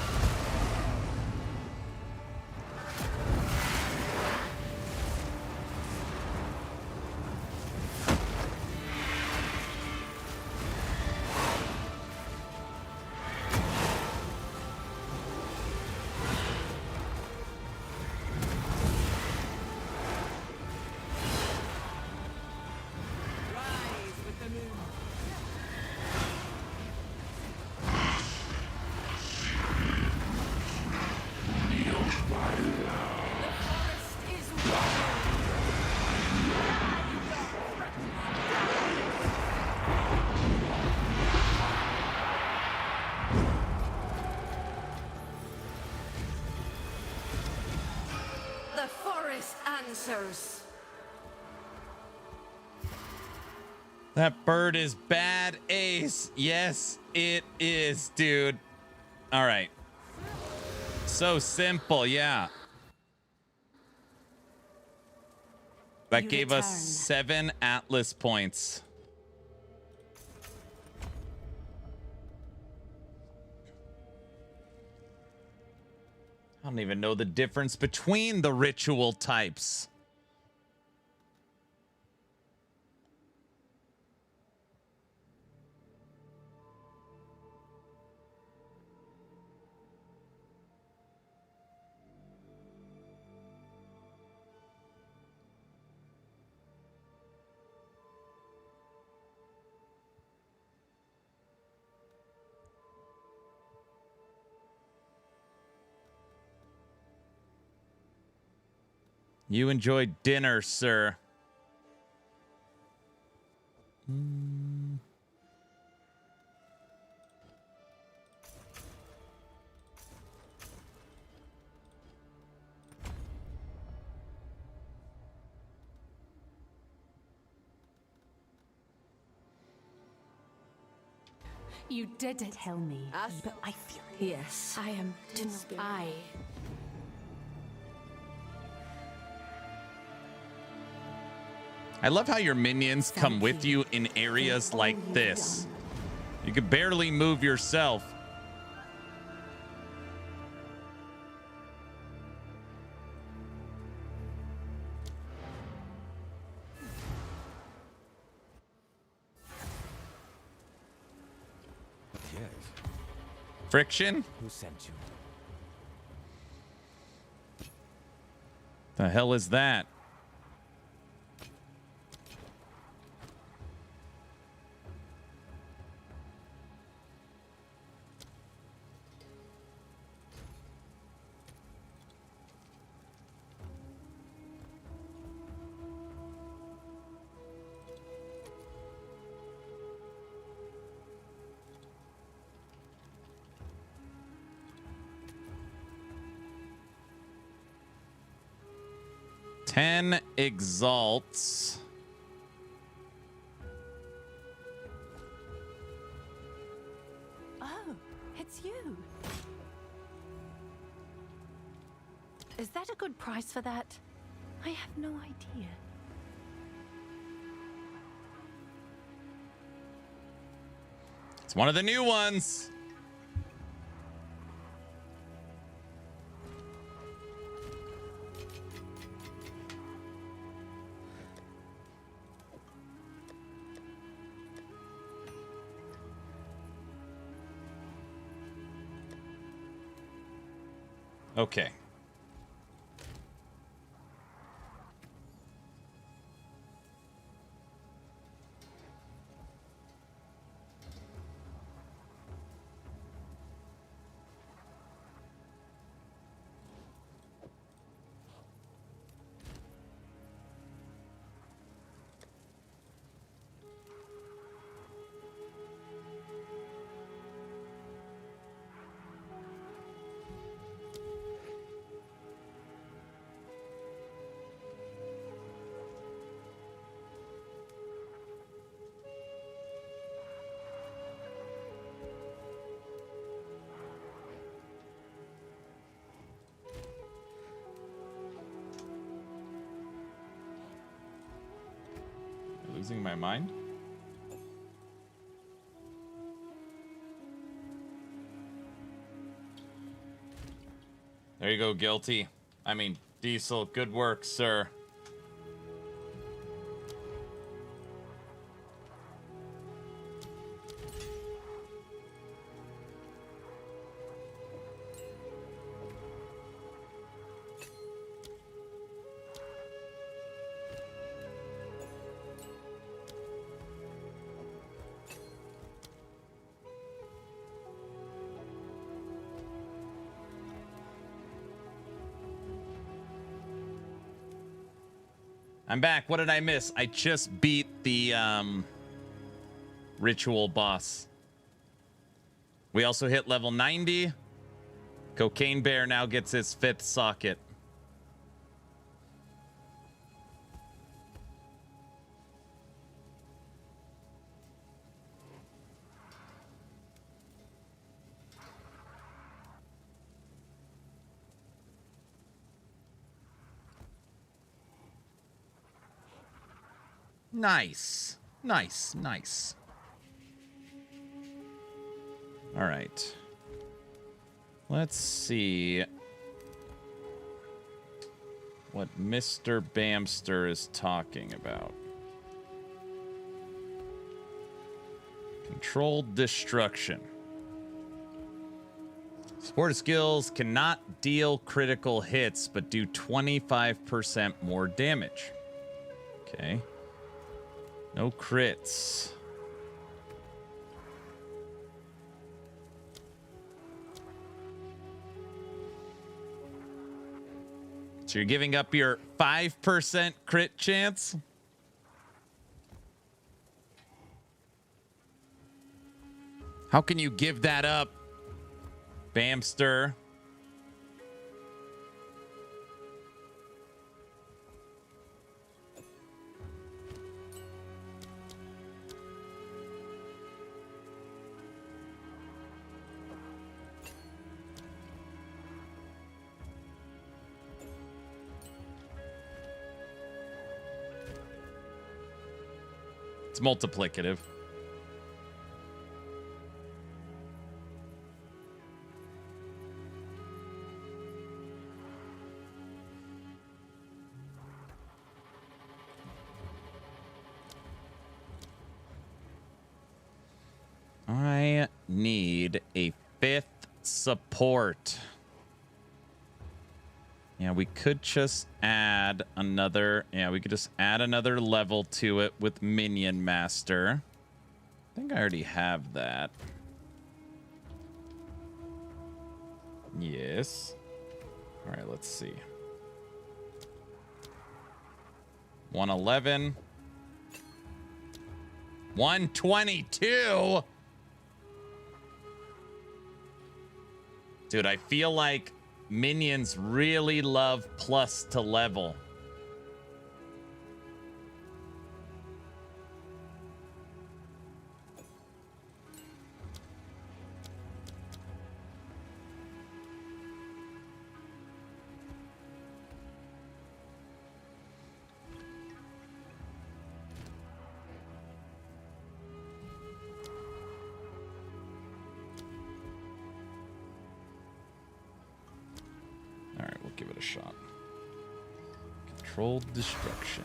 The forest answers. That bird is bad ace. Yes, it is, dude. All right. So simple, yeah. That gave us 7 Atlas points. I don't even know the difference between the ritual types. You enjoyed dinner, sir. You did it. Tell me, but I feel it. Yes. I am. I. I love how your minions come with you in areas like this. You could barely move yourself. Yes. Friction? Who sent you? The hell is that? Ten exalts. Oh, it's you. Is that a good price for that? I have no idea. It's one of the new ones. Okay. losing my mind? There you go, Guilty. I mean, Diesel, good work, sir. I'm back. What did I miss? I just beat the ritual boss. We also hit level 90. Cocaine Bear now gets his 5th socket. Nice. Nice, nice. All right. Let's see what Mr. Bamster is talking about. Controlled destruction. Support skills cannot deal critical hits, but do 25% more damage. Okay. No crits. So you're giving up your 5% crit chance? How can you give that up, Bamster? It's multiplicative. I need a 5th support. Yeah, we could just add another... Yeah, we could just add another level to it with Minion Master. I think I already have that. Yes. All right, let's see. 111. 122? Dude, I feel like minions really love plus to level. Give it a shot. Controlled destruction.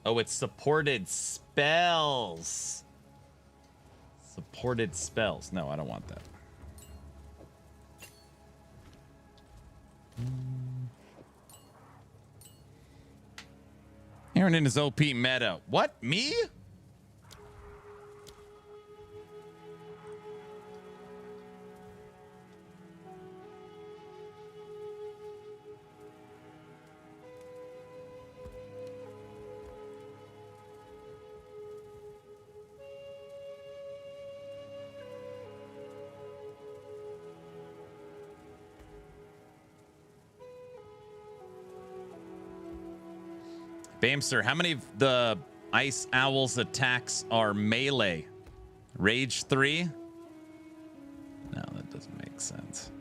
Oh, it's supported spells. Supported spells. No, I don't want that. Aaron in his OP meta. What? Me? Bamster, how many of the Ice Owl's attacks are melee? Rage 3? No, that doesn't make sense.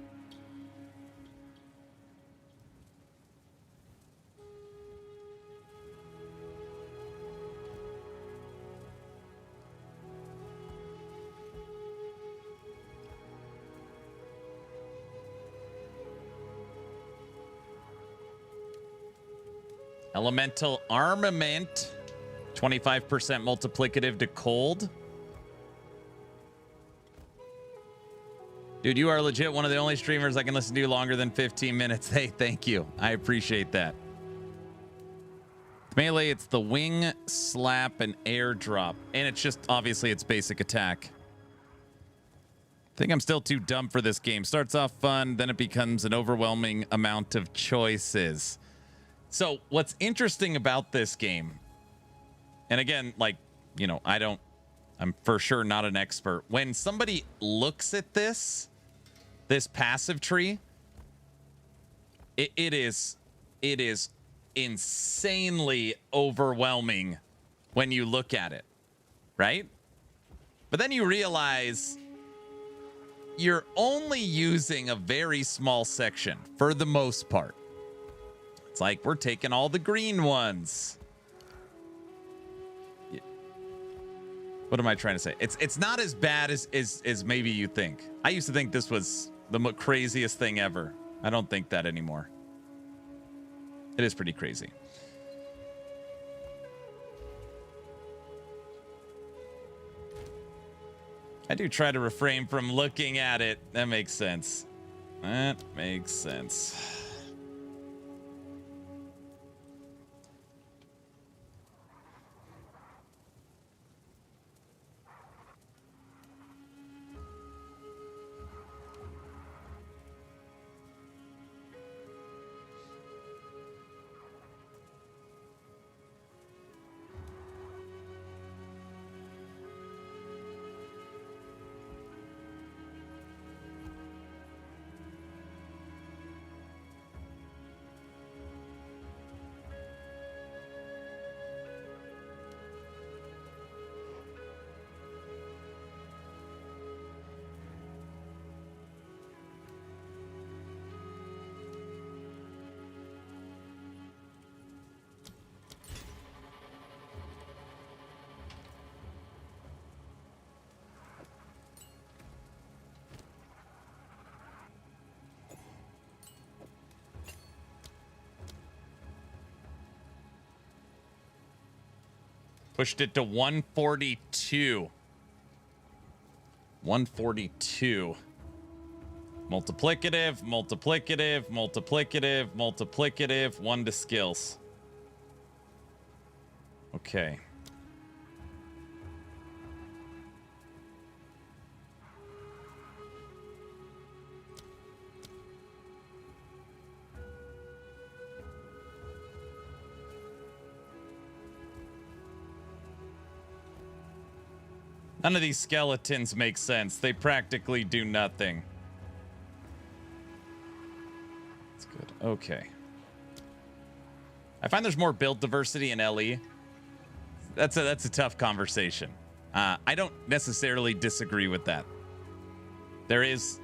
Elemental armament. 25% multiplicative to cold. Dude, you are legit one of the only streamers I can listen to longer than 15 minutes. Hey, thank you. I appreciate that. Melee, it's the wing, slap, and airdrop. And it's just, obviously, it's basic attack. I think I'm still too dumb for this game. Starts off fun, then it becomes an overwhelming amount of choices. So what's interesting about this game, and again, like, you know, I'm for sure not an expert. When somebody looks at this passive tree, it is insanely overwhelming when you look at it, right? But then you realize you're only using a very small section for the most part. It's like we're taking all the green ones. What am I trying to say? It's not as bad as maybe you think. I used to think this was the craziest thing ever. I don't think that anymore. It is pretty crazy. I do try to refrain from looking at it. That makes sense. That makes sense. Pushed it to 142. 142. Multiplicative, multiplicative, multiplicative, multiplicative. 1 to skills. Okay. None of these skeletons make sense. They practically do nothing. That's good. Okay. I find there's more build diversity in LE. That's a tough conversation. I don't necessarily disagree with that. There is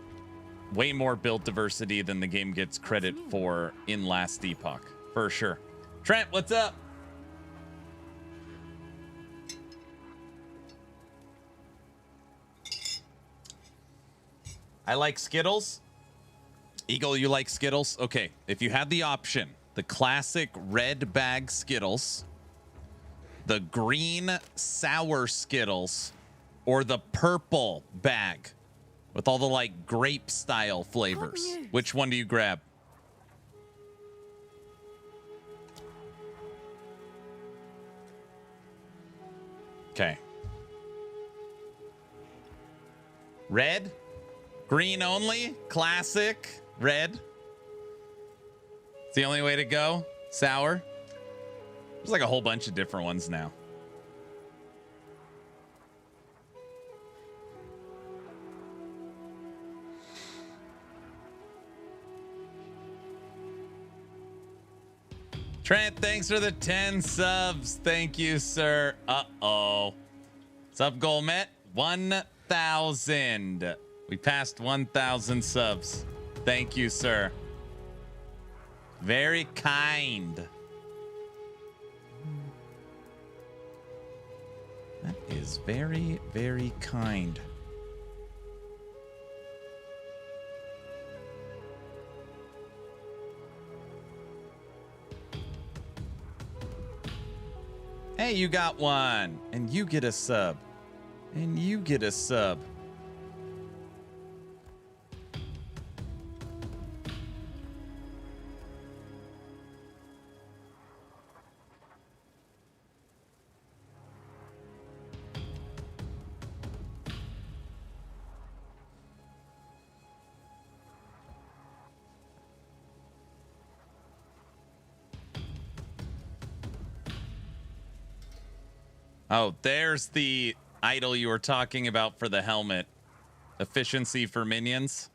way more build diversity than the game gets credit for in Last Epoch, for sure. Trent, what's up? I like Skittles. Eagle, you like Skittles? Okay, if you had the option, the classic red bag Skittles, the green sour Skittles, or the purple bag with all the like grape style flavors, which one do you grab? Okay. Red? Green only? Classic? Red? It's the only way to go? Sour? There's like a whole bunch of different ones now. Trent, thanks for the 10 subs. Thank you, sir. Uh-oh. Sub goal met. 1,000. We passed 1,000 subs. Thank you, sir. Very kind. That is very, very kind. Hey, you got one. And you get a sub. And you get a sub. Oh, there's the idol you were talking about for the helmet. Efficiency for minions.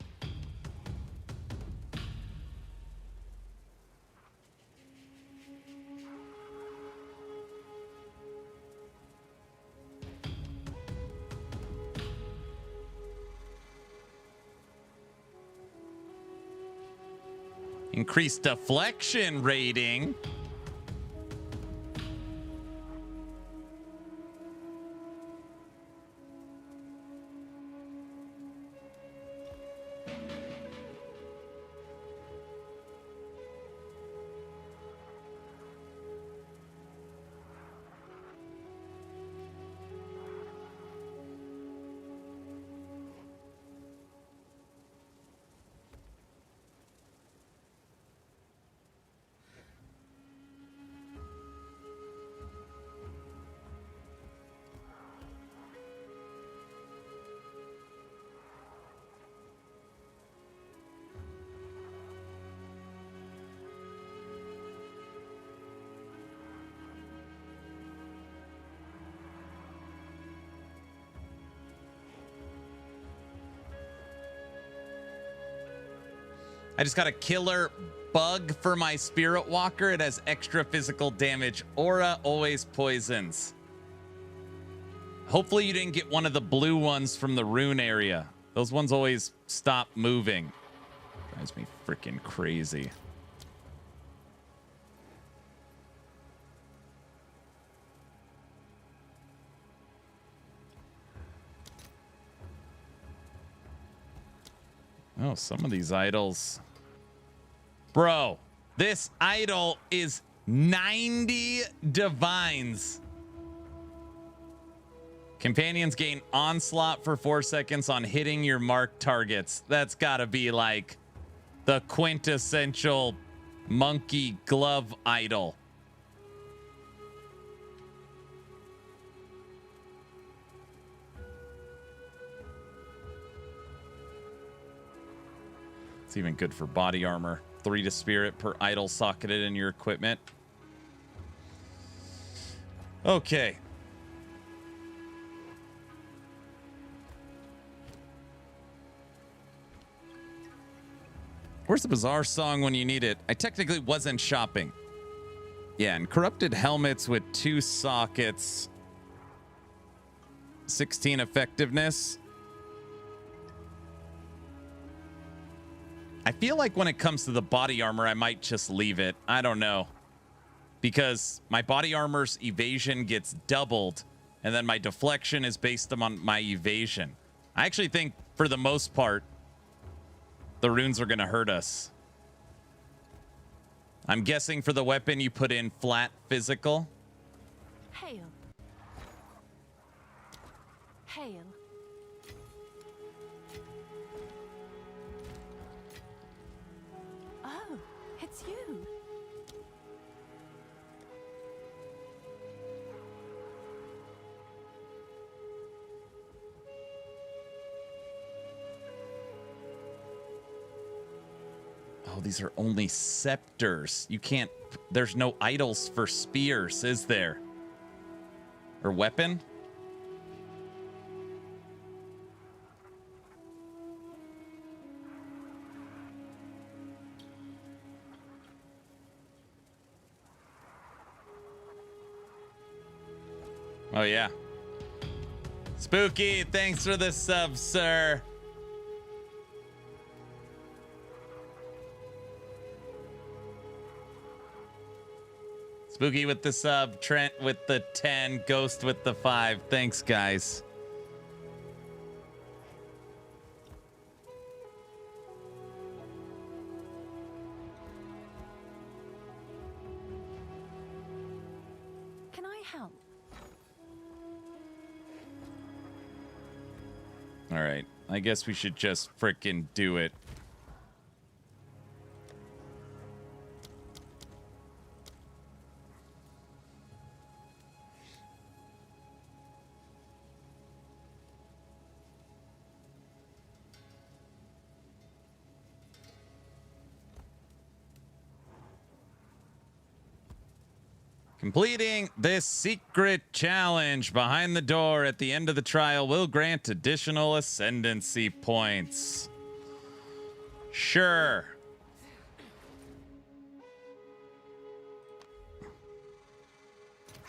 Increased deflection rating. I just got a killer bug for my Spirit Walker. It has extra physical damage. Aura always poisons. Hopefully you didn't get one of the blue ones from the rune area. Those ones always stop moving. Drives me freaking crazy. Oh, some of these idols. Bro, this idol is 90 divines. Companions gain onslaught for 4 seconds on hitting your marked targets. That's gotta be like the quintessential monkey glove idol. It's even good for body armor. 3 to spirit per idol socketed in your equipment. Okay. Where's the bizarre song when you need it? I technically wasn't shopping. Yeah, and corrupted helmets with 2 sockets. 16 effectiveness. I feel like when it comes to the body armor, I might just leave it. I don't know. Because my body armor's evasion gets doubled, and then my deflection is based on my evasion. I actually think, for the most part, the runes are going to hurt us. I'm guessing for the weapon, you put in flat physical. Hail. Hail. Oh, it's you. Oh, these are only scepters. You can't... There's no idols for spears, is there? Or weapon? Oh, yeah. Spooky, thanks for the sub, sir. Spooky with the sub, Trent with the 10, Ghost with the 5. Thanks, guys. Can I help? All right. I guess we should just frickin' do it. Completing this secret challenge behind the door at the end of the trial will grant additional ascendancy points. Sure.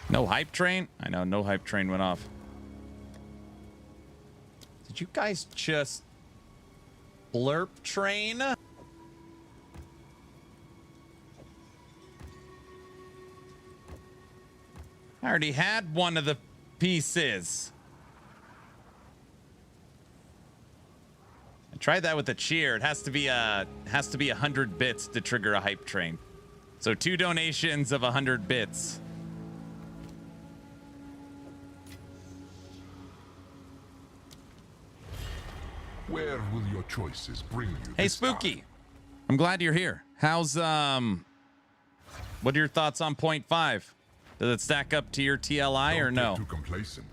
No hype train? I know, no hype train went off. Did you guys just blurp train? I already had one of the pieces. I tried that with a cheer. It has to be 100 bits to trigger a hype train. So 2 donations of 100 bits. Where will your choices bring you? Hey, Spooky. I'm glad you're here. How's what are your thoughts on 0.5? Does it stack up to your TLI or no? Too complacent.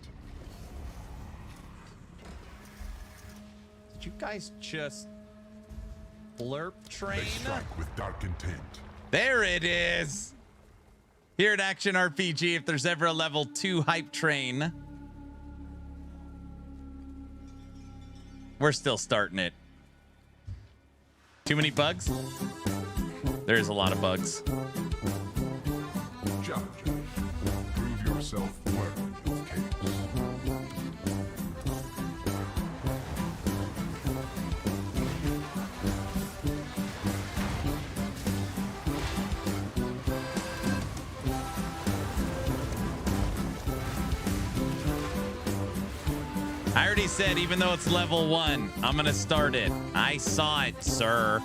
Did you guys just blurp train? They strike with dark intent. There it is. Here at Action RPG, if there's ever a level 2 hype train, we're still starting it. Too many bugs? There's a lot of bugs. Judge. Prove yourself worthy of chaos. I already said, even though it's level 1, I'm gonna start it. I saw it, sir.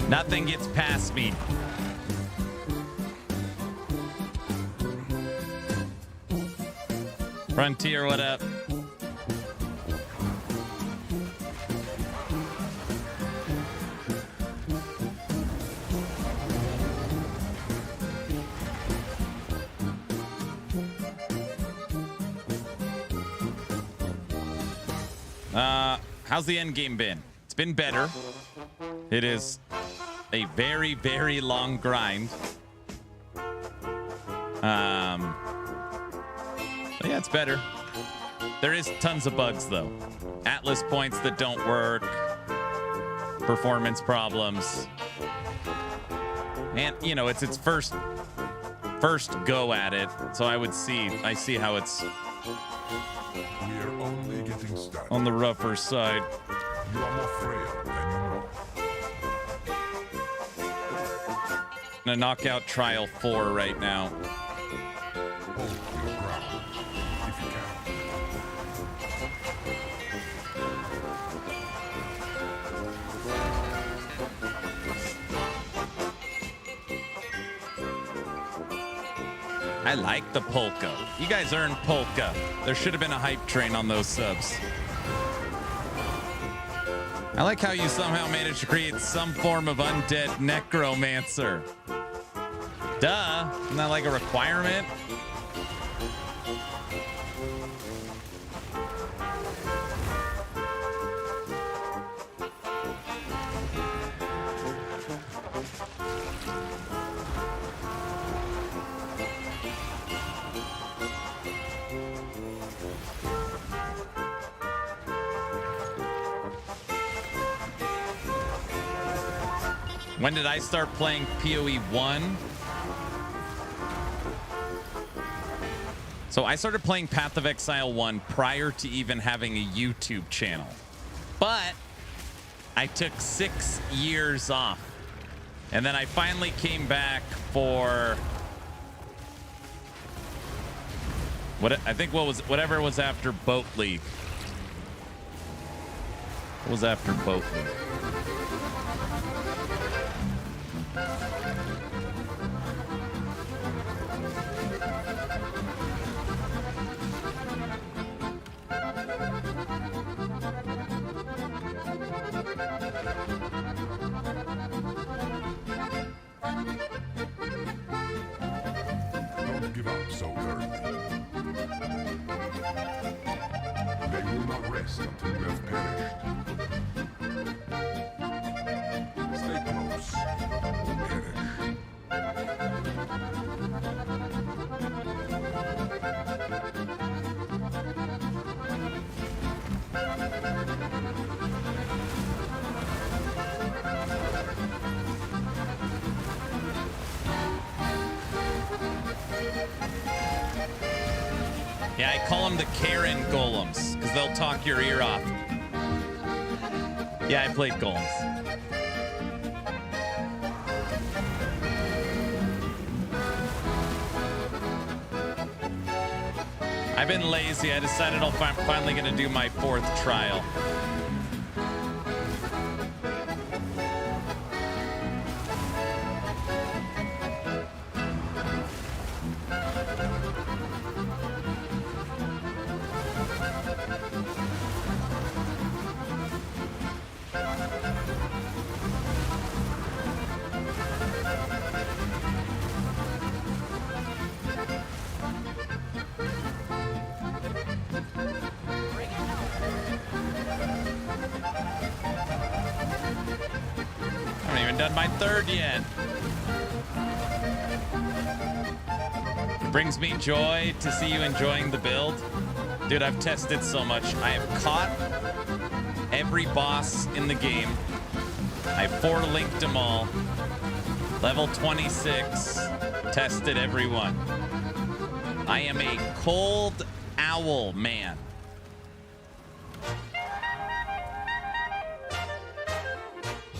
Nothing gets past me. Frontier, what up? How's the end game been? It's been better. It is a very, very long grind. But yeah, it's better. There is tons of bugs though. Atlas points that don't work. Performance problems. And you know, it's its first go at it. So I see how it's We're only getting started. on the rougher side. You are more frail than you know. I'm gonna knock out Trial 4 right now. Hold your ground, if you I like the polka. You guys earned polka. There should have been a hype train on those subs. I like how you somehow managed to create some form of undead necromancer. Duh. Isn't that like a requirement? When did I start playing PoE 1? So I started playing Path of Exile 1 prior to even having a YouTube channel. But I took 6 years off. And then I finally came back for whatever was after Boat League. What was after Boat League? Don't give up so early. They will not rest until you have perished. Stay close, or perish. Yeah, I call them the Karen golems because they'll talk your ear off. Yeah, I played golems. I've been lazy. I decided I'm finally going to do my 4th trial. I haven't even done my 3rd yet. It brings me joy to see you enjoying the build. Dude, I've tested so much. I have caught every boss in the game. I 4-linked them all. Level 26. Tested every one. I am a cold owl man.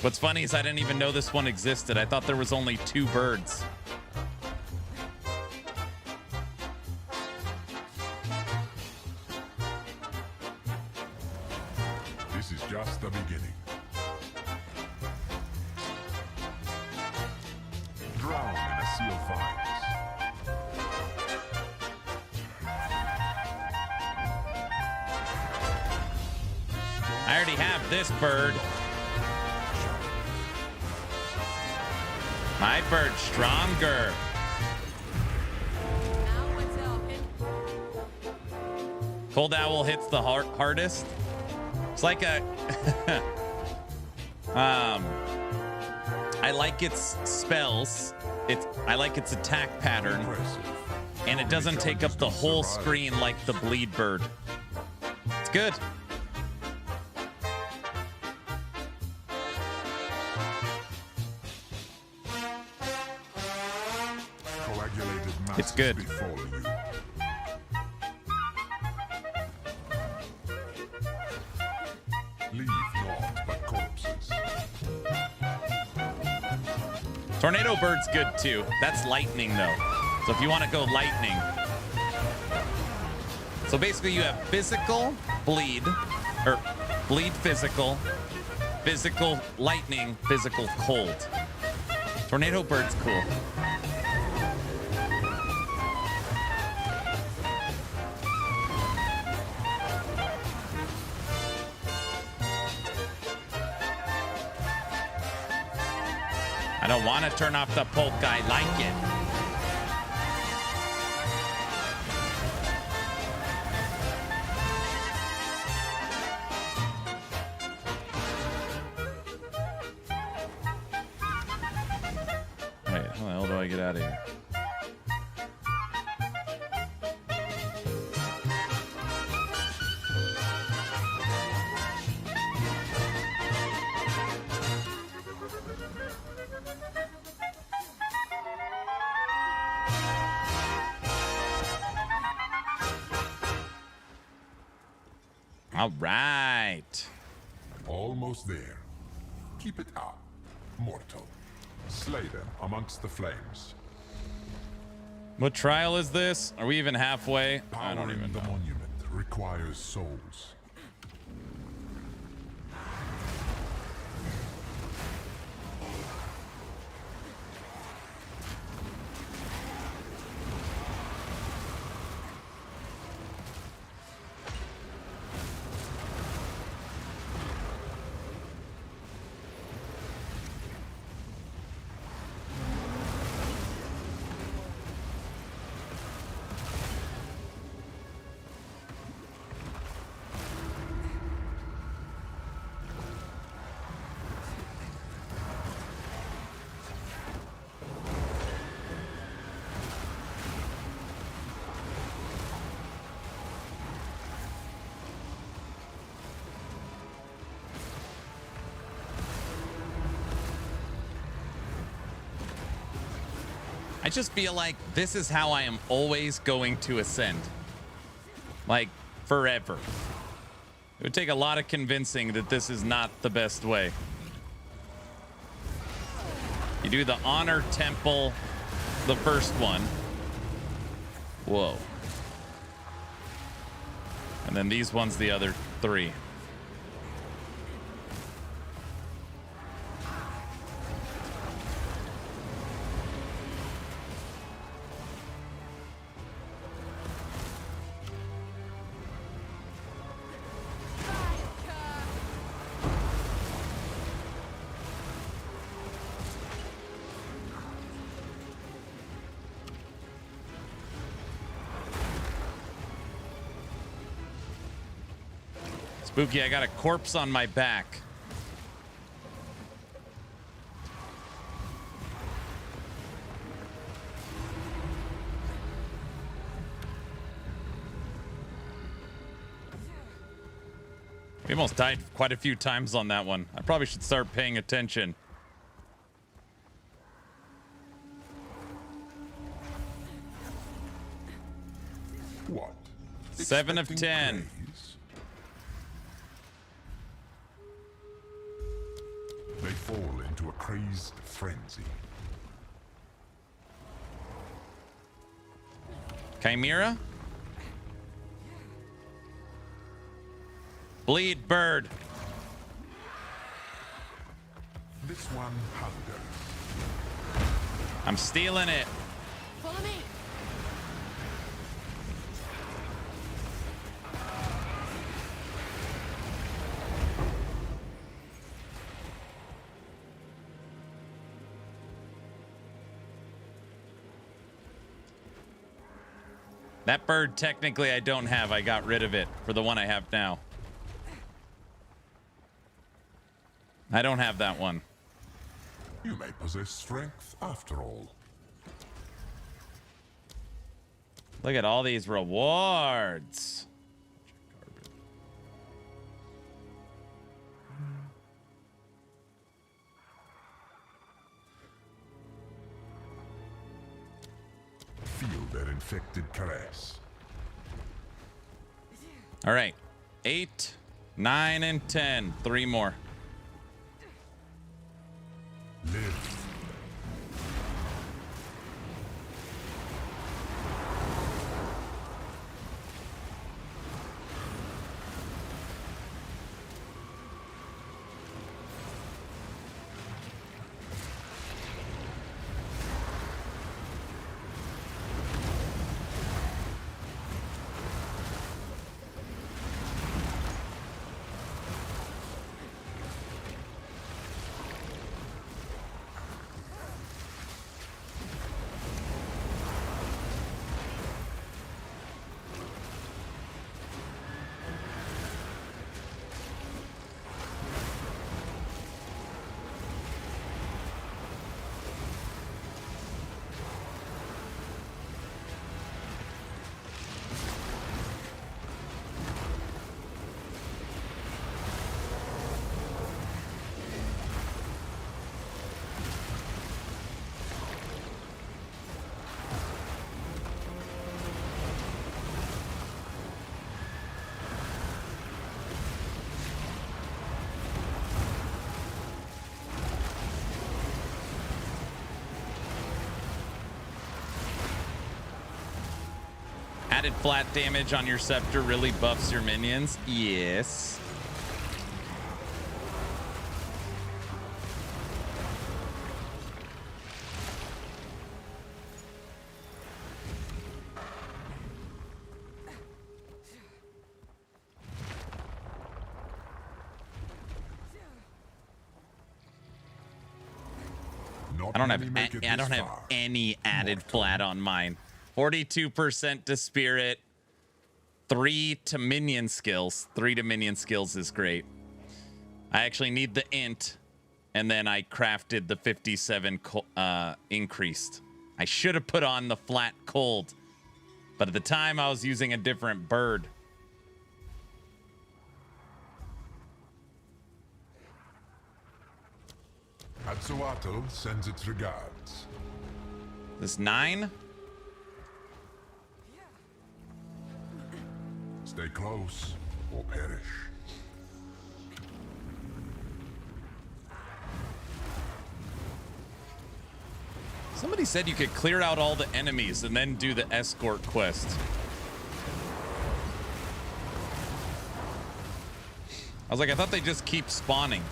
What's funny is I didn't even know this one existed. I thought there was only 2 birds. This is just the beginning. Drown in a sea of vines. I already have this bird. My bird's stronger. Cold owl hits the hardest. It's like a I like its spells. I like its attack pattern. And it doesn't take up the whole screen like the bleed bird. It's good. It's good. Leave naught but corpses. Tornado bird's good too. That's lightning though. So if you want to go lightning. So basically you have physical bleed, or bleed physical, physical lightning, physical cold. Tornado bird's cool. I don't want to turn off the polka. I like it. Wait, how the hell do I get out of here? All right. Almost there. Keep it up, mortal. Slay them amongst the flames. What trial is this? Are we even halfway? I don't even know. The monument requires souls. I just feel like this is how I am always going to ascend. Like, forever. It would take a lot of convincing that this is not the best way. You do the Honor Temple, the first one. Whoa. And then these ones, the other 3. Spooky, I got a corpse on my back. We almost died quite a few times on that one. I probably should start paying attention. What? 7 of 10. Praise? They fall into a crazed frenzy. Chimera? Bleed bird. This one hungers. I'm stealing it. Follow me. That bird, technically, I don't have. I got rid of it for the one I have now. I don't have that one. You may possess strength after all. Look at all these rewards. Feel their infected caress. All right. 8, 9, and 10. 3 more. Live. Added flat damage on your scepter really buffs your minions. Yes. I don't have any added flat on mine. 42% to spirit, 3 to minion skills. 3 to minion skills is great. I actually need the int, and then I crafted the 57 increased. I should have put on the flat cold, but at the time I was using a different bird. Hatsuato sends its regards. This 9? Stay close or perish. Somebody said you could clear out all the enemies and then do the escort quest. I was like, I thought they just keep spawning.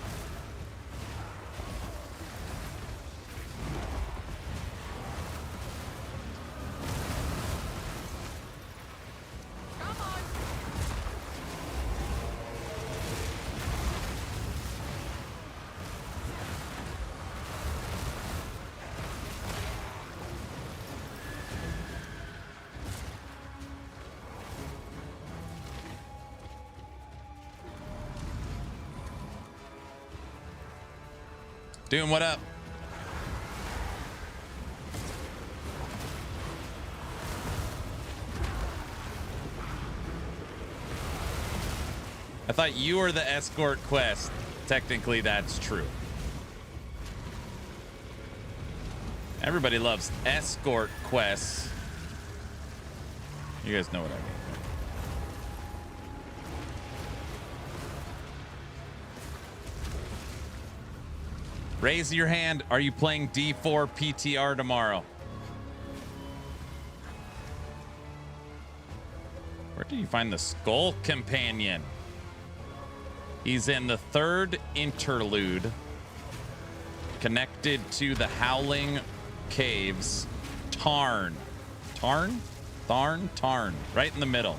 Doom, what up? I thought you were the escort quest. Technically, that's true. Everybody loves escort quests. You guys know what I mean. Raise your hand. Are you playing D4 PTR tomorrow? Where did you find the Skull Companion? He's in the 3rd interlude, connected to the Howling Caves. Tarn. Tarn? Tharn? Tarn. Right in the middle.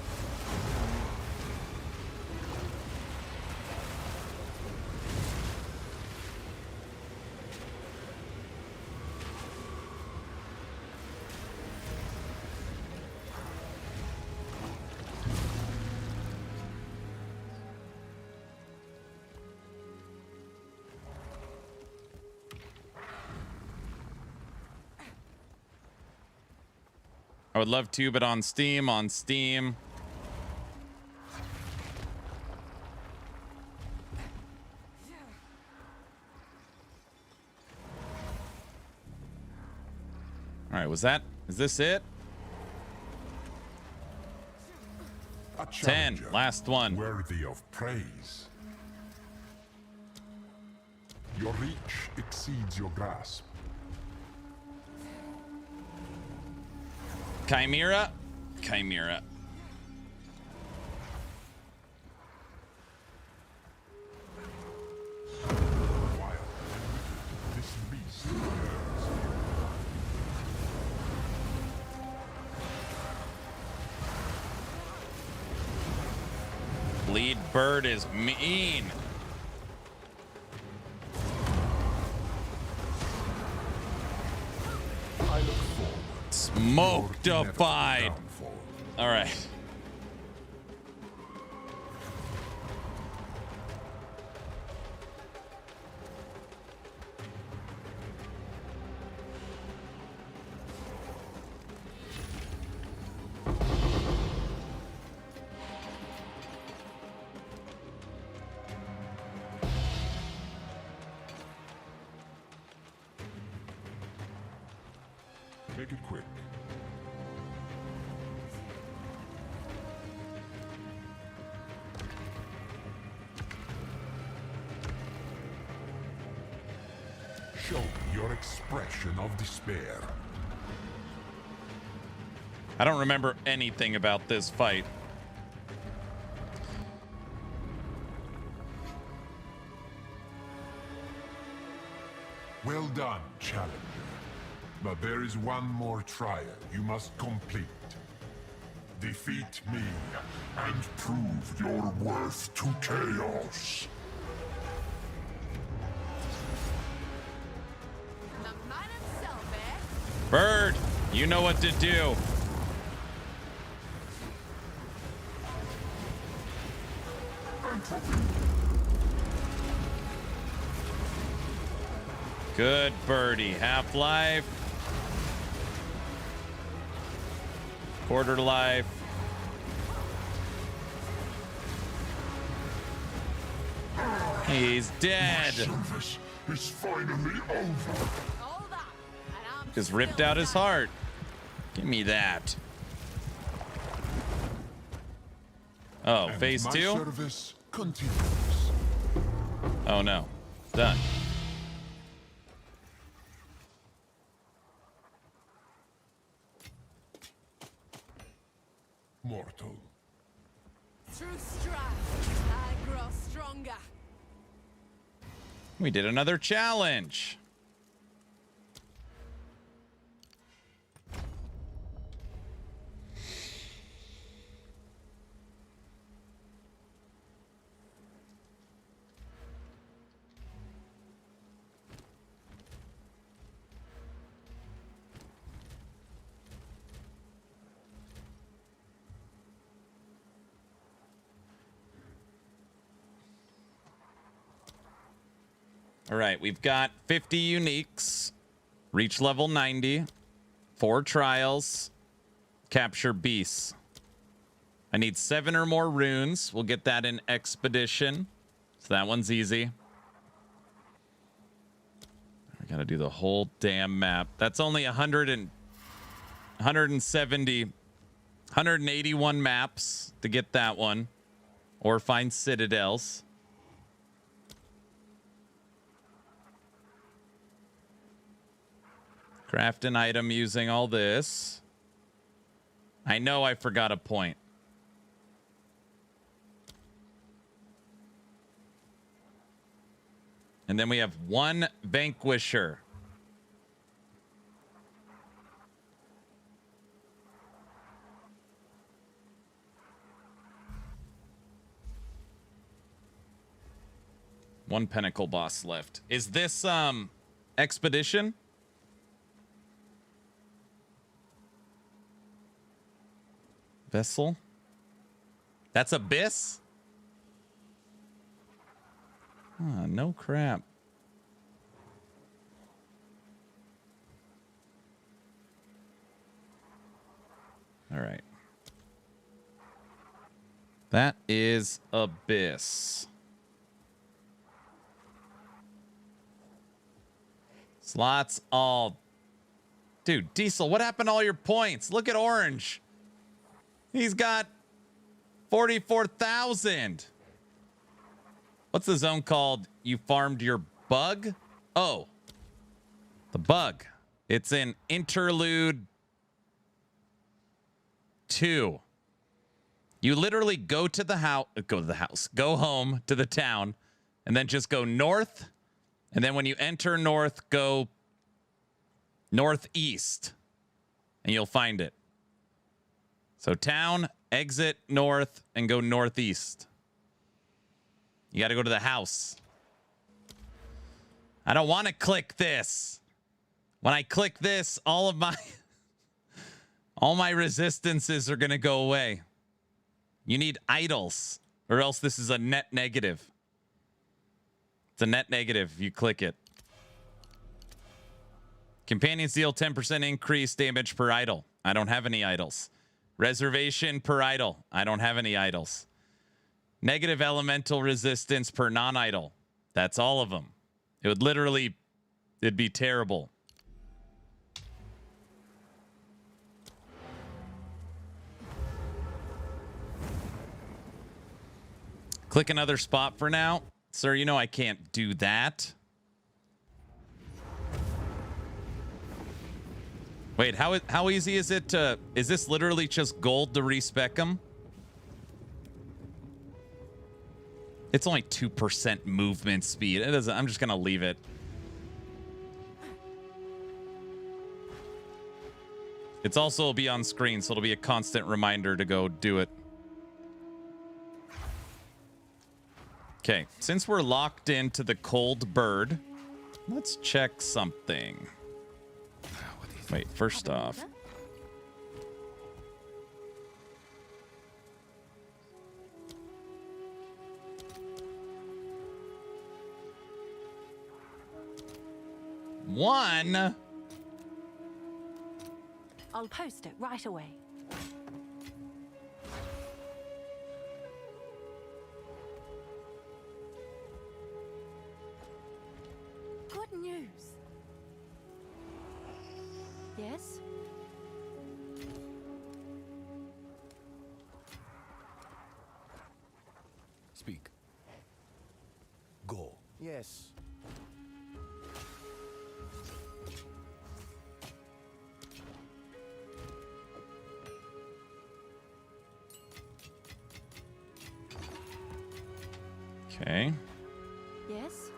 I would love to, but on Steam, All right, is this it? 10, last one. Worthy of praise. Your reach exceeds your grasp. Chimera. Bleed bird is mean. Smoke-defied. All right. Make it quick. Show me your expression of despair. I don't remember anything about this fight. Well done, challenger. But there is one more trial you must complete. Defeat me and prove your worth to chaos. Bird, you know what to do. Good birdie. Half-life. Quarter life. He's dead. My service is finally over. Hold on, and I'm Just ripped out his heart. Give me that. Oh, And phase my 2? service continues. Oh no. Done. Mortal. Through strife, I grow stronger. We did another challenge. All right, we've got 50 uniques, reach level 90, 4 trials, capture beasts. I need 7 or more runes. We'll get that in expedition. So that one's easy. I gotta do the whole damn map. That's only 181 maps to get that one. Or find citadels. Craft an item using all this. I know I forgot a point. And then we have 1 Vanquisher. One Pinnacle boss left. Is this expedition? Vessel? That's Abyss? Ah, no crap. All right. That is Abyss. Slots all. Dude, Diesel, what happened to all your points? Look at Orange. He's got 44,000. What's the zone called? You farmed your bug? Oh, the bug. It's in Interlude 2. You literally go to the house, go home to the town, and then just go north. And then when you enter north, go northeast, and you'll find it. So town, exit north, and go northeast. You got to go to the house. I don't want to click this. When I click this, all my resistances are going to go away. You need idols, or else this is a net negative. It's a net negative if you click it. Companions deal 10% increase damage per idol. I don't have any idols. Reservation per idol. I don't have any idols. Negative elemental resistance per non-idol. That's all of them. It'd be terrible. Click another spot for now. Sir, you know I can't do that. Wait, how easy is it to... Is this literally just gold to respec them? It's only 2% movement speed. It doesn't... I'm just going to leave it. It's also will be on screen, so it'll be a constant reminder to go do it. Okay, since we're locked into the cold bird, let's check something. Wait, first off. One. I'll post it right away. Good news. speak. Go. Yes. Okay. Yes?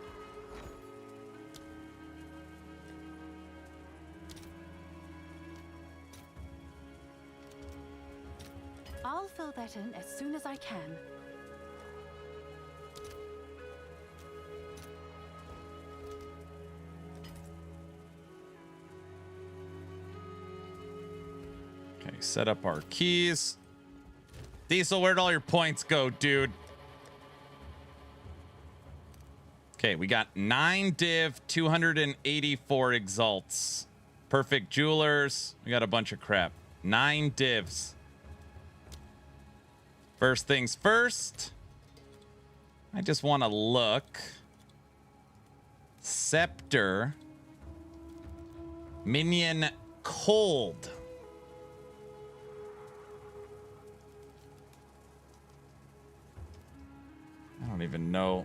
I'll fill that in as soon as I can. Okay, set up our keys. Diesel, where'd all your points go, dude? Okay, we got 9 div, 284 exalts. Perfect jewelers. We got a bunch of crap. 9 divs. First things first. I just want to look. Scepter. Minion cold. I don't even know.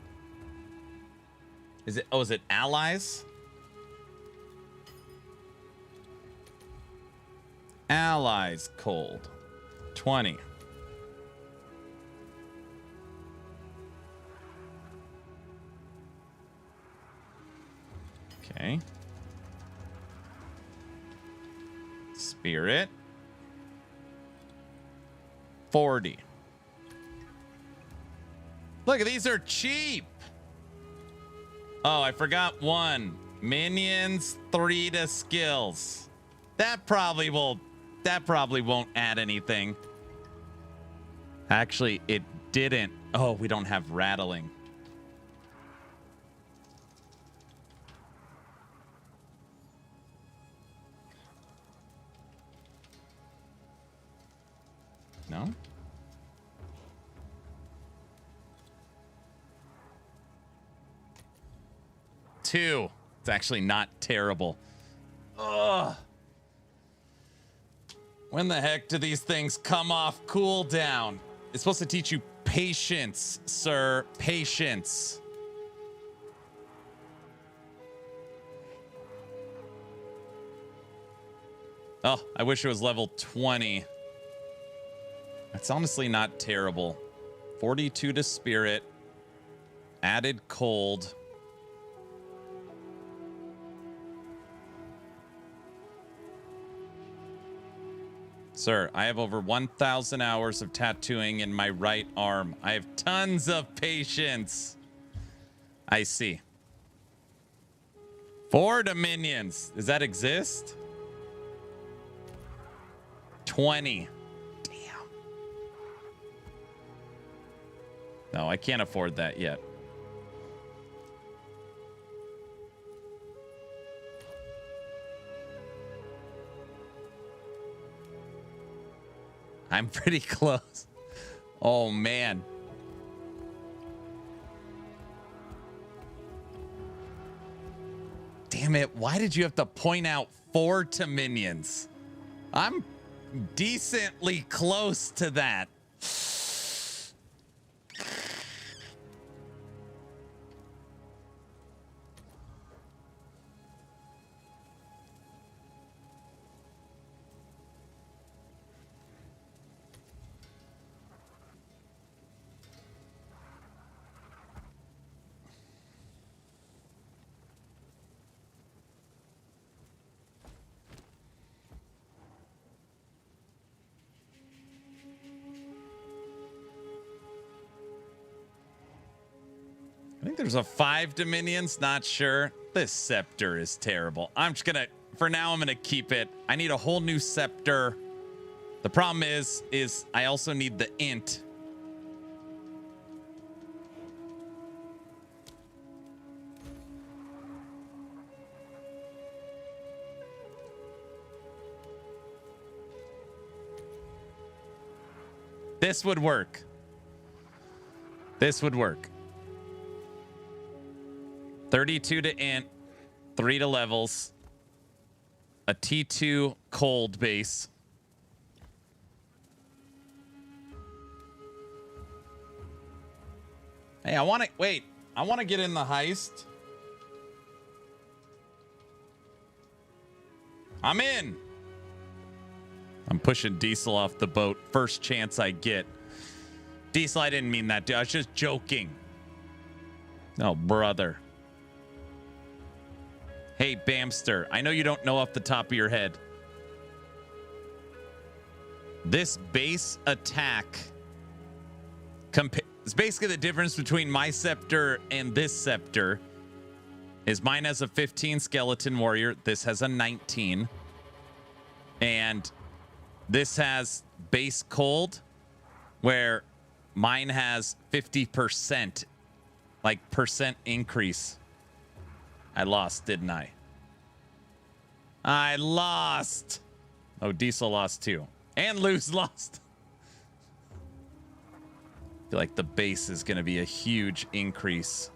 Is it, oh, is it allies? Allies cold. 20. Okay. Spirit. 40. Look, these are cheap. Oh, I forgot one. Minions, 3 to skills. That probably won't add anything. Actually, it didn't. Oh, we don't have rattling. No? Two. It's actually not terrible. Ugh. When the heck do these things come off cooldown? It's supposed to teach you patience, sir. Patience. Oh, I wish it was level 20. That's honestly not terrible. 42 to spirit. Added cold. Sir, I have over 1,000 hours of tattooing in my right arm. I have tons of patience. I see. 4 dominions. Does that exist? 20. Damn. No, I can't afford that yet. I'm pretty close. Oh, man. Damn it. Why did you have to point out 4 to minions? I'm decently close to that. I think there's a 5 dominions, not sure. This scepter is terrible. I'm just gonna, for now, I'm gonna keep it. I need a whole new scepter. The problem is I also need the int. This would work. This would work. 32 to int, 3 to levels, a T2 cold base. Hey, I want to get in the heist. I'm in. I'm pushing Diesel off the boat first chance I get. Diesel, I didn't mean that. I was just joking. Oh, brother. Hey, Bamster, I know you don't know off the top of your head. This base attack it's basically the difference between my scepter and this scepter. Is mine has a 15 skeleton warrior. This has a 19. And this has base cold, where mine has 50%, like percent increase. I lost, didn't I? I lost. Oh, Diesel lost too. And Luz lost. I feel like the base is going to be a huge increase.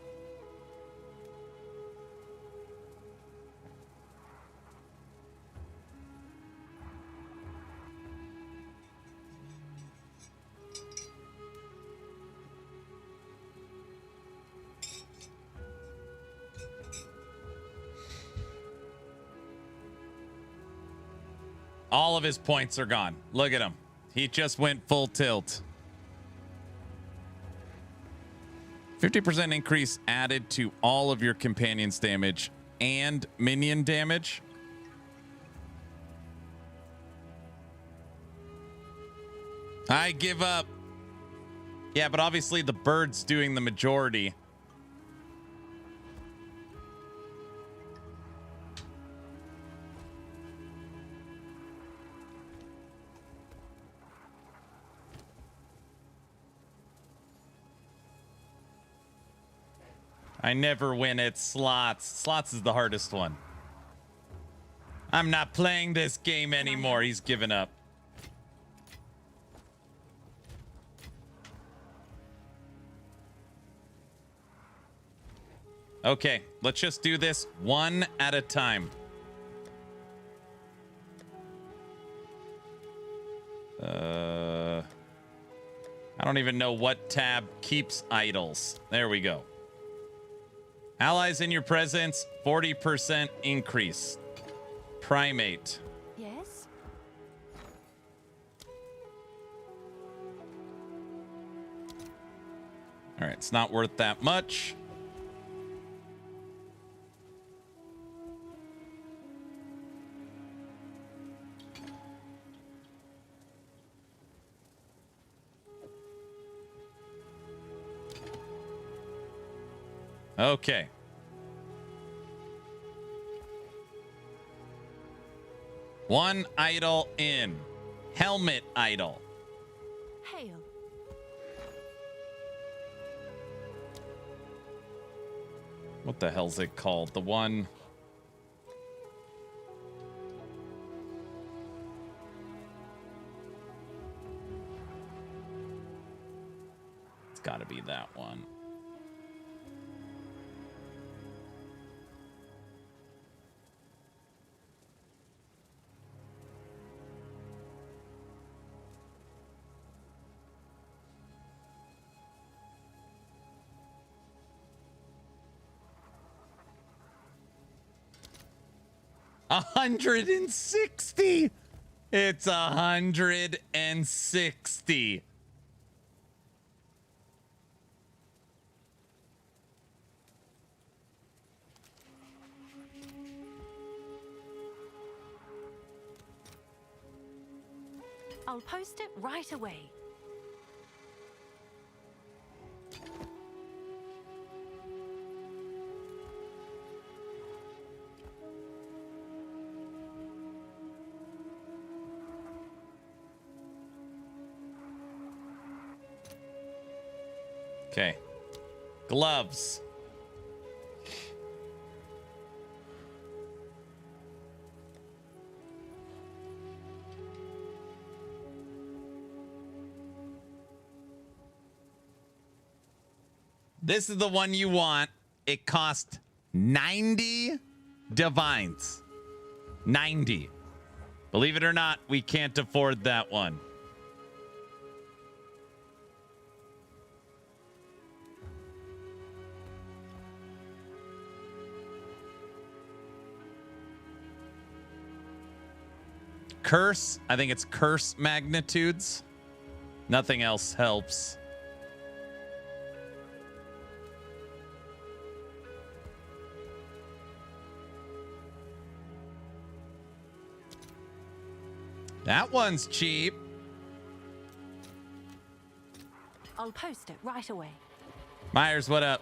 All of his points are gone. Look at him. He just went full tilt. 50% increase added to all of your companions' damage and minion damage. I give up. Yeah, but obviously the bird's doing the majority. I never win at slots. Slots is the hardest one. I'm not playing this game anymore. He's given up. Okay, let's just do this one at a time. I don't even know what tab keeps idols. There we go. Allies in your presence, 40% increase. Primate. Yes? All right, it's not worth that much. Okay. One idol in. Helmet idol. Hail. What the hell's it called? The one... It's got to be that one. $160. It's 160. I'll post it right away. Okay. Gloves. This is the one you want. It cost 90 divines. 90. Believe it or not, we can't afford that one. curse. I think it's curse magnitudes. Nothing else helps. That one's cheap. I'll post it right away. Myers, what up?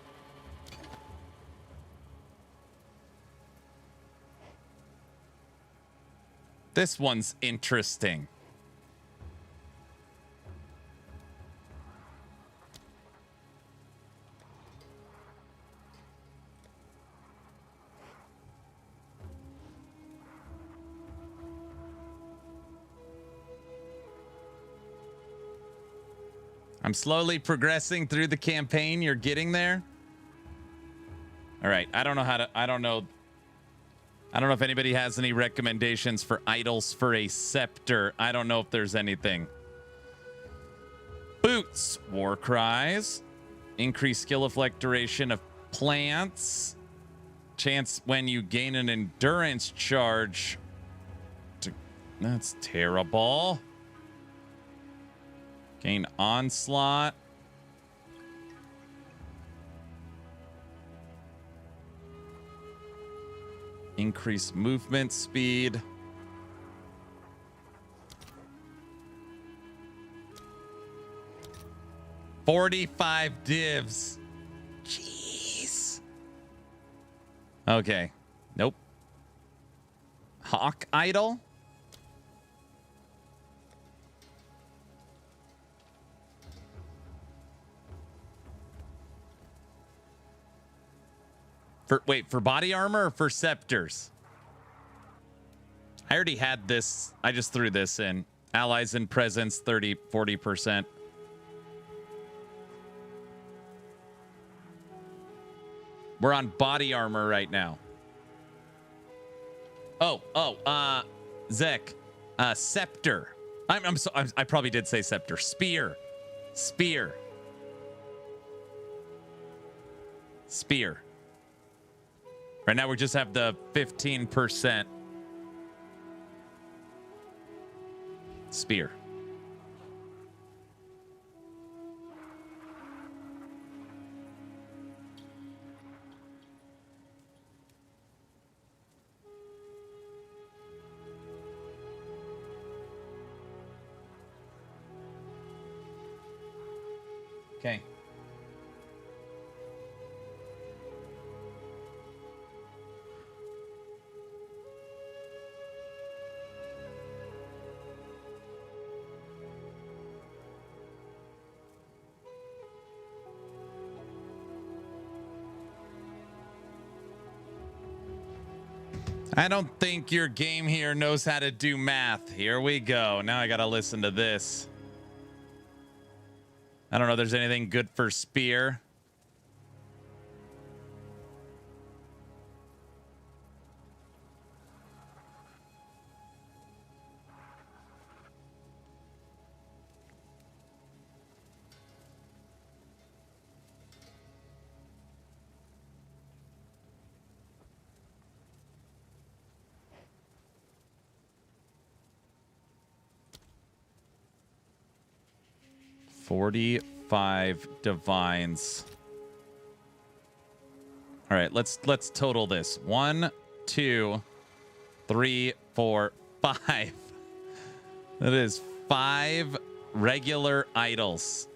This one's interesting. I'm slowly progressing through the campaign. You're getting there. All right. I don't know if anybody has any recommendations for idols for a scepter. I don't know if there's anything. Boots. War cries. Increased skill effect duration of plants. Chance when you gain an endurance charge. That's terrible. Gain onslaught. Increase movement speed. $45 divs. Jeez. Okay. Nope. Hawk idol. For body armor or for scepters? I already had this. I just threw this in. Allies and presence, 40%. We're on body armor right now. Zek. Scepter. I probably did say scepter. Spear. Right now we just have the 15% spear. Okay. I don't think your game here knows how to do math. Here we go. Now I gotta listen to this. I don't know if there's anything good for spear. $45 divines. All right, let's total this. 1, 2, 3, 4, 5. That is 5 regular idols.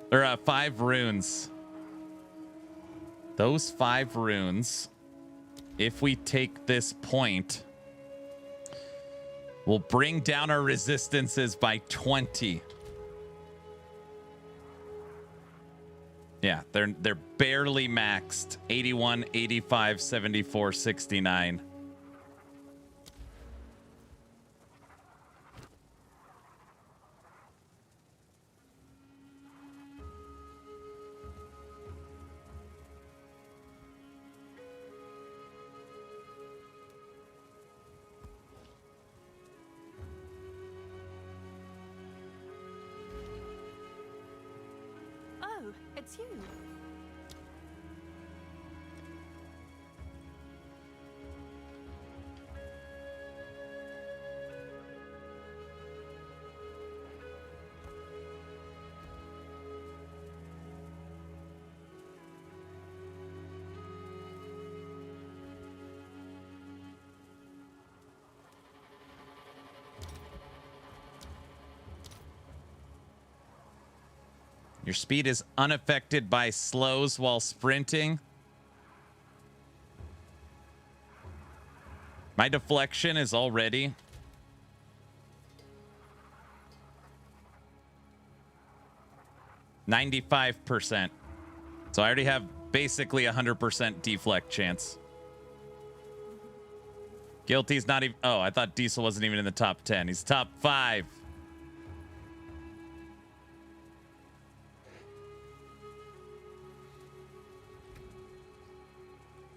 Or 5 runes. Those 5 runes, if we take this point, will bring down our resistances by 20. Yeah, they're barely maxed. 81, 85, 74, 69. Oh, it's you. Your speed is unaffected by slows while sprinting. My deflection is already 95%. So I already have basically 100% deflect chance. Guilty's not even... Oh, I thought Diesel wasn't even in the top 10. He's top 5.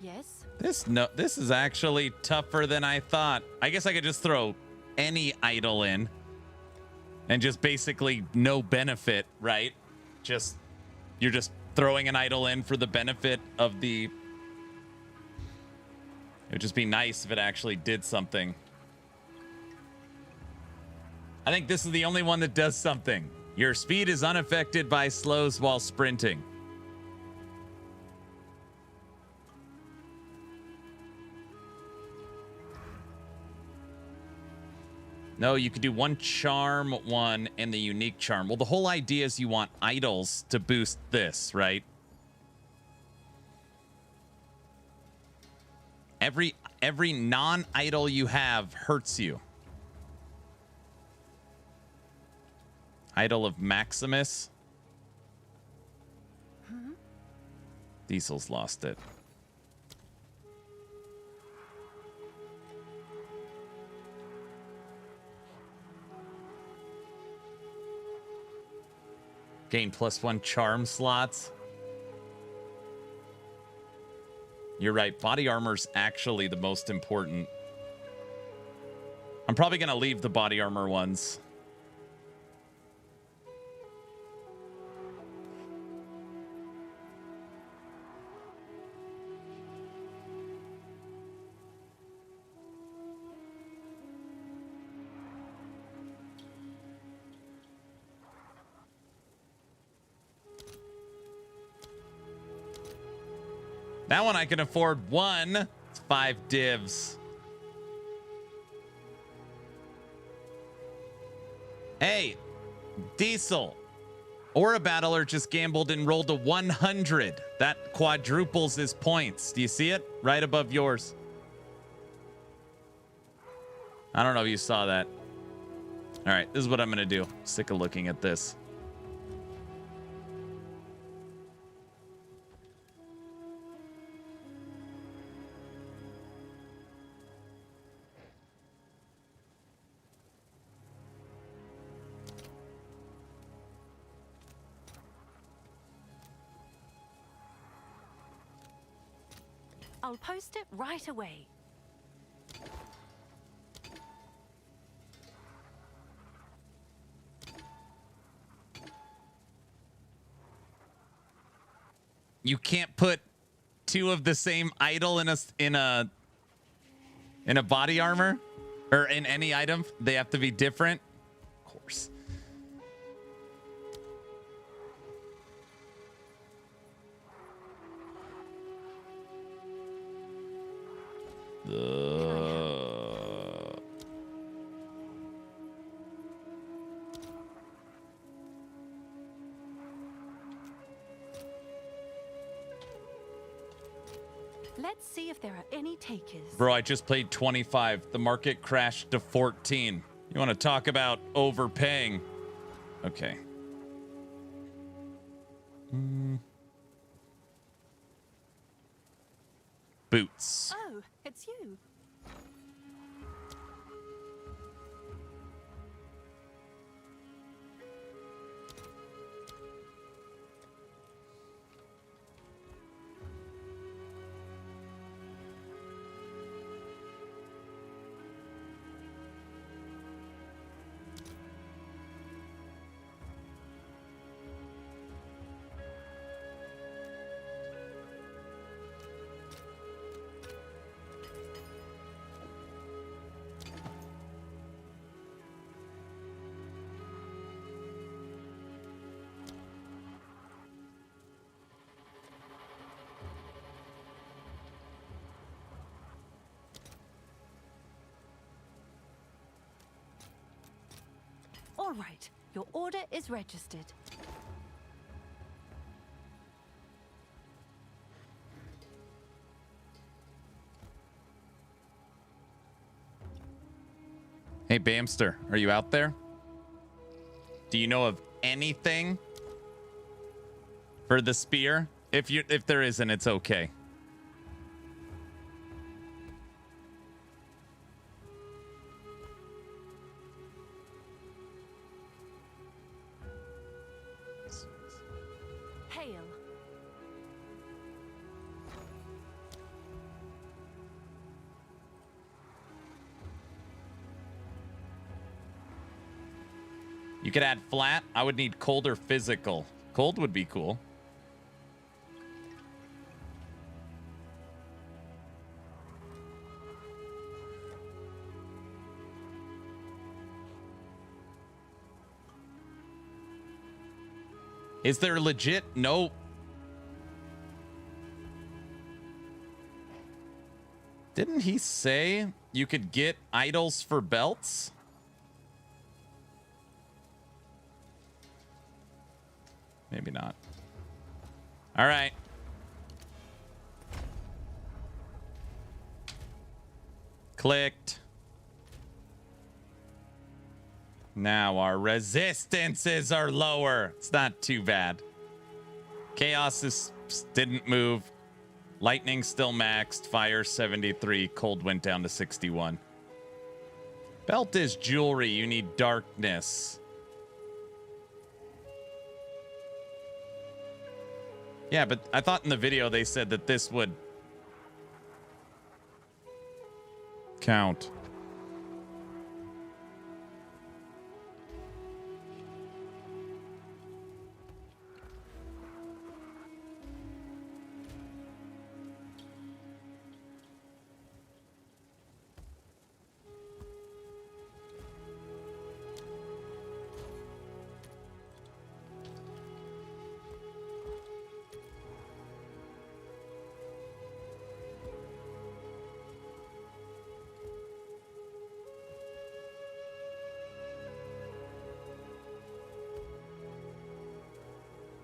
Yes? This is actually tougher than I thought. I guess I could just throw any idol in and just basically no benefit, right? You're just throwing an idol in for the benefit of the... It would just be nice if it actually did something. I think this is the only one that does something. Your speed is unaffected by slows while sprinting. No, you could do one charm, one, and the unique charm. Well, the whole idea is you want idols to boost this, right? Every non-idol you have hurts you. Idol of Maximus. Diesel's lost it. Gain +1 charm slots. You're right. Body armor's actually the most important. I'm probably going to leave the body armor ones. That one I can afford one. It's 5 divs. Hey, Diesel. Aura Battler just gambled and rolled a 100. That quadruples his points. Do you see it? Right above yours. I don't know if you saw that. All right, this is what I'm going to do. Sick of looking at this. I'll post it right away. You can't put 2 of the same idol in a body armor or in any item. They have to be different. Of course. Let's see if there are any takers. Bro, I just played 25. The market crashed to 14. You want to talk about overpaying? Okay. Boots. Oh, it's you. All right, your order is registered. Hey, Bamster, are you out there? Do you know of anything for the spear? If there isn't, it's okay. Hail. You could add flat. I would need cold or physical. Cold would be cool. Is there legit? Nope. Didn't he say you could get idols for belts? Maybe not. All right. Clicked. Now our resistances are lower. It's not too bad. Chaos didn't move. Lightning still maxed. Fire 73. Cold went down to 61. Belt is jewelry. You need darkness. Yeah, but I thought in the video they said that this would count.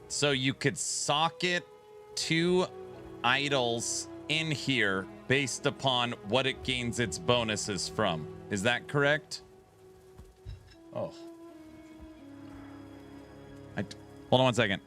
So you could socket 2 idols in here based upon what it gains its bonuses from. Is that correct? Oh. Hold on one second.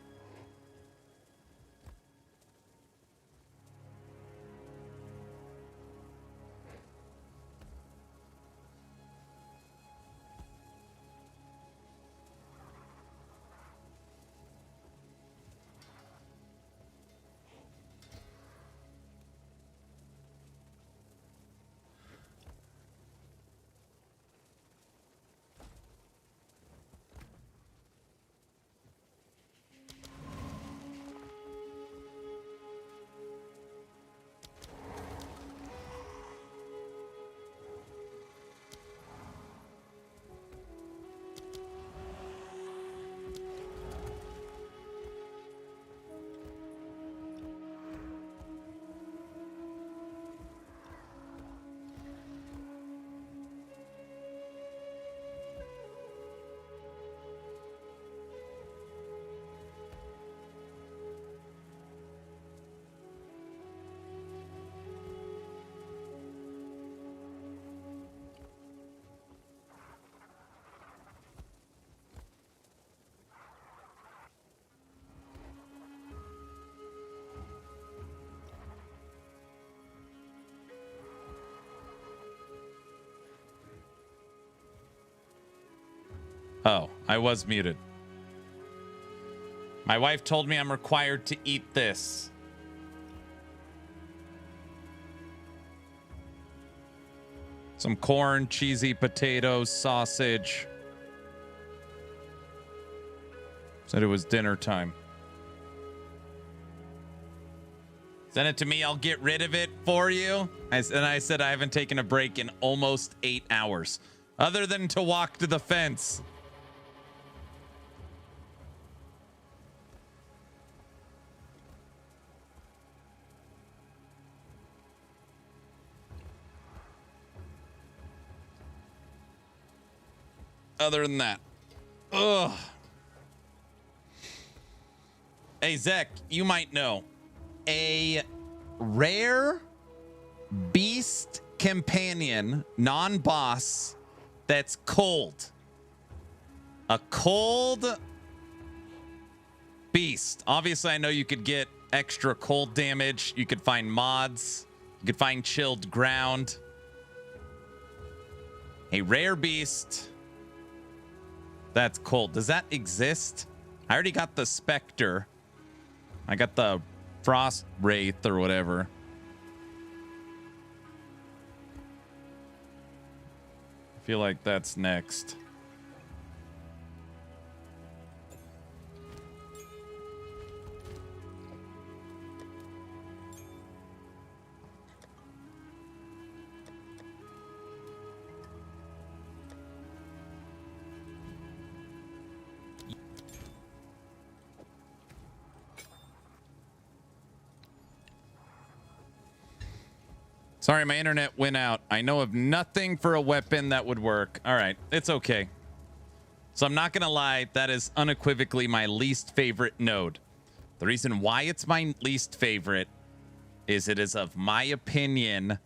Oh, I was muted. My wife told me I'm required to eat this. Some corn, cheesy potatoes, sausage. Said it was dinner time. Send it to me, I'll get rid of it for you. And I said I haven't taken a break in almost 8 hours. Other than to walk to the fence. Other than that. Ugh. Hey, Zek, you might know. A rare beast companion, non-boss, that's cold. A cold beast. Obviously, I know you could get extra cold damage. You could find mods. You could find chilled ground. A rare beast that's cold. Does that exist? I already got the Spectre. I got the Frost Wraith or whatever. I feel like that's next. Sorry, my internet went out. I know of nothing for a weapon that would work. All right, it's okay. So I'm not going to lie, that is unequivocally my least favorite node. The reason why it's my least favorite is it is of my opinion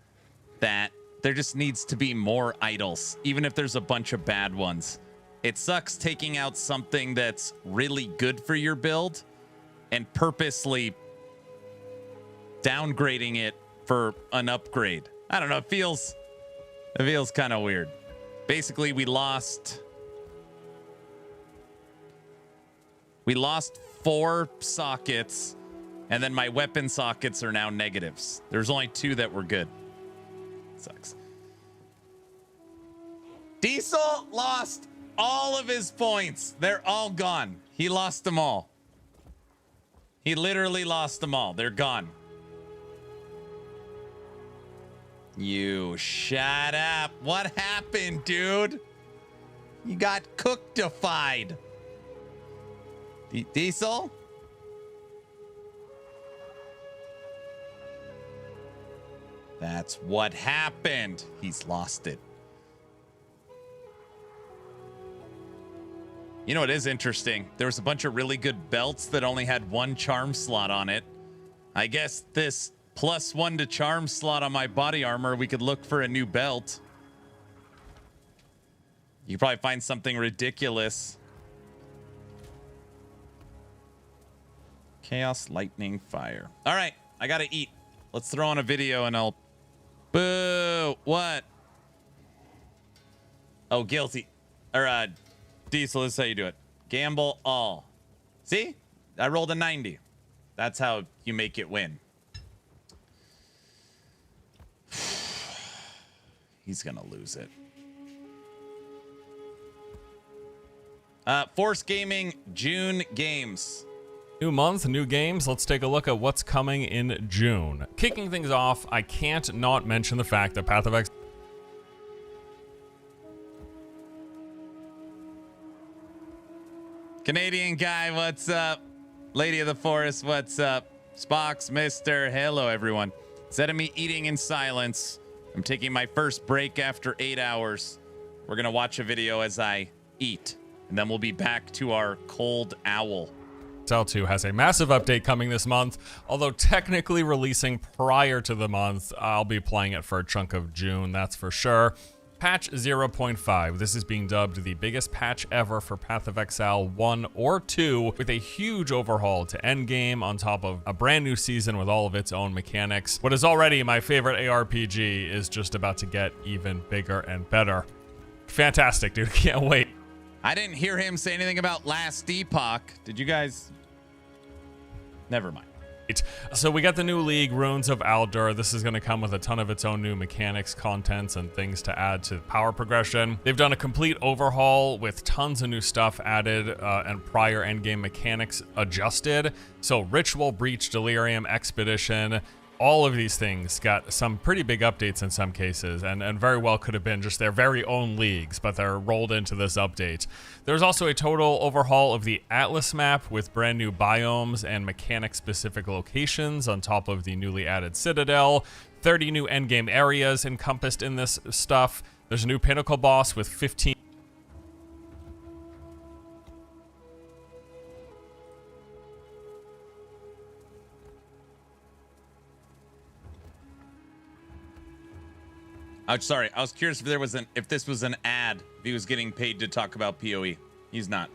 that there just needs to be more idols, even if there's a bunch of bad ones. It sucks taking out something that's really good for your build and purposely downgrading it for an upgrade. I don't know. It feels kind of weird. Basically, we lost 4 sockets, and then my weapon sockets are now negatives. There's only 2 that were good. Sucks. Diesel lost all of his points. They're all gone. He lost them all. He literally lost them all. They're gone. You shut up. What happened, dude? You got cooked-ified. Diesel? That's what happened. He's lost it. You know what is interesting? There was a bunch of really good belts that only had 1 charm slot on it. I guess this +1 to charm slot on my body armor, we could look for a new belt. You could probably find something ridiculous. Chaos, lightning, fire. All right, I gotta eat. Let's throw on a video and I'll... Boo! What? Oh, guilty. Or, Diesel, this is how you do it. Gamble all. See? I rolled a 90. That's how you make it win. He's gonna lose it. Force Gaming June games. New month, new games. Let's take a look at what's coming in June. Kicking things off, I can't not mention the fact that Path of Exile. Canadian guy, what's up? Lady of the Forest, what's up? Spox, Mister, hello everyone. Instead of me eating in silence, I'm taking my first break after 8 hours. We're gonna watch a video as I eat, and then we'll be back to our cold owl. Exile 2 has a massive update coming this month, although technically releasing prior to the month. I'll be playing it for a chunk of June, that's for sure. Patch 0.5. This is being dubbed the biggest patch ever for Path of Exile 1 or 2, with a huge overhaul to endgame on top of a brand new season with all of its own mechanics. What is already my favorite ARPG is just about to get even bigger and better. Fantastic, dude. Can't wait. I didn't hear him say anything about Last Epoch. Did you guys? Never mind. So we got the new league, Runes of Aldur. This is going to come with a ton of its own new mechanics, contents, and things to add to power progression. They've done a complete overhaul with tons of new stuff added and prior endgame mechanics adjusted. So Ritual, Breach, Delirium, Expedition, all of these things got some pretty big updates in some cases, and very well could have been just their very own leagues, but they're rolled into this update. There's also a total overhaul of the Atlas map with brand new biomes and mechanic-specific locations on top of the newly added Citadel. 30 new endgame areas encompassed in this stuff. There's a new Pinnacle boss with 15... I'm sorry. I was curious if this was an ad. If he was getting paid to talk about PoE. He's not.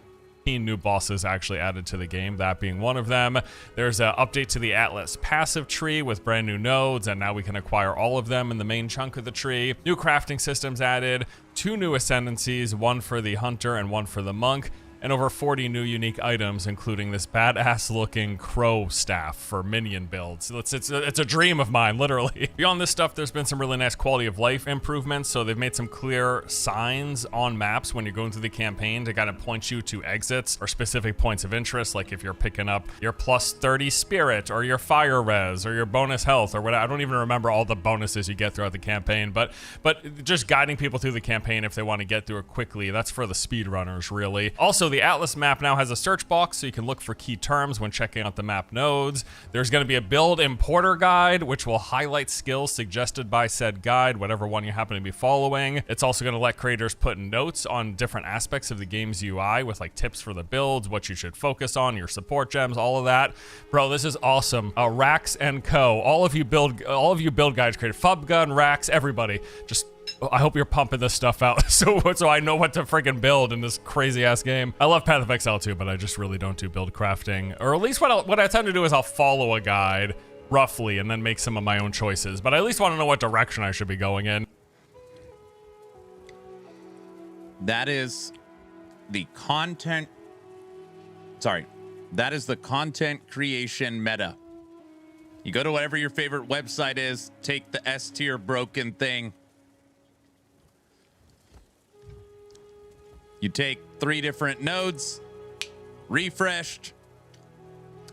New bosses actually added to the game, that being one of them. There's an update to the Atlas passive tree with brand new nodes, and now we can acquire all of them in the main chunk of the tree. New crafting systems added, 2 new ascendancies, one for the hunter and one for the monk, and over 40 new unique items, including this badass-looking crow staff for minion builds. It's a dream of mine, literally. Beyond this stuff, there's been some really nice quality of life improvements, so they've made some clear signs on maps when you're going through the campaign to kind of point you to exits or specific points of interest, like if you're picking up your plus 30 spirit, or your fire res, or your bonus health, or whatever. I don't even remember all the bonuses you get throughout the campaign, but just guiding people through the campaign if they want to get through it quickly. That's for the speedrunners, really. Also, the Atlas map now has a search box, so you can look for key terms when checking out the map nodes. There's going to be a build importer guide, which will highlight skills suggested by said guide, whatever one you happen to be following. It's also going to let creators put notes on different aspects of the game's UI with like tips for the builds, what you should focus on, your support gems, all of that. Bro, this is awesome. Rax and Co. All of you build guides created. Fubgun, Rax, everybody. Just I hope you're pumping this stuff out so I know what to freaking build in this crazy ass game. I love Path of Exile too, but I just really don't do build crafting. Or at least what I tend to do is I'll follow a guide roughly and then make some of my own choices. But I at least want to know what direction I should be going in. That is the content. Sorry. That is the content creation meta. You go to whatever your favorite website is, take the S tier broken thing. You take 3 different nodes, refreshed.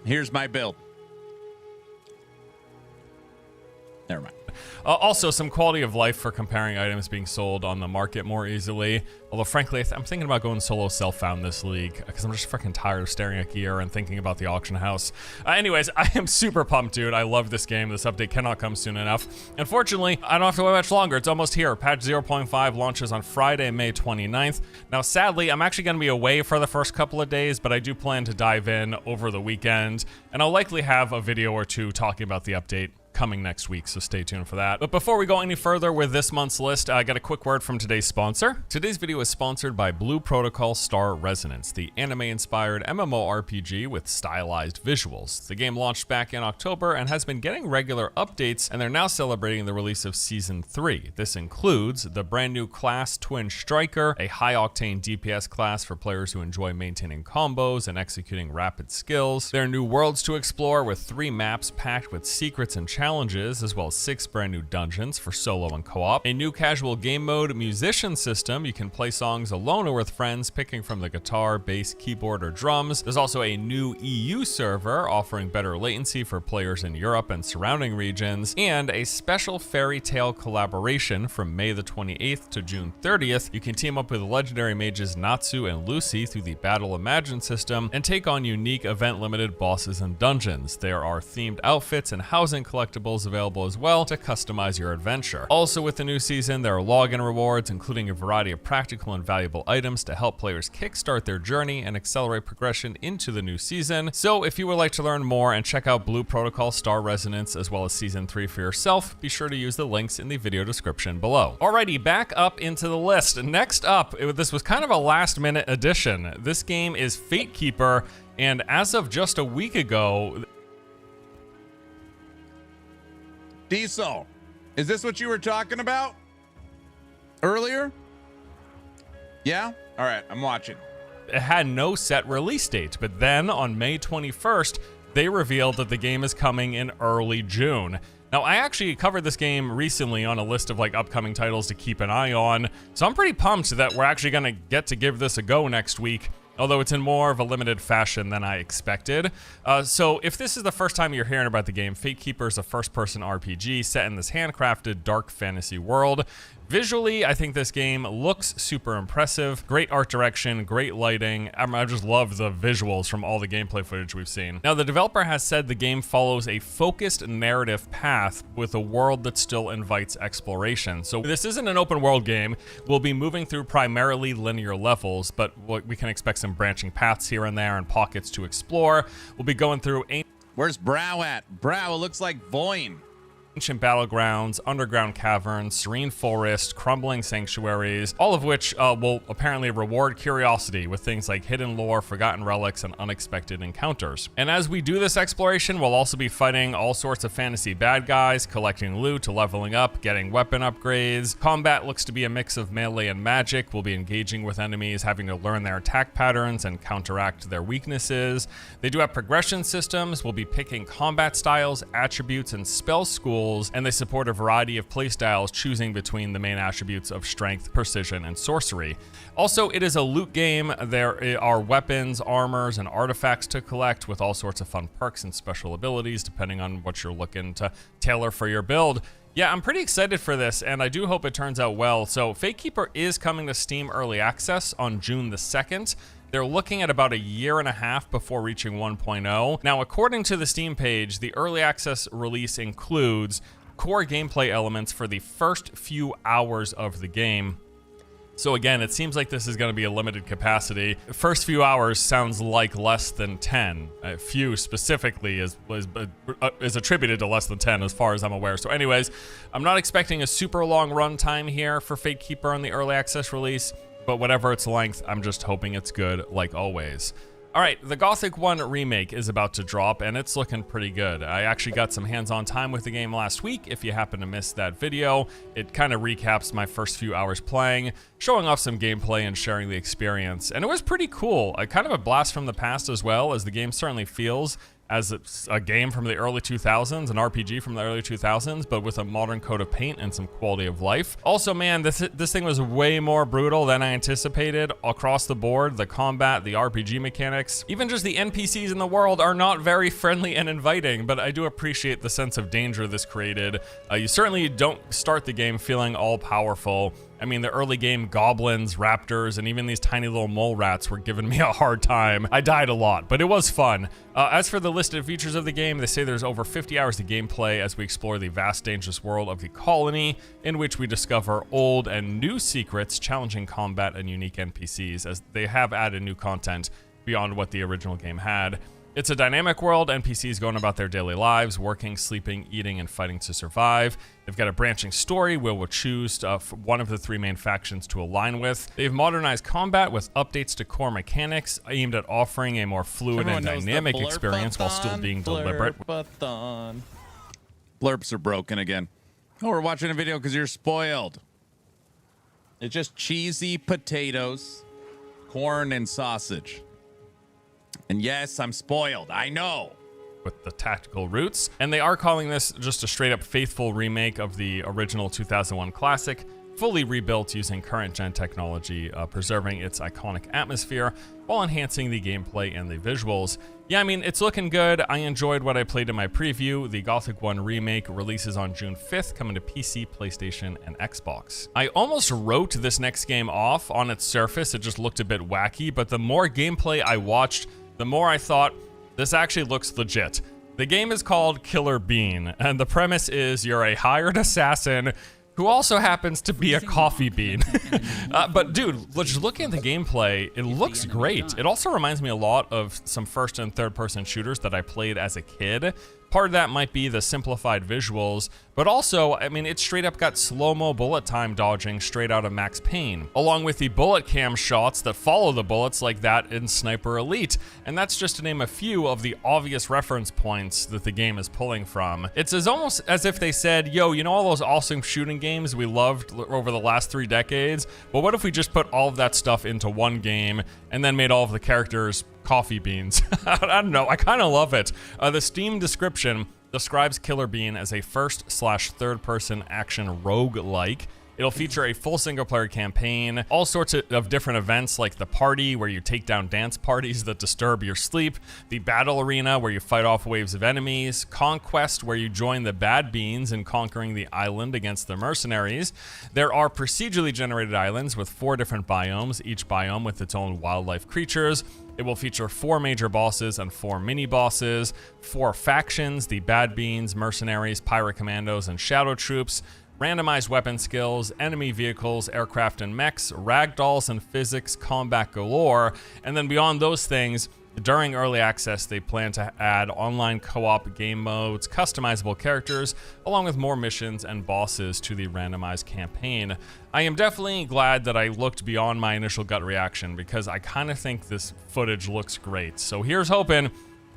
Here's my build. Never mind. Also, some quality of life for comparing items being sold on the market more easily. Although, frankly, I'm thinking about going solo self-found this league because I'm just freaking tired of staring at gear and thinking about the auction house. Anyways, I am super pumped, dude. I love this game. This update cannot come soon enough. Unfortunately, I don't have to wait much longer. It's almost here. Patch 0.5 launches on Friday, May 29th. Now, sadly, I'm actually going to be away for the first couple of days, but I do plan to dive in over the weekend, and I'll likely have a video or two talking about the update coming next week, so stay tuned for that. But before we go any further with this month's list, I got a quick word from today's sponsor. Today's video is sponsored by Blue Protocol Star Resonance, the anime-inspired MMORPG with stylized visuals. The game launched back in October and has been getting regular updates, and they're now celebrating the release of Season 3. This includes the brand new class Twin Striker, a high-octane DPS class for players who enjoy maintaining combos and executing rapid skills. There are new worlds to explore with 3 maps packed with secrets and challenges, as well as 6 brand new dungeons for solo and co-op. A new casual game mode musician system. You can play songs alone or with friends, picking from the guitar, bass, keyboard, or drums. There's also a new EU server offering better latency for players in Europe and surrounding regions, and a special fairy tale collaboration from May the 28th to June 30th. You can team up with legendary mages Natsu and Lucy through the Battle Imagine system and take on unique event-limited bosses and dungeons. There are themed outfits and housing collectibles available as well to customize your adventure. Also, with the new season, there are login rewards, including a variety of practical and valuable items to help players kickstart their journey and accelerate progression into the new season. So if you would like to learn more and check out Blue Protocol Star Resonance as well as Season 3 for yourself, be sure to use the links in the video description below. Alrighty, back up into the list. Next up, this was kind of a last-minute addition. This game is Fatekeeper, and as of just a week ago, Diesel, is this what you were talking about earlier? Yeah? All right, I'm watching. It had no set release date, but then on May 21st, they revealed that the game is coming in early June. Now, I actually covered this game recently on a list of like upcoming titles to keep an eye on, so I'm pretty pumped that we're actually gonna get to give this a go next week, although it's in more of a limited fashion than I expected. So if this is the first time you're hearing about the game, Fatekeeper is a first-person RPG set in this handcrafted dark fantasy world. Visually, I think this game looks super impressive. Great art direction, great lighting. I just love the visuals from all the gameplay footage we've seen. Now, the developer has said the game follows a focused narrative path with a world that still invites exploration. So this isn't an open world game. We'll be moving through primarily linear levels, but we can expect some branching paths here and there and pockets to explore. We'll be going through Where's Brow at? Brow, it looks like Voin. ancient battlegrounds, underground caverns, serene forest, crumbling sanctuaries, all of which will apparently reward curiosity with things like hidden lore, forgotten relics, and unexpected encounters. And as we do this exploration, we'll also be fighting all sorts of fantasy bad guys, collecting loot, leveling up, getting weapon upgrades. Combat looks to be a mix of melee and magic. We'll be engaging with enemies, having to learn their attack patterns and counteract their weaknesses. They do have progression systems. We'll be picking combat styles, attributes, and spell schools, and they support a variety of playstyles, choosing between the main attributes of strength, precision, and sorcery. Also, it is a loot game. There are weapons, armors, and artifacts to collect with all sorts of fun perks and special abilities depending on what you're looking to tailor for your build. Yeah, I'm pretty excited for this, and I do hope it turns out well. So Fatekeeper is coming to Steam Early Access on June the 2nd. They're looking at about a year and a half before reaching 1.0. Now, according to the Steam page, the early access release includes core gameplay elements for the first few hours of the game. So again, it seems like this is going to be a limited capacity. First few hours sounds like less than 10. Few specifically is attributed to less than 10 as far as I'm aware. So anyways, I'm not expecting a super long runtime here for Fatekeeper on the early access release, but whatever its length, I'm just hoping it's good like always. All right, the Gothic 1 remake is about to drop, and it's looking pretty good. I actually got some hands-on time with the game last week. If you happen to miss that video, it kind of recaps my first few hours playing, showing off some gameplay and sharing the experience. And it was pretty cool. Kind of a blast from the past as well, as the game certainly feels as it's a game from the early 2000s, an RPG from the early 2000s, but with a modern coat of paint and some quality of life. Also, man, this thing was way more brutal than I anticipated across the board. The combat, the RPG mechanics, even just the NPCs in the world are not very friendly and inviting, but I do appreciate the sense of danger this created. You certainly don't start the game feeling all powerful. I mean, the early game goblins, raptors, and even these tiny little mole rats were giving me a hard time. I died a lot, but it was fun. As for the listed features of the game, they say there's over 50 hours of gameplay as we explore the vast, dangerous world of the colony, in which we discover old and new secrets, challenging combat, and unique NPCs, as they have added new content beyond what the original game had. It's a dynamic world, NPCs going about their daily lives, working, sleeping, eating, and fighting to survive. They've got a branching story where we'll choose one of the three main factions to align with. They've modernized combat with updates to core mechanics aimed at offering a more fluid and dynamic experience while still being deliberate. Blurps are broken again. Oh, we're watching a video because you're spoiled. It's just cheesy potatoes, corn, and sausage. And yes, I'm spoiled. I know. With the tactical roots. And they are calling this just a straight up faithful remake of the original 2001 classic, fully rebuilt using current gen technology, preserving its iconic atmosphere while enhancing the gameplay and the visuals. Yeah, I mean, it's looking good. I enjoyed what I played in my preview. The Gothic 1 remake releases on June 5th, coming to PC, PlayStation, and Xbox. I almost wrote this next game off on its surface. It just looked a bit wacky, but the more gameplay I watched, the more I thought, this actually looks legit. The game is called Killer Bean, and the premise is you're a hired assassin who also happens to be a coffee bean. But dude, just looking at the gameplay, it looks great. It also reminds me a lot of some first and third person shooters that I played as a kid. Part of that might be the simplified visuals, but also, I mean, it's straight up got slow-mo bullet time dodging straight out of Max Payne, along with the bullet cam shots that follow the bullets like that in Sniper Elite. And that's just to name a few of the obvious reference points that the game is pulling from. It's almost as if they said, yo, you know all those awesome shooting games we loved over the last 3 decades? Well, what if we just put all of that stuff into one game and then made all of the characters coffee beans? I don't know, I kind of love it. The Steam description describes Killer Bean as a first/third person action roguelike. It'll feature a full single-player campaign, all sorts of different events like the party, where you take down dance parties that disturb your sleep, the battle arena, where you fight off waves of enemies, conquest, where you join the bad beans in conquering the island against the mercenaries. There are procedurally generated islands with 4 different biomes, each biome with its own wildlife creatures. It will feature 4 major bosses and 4 mini-bosses, 4 factions, the bad beans, mercenaries, pirate commandos, and shadow troops, randomized weapon skills, enemy vehicles, aircraft and mechs, ragdolls and physics, combat galore, and then beyond those things, During early access, they plan to add online co-op game modes, customizable characters, along with more missions and bosses to the randomized campaign. I am definitely glad that I looked beyond my initial gut reaction, because I kind of think this footage looks great. So here's hoping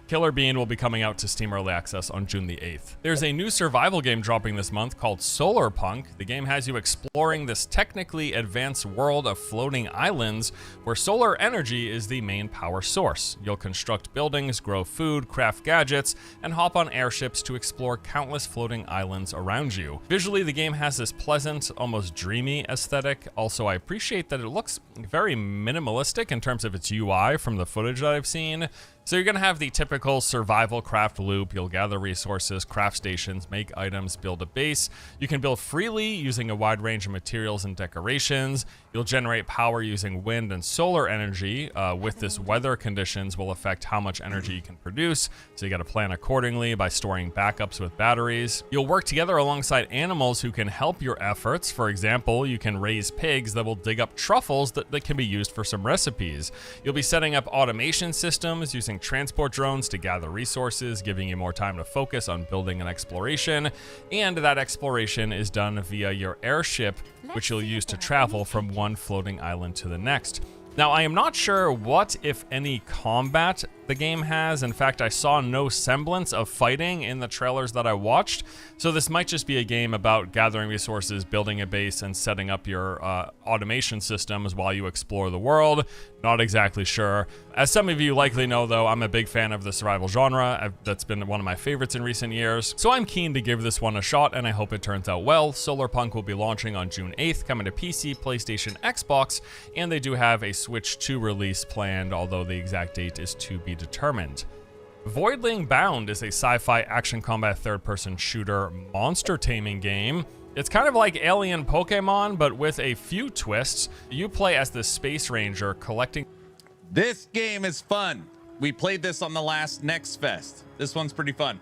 Killer Bean will be coming out to Steam Early Access on June the 8th. There's a new survival game dropping this month called Solarpunk. The game has you exploring this technically advanced world of floating islands where solar energy is the main power source. You'll construct buildings, grow food, craft gadgets, and hop on airships to explore countless floating islands around you. Visually, the game has this pleasant, almost dreamy aesthetic. Also, I appreciate that it looks very minimalistic in terms of its UI from the footage that I've seen. So you're gonna have the typical survival craft loop. You'll gather resources, craft stations, make items, build a base. You can build freely using a wide range of materials and decorations. You'll generate power using wind and solar energy. With this, weather conditions will affect how much energy you can produce. So you gotta plan accordingly by storing backups with batteries. You'll work together alongside animals who can help your efforts. For example, you can raise pigs that will dig up truffles that can be used for some recipes. You'll be setting up automation systems using transport drones to gather resources, giving you more time to focus on building and exploration. And that exploration is done via your airship, which you'll use to travel from one floating island to the next. Now, I am not sure what, if any, combat the game has. In fact, I saw no semblance of fighting in the trailers that I watched. So this might just be a game about gathering resources, building a base, and setting up your automation systems while you explore the world. Not exactly sure. As some of you likely know, though, I'm a big fan of the survival genre. That's been one of my favorites in recent years. So I'm keen to give this one a shot, and I hope it turns out well. Solarpunk will be launching on June 8th, coming to PC, PlayStation, Xbox, and they do have a Switch 2 release planned, although the exact date is to be determined. Voidling Bound is a sci-fi action combat third-person shooter monster taming game. It's kind of like Alien Pokemon, but with a few twists. You play as the Space Ranger collecting... This game is fun. We played this on the last Next Fest. This one's pretty fun.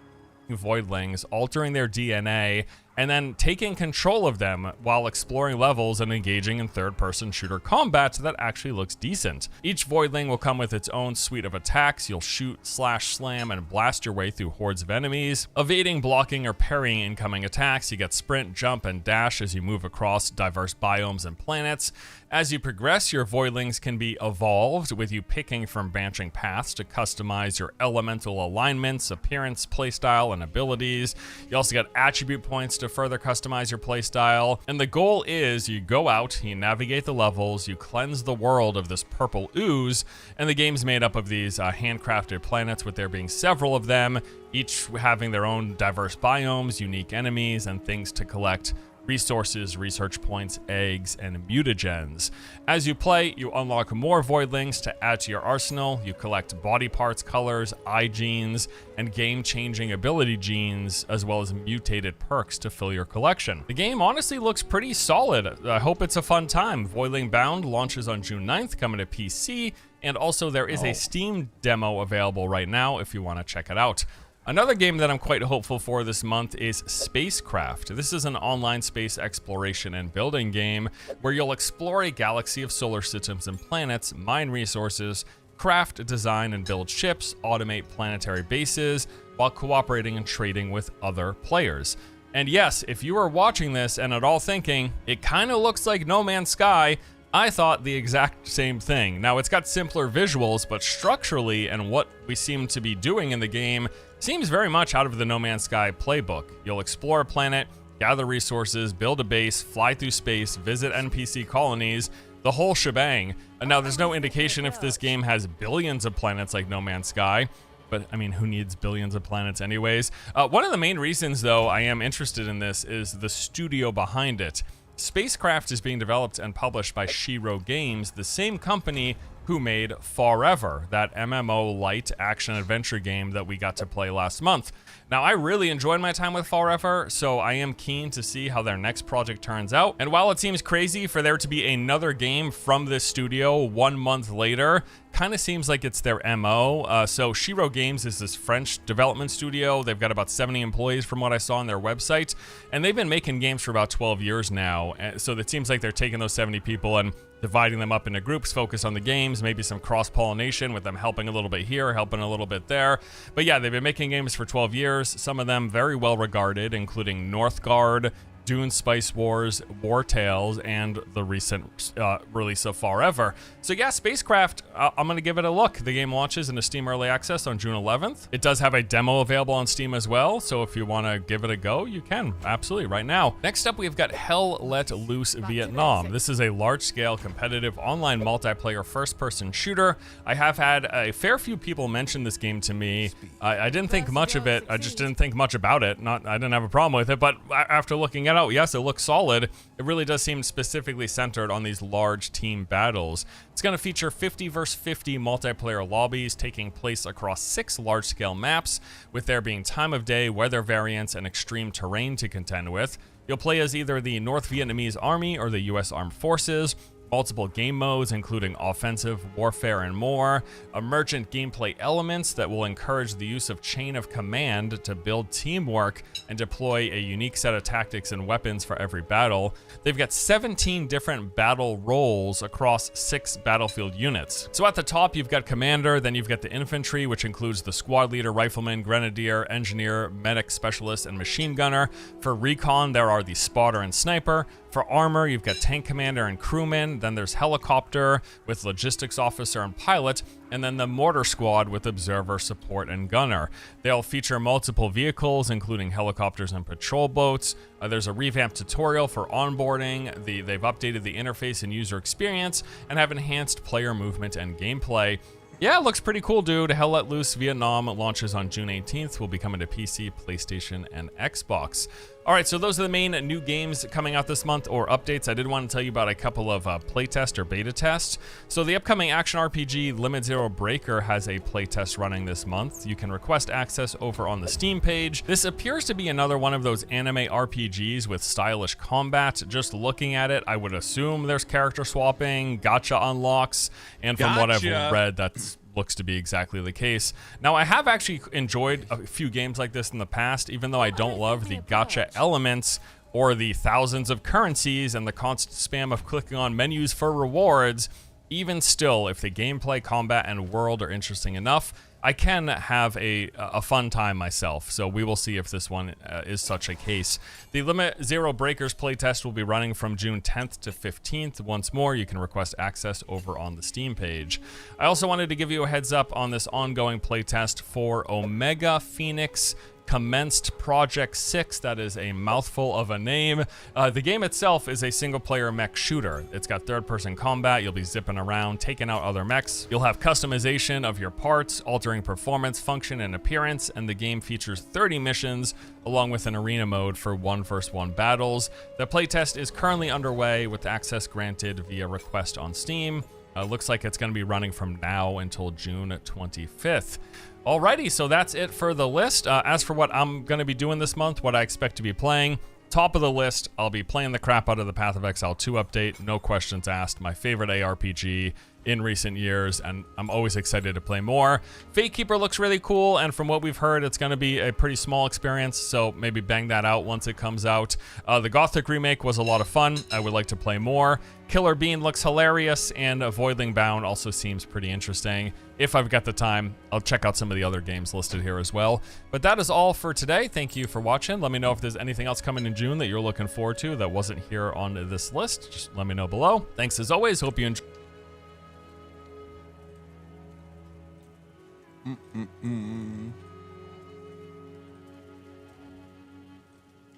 Voidlings, altering their DNA, and then taking control of them while exploring levels and engaging in third-person shooter combat that actually looks decent. Each Voidling will come with its own suite of attacks. You'll shoot, slash, slam, and blast your way through hordes of enemies, evading, blocking, or parrying incoming attacks. You get sprint, jump, and dash as you move across diverse biomes and planets. As you progress, your Voidlings can be evolved, with you picking from branching paths to customize your elemental alignments, appearance, playstyle, and abilities. You also get attribute points to further customize your playstyle. And the goal is you go out, you navigate the levels, you cleanse the world of this purple ooze, and the game's made up of these handcrafted planets, with there being several of them, each having their own diverse biomes, unique enemies, and things to collect. Resources, research points, eggs, and mutagens. As you play, you unlock more Voidlings to add to your arsenal. You collect body parts, colors, eye genes, and game-changing ability genes, as well as mutated perks to fill your collection. The game honestly looks pretty solid. I hope it's a fun time. Voidling Bound launches on June 9th, coming to PC, and also there is a Steam demo available right now if you want to check it out. Another game that I'm quite hopeful for this month is Spacecraft. This is an online space exploration and building game where you'll explore a galaxy of solar systems and planets, mine resources, craft, design, and build ships, automate planetary bases, while cooperating and trading with other players. And yes, if you are watching this and at all thinking, it kind of looks like No Man's Sky, I thought the exact same thing. Now, it's got simpler visuals, but structurally and what we seem to be doing in the game seems very much out of the No Man's Sky playbook. You'll explore a planet, gather resources, build a base, fly through space, visit NPC colonies, the whole shebang. And now there's no indication if this game has billions of planets like No Man's Sky, but I mean, who needs billions of planets anyways? One of the main reasons, though, I am interested in this is the studio behind it. Spacecraft is being developed and published by Shiro Games, the same company who made Forever, that MMO light action-adventure game that we got to play last month. Now, I really enjoyed my time with Forever, so I am keen to see how their next project turns out. And while it seems crazy for there to be another game from this studio 1 month later, kind of seems like it's their MO. So Shiro Games is this French development studio. They've got about 70 employees from what I saw on their website, and they've been making games for about 12 years now. So it seems like they're taking those 70 people and dividing them up into groups, focus on the games, maybe some cross-pollination with them helping a little bit here, helping a little bit there. But yeah, they've been making games for 12 years, some of them very well regarded, including Northgard, Dune Spice Wars, War Tales, and the recent release of Forever. So yeah, Spacecraft, I'm going to give it a look. The game launches in a Steam Early Access on June 11th. It does have a demo available on Steam as well, so if you want to give it a go, you can, absolutely, right now. Next up, we've got Hell Let Loose Vietnam. This is a large-scale competitive online multiplayer first-person shooter. I have had a fair few people mention this game to me. I didn't think much of it. I just didn't think much about it. I didn't have a problem with it, but after looking at it, yes, it looks solid. It really does seem specifically centered on these large team battles. It's going to feature 50 versus 50 multiplayer lobbies taking place across 6 large-scale maps, with there being time of day, weather variants, and extreme terrain to contend with. You'll play as either the North Vietnamese Army or the U.S. Armed Forces. Multiple game modes, including offensive, warfare, and more. Emergent gameplay elements that will encourage the use of chain of command to build teamwork and deploy a unique set of tactics and weapons for every battle. They've got 17 different battle roles across 6 battlefield units. So at the top, you've got Commander, then you've got the Infantry, which includes the Squad Leader, Rifleman, Grenadier, Engineer, Medic, Specialist, and Machine Gunner. For Recon, there are the Spotter and Sniper. For Armor, you've got Tank Commander and Crewman, then there's Helicopter with Logistics Officer and Pilot, and then the Mortar Squad with Observer, Support, and Gunner. They'll feature multiple vehicles, including helicopters and patrol boats. There's a revamped tutorial for onboarding. They've updated the interface and user experience, and have enhanced player movement and gameplay. Yeah, it looks pretty cool, dude. Hell Let Loose Vietnam launches on June 18th. Will be coming to PC, PlayStation, and Xbox. All right, so those are the main new games coming out this month, or updates. I did want to tell you about a couple of playtest or beta tests. So the upcoming action RPG Limit Zero Breaker has a playtest running this month. You can request access over on the Steam page. This appears to be another one of those anime RPGs with stylish combat. Just looking at it, I would assume there's character swapping, gacha unlocks, and from what I've read, that's looks to be exactly the case. Now, I have actually enjoyed a few games like this in the past, even though I don't love the gacha elements or the thousands of currencies and the constant spam of clicking on menus for rewards. Even still, if the gameplay, combat, and world are interesting enough, I can have a fun time myself, so we will see if this one is such a case. The Limit Zero Breakers playtest will be running from June 10th to 15th. Once more, you can request access over on the Steam page. I also wanted to give you a heads up on this ongoing playtest for Omega Phoenix Commenced Project 6. That is a mouthful of a name. The game itself is a single-player mech shooter. It's got third-person combat. You'll be zipping around, taking out other mechs. You'll have customization of your parts, altering performance, function, and appearance, and the game features 30 missions, along with an arena mode for 1v1 battles. The playtest is currently underway, with access granted via request on Steam. Looks like it's going to be running from now until June 25th. Alrighty, so that's it for the list. As for what I'm going to be doing this month, what I expect to be playing, top of the list, I'll be playing the crap out of the Path of Exile 2 update, no questions asked, my favorite ARPG in recent years, and I'm always excited to play more. Fate Keeper looks really cool, and from what we've heard, it's going to be a pretty small experience, so maybe bang that out once it comes out. The Gothic remake was a lot of fun. I would like to play more. Killer Bean looks hilarious, and Voidling Bound also seems pretty interesting. If I've got the time, I'll check out some of the other games listed here as well. But that is all for today. Thank you for watching. Let me know if there's anything else coming in June that you're looking forward to that wasn't here on this list. Just let me know below. Thanks as always. Hope you enjoy.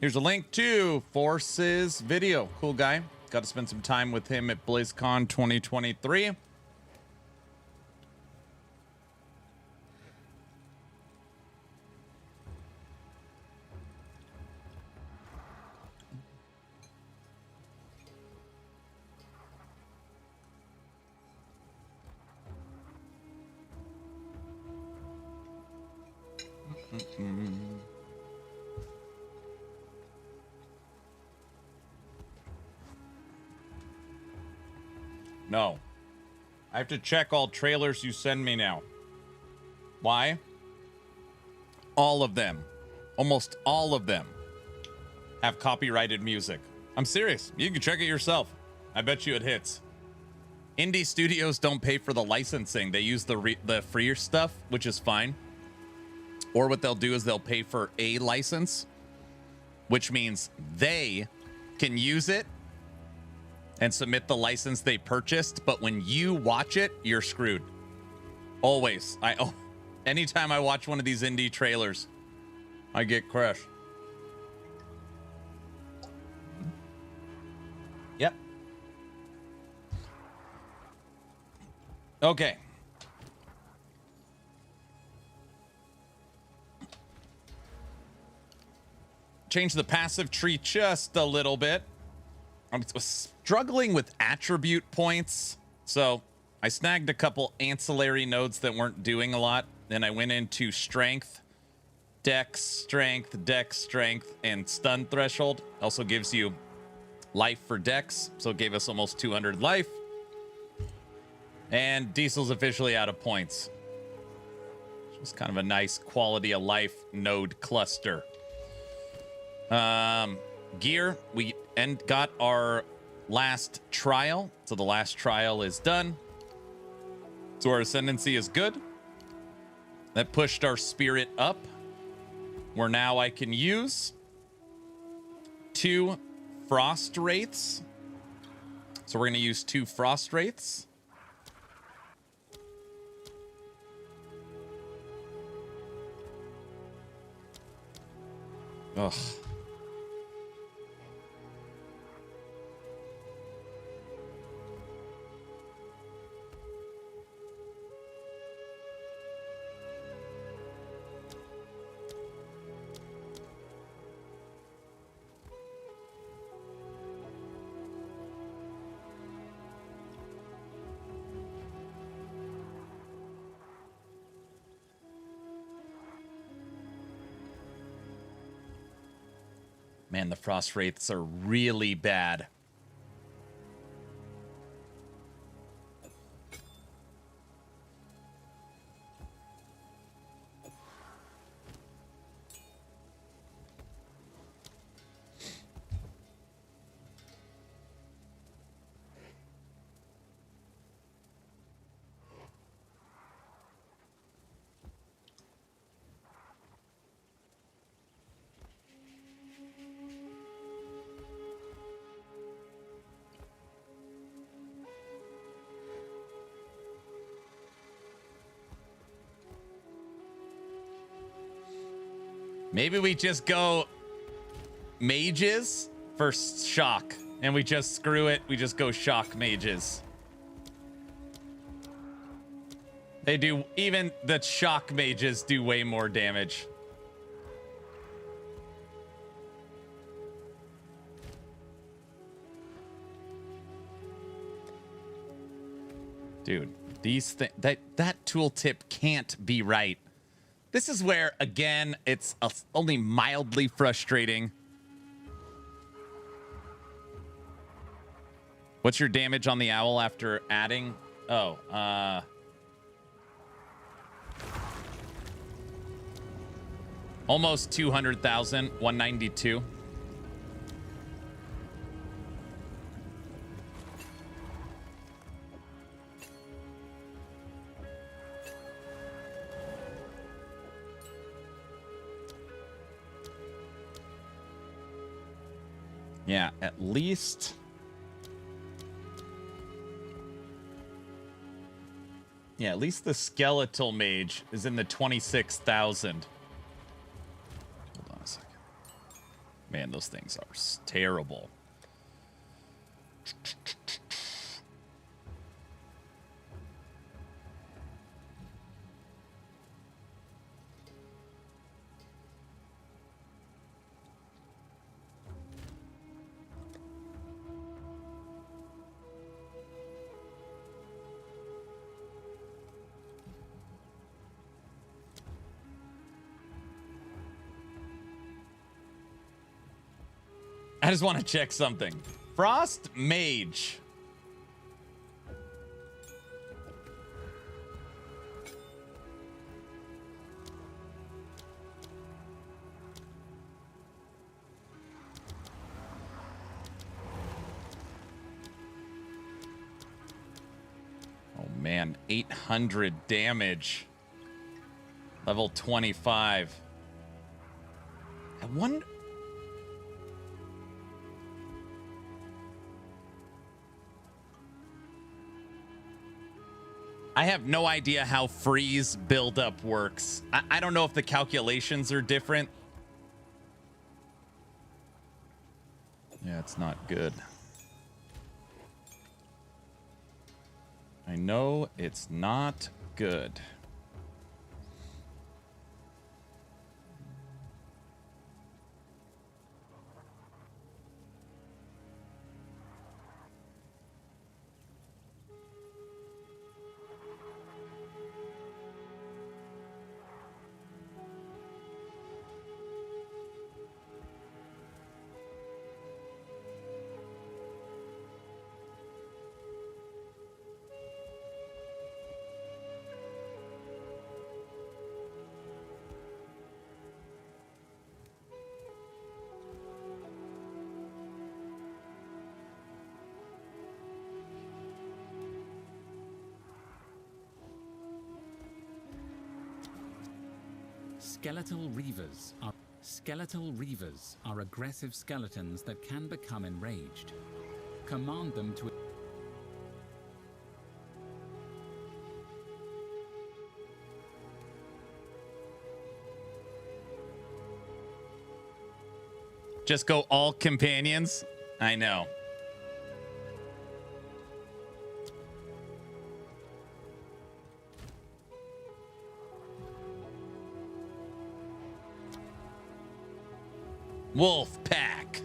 Here's a link to Force's video. Cool guy. Got to spend some time with him at BlizzCon 2023. No. I have to check all trailers you send me now. Why? All of them, almost all of them, have copyrighted music. I'm serious. You can check it yourself. I bet you it hits. Indie studios don't pay for the licensing. They use the freer stuff, which is fine. Or what they'll do is they'll pay for a license, which means they can use it and submit the license they purchased. But when you watch it, you're screwed. Always. Anytime I watch one of these indie trailers, I get crushed. Yep. Okay. Change the passive tree just a little bit. I'm struggling with attribute points, so I snagged a couple ancillary nodes that weren't doing a lot. Then I went into strength, dex strength, and stun threshold. Also gives you life for dex, so it gave us almost 200 life. And Diesel's officially out of points. Just kind of a nice quality of life node cluster. Gear, we got our last trial, so the last trial is done. So our ascendancy is good. That pushed our spirit up, where now I can use 2 frost wraiths. So we're going to use 2 frost wraiths. Ugh. Man, the frost wraiths are really bad. Maybe we just go mages for shock, and we just screw it. We just go shock mages. They do, even the shock mages do way more damage. Dude, these that tooltip can't be right. This is where, again, it's only mildly frustrating. What's your damage on the owl after adding? Oh, almost 200,000, 192. Yeah, at least. Yeah, at least the skeletal mage is in the 26,000. Hold on a second. Man, those things are terrible. I just want to check something. Frost Mage. man, 800 damage. Level 25. I wonder... I have no idea how freeze buildup works. I don't know if the calculations are different. Yeah, it's not good. I know it's not good. Skeletal reavers are aggressive skeletons that can become enraged. Command them to just go all companions. I know. Wolf pack.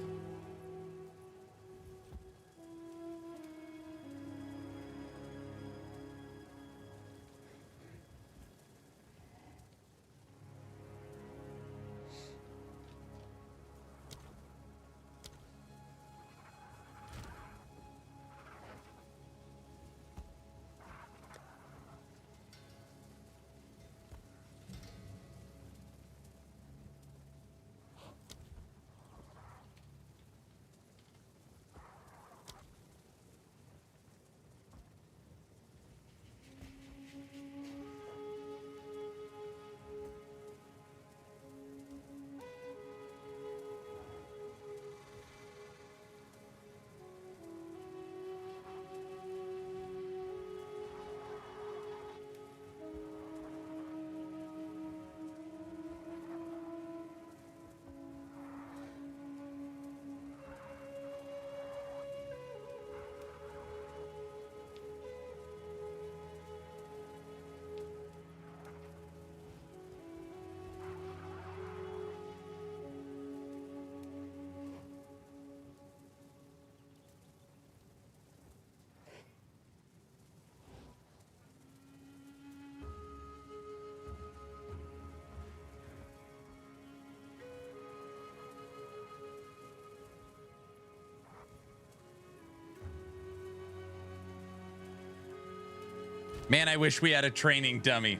Man, I wish we had a training dummy.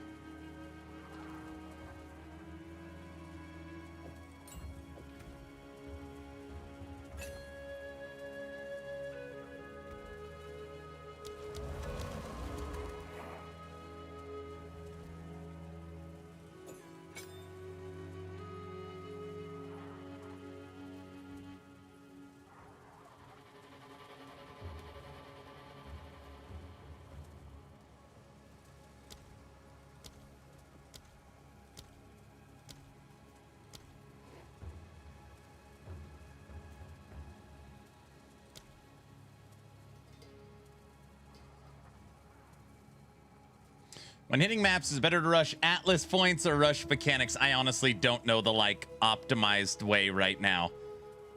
When hitting maps, is it better to rush Atlas points or rush mechanics? I honestly don't know the like optimized way right now.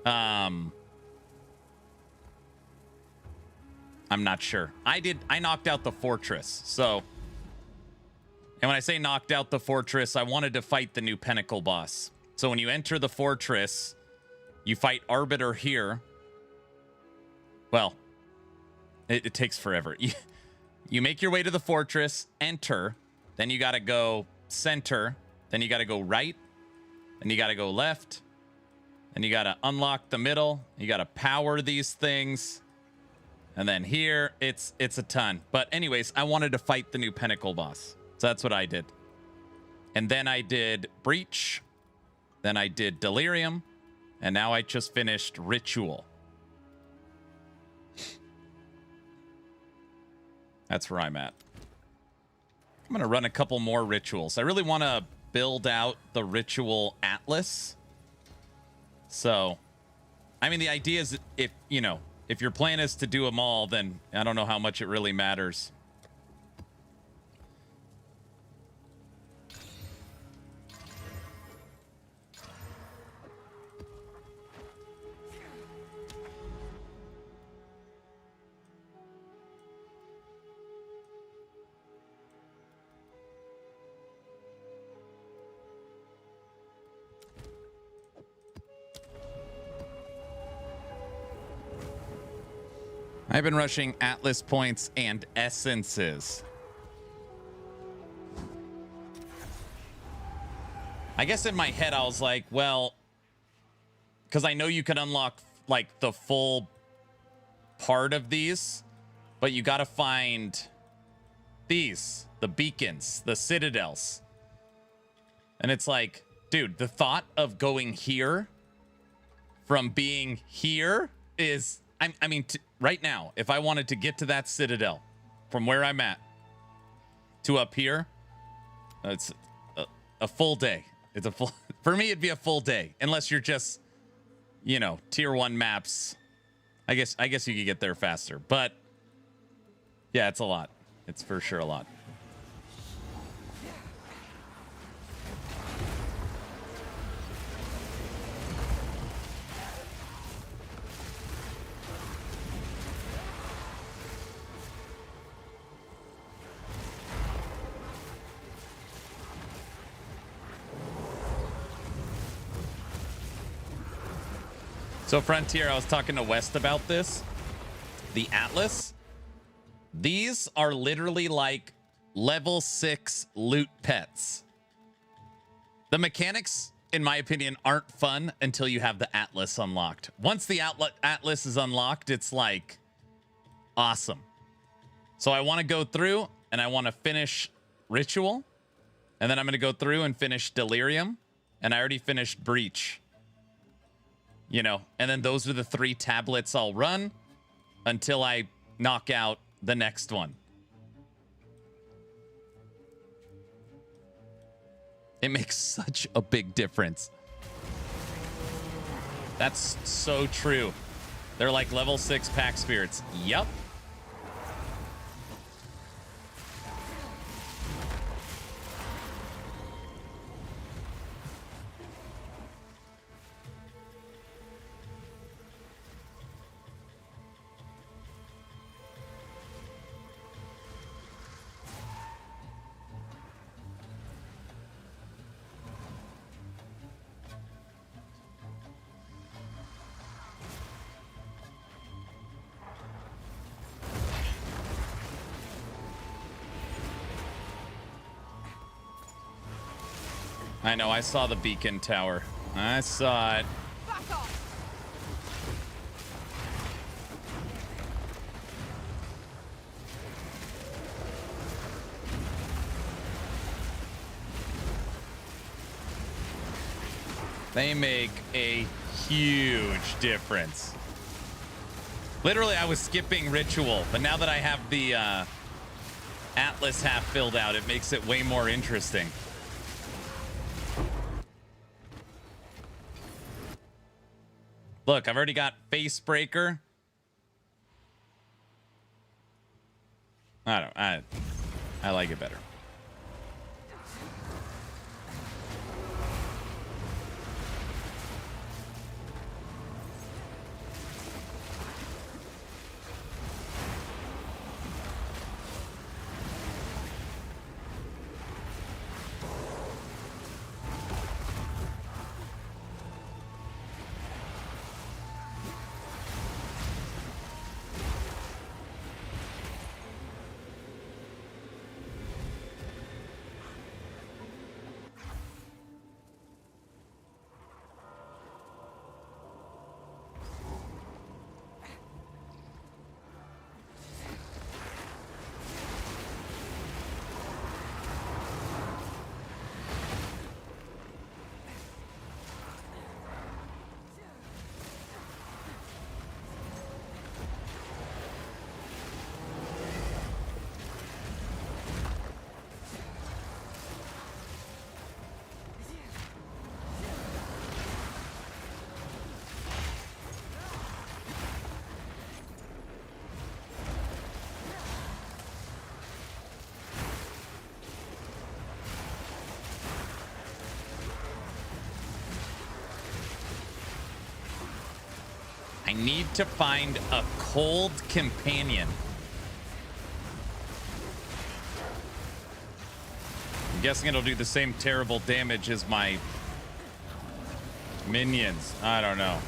I'm not sure. I knocked out the fortress, so. And when I say knocked out the fortress, I wanted to fight the new Pinnacle boss. So when you enter the fortress, you fight Arbiter here. Well, it takes forever. You make your way to the fortress, enter, then you gotta go center, then you gotta go right, then you gotta go left, then you gotta unlock the middle, you gotta power these things, And then here, it's a ton. But anyways, I wanted to fight the new Pinnacle boss. So that's what I did. And then I did Breach. Then I did Delirium. And now I just finished Ritual. That's where I'm at. I'm going to run a couple more rituals. I really want to build out the Ritual Atlas. So, I mean, the idea is if your plan is to do them all, then I don't know how much it really matters. I've been rushing Atlas points and essences. I guess in my head I was like, well, because I know you can unlock like the full part of these, but you got to find these, the beacons, the citadels. And it's like, dude, the thought of going here from being here is, I mean, right now, if I wanted to get to that citadel from where I'm at to up here, it's a full day. It's a full, for me, it'd be a full day, unless you're just, tier 1 maps. I guess you could get there faster, but yeah, it's a lot. It's for sure a lot. So Frontier, I was talking to West about this. The Atlas. These are literally like level 6 loot pets. The mechanics, in my opinion, aren't fun until you have the Atlas unlocked. Once the Atlas is unlocked, it's like awesome. So I want to go through and I want to finish Ritual. And then I'm going to go through and finish Delirium. And I already finished Breach. And then those are the 3 tablets I'll run until I knock out the next one. It makes such a big difference. That's so true. They're like level 6 pack spirits. Yup. I know, I saw the beacon tower. I saw it. They make a huge difference. Literally, I was skipping Ritual, but now that I have the Atlas half filled out, it makes it way more interesting. Look, I've already got Facebreaker. I like it better. I need to find a cold companion. I'm guessing it'll do the same terrible damage as my minions. I don't know.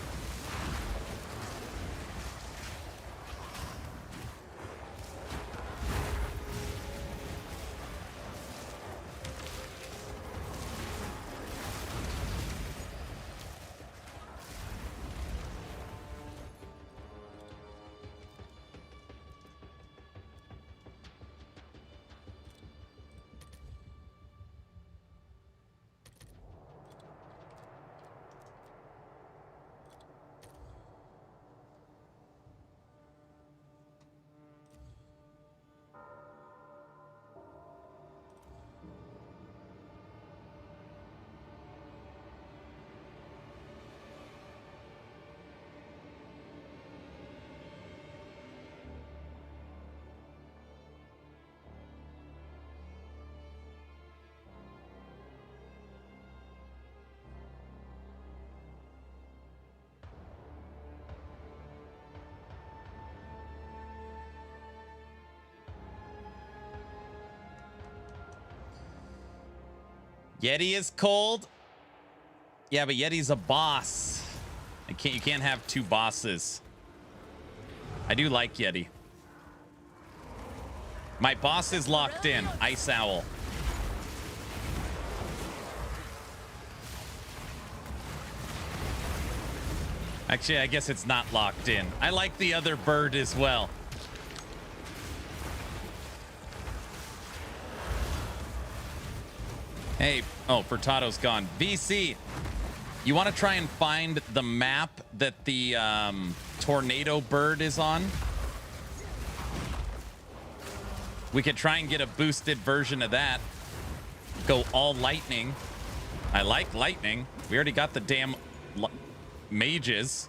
Yeti is cold. Yeah, but Yeti's a boss. You can't have two bosses. I do like Yeti. My boss is locked in. Ice Owl. Actually, I guess it's not locked in. I like the other bird as well. Hey, oh, Furtado's gone. VC, you want to try and find the map that the tornado bird is on? We could try and get a boosted version of that. Go all lightning. I like lightning. We already got the damn mages.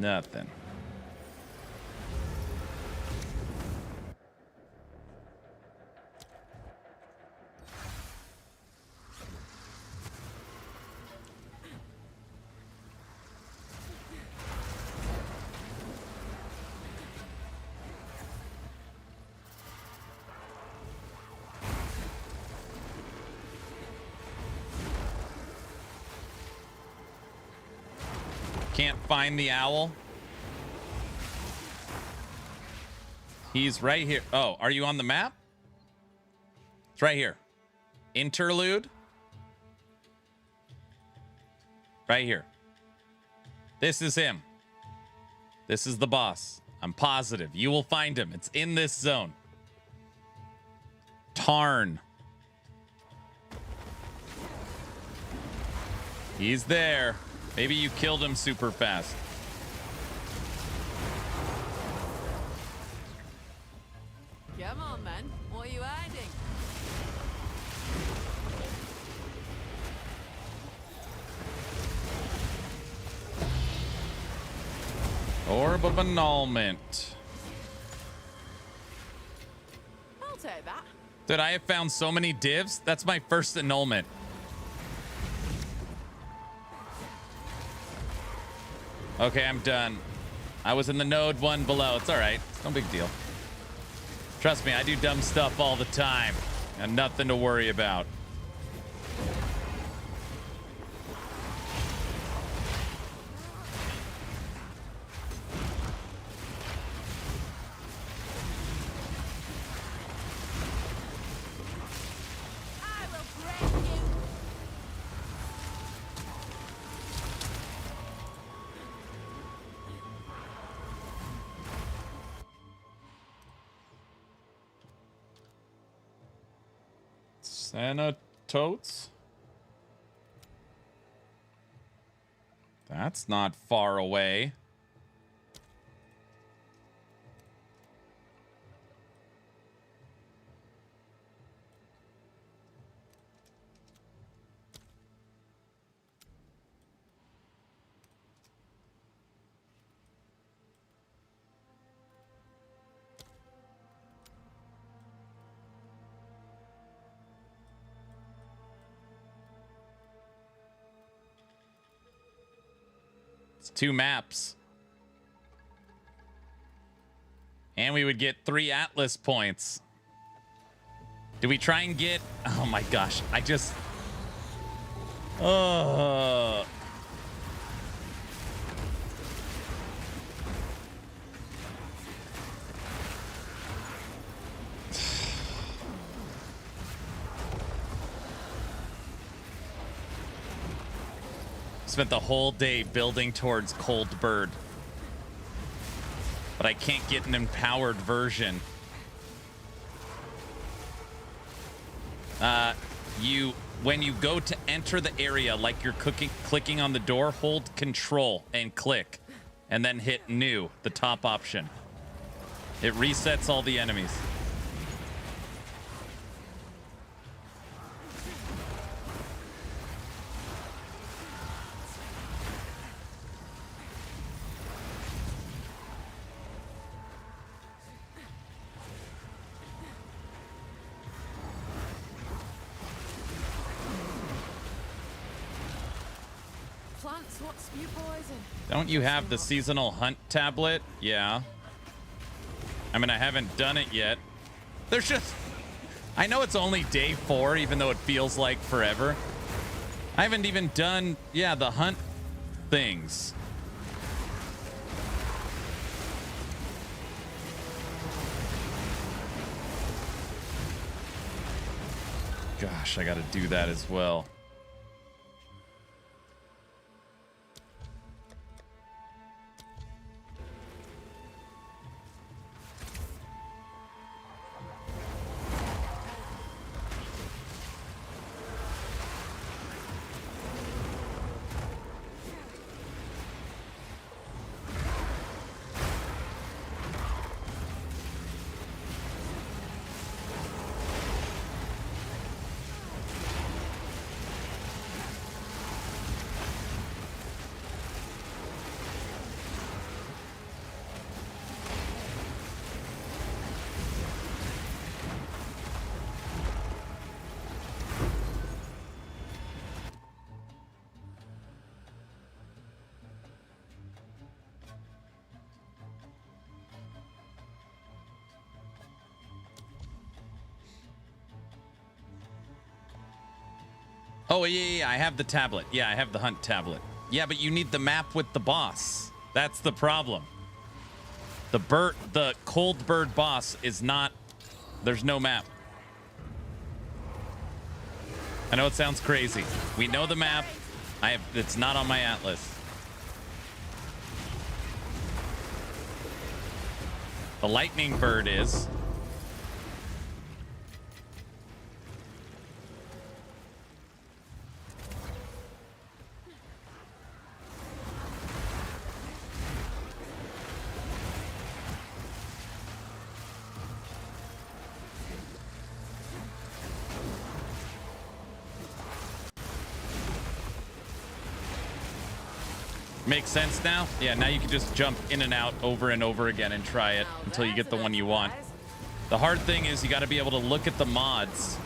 Nothing. Can't find the owl. He's right here. Oh, are you on the map? It's right here. Interlude. Right here. This is him. This is the boss. I'm positive. You will find him. It's in this zone. Tarn. He's there. Maybe you killed him super fast. Come on, man. What are you hiding? Orb of annulment. I'll take that. Dude, I have found so many divs. That's my first annulment. Okay, I'm done. I was in the node one below. It's all right. It's no big deal. Trust me, I do dumb stuff all the time. And nothing to worry about. Sanatotes? That's not far away. It's 2 maps. And we would get 3 Atlas points. Do we try and get... Oh my gosh, I just... Spent the whole day building towards Cold Bird. But I can't get an empowered version. When you go to enter the area, like you're clicking on the door, hold Control and click, and then hit New, the top option. It resets all the enemies. Don't you have the seasonal hunt tablet? Yeah. I mean, I haven't done it yet. There's just... I know it's only day 4, even though it feels like forever. I haven't even done, yeah, the hunt things. Gosh, I gotta do that as well. Oh, yeah, I have the tablet. Yeah, I have the hunt tablet. Yeah, but you need the map with the boss. That's the problem. The Cold Bird boss is not... There's no map. I know it sounds crazy. We know the map. It's not on my Atlas. The Lightning Bird is... Makes sense now? Yeah, now you can just jump in and out over and over again and try it until you get the one you want. The hard thing is you got to be able to look at the mods.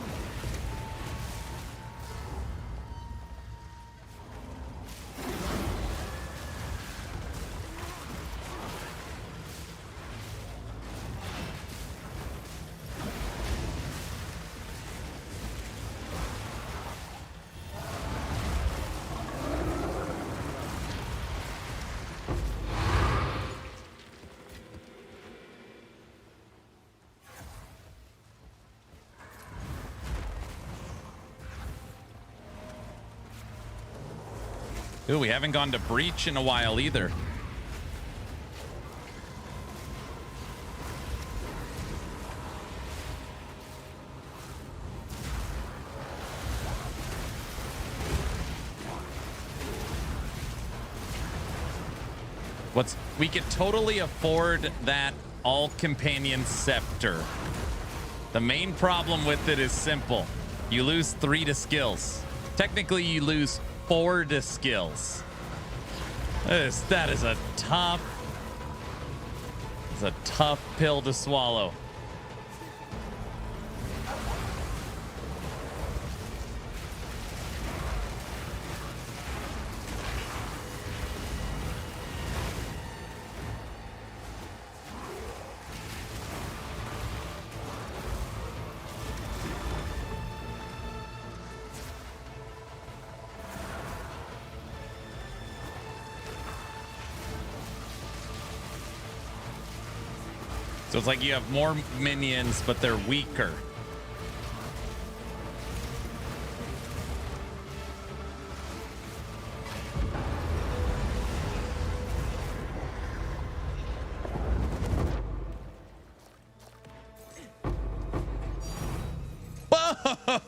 Ooh, we haven't gone to Breach in a while either. We could totally afford that all-companion scepter. The main problem with it is simple. You lose 3 to skills. Technically, you lose 4 to skills. That is a tough... It's a tough pill to swallow. So it's like you have more minions, but they're weaker.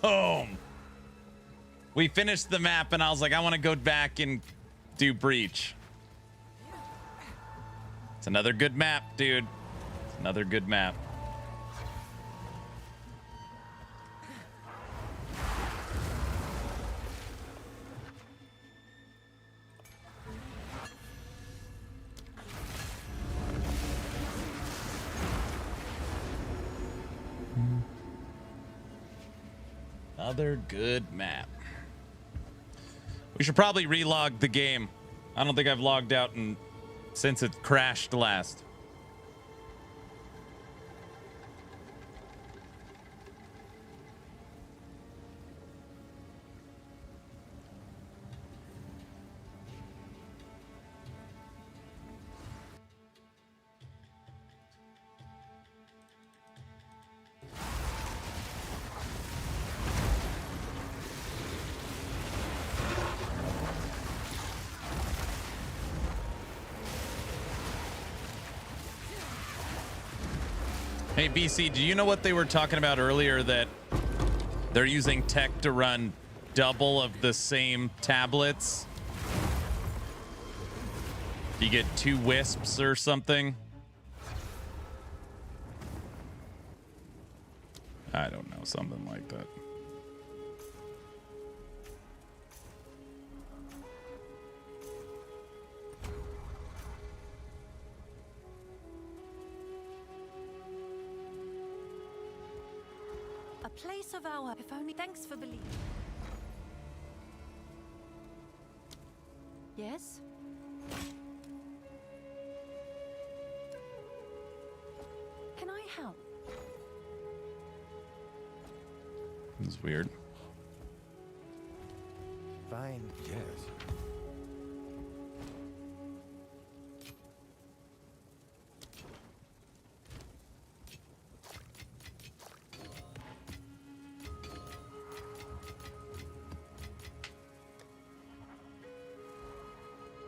Boom! We finished the map, and I was like, I want to go back and do Breach. It's another good map, dude. It's another good map. Another good map. We should probably relog the game. I don't think I've logged out since it crashed last. Hey, BC, do you know what they were talking about earlier, that they're using tech to run double of the same tablets? You get 2 wisps or something? I don't know, something like that. A place of our, if only. Thanks for believing. Yes? Can I help? It's weird. Fine. Yes.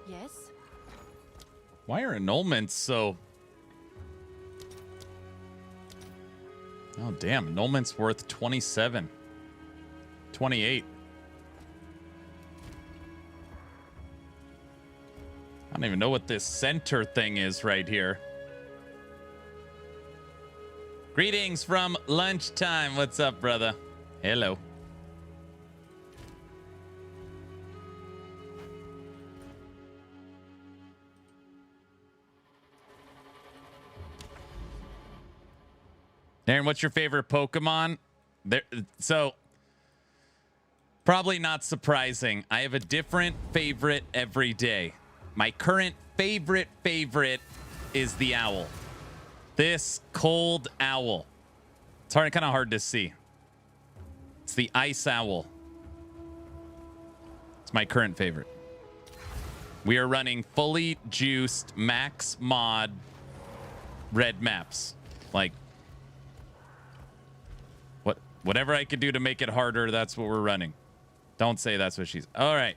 Yes? Why are annulments so... Oh, damn. Annulment's worth 27. 28. I don't even know what this center thing is right here. Greetings from lunchtime. What's up, brother? Hello. Aaron, what's your favorite Pokemon? So, probably not surprising. I have a different favorite every day. My current favorite is the owl. This cold owl. It's kind of hard to see. It's the ice owl. It's my current favorite. We are running fully juiced max mod red maps. Like, whatever I could do to make it harder, that's what we're running. Don't say that's what she's... All right.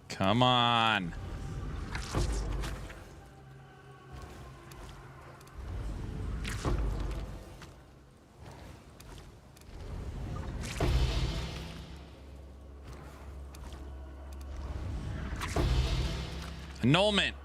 Come on. Annulment.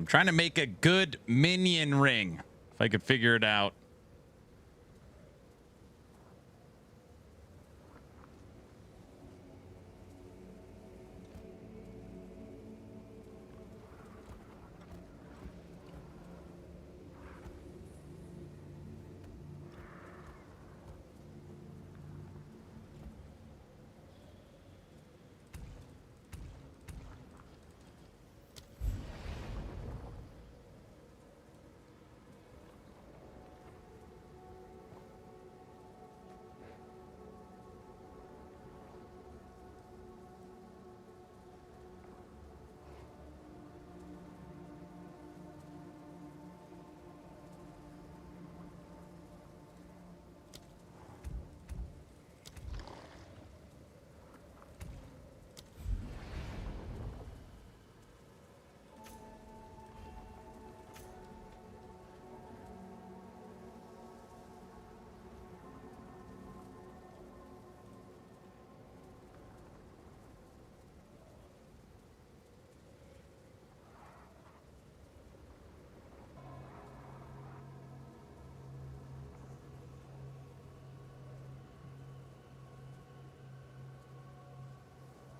I'm trying to make a good minion ring. If I could figure it out.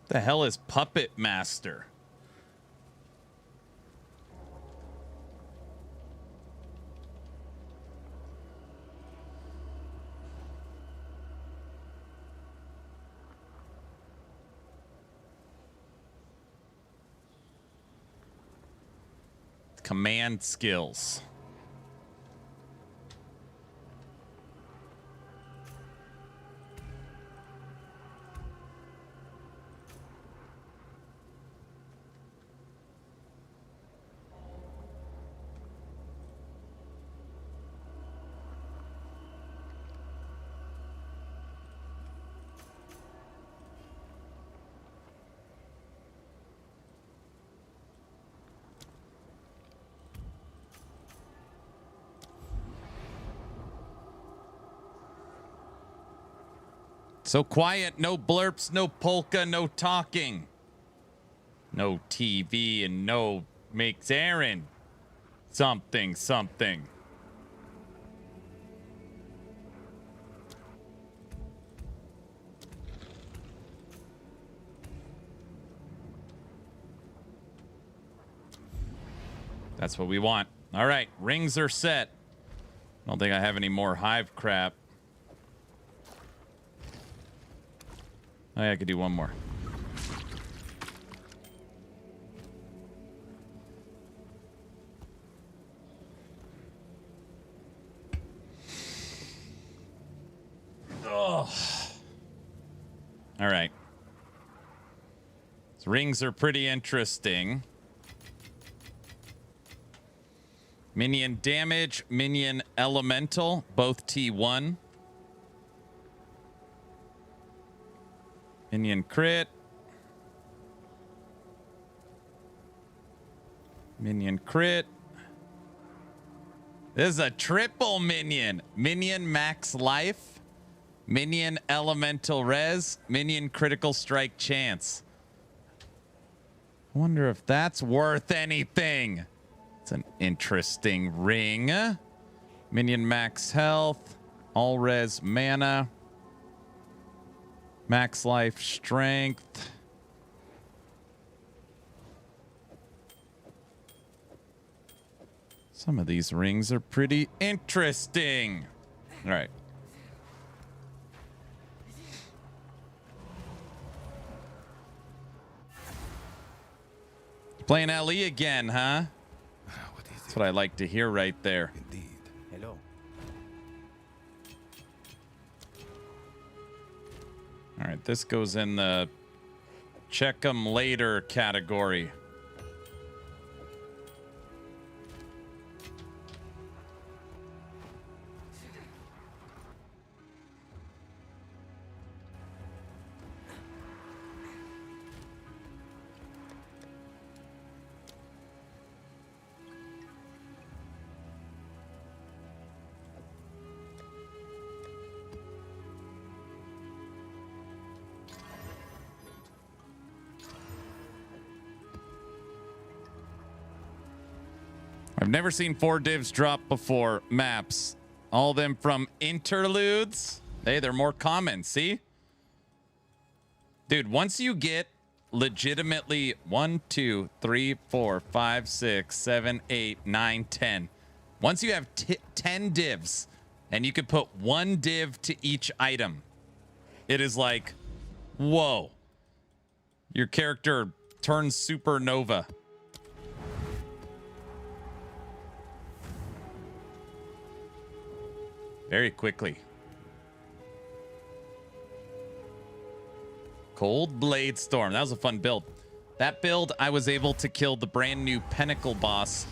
The hell is Puppet Master? Command skills. So quiet, no blurps, no polka, no talking. No TV and no makes Aaron something. That's what we want. All right, rings are set. I don't think I have any more hive crap. Oh, yeah, I could do one more. Ugh. All right. These rings are pretty interesting. Minion damage, minion elemental, both T1. Minion crit. Minion crit. This is a triple minion. Minion max life. Minion elemental res. Minion critical strike chance. I wonder if that's worth anything. It's an interesting ring. Minion max health. All res mana. Max life strength. Some of these rings are pretty interesting. All right. Playing LE again, huh? That's what I like to hear right there. Indeed. Hello. All right, this goes in the check 'em later category. I've never seen 4 divs drop before. Maps. All of them from interludes. Hey, they're more common. See? Dude, once you get legitimately 1, 2, 3, 4, 5, 6, 7, 8, 9, 10. Once you have 10 divs and you could put 1 div to each item, it is like, whoa. Your character turns supernova. Very quickly. Cold Blade Storm. That was a fun build. That build, I was able to kill the brand new Pinnacle boss,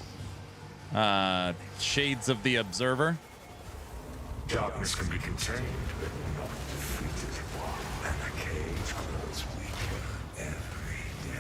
Shades of the Observer. Darkness can be contained, but not defeated. And the cage grows weaker every day.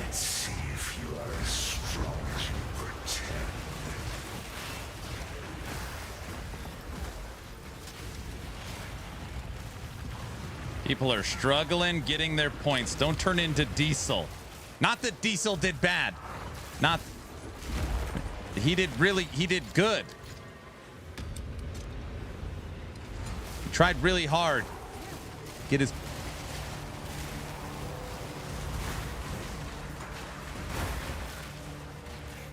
Let's see if you are as strong as you pretend. People are struggling getting their points. Don't turn into Diesel. Not that Diesel did bad. Not... He did good. He tried really hard. Get his...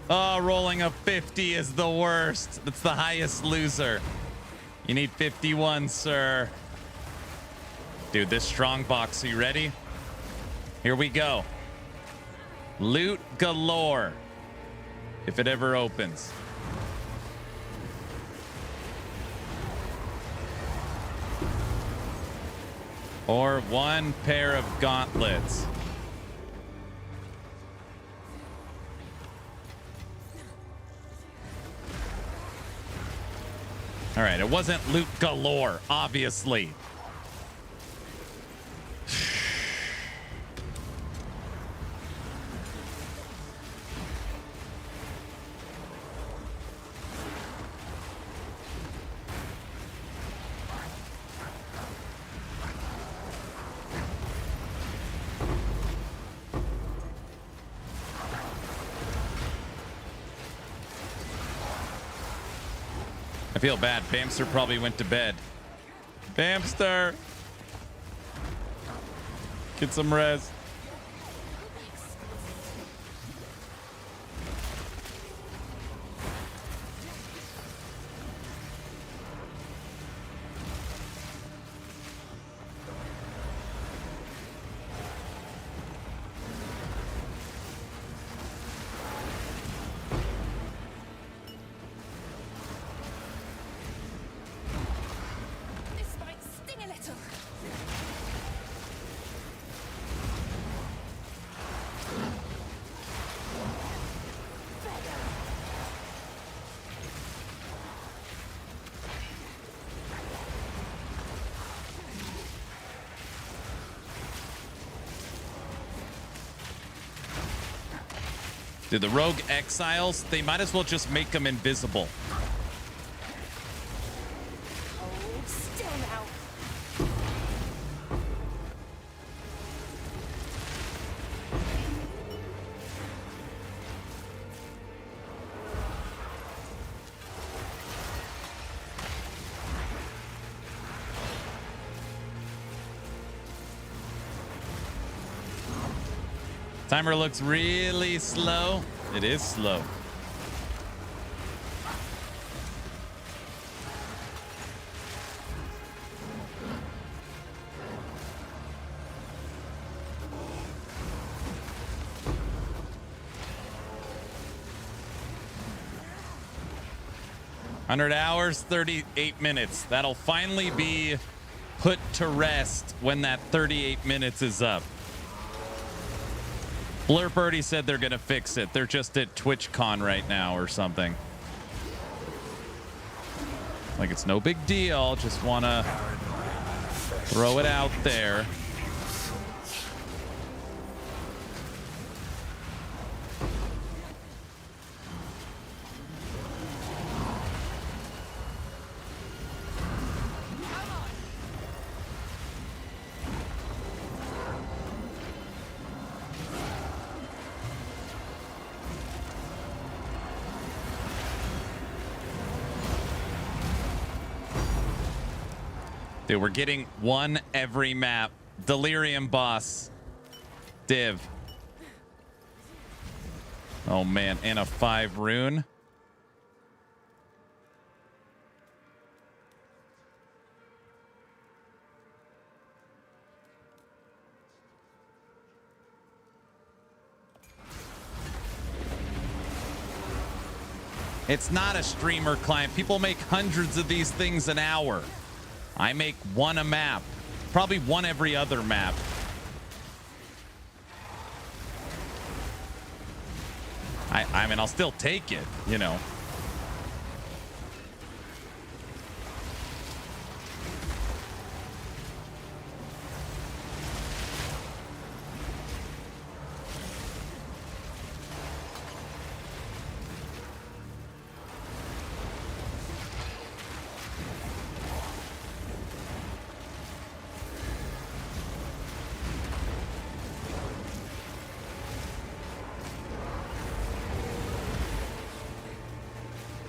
Oh, rolling a 50 is the worst. That's the highest loser. You need 51, sir. Dude, this strong box, are you ready? Here we go. Loot galore. If it ever opens. Or 1 pair of gauntlets. All right, it wasn't loot galore, obviously. I feel bad. Bamster probably went to bed. Bamster! Get some res. Dude, the rogue exiles, they might as well just make them invisible. Timer looks really slow. It is slow. 100 hours, 38 minutes. That'll finally be put to rest when that 38 minutes is up. Blurp already said they're going to fix it. They're just at TwitchCon right now or something. Like, it's no big deal. Just want to throw it out there. Dude, we're getting one every map. Delirium boss. Div. Oh, man. And a 5 rune. It's not a streamer client. People make hundreds of these things an hour. I make one a map. Probably one every other map. I mean, I'll still take it, you know.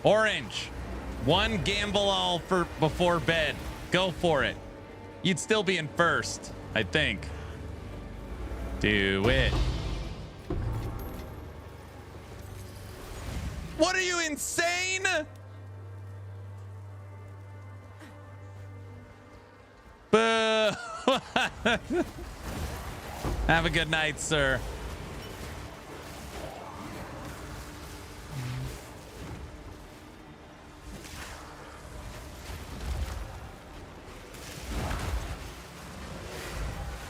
Orange, one gamble all for before bed. Go for it. You'd still be in first, I think. Do it. What are you, insane? Boo. Have a good night, sir.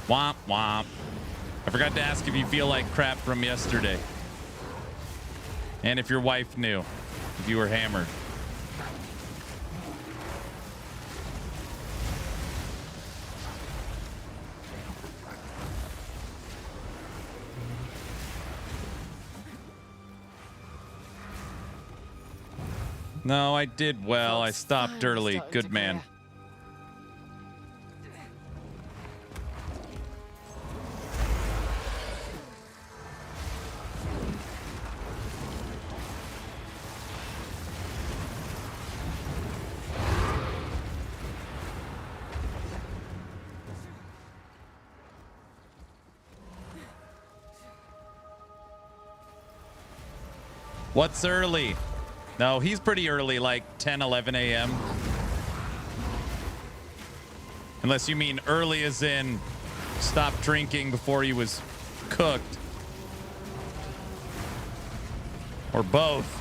Womp womp. I forgot to ask if you feel like crap from yesterday. And if your wife knew. If you were hammered. No, I did well. I stopped early. Good man. What's early? No, he's pretty early, like 10, 11 a.m. Unless you mean early as in stop drinking before he was cooked. Or both.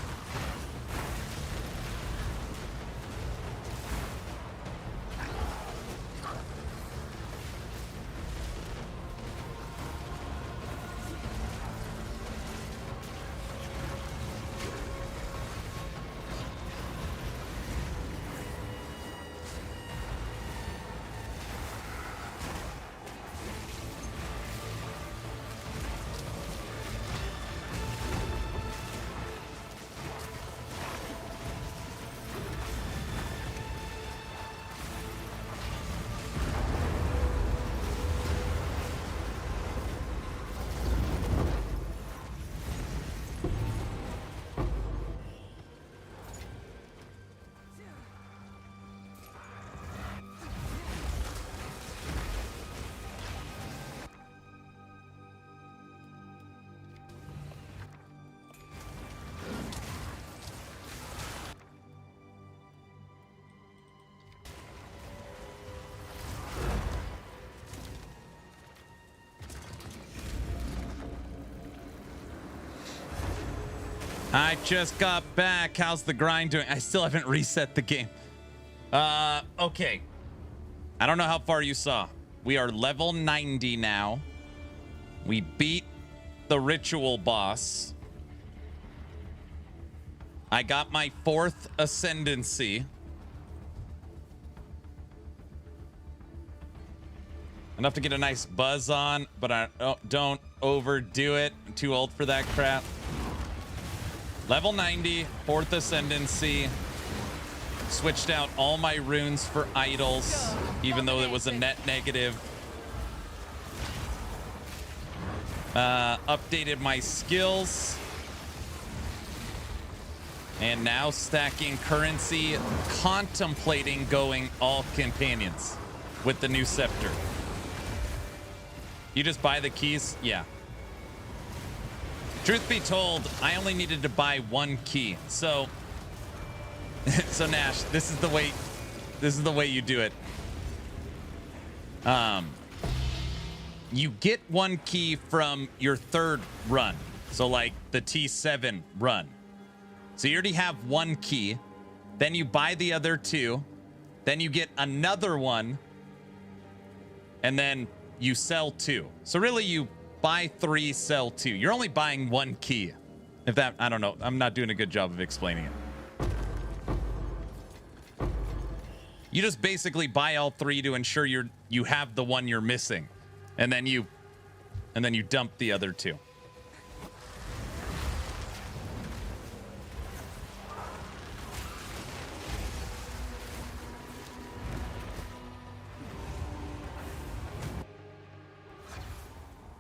I just got back. How's the grind doing? I still haven't reset the game. Okay. I don't know how far you saw. We are level 90 now. We beat the ritual boss. I got my 4th ascendancy. Enough to get a nice buzz on, but I don't overdo it. I'm too old for that crap. Level 90, 4th ascendancy. Switched out all my runes for idols, even though it was a net negative. Updated my skills. And now stacking currency, contemplating going all companions with the new scepter. You just buy the keys? Yeah. Truth be told, I only needed to buy 1 key. So Nash, this is the way you do it. You get 1 key from your 3rd run. So like the T7 run. So you already have 1 key. Then you buy the other 2. Then you get another 1. And then you sell 2. So really you buy 3, sell 2. You're only buying 1 key. If that, I don't know. I'm not doing a good job of explaining it. You just basically buy all 3 to ensure you have the one you're missing. And then you dump the other 2.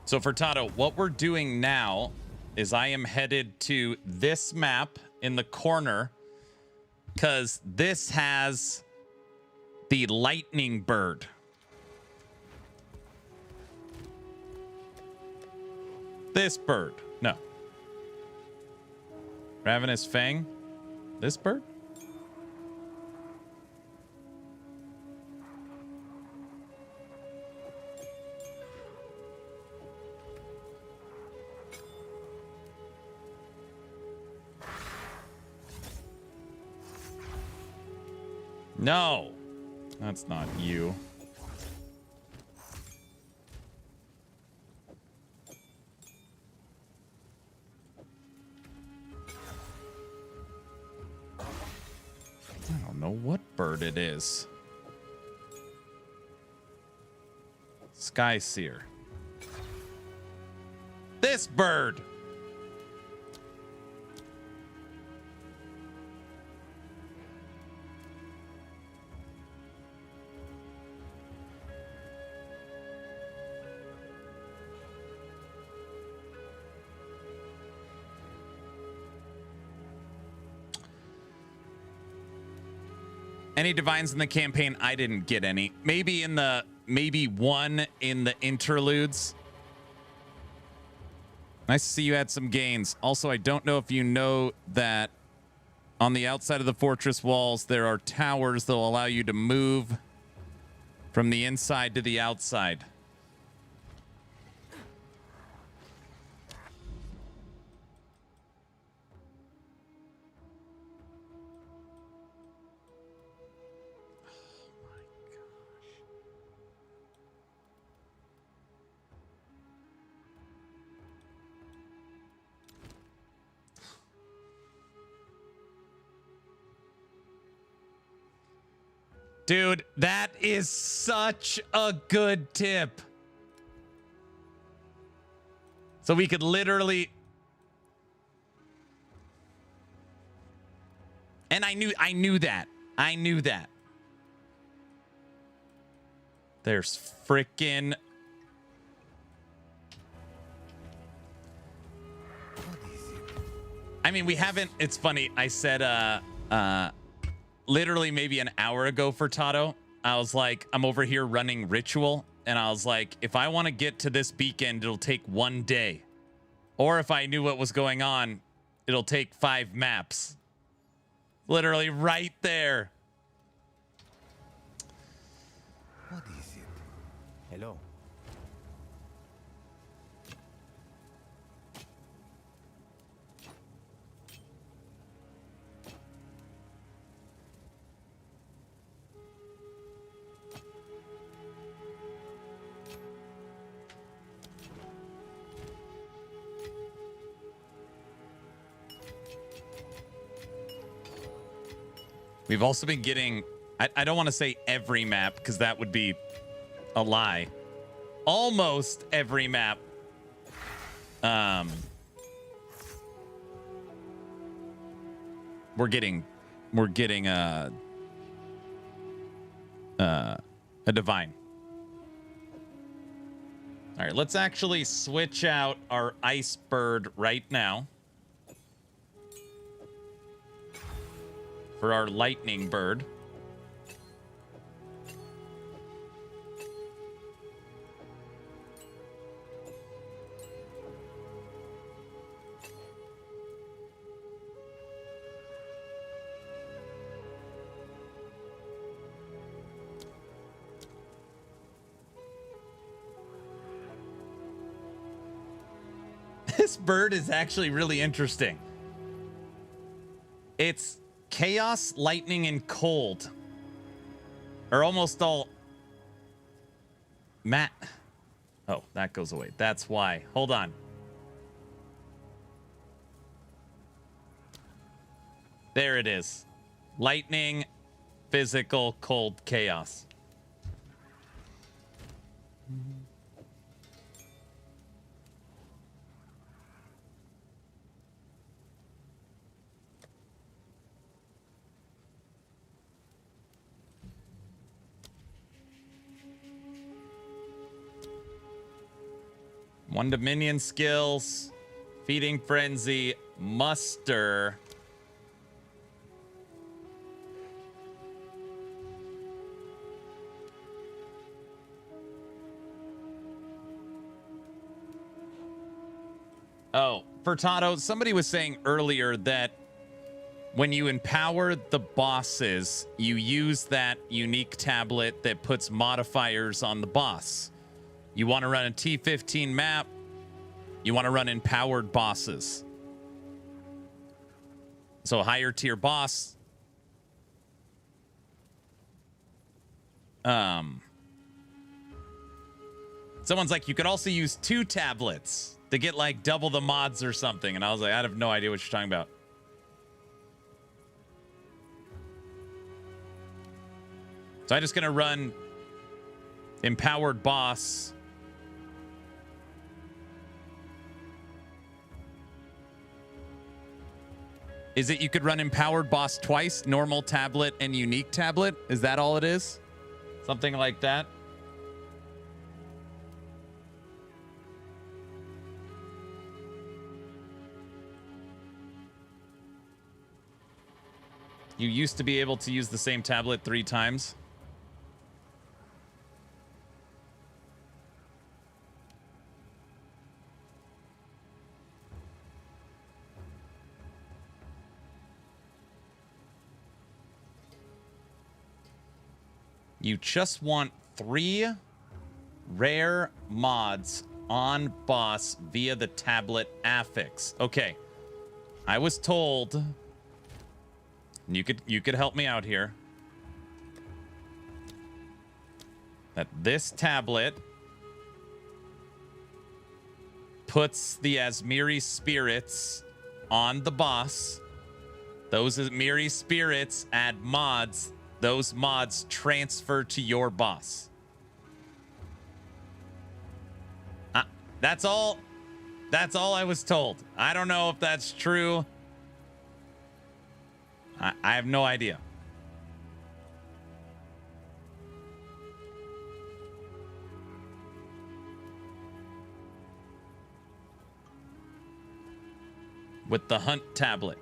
So for Tato, what we're doing now is I am headed to this map in the corner because this has the lightning bird. This bird. No. Ravenous Fang. This bird? No, that's not you. I don't know what bird it is. Sky Seer. This bird. Any divines in the campaign? I didn't get any. Maybe one in the interludes. Nice to see you had some gains. Also, I don't know if you know that on the outside of the fortress walls, there are towers that will allow you to move from the inside to the outside. Dude, that is such a good tip. So we could literally... And I knew that. I knew that. There's frickin'... I mean, we haven't... It's funny. I said, literally maybe an hour ago for Tato, I was like, I'm over here running ritual. And I was like, if I want to get to this beacon, it'll take 1 day. Or if I knew what was going on, it'll take 5 maps. Literally right there. What is it? Hello. We've also been getting, I don't want to say every map because that would be a lie. Almost every map. We're getting a divine. All right, let's actually switch out our ice bird right now for our lightning bird. This bird is actually really interesting. It's chaos, lightning, and cold. Are almost all... Matt. Oh, that goes away. That's why. Hold on. There it is. Lightning, physical, cold, chaos. One Dominion skills, Feeding Frenzy, Muster. Oh, Furtado, somebody was saying earlier that when you empower the bosses, you use that unique tablet that puts modifiers on the boss. You want to run a T15 map, you want to run empowered bosses. So higher tier boss. Someone's like, you could also use 2 tablets to get like double the mods or something. And I was like, I have no idea what you're talking about. So I'm just going to run empowered boss. Is it you could run empowered boss twice, normal tablet and unique tablet? Is that all it is? Something like that? You used to be able to use the same tablet 3 times. You just want 3 rare mods on boss via the tablet affix. Okay. I was told, and you could help me out here, that this tablet puts the Asmiri spirits on the boss. Those Asmiri spirits add mods. Those mods transfer to your boss. That's all. That's all I was told. I don't know if that's true. I have no idea. With the hunt tablet.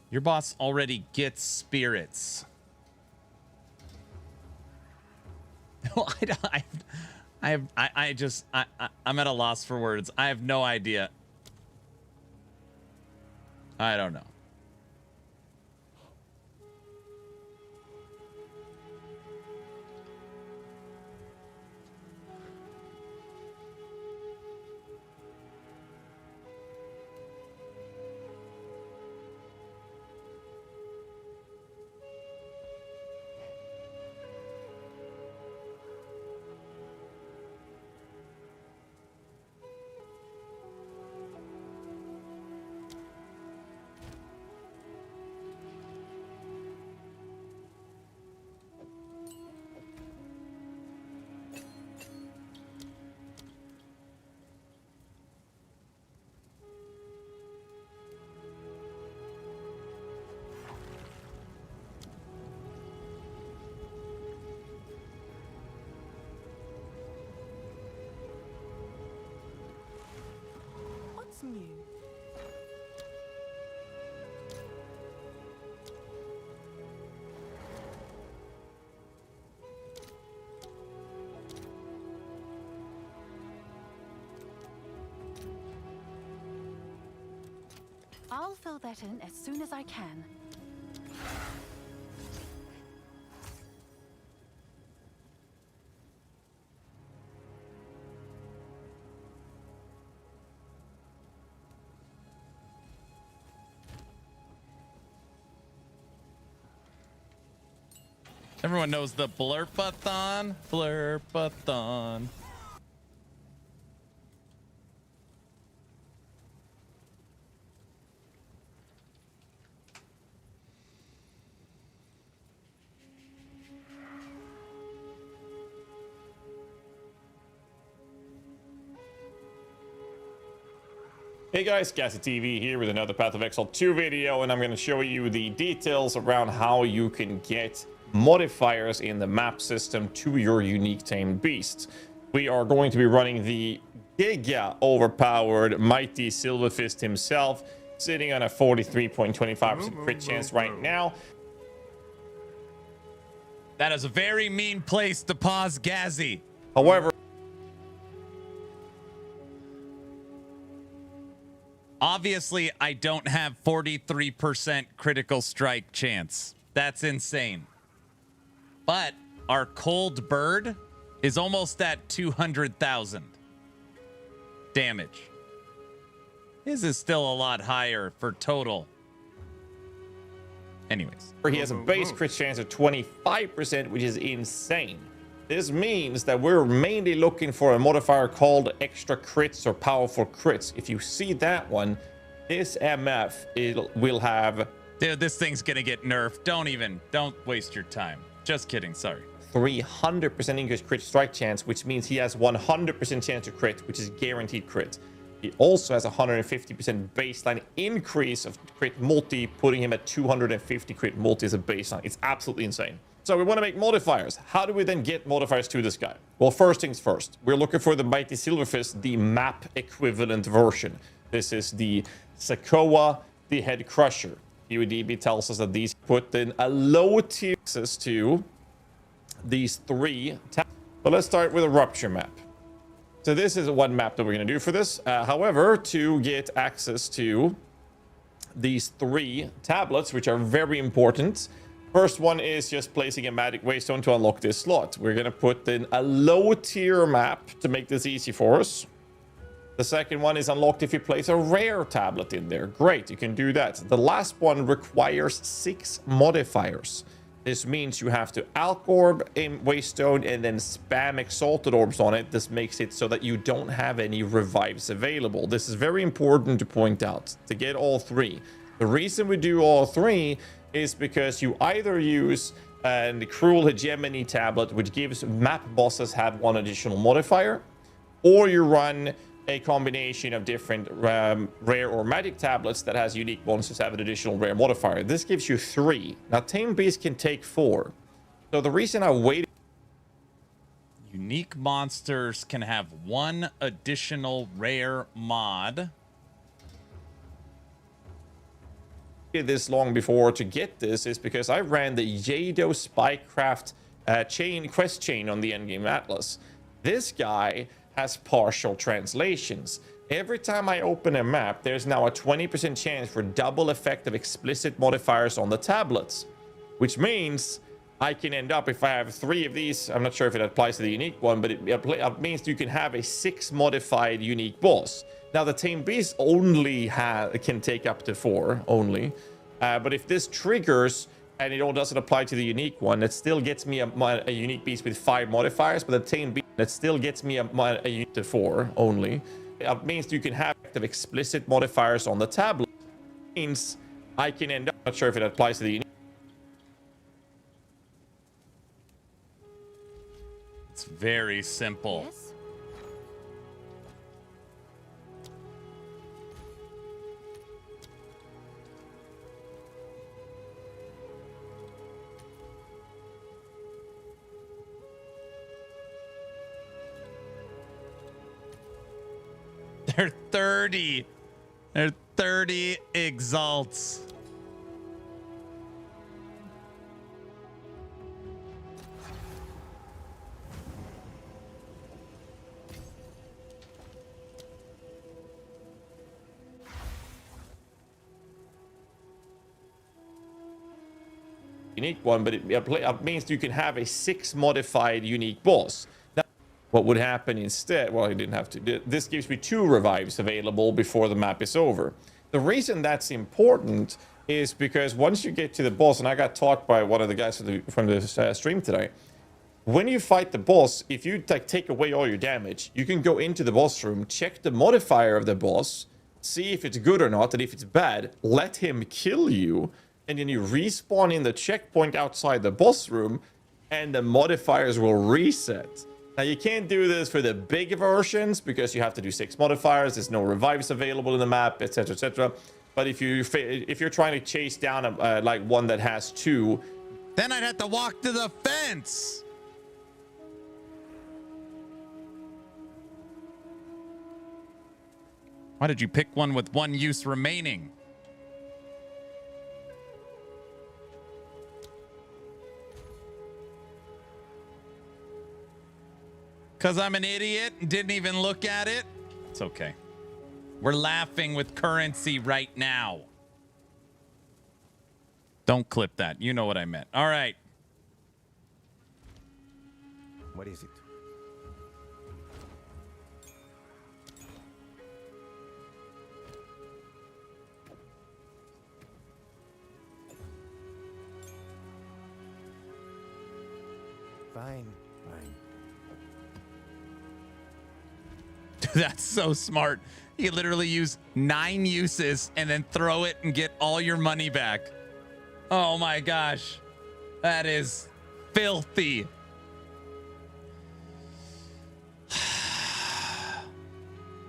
Your boss already gets spirits. Well, I'm at a loss for words. I have no idea. I don't know. what's new. I'll fill that in as soon as I can. Everyone knows the Blurp-A-Thon. Blurp-A-Thon. Hey guys, Gassy TV here with another Path of Exile 2 video, and I'm going to show you the details around how you can get modifiers in the map system to your unique tamed beasts. We are going to be running the giga overpowered mighty Silverfist himself, sitting on a 43.25% crit chance right now. That is a very mean place to pause, Gazzy. However, obviously, I don't have 43% critical strike chance. That's insane. But our cold bird is almost at 200,000 damage. His is still a lot higher for total. Anyways. He has a base crit chance of 25%, which is insane. This means that we're mainly looking for a modifier called extra crits or powerful crits. If you see that one, this MF will have... Dude, this thing's gonna get nerfed. Don't waste your time. Just kidding, sorry. 300% increased crit strike chance, which means he has 100% chance to crit, which is guaranteed crit. He also has a 150% baseline increase of crit multi, putting him at 250 crit multi as a baseline. It's absolutely insane. So we want to make modifiers. How do we then get modifiers to this guy? Well, first things first, we're looking for the Mighty Silverfist, the map equivalent version. This is the Sakoa, the Head Crusher. UDB tells us that these put in a low tier access to these three tabs. But let's start with a Rupture map. So this is one map that we're going to do for this. However, to get access to these three tablets, which are very important, first one is just placing a Magic Waystone to unlock this slot. We're going to put in a low tier map to make this easy for us. The second one is unlocked if you place a rare tablet in there. Great, you can do that. The last one requires 6 modifiers. This means you have to Alch Orb in Waystone and then spam Exalted Orbs on it. This makes it so that you don't have any revives available. This is very important to point out, to get all 3. The reason we do all 3 is because you either use the Cruel Hegemony tablet, which gives map bosses have 1 additional modifier, or you run a combination of different rare or magic tablets that has unique monsters have an additional rare modifier. This gives you 3. Now, Tame Beast can take 4. So the reason I waited... Unique monsters can have 1 additional rare mod. This long before to get this is because I ran the Yado Spycraft quest chain on the Endgame Atlas. This guy has partial translations. Every time I open a map, there's now a 20% chance for double effect of explicit modifiers on the tablets, which means I can end up, if I have 3 of these, I'm not sure if it applies to the unique one, but it means you can have a 6 modified unique boss. Now, the Tame Beast only can take up to 4 only, but if this triggers and it all doesn't apply to the unique one, it still gets me a unique beast with 5 modifiers, but the Tame Beast, that still gets me a unique to 4 only. It means you can have explicit modifiers on the tablet. It means I can end up, I'm not sure if it applies to the unique. It's very simple. Yes? They're 30. There's 30 exalts. Unique one, but it means you can have a 6 modified unique boss. Now, what would happen instead? Well, I didn't have to. This gives me 2 revives available before the map is over. The reason that's important is because once you get to the boss, and I got taught by one of the guys from the stream today, when you fight the boss, if you take away all your damage, you can go into the boss room, check the modifier of the boss, see if it's good or not, and if it's bad, let him kill you. And then you respawn in the checkpoint outside the boss room, and the modifiers will reset. Now, you can't do this for the big versions because you have to do 6 modifiers. There's no revives available in the map, etc., etc. But if you're trying to chase down like one that has 2, then I'd have to walk to the fence. Why did you pick one with 1 use remaining? Because I'm an idiot and didn't even look at it? It's okay. We're laughing with currency right now. Don't clip that. You know what I meant. All right. What is it? Fine, fine. That's so smart. You literally use 9 uses and then throw it and get all your money back. Oh my gosh. That is filthy.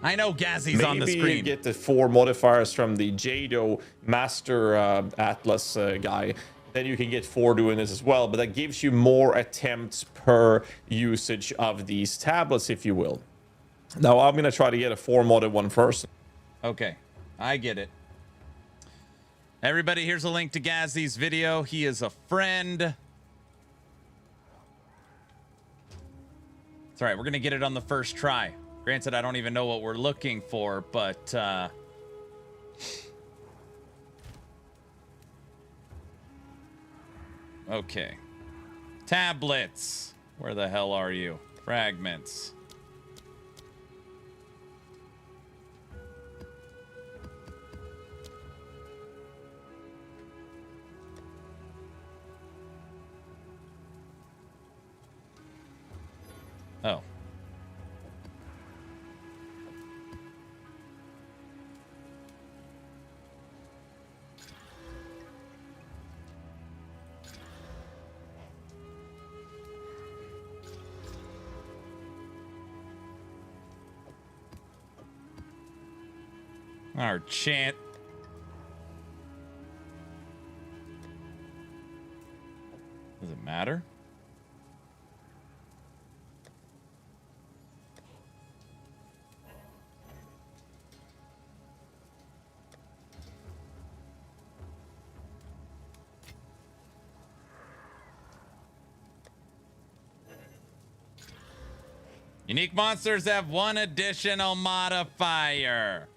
I know Gazzy's on the screen. Maybe you get the 4 modifiers from the Jado Master Atlas guy. Then you can get 4 doing this as well. But that gives you more attempts per usage of these tablets, if you will. Now, I'm going to try to get a 4-modded one first. Okay, I get it. Everybody, here's a link to Gazzy's video. He is a friend. It's all right. We're going to get it on the first try. Granted, I don't even know what we're looking for, but... Okay. Tablets. Where the hell are you? Fragments. Oh. Our chant. Does it matter? Unique monsters have 1 additional modifier.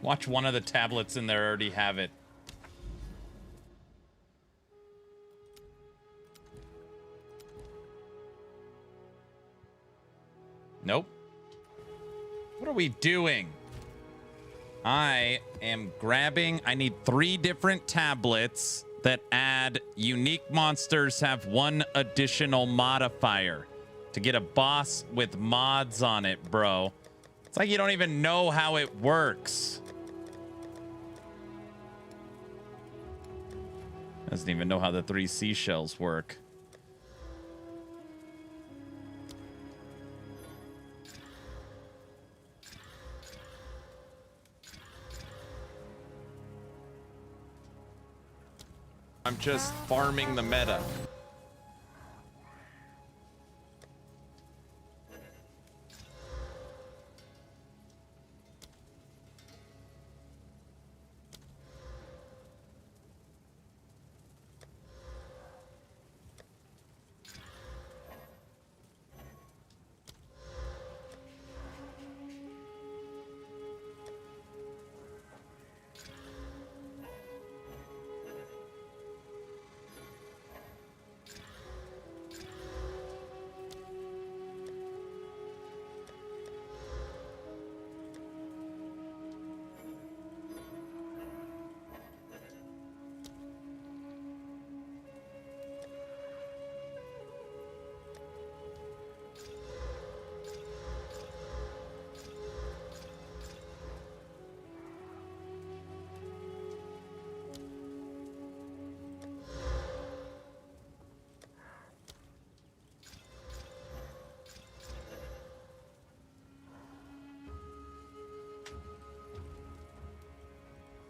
Watch one of the tablets in there already have it. Nope. What are we doing? I am grabbing... I need 3 different tablets that add unique monsters have 1 additional modifier. to get a boss with mods on it, bro. It's like you don't even know how it works. Doesn't even know how the 3 seashells work. I'm just farming the meta.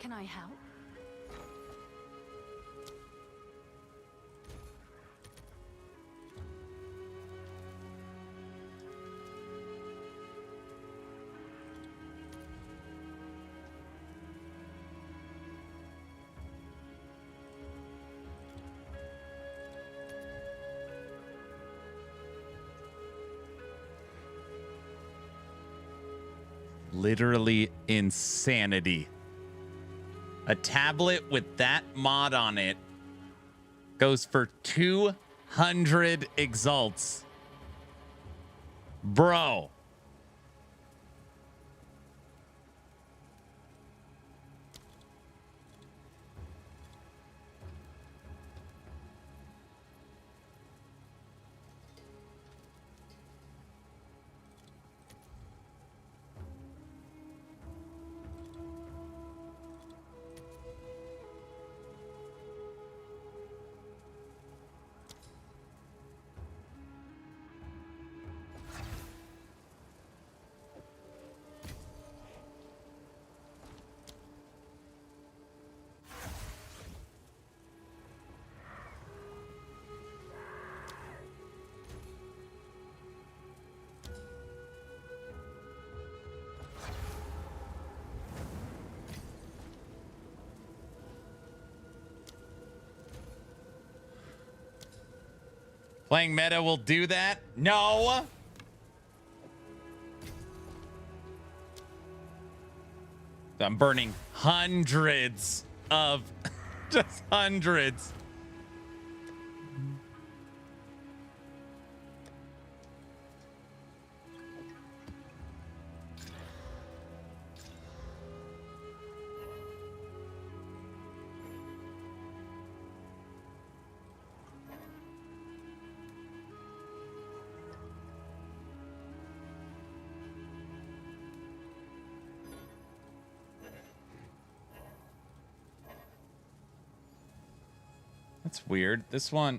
Can I help? Literally insanity. A tablet with that mod on it goes for 200 exalts. Bro. Playing meta will do that? No. I'm burning hundreds of, just hundreds. That's weird. This one.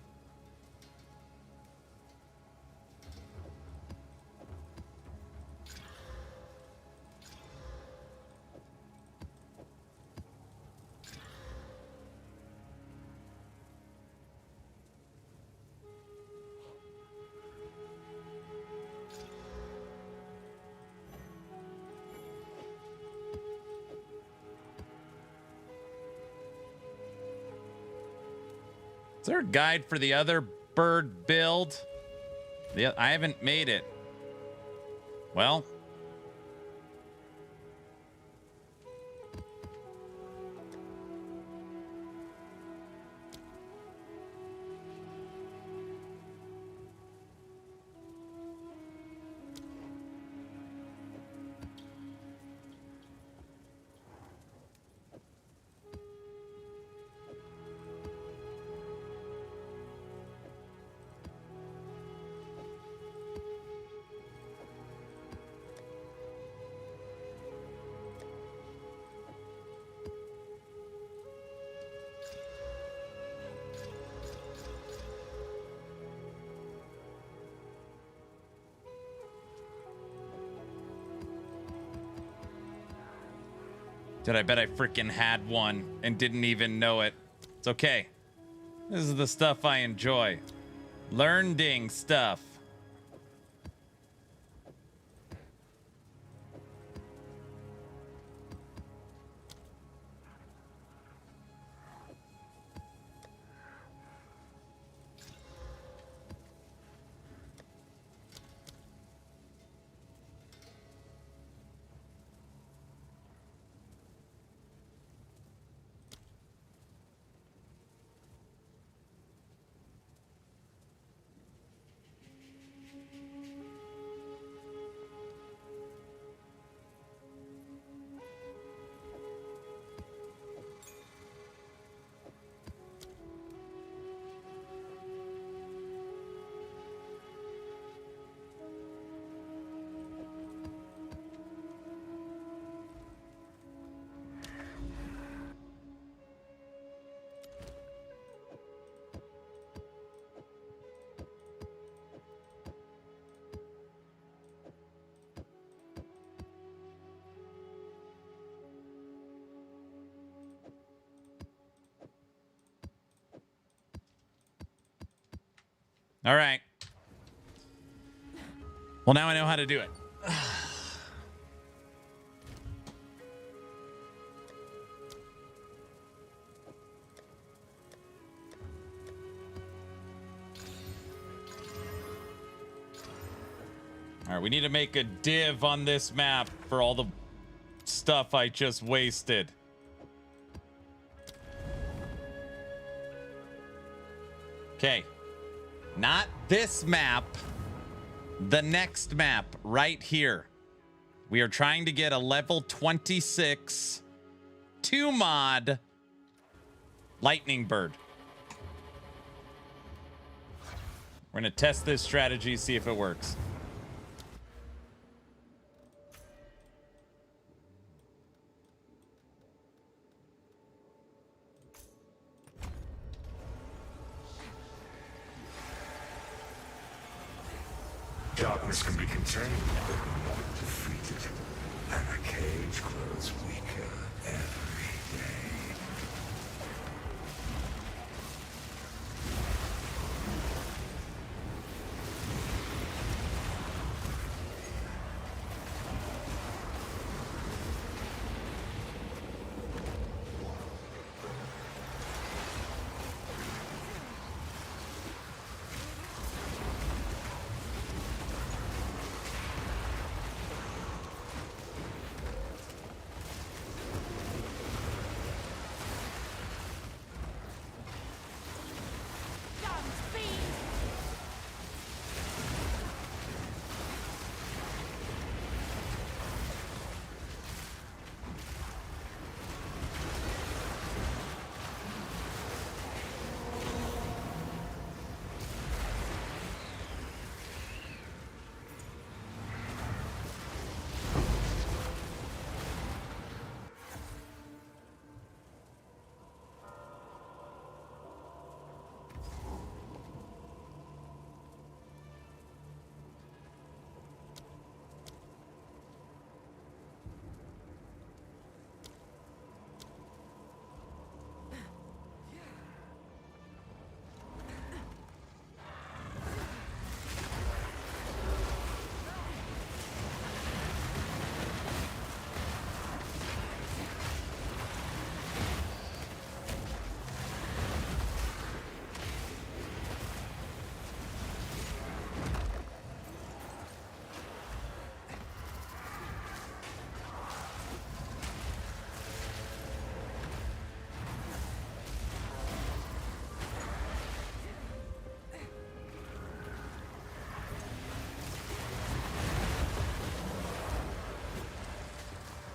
Is there a guide for the other bird build? I haven't made it. Well. Dude, I bet I freaking had one and didn't even know it. It's okay. This is the stuff I enjoy. Learning stuff. All right. Well, now I know how to do it. All right, we need to make a div on this map for all the stuff I just wasted. Okay. Not this map. The next map right here. We are trying to get a level 26 2-mod Lightning Bird. We're going to test this strategy, see if it works. Darkness can be contained, but not defeated. And the cage grows weaker every day.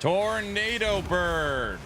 Tornado Bird.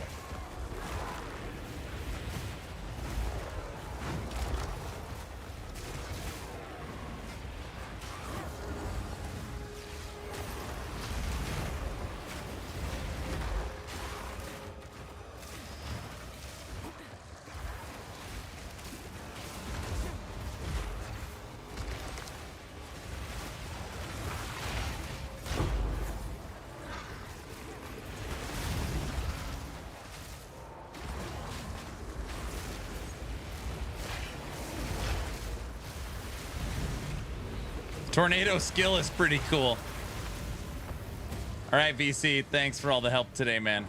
Tornado skill is pretty cool. All right, VC, thanks for all the help today, man.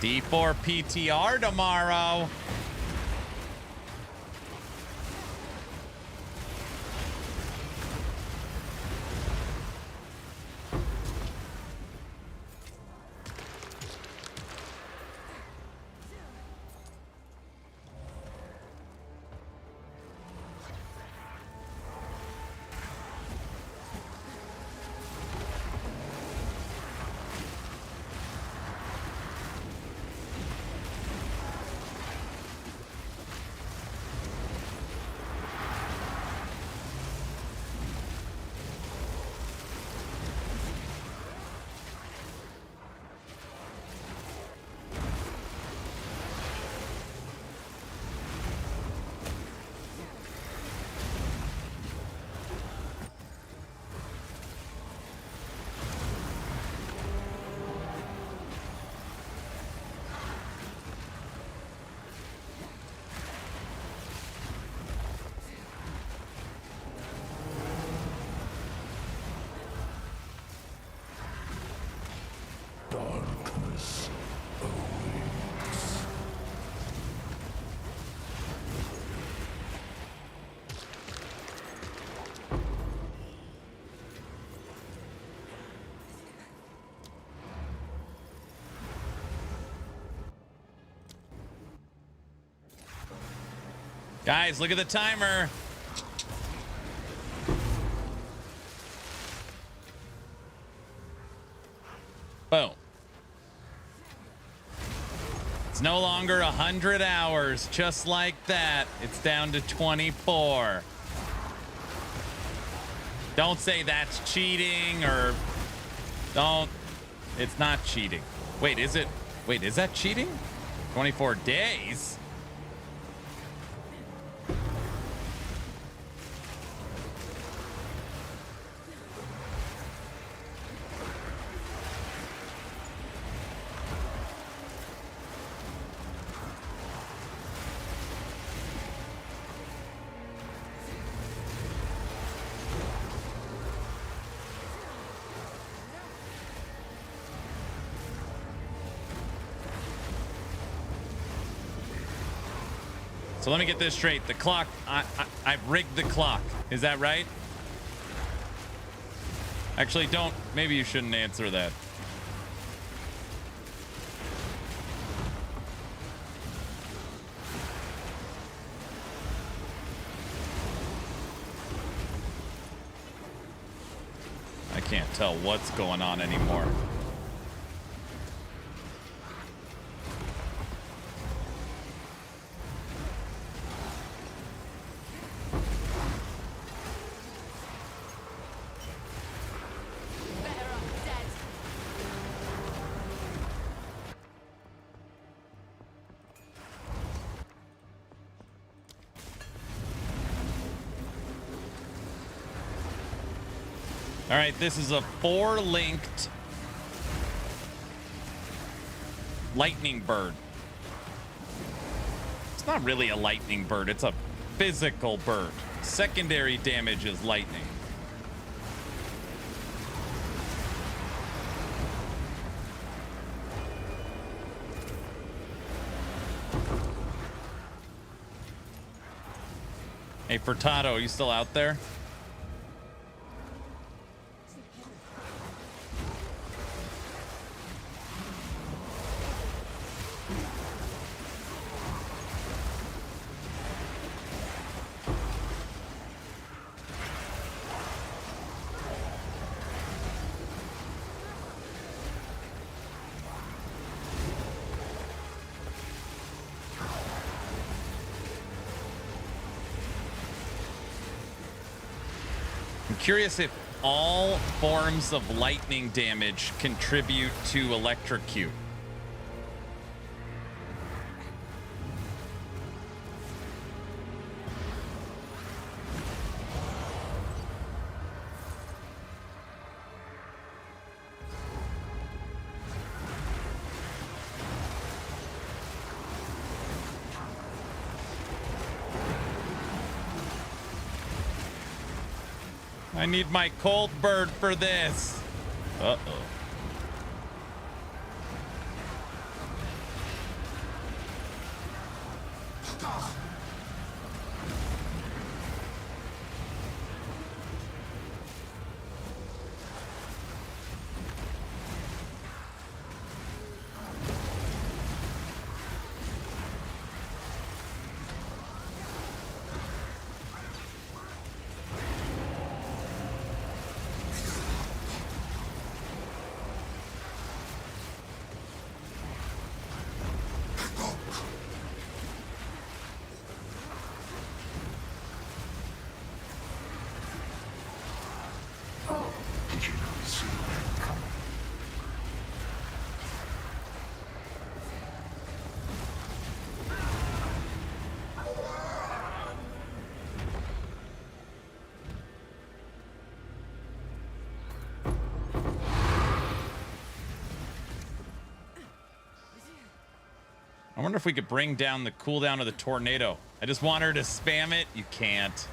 D4 PTR tomorrow. Darkness awaits. Guys, look at the timer. Boom. It's no longer 100 hours. Just like that, it's down to 24. Don't say that's cheating or don't. It's not cheating. Wait, is it? Wait, is that cheating? 24 days? So let me get this straight. The clock, I've rigged the clock. Is that right? Actually, don't. Maybe you shouldn't answer that. I can't tell what's going on anymore. All right, this is a 4-linked lightning bird. It's not really a lightning bird, it's a physical bird. Secondary damage is lightning. Hey, Furtado, are you still out there? Curious if all forms of lightning damage contribute to electrocute. I need my cold bird for this. Uh-oh. Did you not see that coming? I wonder if we could bring down the cooldown of the tornado. I just want her to spam it. You can't.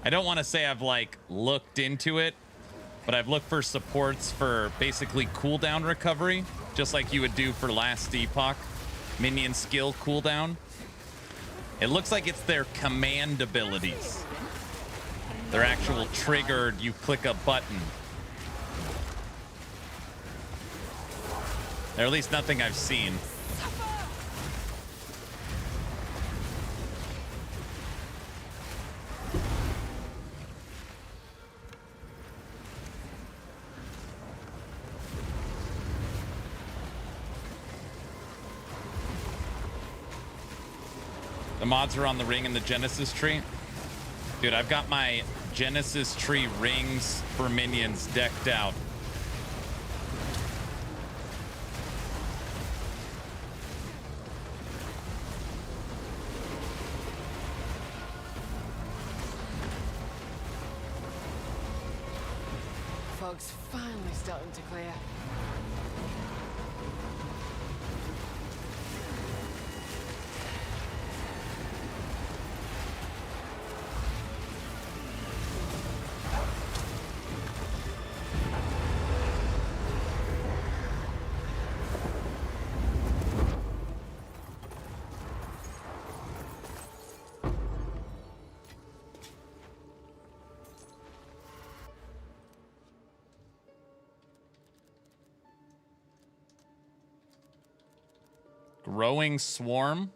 I don't want to say I've like looked into it, but I've looked for supports for basically cooldown recovery, just like you would do for last epoch. Minion skill cooldown. It looks like it's their command abilities. They're actual triggered, you click a button. Or at least nothing I've seen. The mods are on the ring and the Genesis tree. Dude, I've got my Genesis tree rings for minions decked out. Fog's finally starting to clear. Growing swarm.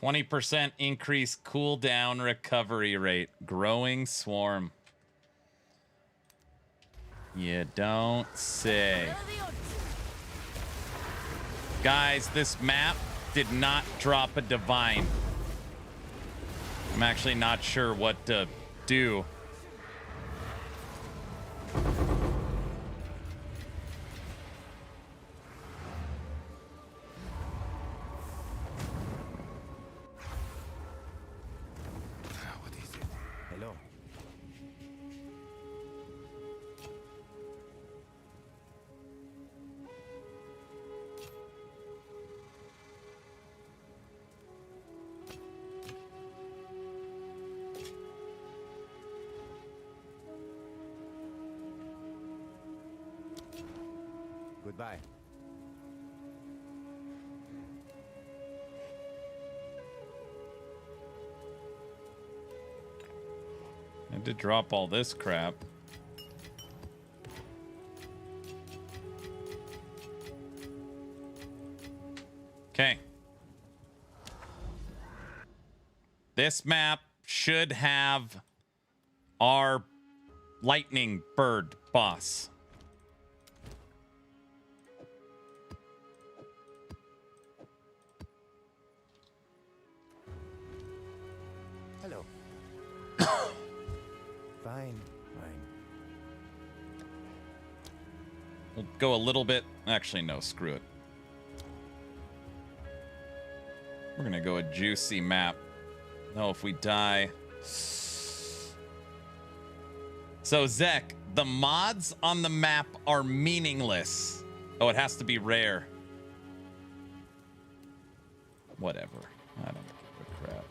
%20 increase cooldown recovery rate. Growing swarm. You don't say. Guys, this map did not drop a divine. I'm actually not sure what to do. Goodbye. I did drop all this crap. Okay. This map should have our lightning bird boss. Hello. Fine, fine. We'll go a little bit. Actually, no, screw it. We're gonna go a juicy map. No, if we die. So, Zek, the mods on the map are meaningless. Oh, it has to be rare. Whatever. I don't give a crap.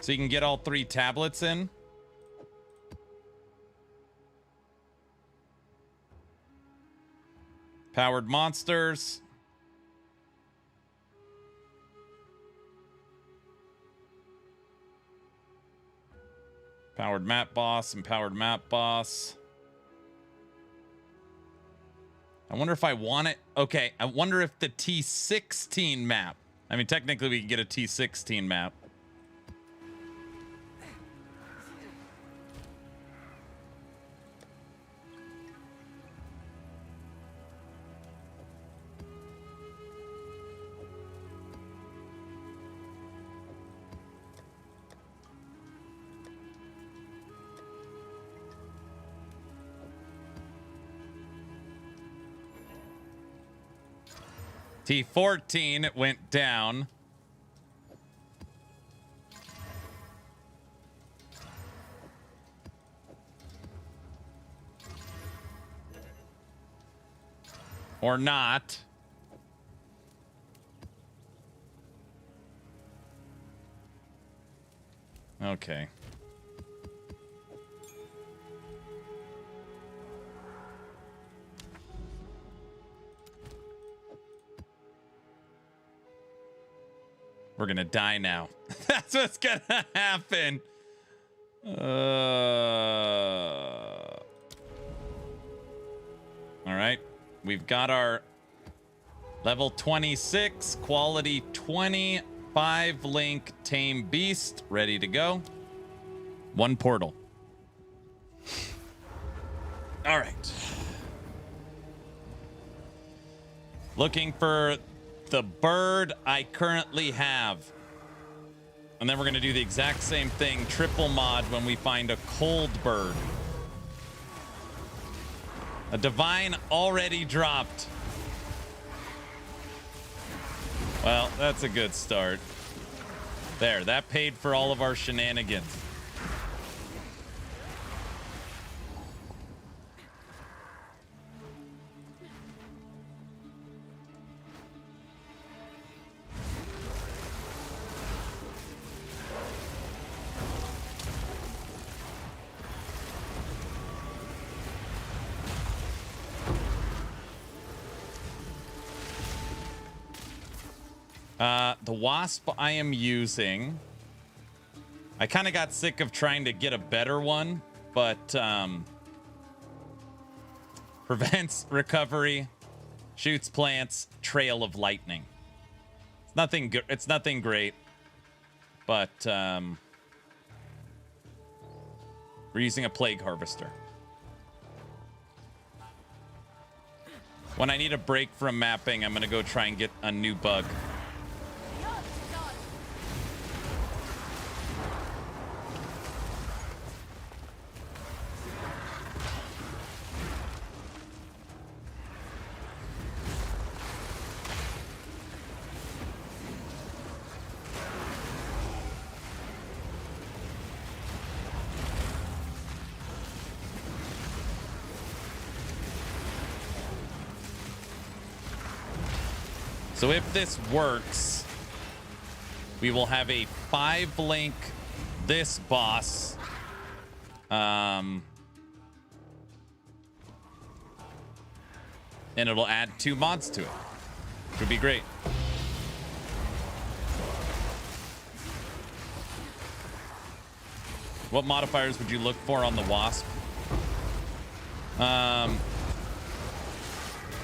So you can get all 3 tablets in. Powered monsters. Powered map boss and powered map boss. I wonder if I want it. Okay, I wonder if the T16 map. I mean, technically we can get a T16 map. T14, it went down. Or not. Okay. We're gonna die now. That's what's gonna happen. All right. We've got our level 26, quality 20, 5 link tame beast ready to go. 1 portal. All right. Looking for the bird I currently have. And then we're going to do the exact same thing, triple mod, when we find a cold bird. A divine already dropped. Well, that's a good start. There, that paid for all of our shenanigans. The wasp I am using, I kind of got sick of trying to get a better one, but prevents recovery, shoots plants, trail of lightning. It's nothing good. It's nothing great, but we're using a plague harvester. When I need a break from mapping, I'm gonna go try and get a new bug. So if this works, we will have a 5-link this boss. And it'll add 2 mods to it, which would be great. What modifiers would you look for on the wasp?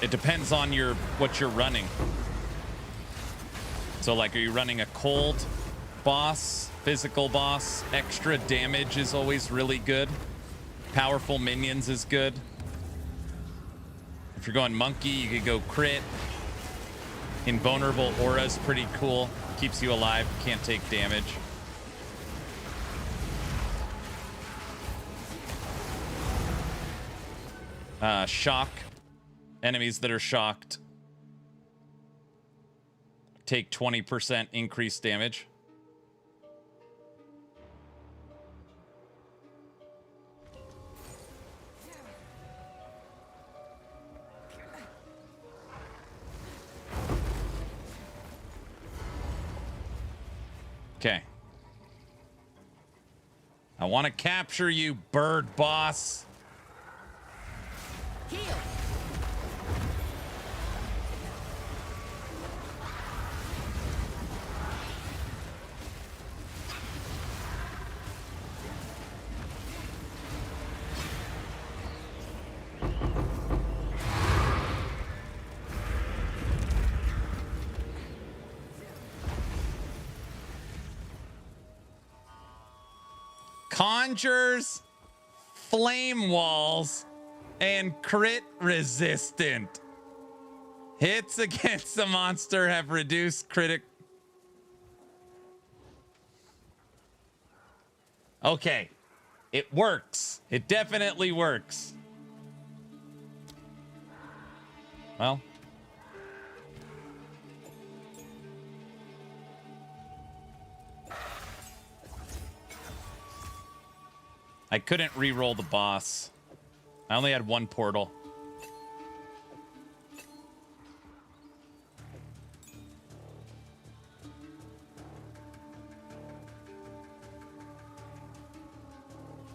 It depends on what you're running. So, like, are you running a cold boss, physical boss, extra damage is always really good. Powerful minions is good. If you're going monkey, you could go crit. Invulnerable aura is pretty cool. Keeps you alive, can't take damage. Shock. Enemies that are shocked take 20% increased damage. Okay. I want to capture you, bird boss. Heal. Conjures, flame walls, and crit resistant. Hits against the monster have reduced critic. Okay. It works. It definitely works. Well. I couldn't re-roll the boss. I only had one portal.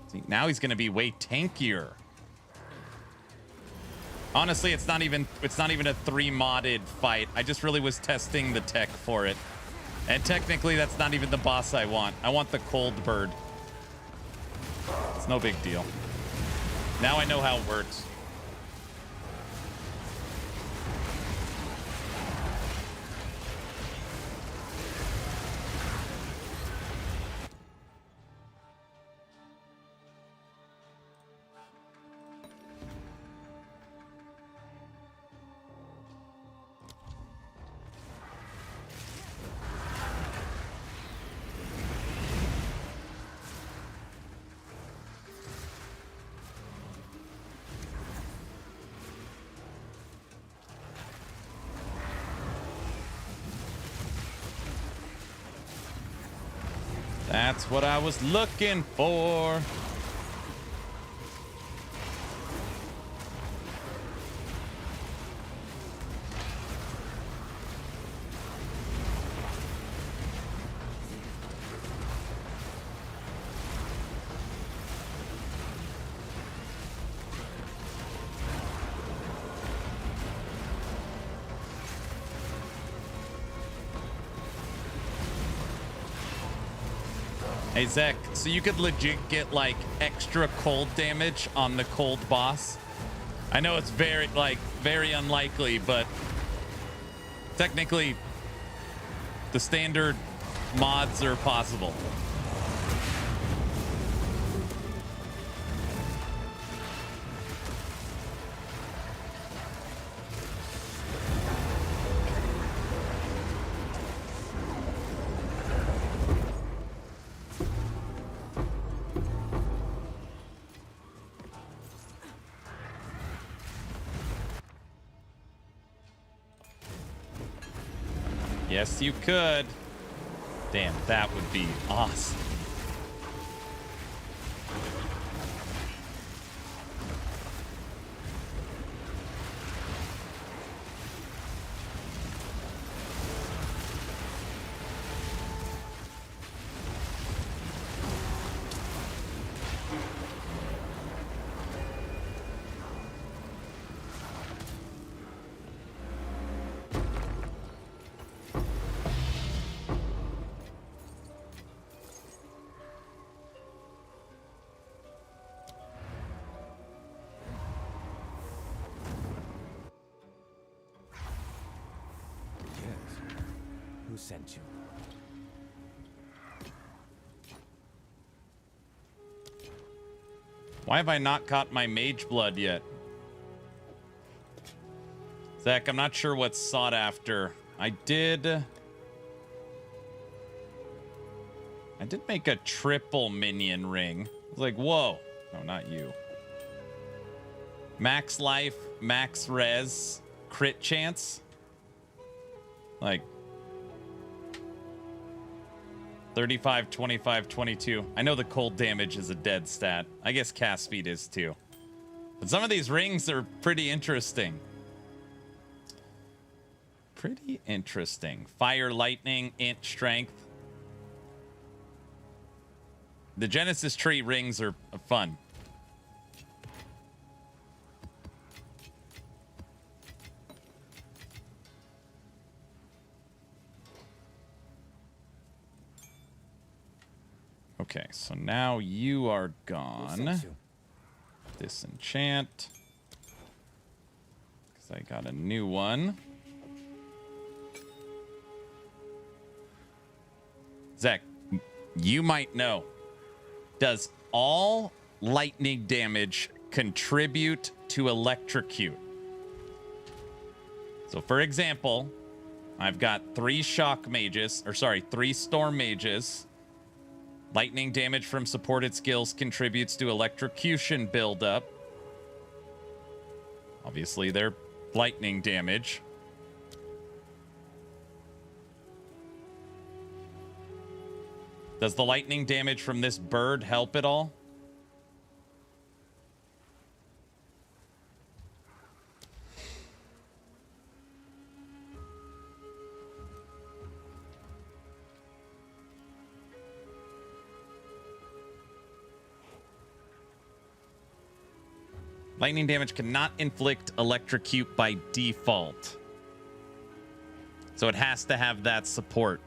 See, now he's gonna be way tankier. Honestly, it's not even a 3 modded fight. I just really was testing the tech for it. And technically that's not even the boss I want. I want the cold bird. It's no big deal. Now I know how it works. That's what I was looking for. Hey, Zek, so you could legit get, like, extra cold damage on the cold boss? I know it's very unlikely, but technically, the standard mods are possible. Yes, you could. Damn, that would be awesome. Who sent you? Why have I not caught my mage blood yet? Zach, I'm not sure what's sought after. I did make a triple minion ring. I was like, whoa. No, not you. Max life, max res, crit chance. Like 35, 25, 22. I know the cold damage is a dead stat. I guess cast speed is too. But some of these rings are pretty interesting. Pretty interesting. Fire, lightning, int, strength. The Genesis tree rings are fun. Okay, so now you are gone. Disenchant. Because I got a new one. Zach, you might know. Does all lightning damage contribute to electrocute? So for example, I've got 3 storm mages. Lightning damage from supported skills contributes to electrocution buildup. Obviously, they're lightning damage. Does the lightning damage from this bird help at all? Lightning damage cannot inflict electrocute by default. So it has to have that support.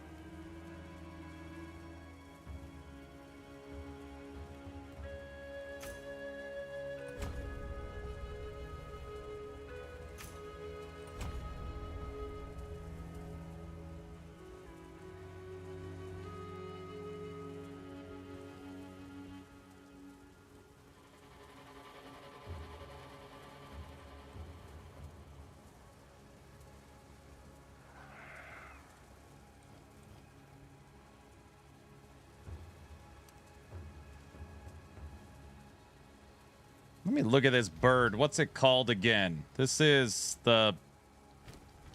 Let me look at this bird. What's it called again? This is the...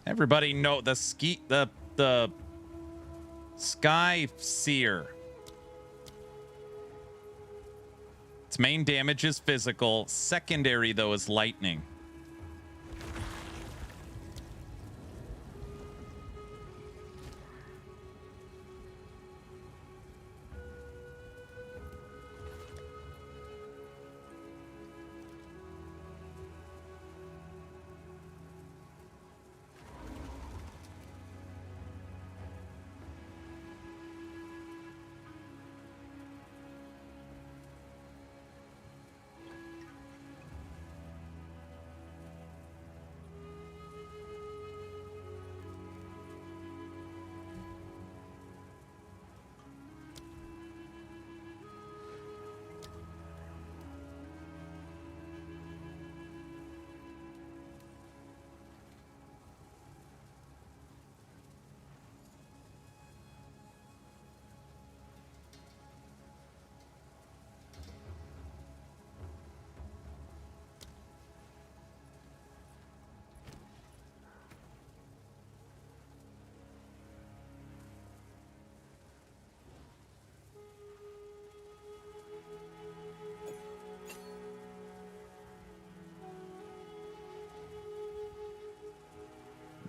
Everybody know the Sky Seer. Its main damage is physical. Secondary, though, is lightning.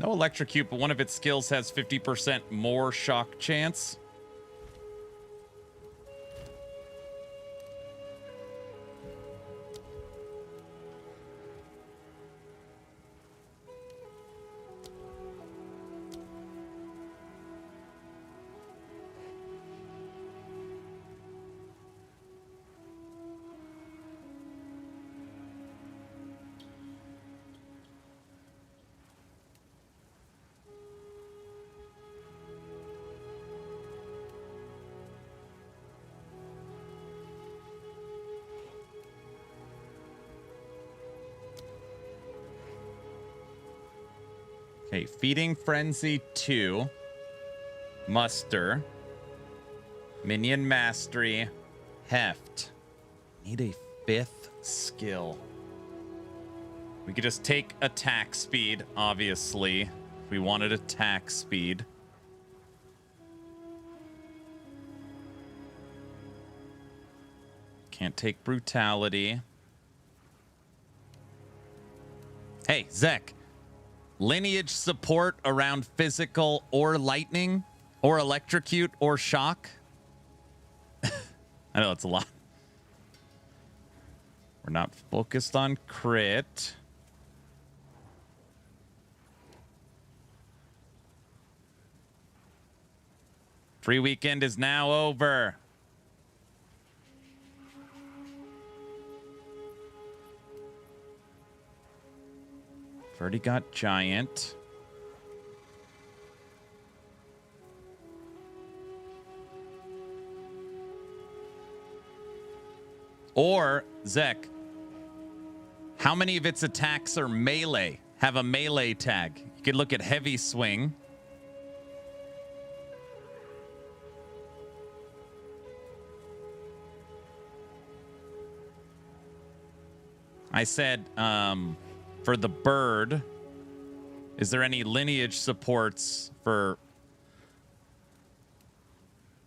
No electrocute, but one of its skills has 50% more shock chance. Hey, Feeding Frenzy 2. Muster. Minion Mastery. Heft. Need a 5th skill. We could just take attack speed, obviously. If we wanted attack speed. Can't take brutality. Hey, Zek. Lineage support around physical or lightning or electrocute or shock. I know it's a lot. We're not focused on crit. Free weekend is now over. Already got giant. Or, Zek, how many of its attacks are melee? Have a melee tag. You could look at heavy swing. I said, for the bird, is there any lineage supports for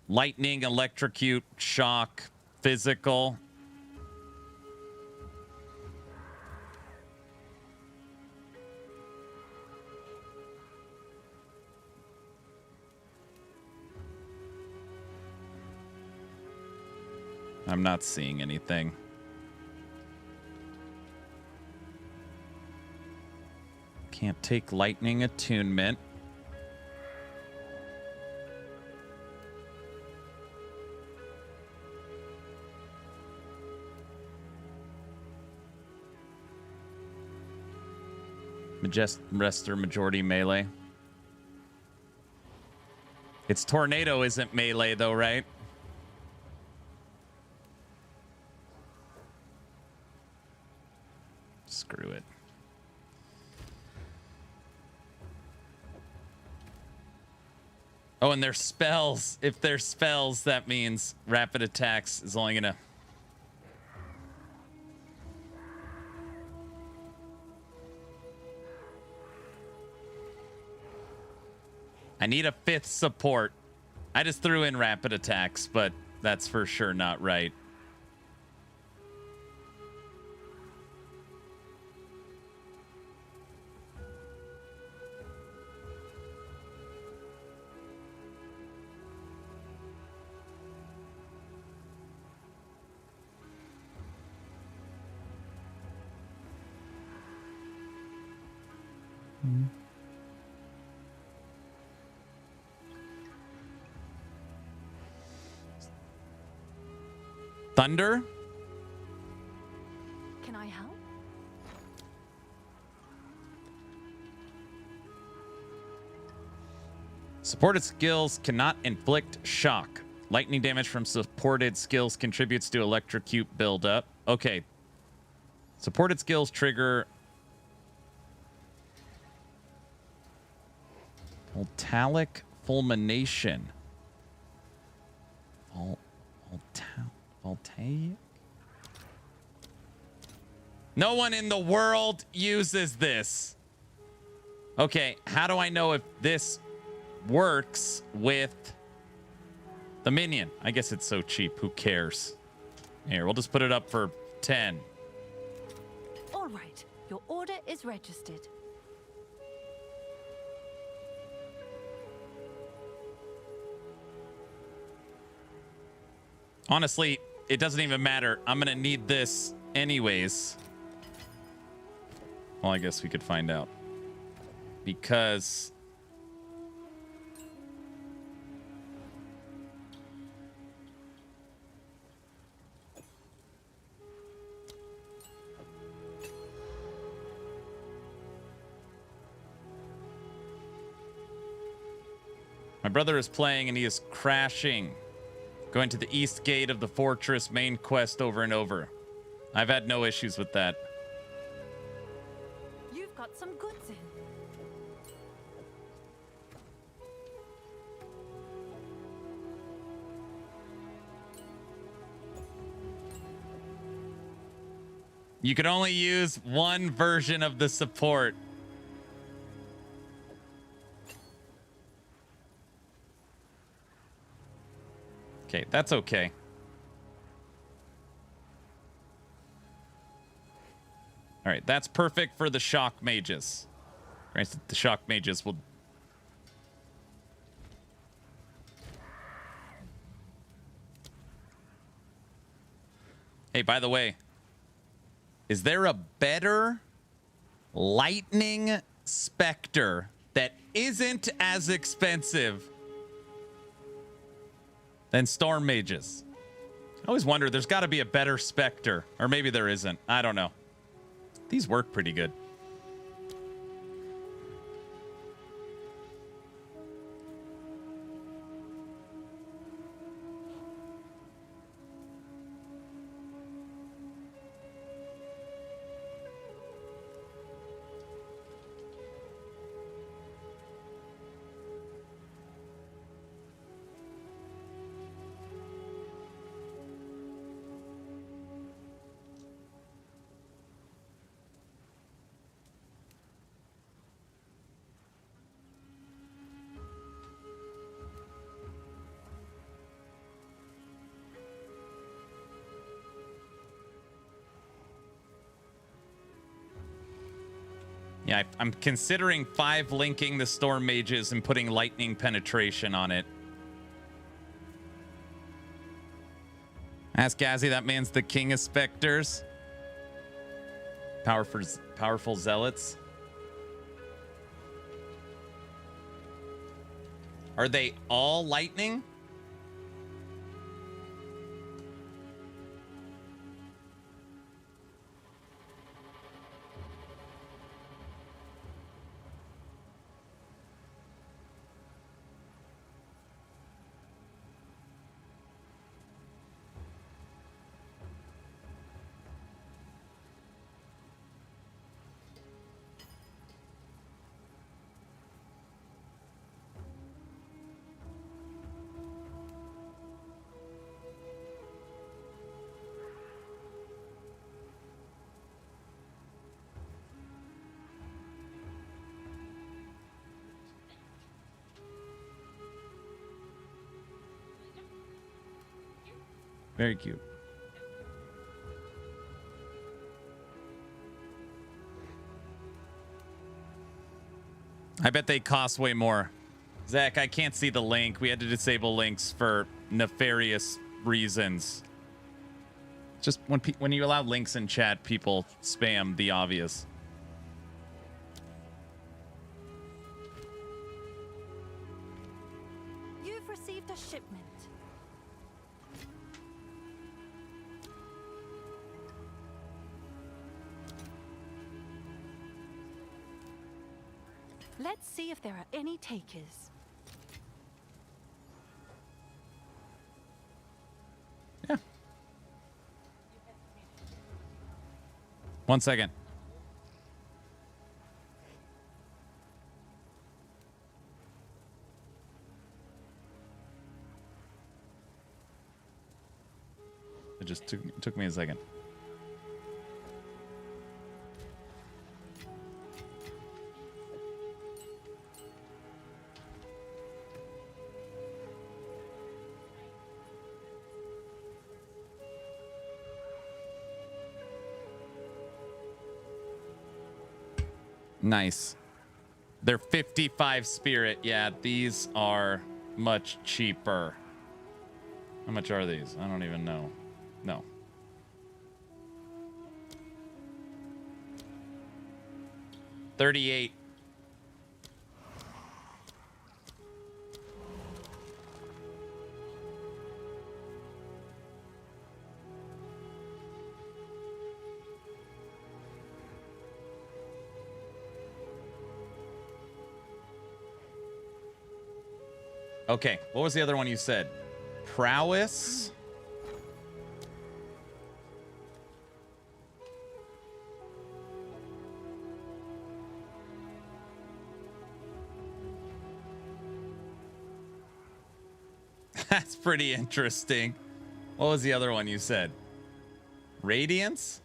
lightning, electrocute, shock, physical? I'm not seeing anything. Can't take lightning attunement. Rester majority melee. Its tornado isn't melee though, right? Screw it. Oh, and their spells. If they're spells, that means rapid attacks is only gonna... I need a 5th support. I just threw in rapid attacks, but that's for sure not right. Thunder? Can I help? Supported skills cannot inflict shock. Lightning damage from supported skills contributes to electrocute buildup. Okay. Supported skills trigger voltaic fulmination. Voltaic? No one in the world uses this. Okay, how do I know if this works with the minion? I guess it's so cheap. Who cares? Here, we'll just put it up for 10. All right, your order is registered. Honestly, it doesn't even matter. I'm gonna need this anyways. Well, I guess we could find out. Because my brother is playing and he is crashing. Going to the east gate of the fortress main quest over and over. I've had no issues with that. You've got some goods in. You can only use one version of the support. Okay, that's okay. All right, that's perfect for the shock mages. Granted, the shock mages will... Hey, by the way, is there a better lightning specter that isn't as expensive than storm mages? I always wonder, there's got to be a better specter, or maybe there isn't. I don't know. These work pretty good. Yeah, I'm considering 5 linking the storm mages and putting lightning penetration on it. Ask Gazzy, that man's the king of specters. Powerful zealots. Are they all lightning? Very cute. I bet they cost way more. Zach, I can't see the link. We had to disable links for nefarious reasons. Just when you allow links in chat, people spam the obvious. You've received a shipment. Let's see if there are any takers. Yeah. 1 second. It just took me a second. Nice. They're 55 spirit. Yeah, these are much cheaper. How much are these? I don't even know. No. $38. Okay, what was the other one you said? Prowess? That's pretty interesting. What was the other one you said? Radiance?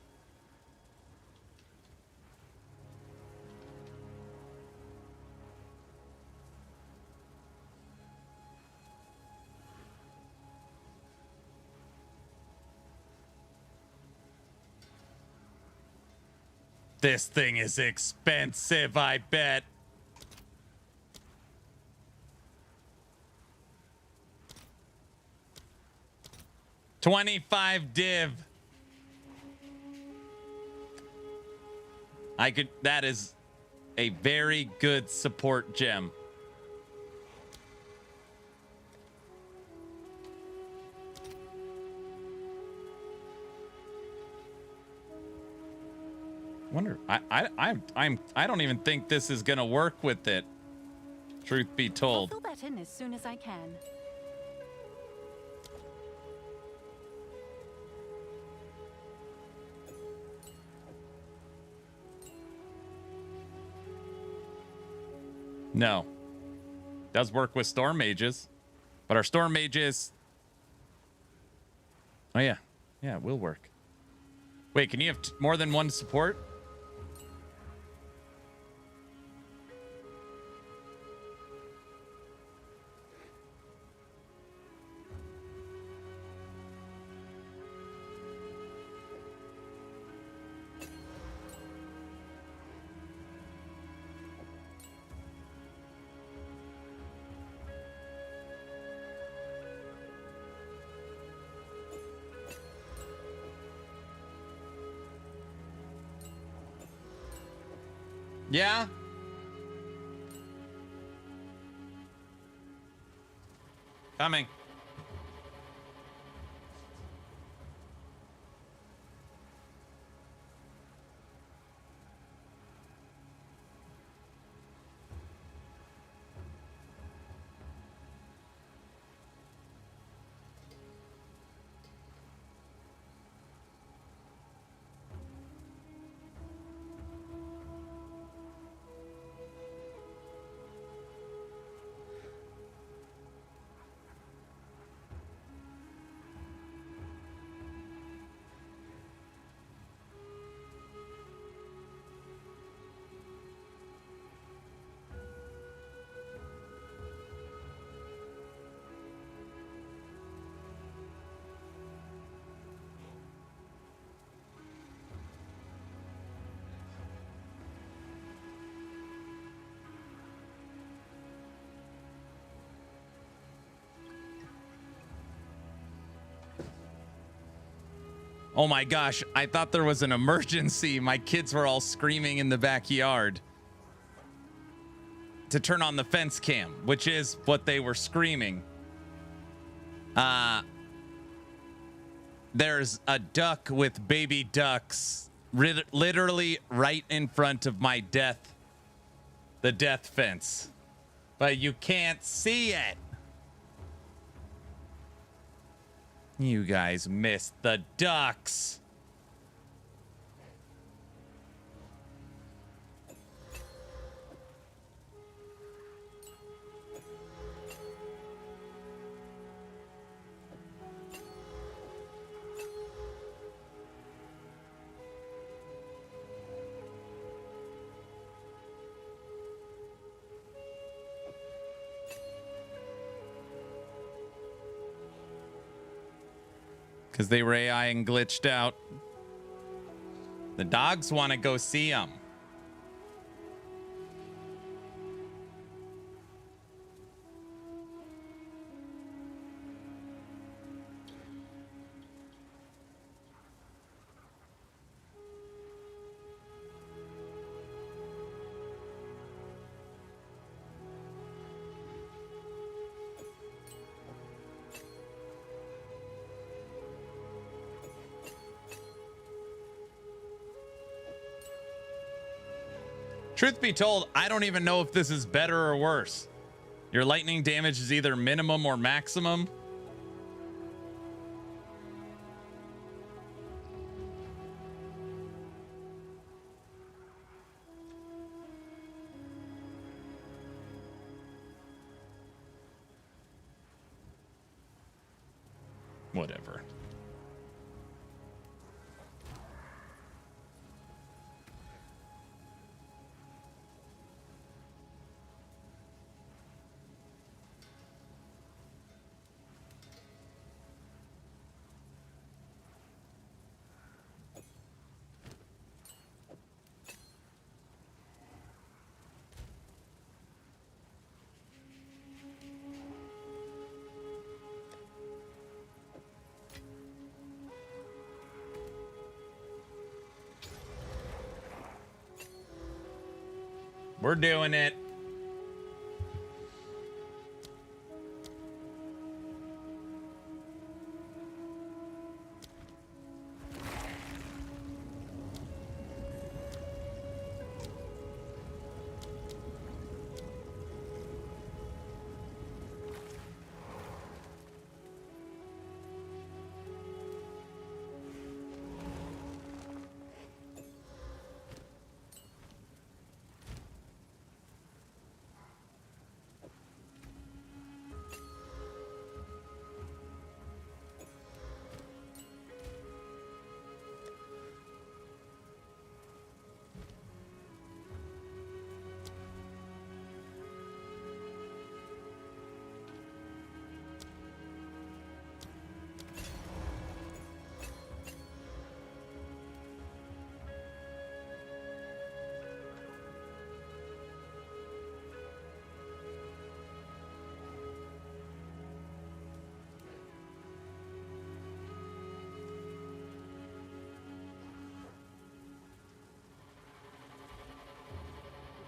This thing is expensive, I bet. $25 div. That is a very good support gem. I don't even think this is gonna work with it. Truth be told. I'll fill that in as soon as I can. No. Does work with storm mages, but our storm mages. Oh yeah, yeah, it will work. Wait, can you have more than one support? Yeah. Coming. Oh my gosh, I thought there was an emergency. My kids were all screaming in the backyard to turn on the fence cam, which is what they were screaming. There's a duck with baby ducks literally right in front of my the death fence. But you can't see it. You guys missed the ducks. Because they were AI and glitched out. The dogs want to go see them. Truth be told, I don't even know if this is better or worse. Your lightning damage is either minimum or maximum. Whatever. We're doing it.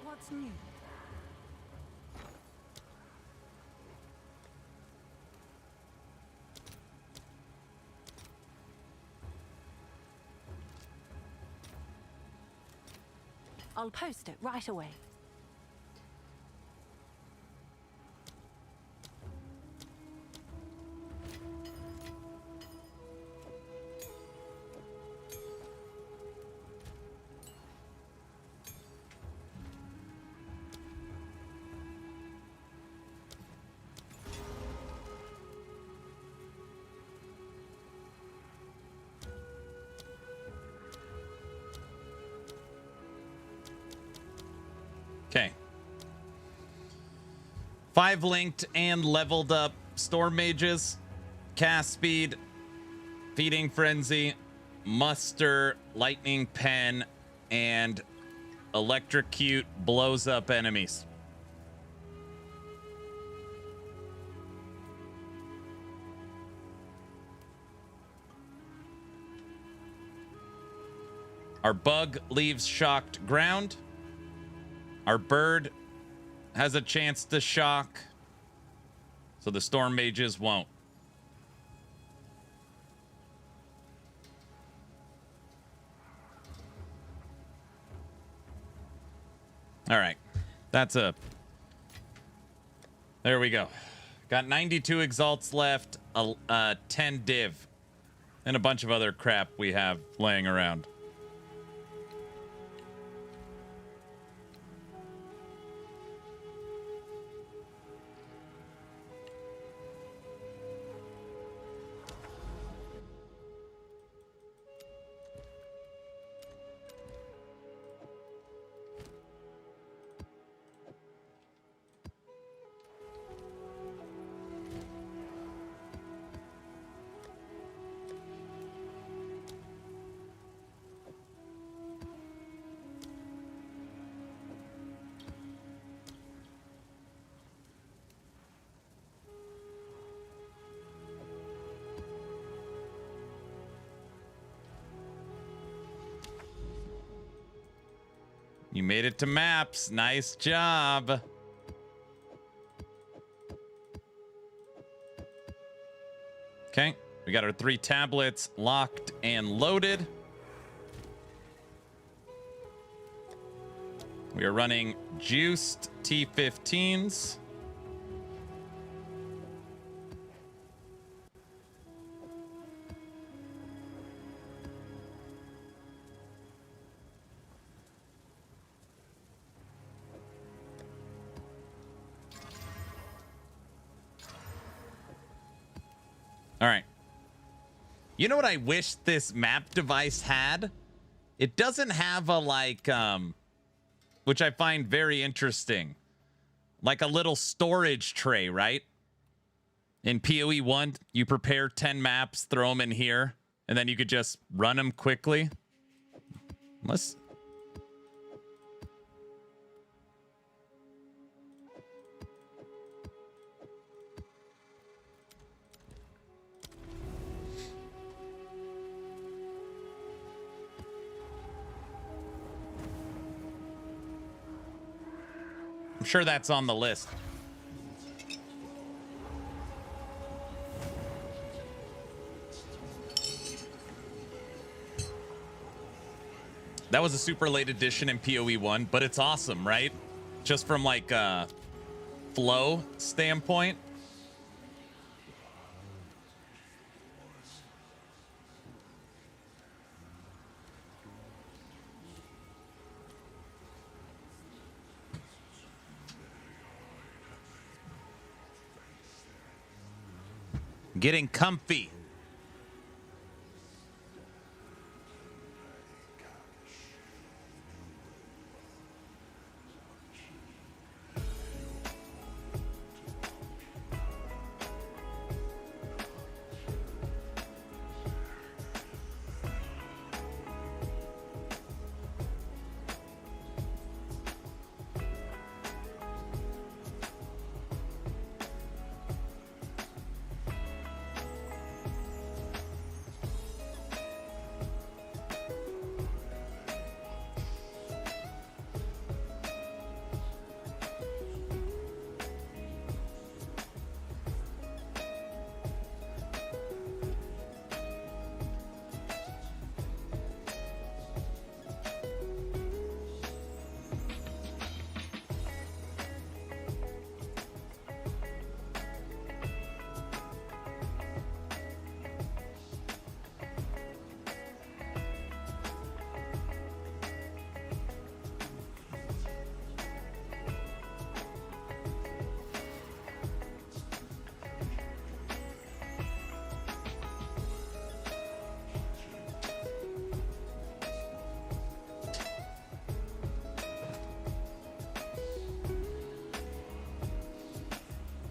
What's new? I'll post it right away. Okay. 5 linked and leveled up storm mages, cast speed, feeding frenzy, muster, lightning pen, and electrocute blows up enemies. Our bug leaves shocked ground. Our bird has a chance to shock, so the storm mages won't. All right, there we go. Got 92 exalts left, 10 div, and a bunch of other crap we have laying around. You made it to maps. Nice job. Okay, we got our 3 tablets locked and loaded. We are running juiced T15s. All right. You know what I wish this map device had? It doesn't have a, like, which I find very interesting, like a little storage tray, right? In PoE 1, you prepare 10 maps, throw them in here, and then you could just run them quickly. Let's... I'm sure that's on the list. That was a super late edition in PoE 1, but it's awesome, right? Just from like a flow standpoint. Getting comfy.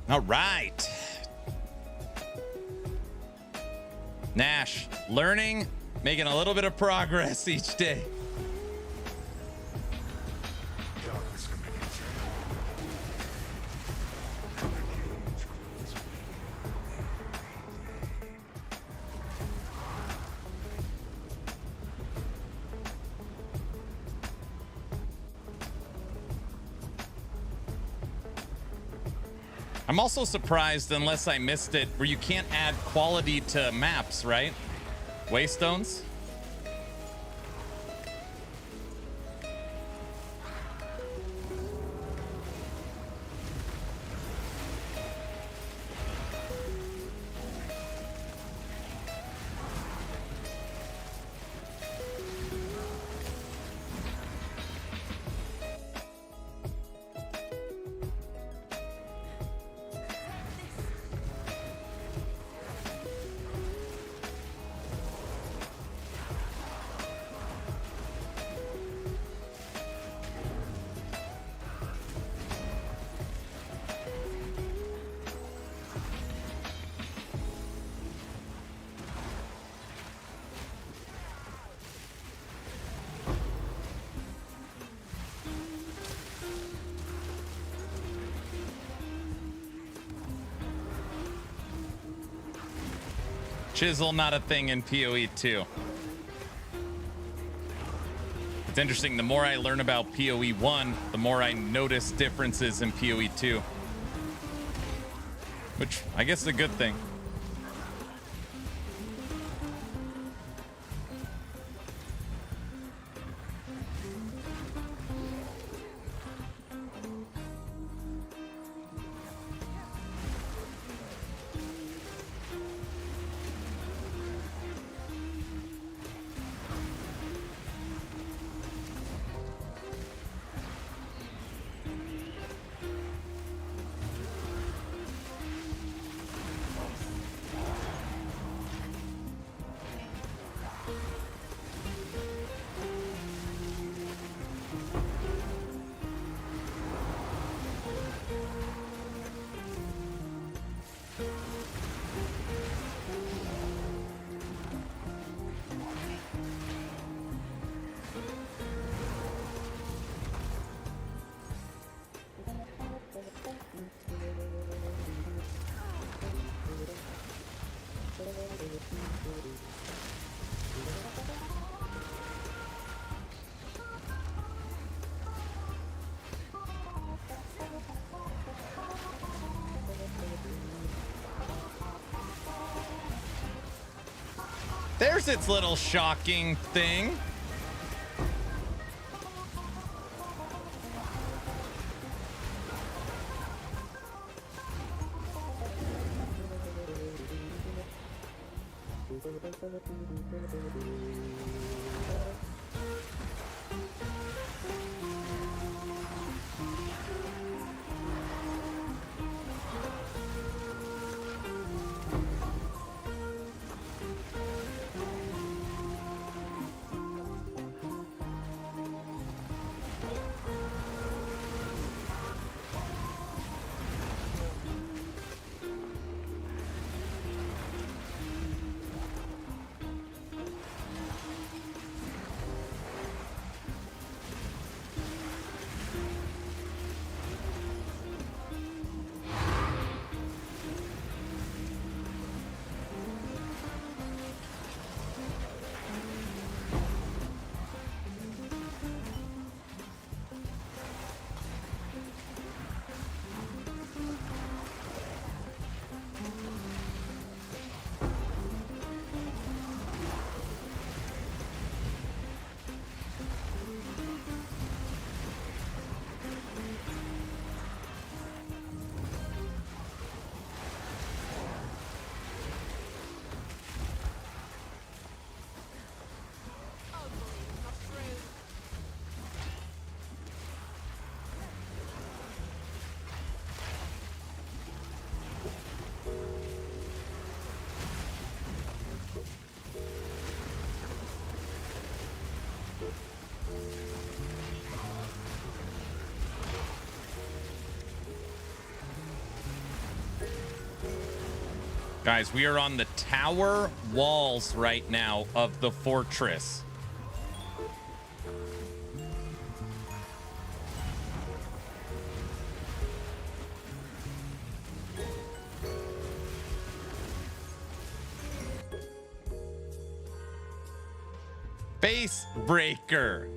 All right. Nash, learning, making a little bit of progress each day. I'm also surprised, unless I missed it, where you can't add quality to maps, right? Waystones? Chisel, not a thing in PoE 2. It's interesting, the more I learn about PoE 1, the more I notice differences in PoE 2. Which I guess is a good thing. There's its little shocking thing. Guys, we are on the tower walls right now of the fortress. Face breaker.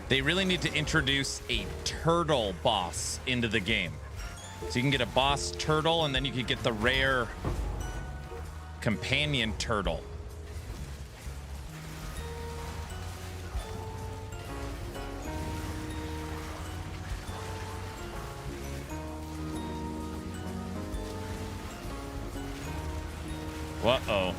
They really need to introduce a turtle boss into the game. So you can get a boss turtle, and then you can get the rare companion turtle. Uh-oh.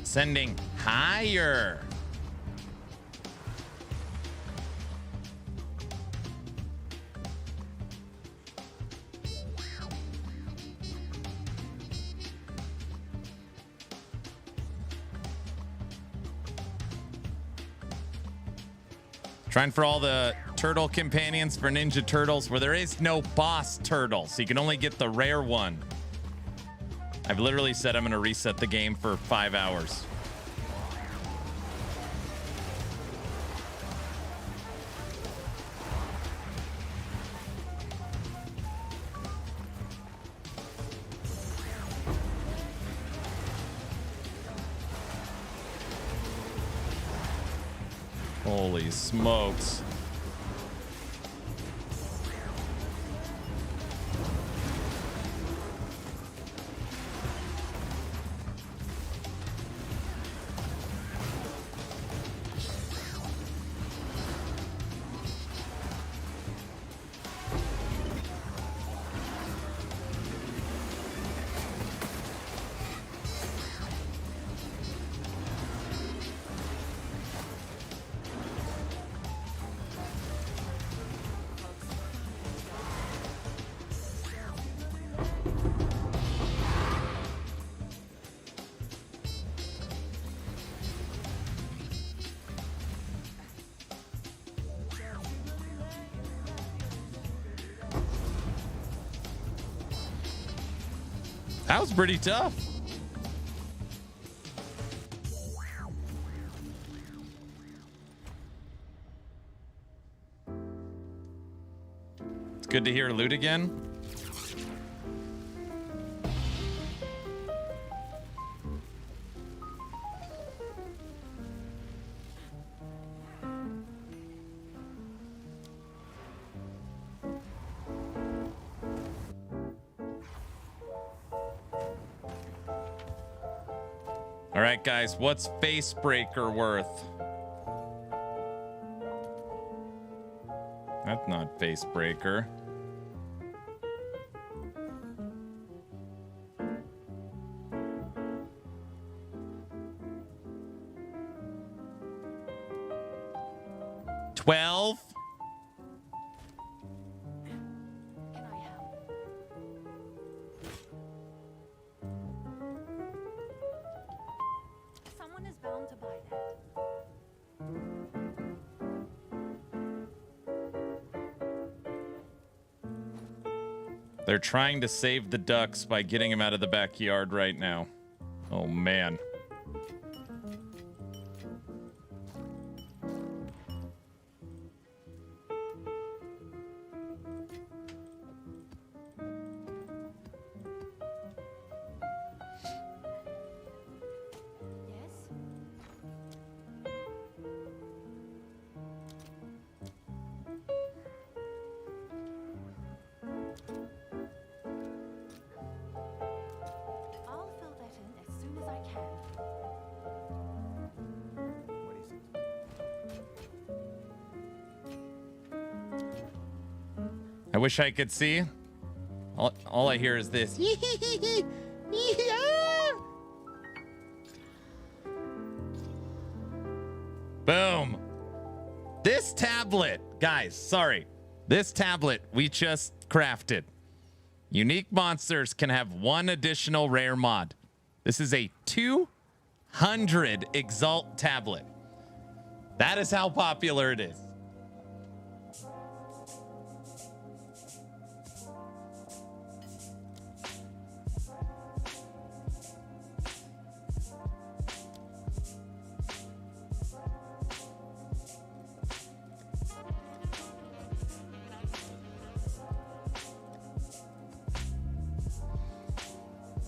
Sending higher. Trying for all the turtle companions for Ninja Turtles where there is no boss turtle, so you can only get the rare one. I've literally said I'm going to reset the game for 5 hours. Holy smokes. That was pretty tough. It's good to hear loot again. All right, guys, what's Facebreaker worth? That's not Facebreaker. $12? Someone is bound to buy that. They're trying to save the ducks by getting them out of the backyard right now. Oh, man. I'll fill that in as soon as I can. I wish I could see. All I hear is this. Boom. This tablet, guys, sorry. This tablet we just crafted. Unique monsters can have one additional rare mod. This is a 200 Exalt tablet. That is how popular it is.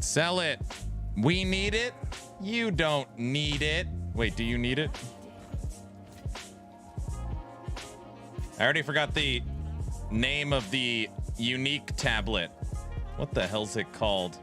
Sell it. We need it. You don't need it. Wait, do you need it? I already forgot the name of the unique tablet. What the hell's it called?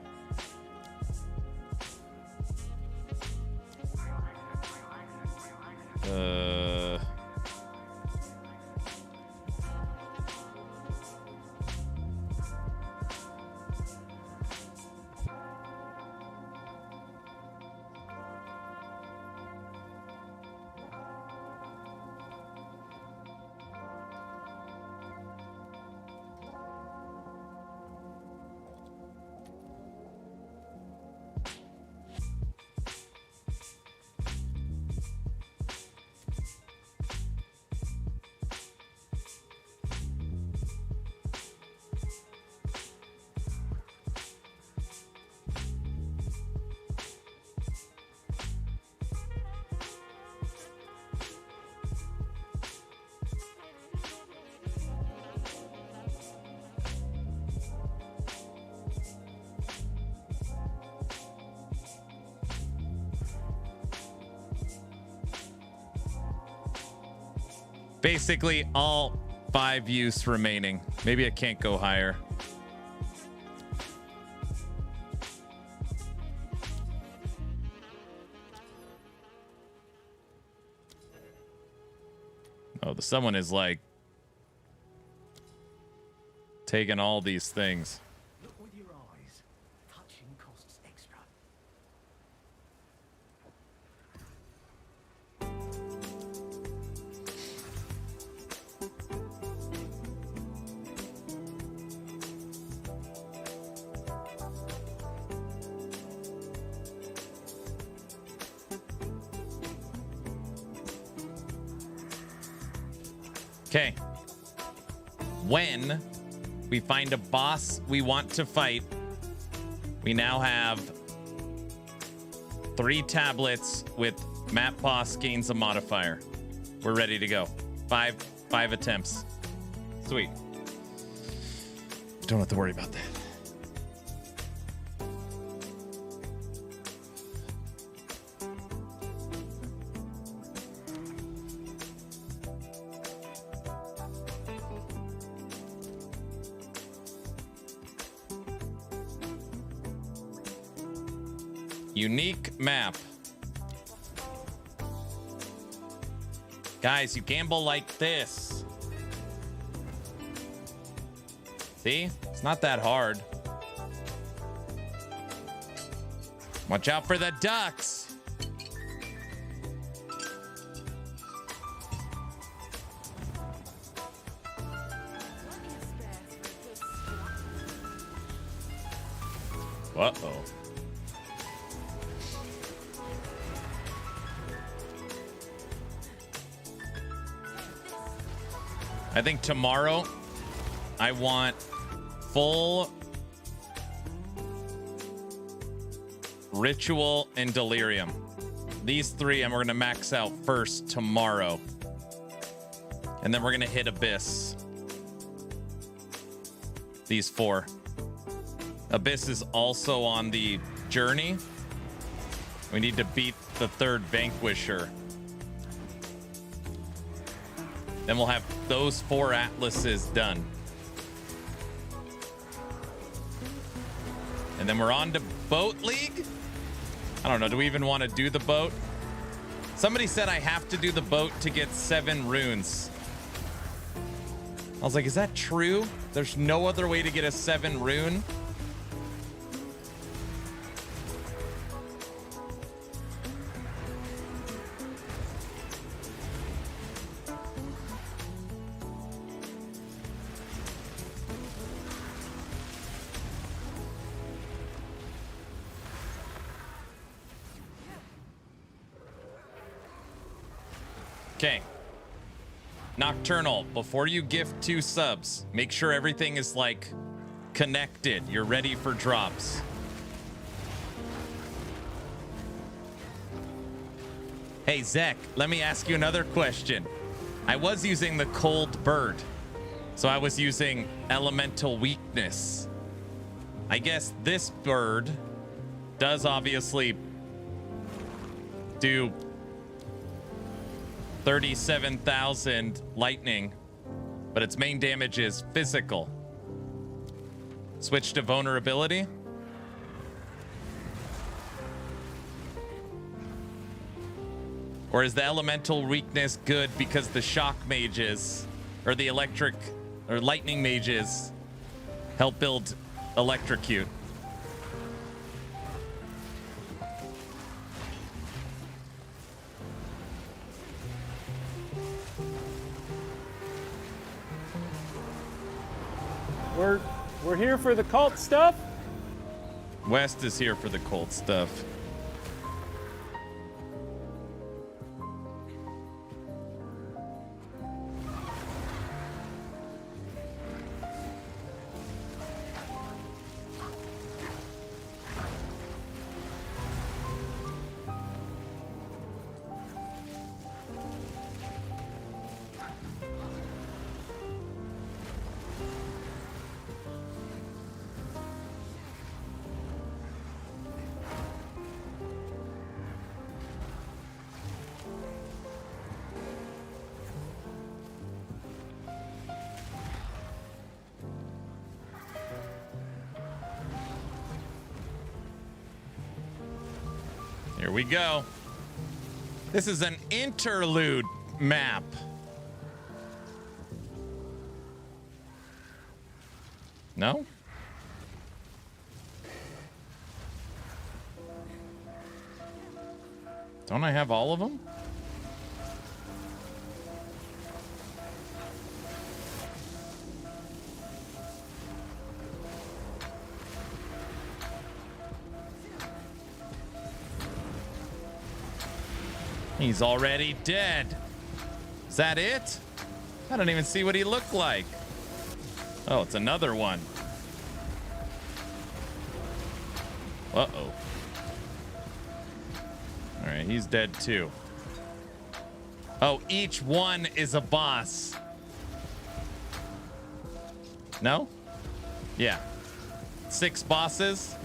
Basically, all 5 use remaining. Maybe I can't go higher. Oh, someone is like taking all these things. Look with your eyes. Touching costs extra. Okay. When we find a boss we want to fight, we now have 3 tablets with map boss gains a modifier. We're ready to go. 5 attempts. Sweet. Don't have to worry about that. Unique map. Guys, you gamble like this. See? It's not that hard. Watch out for the ducks. Uh-oh. I think tomorrow I want full ritual and delirium. These 3 and we're gonna max out first tomorrow. And then we're gonna hit abyss. These 4. Abyss is also on the journey. We need to beat the 3rd vanquisher. Then we'll have those 4 atlases done. And then we're on to Boat League? I don't know, do we even want to do the boat? Somebody said I have to do the boat to get 7 runes. I was like, is that true? There's no other way to get a 7 rune? Okay. Nocturnal, before you gift 2 subs, make sure everything is like connected. You're ready for drops. Hey, Zek, let me ask you another question. I was using the cold bird, so I was using elemental weakness. I guess this bird does obviously do 37,000 lightning, but its main damage is physical. Switch to vulnerability. Or is the elemental weakness good because the shock mages or the electric or lightning mages help build electrocute? We're here for the cult stuff? West is here for the cult stuff. Here we go. This is an interlude map. No? Don't I have all of them? He's already dead. Is that it? I don't even see what he looked like. Oh, it's another one. Uh-oh. All right, he's dead too. Oh, each one is a boss. No? Yeah. 6 bosses.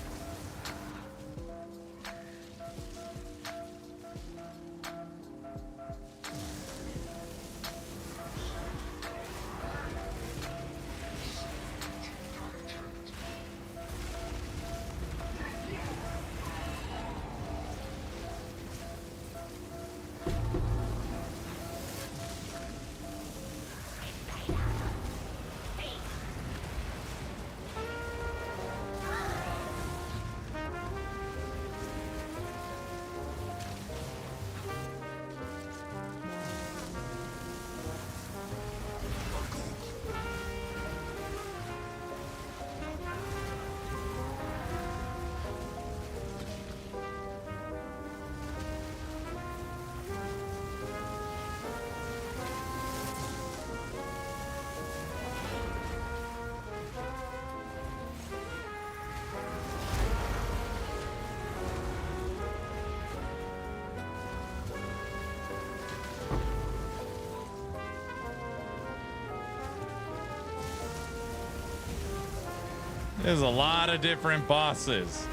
There's a lot of different bosses.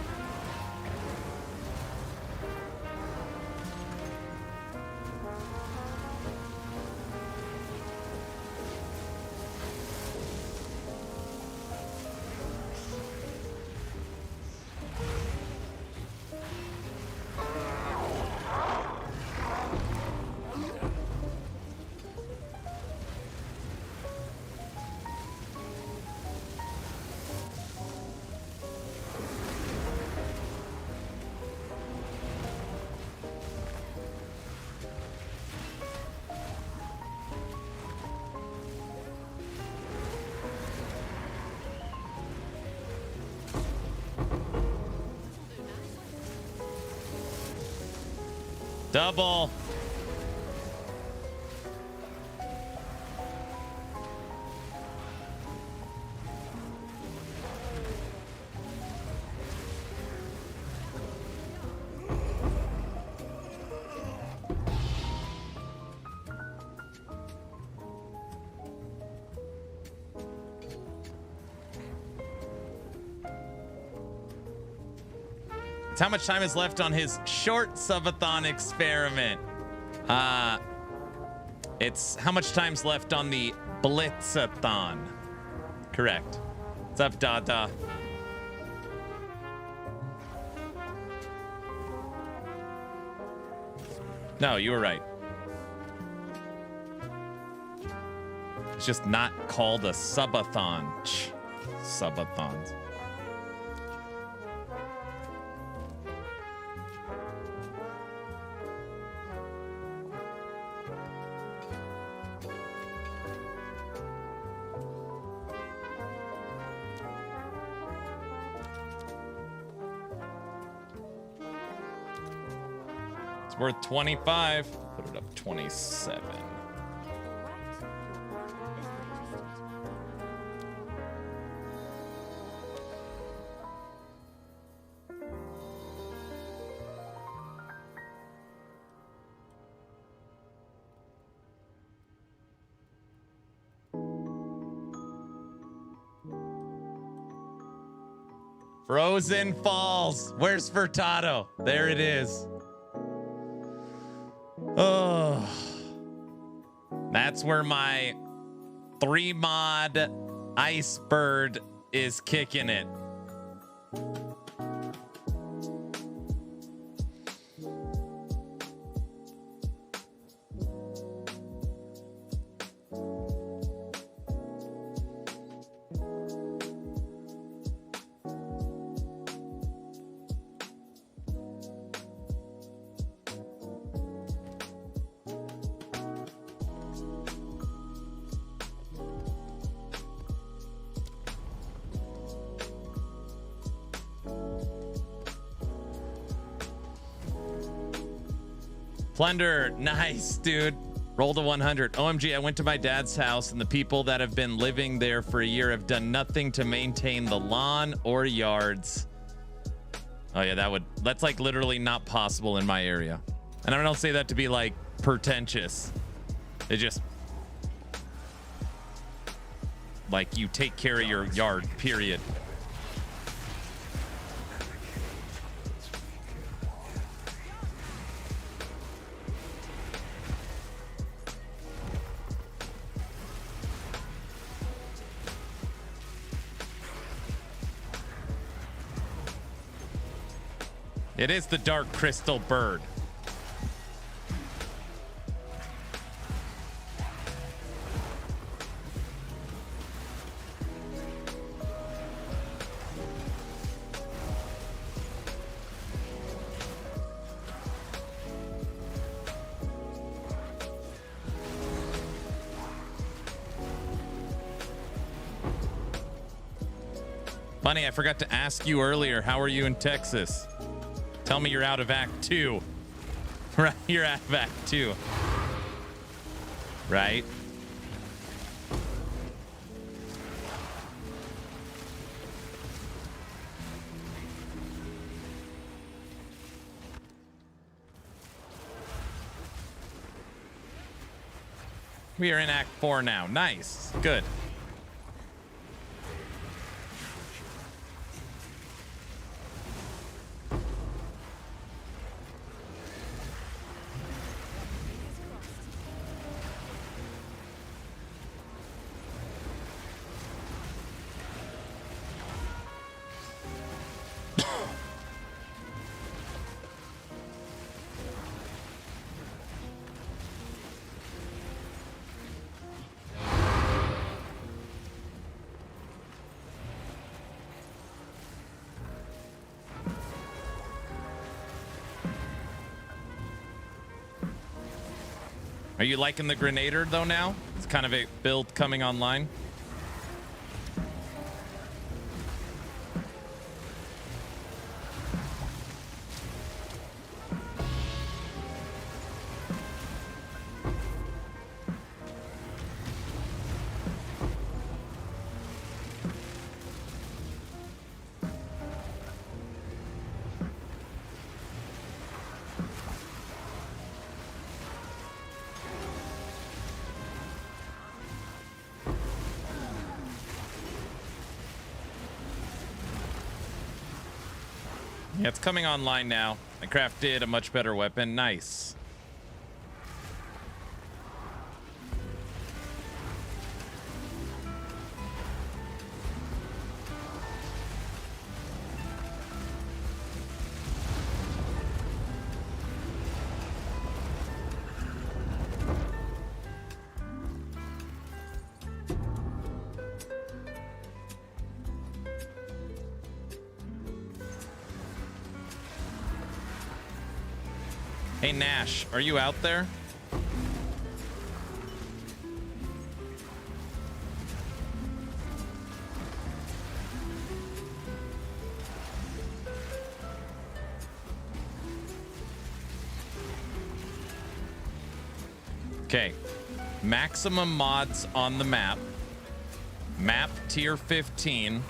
Double. It's how much time is left on his short sub-a-thon experiment. It's how much time's left on the Blitz-A-Thon. Correct. What's up, Dada? No, you were right. It's just not called a sub-a-thon. Sub-a-thons. Worth 25. Put it up 27. Frozen Falls. Where's Furtado? There it is. Oh, that's where my 3-mod Ice Bird is kicking it. Plunder, nice, dude. Rolled a 100. OMG, I went to my dad's house and the people that have been living there for a year have done nothing to maintain the lawn or yards. Oh yeah, that's like literally not possible in my area. And I don't say that to be like pretentious. It just like you take care of your yard, period. It is the dark crystal bird. Funny, I forgot to ask you earlier, how are you in Texas? Tell me you're out of Act 2. Right, you're out of Act 2. Right? We are in Act 4 now. Nice. Good. Are you liking the Grenader though now? It's kind of a build coming online. Yeah, it's coming online now. I crafted a much better weapon. Nice. Hey, Nash, are you out there? Okay. Maximum mods on the map. Map tier 15.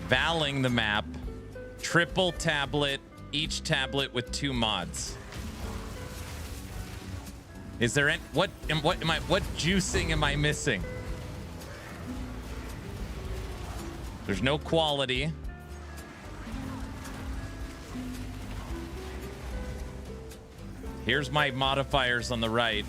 Valing the map. Triple tablet. Each tablet with 2 mods. Is there any, what juicing am I missing? There's no quality. Here's my modifiers on the right.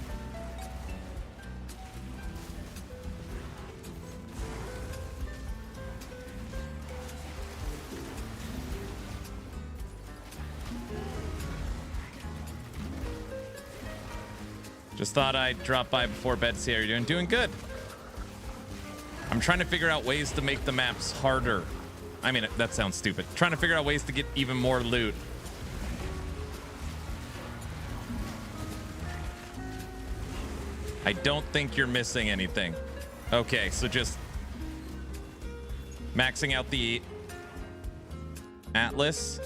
Just thought I'd drop by before bed to see how you're doing. Doing good. I'm trying to figure out ways to make the maps harder. I mean, that sounds stupid. Trying to figure out ways to get even more loot. I don't think you're missing anything. Okay, so just maxing out the Atlas.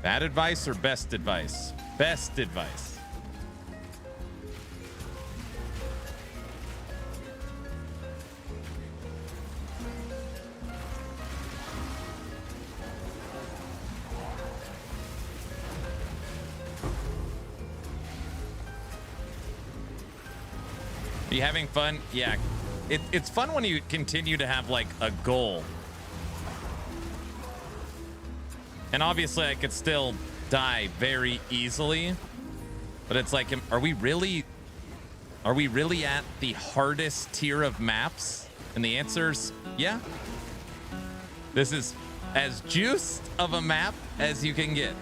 Bad advice or best advice? Best advice. Are you having fun? Yeah. It's fun when you continue to have like a goal. And obviously I could still die very easily. But it's like, are we really at the hardest tier of maps? And the answer's yeah. This is as juiced of a map as you can get.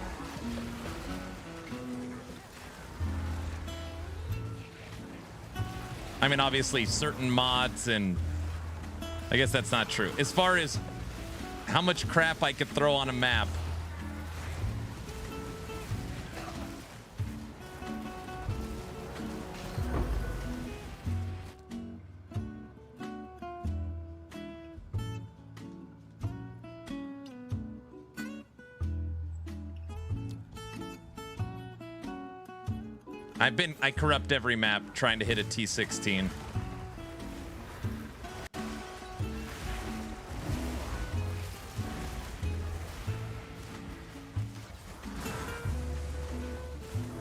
I mean, obviously certain mods, and I guess that's not true. As far as how much crap I could throw on a map, I corrupt every map trying to hit a T16.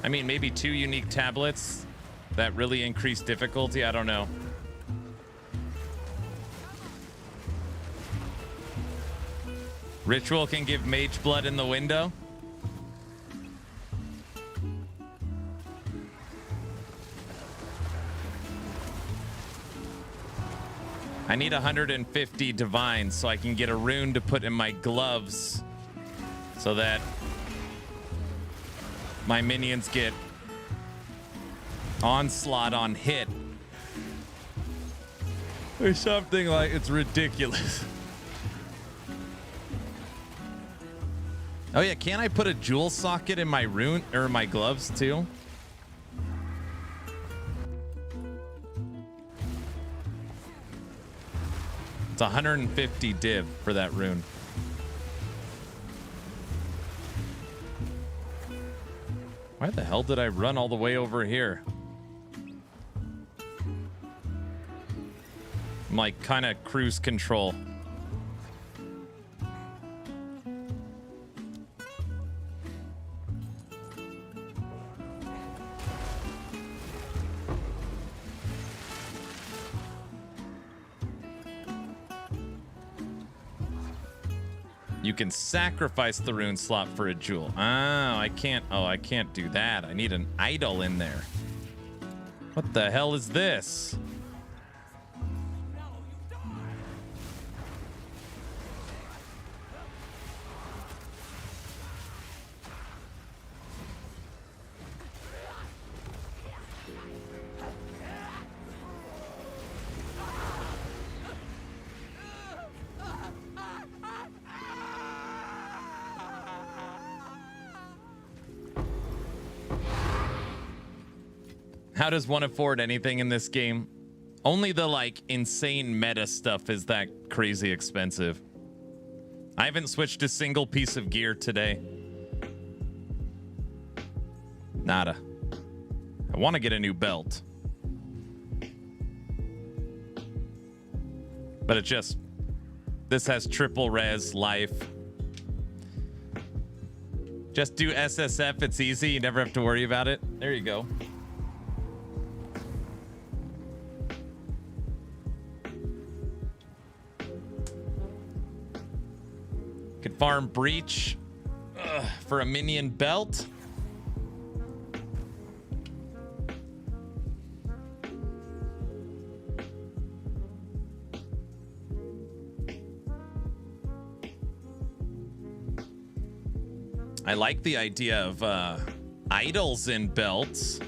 I mean, maybe 2 unique tablets that really increase difficulty. I don't know. Ritual can give mage blood in the window. I need 150 divines so I can get a rune to put in my gloves so that my minions get onslaught on hit. Or something like, it's ridiculous. Oh yeah, can't I put a jewel socket in my rune or my gloves too? It's 150 div for that rune. Why the hell did I run all the way over here? I'm like kind of cruise control. You can sacrifice the rune slot for a jewel. Oh, I can't do that. I need an idol in there. What the hell is this? How does one afford anything in this game? Only the like insane meta stuff is that crazy expensive. I haven't switched a single piece of gear today. Nada. I want to get a new belt. But it just, this has triple res life. Just do SSF, it's easy. You never have to worry about it. There you go. Could farm breach for a minion belt. I like the idea of idols in belts.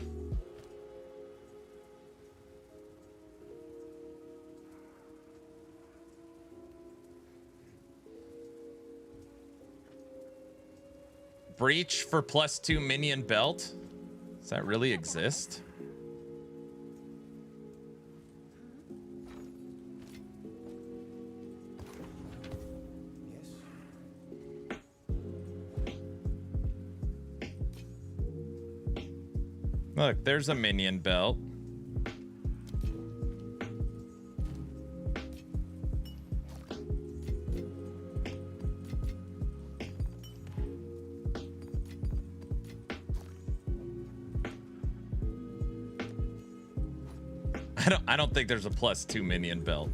Breach for +2 minion belt? Does that really exist? Look, there's a minion belt. I don't think there's a +2 minion belt.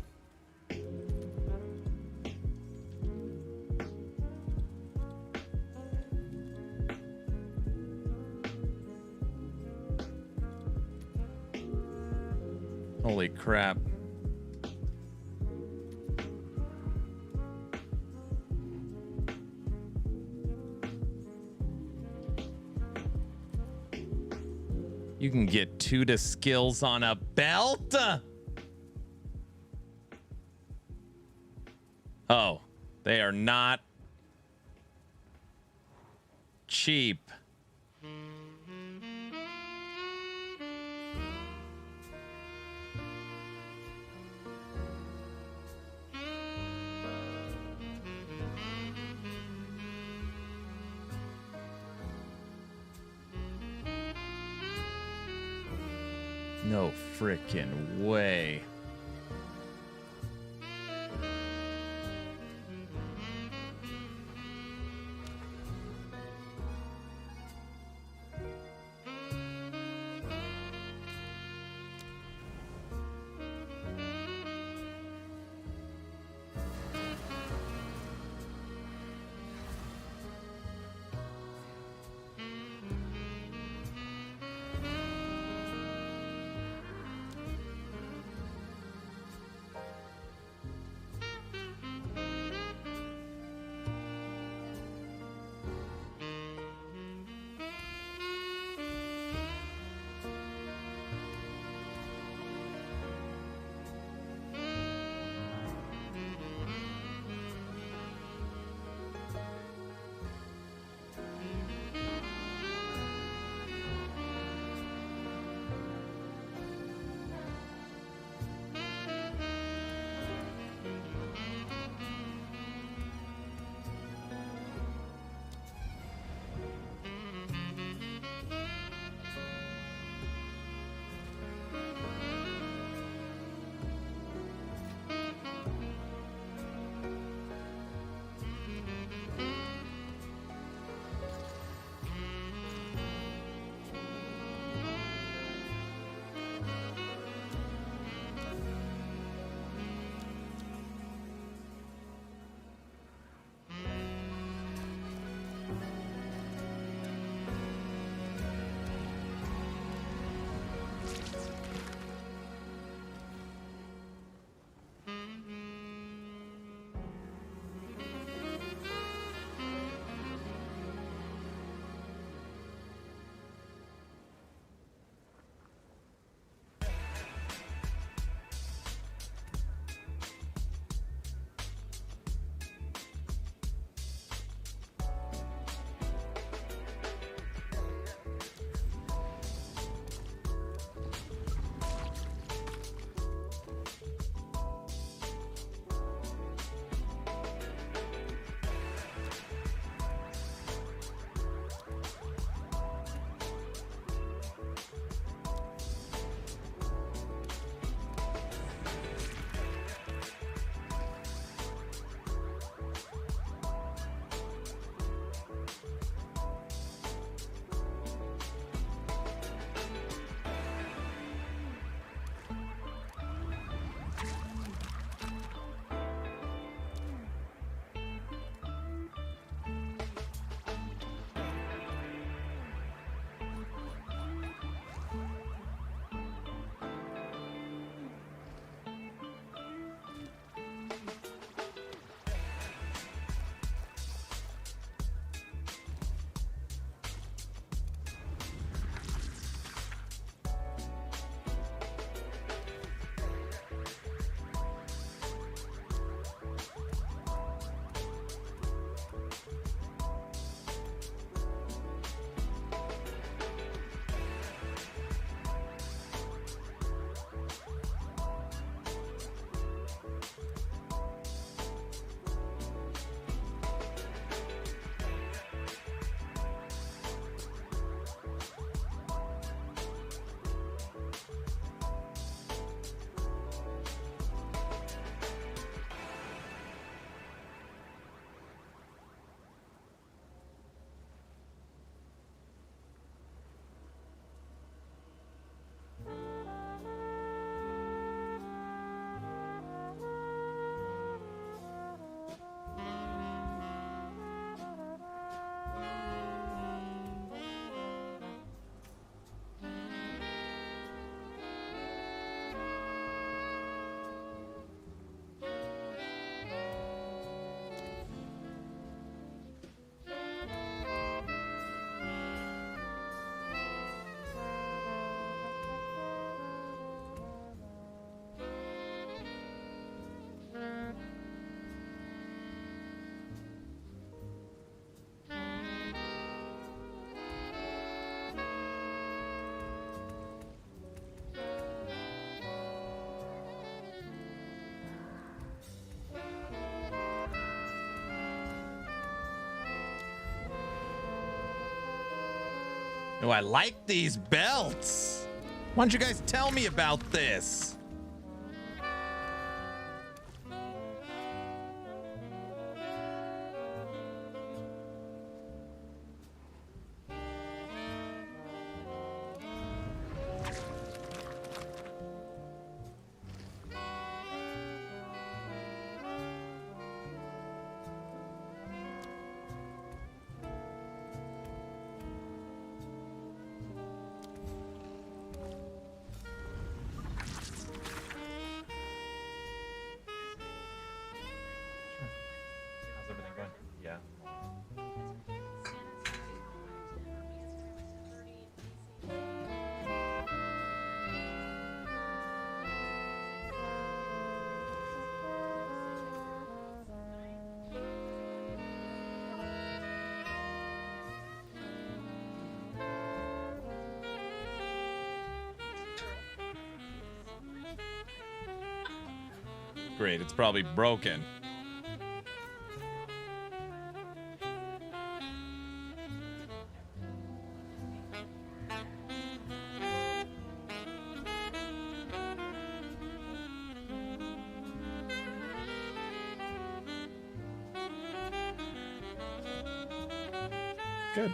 Holy crap. You can get 2 to skills on a belt? Oh, they are not cheap. No frickin' way. Oh, I like these belts. Why don't you guys tell me about this? Great, it's probably broken. Good.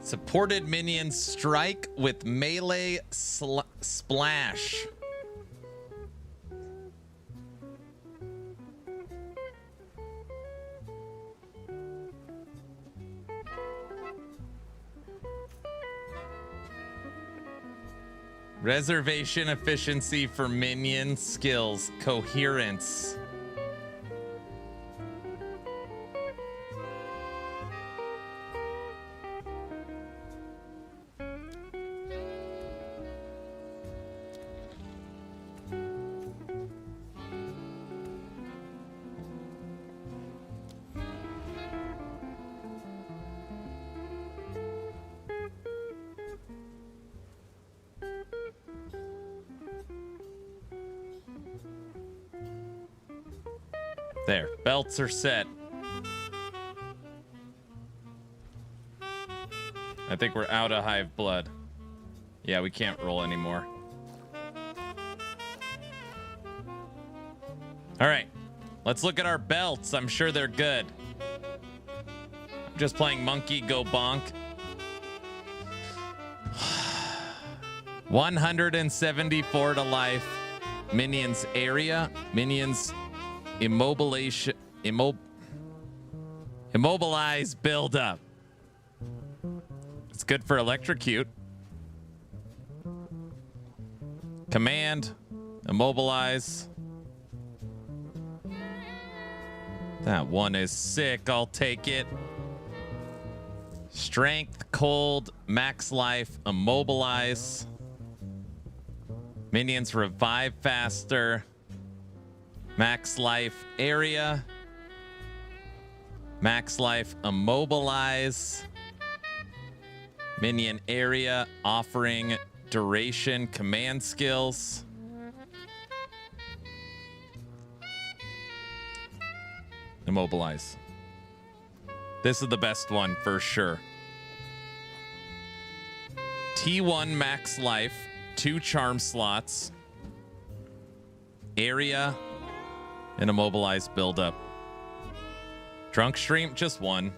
Supported minions strike with melee splash. Reservation efficiency for minion skills. Coherence. There, belts are set. I think we're out of hive blood. Yeah, we can't roll anymore. All right, let's look at our belts. I'm sure they're good. I'm just playing Monkey Go Bonk. 174 to life. Minions area. Minions immobilize build up. It's good for electrocute. Command, immobilize. That one is sick. I'll take it. Strength, cold, max life, immobilize. Minions revive faster. Max life area. Max life immobilize. Minion area offering duration command skills. Immobilize. This is the best one for sure. T1 max life, 2 charm slots, area, and immobilize buildup. Drunk stream, just 1.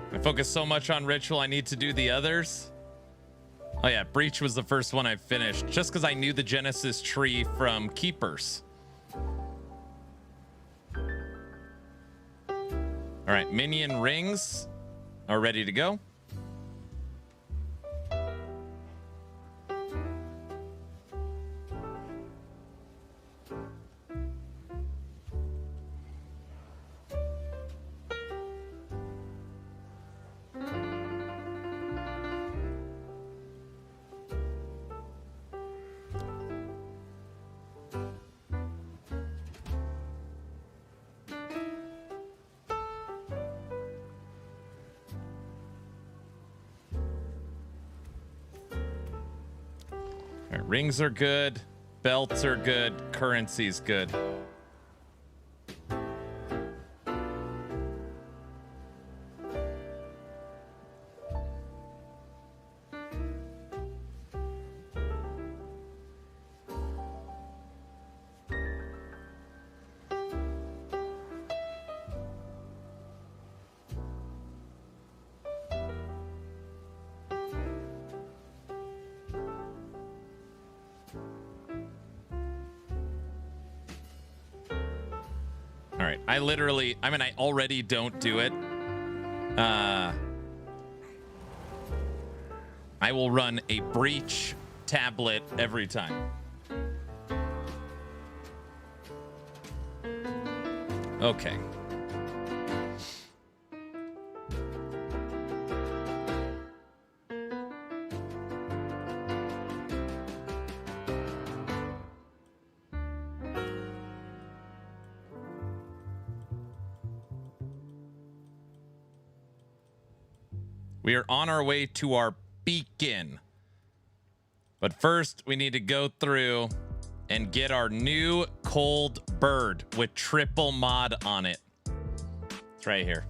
I focus so much on ritual, I need to do the others. Oh yeah, Breach was the first one I finished, just because I knew the Genesis tree from Keepers. All right, minion rings are ready to go. Rings are good, belts are good, currency's good. I already don't do it. I will run a Breach tablet every time. Okay. We are on our way to our beacon. But first, we need to go through and get our new cold bird with triple mod on it. It's right here.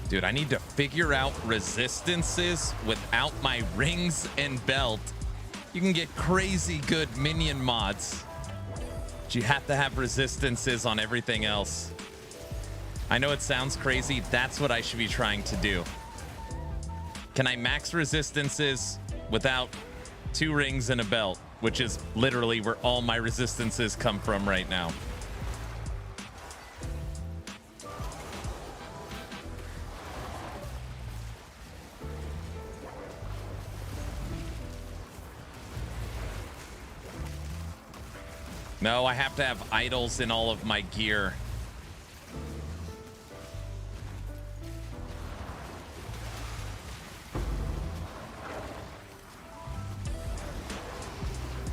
Dude, I need to figure out resistances without my rings and belt. You can get crazy good minion mods, but you have to have resistances on everything else. I know it sounds crazy. That's what I should be trying to do. Can I max resistances without 2 rings and a belt, which is literally where all my resistances come from right now? No, I have to have idols in all of my gear.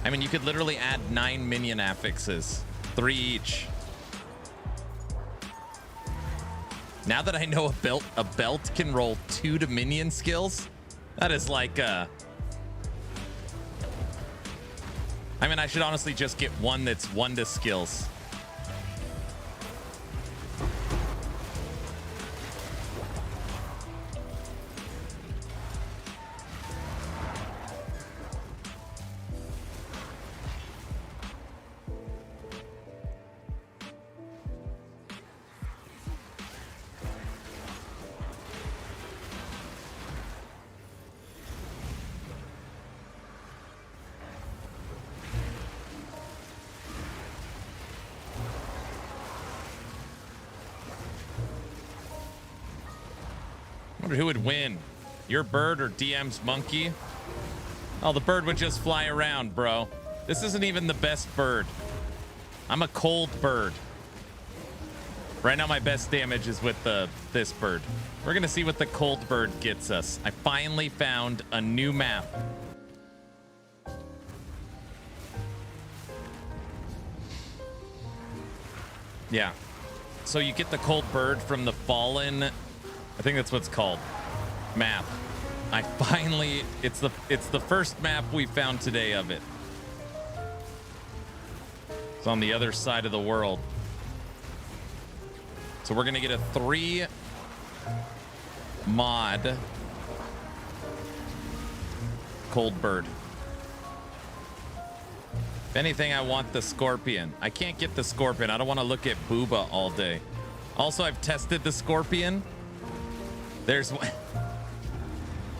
I mean, you could literally add 9 minion affixes, 3 each. Now that I know a belt can roll 2 to minion skills, that is like I mean, I should honestly just get one that's 1 to skills. Who would win? Your bird or DM's monkey? Oh, the bird would just fly around, bro. This isn't even the best bird. I'm a cold bird. Right now, my best damage is with this bird. We're gonna see what the cold bird gets us. I finally found a new map. Yeah. So you get the cold bird from the Fallen, I think that's what it's called, map. I finally, it's the first map we found today of it. It's on the other side of the world. So we're gonna get a 3 mod cold bird. If anything, I want the scorpion. I can't get the scorpion. I don't want to look at Booba all day. Also, I've tested the scorpion. There's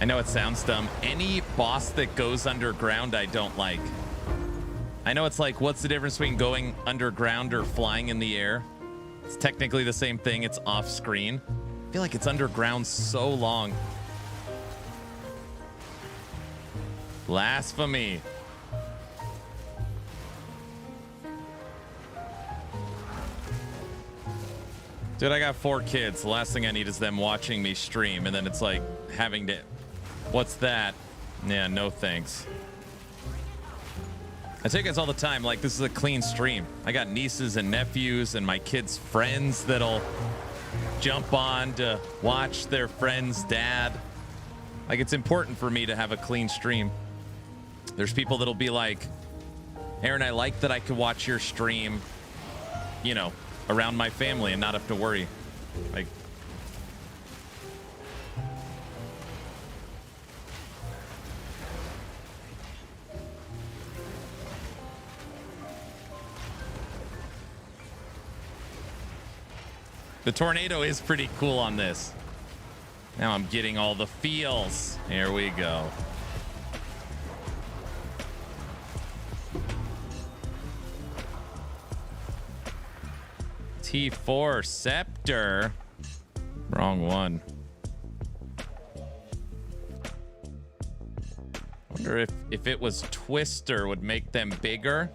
I know it sounds dumb. Any boss that goes underground, I don't like. I know it's like, what's the difference between going underground or flying in the air? It's technically the same thing. It's off screen. I feel like it's underground so long. Blasphemy. Dude, I got 4 kids. The last thing I need is them watching me stream, and then it's like having to... What's that? Yeah, no thanks. I tell you guys all the time, like, this is a clean stream. I got nieces and nephews and my kids' friends that'll jump on to watch their friend's dad. Like, it's important for me to have a clean stream. There's people that'll be like, Aaron, I like that I could watch your stream, you know, around my family and not have to worry. Like, the tornado is pretty cool on this. Now I'm getting all the feels. Here we go. T4 Scepter. Wrong one. Wonder if it was Twister would make them bigger.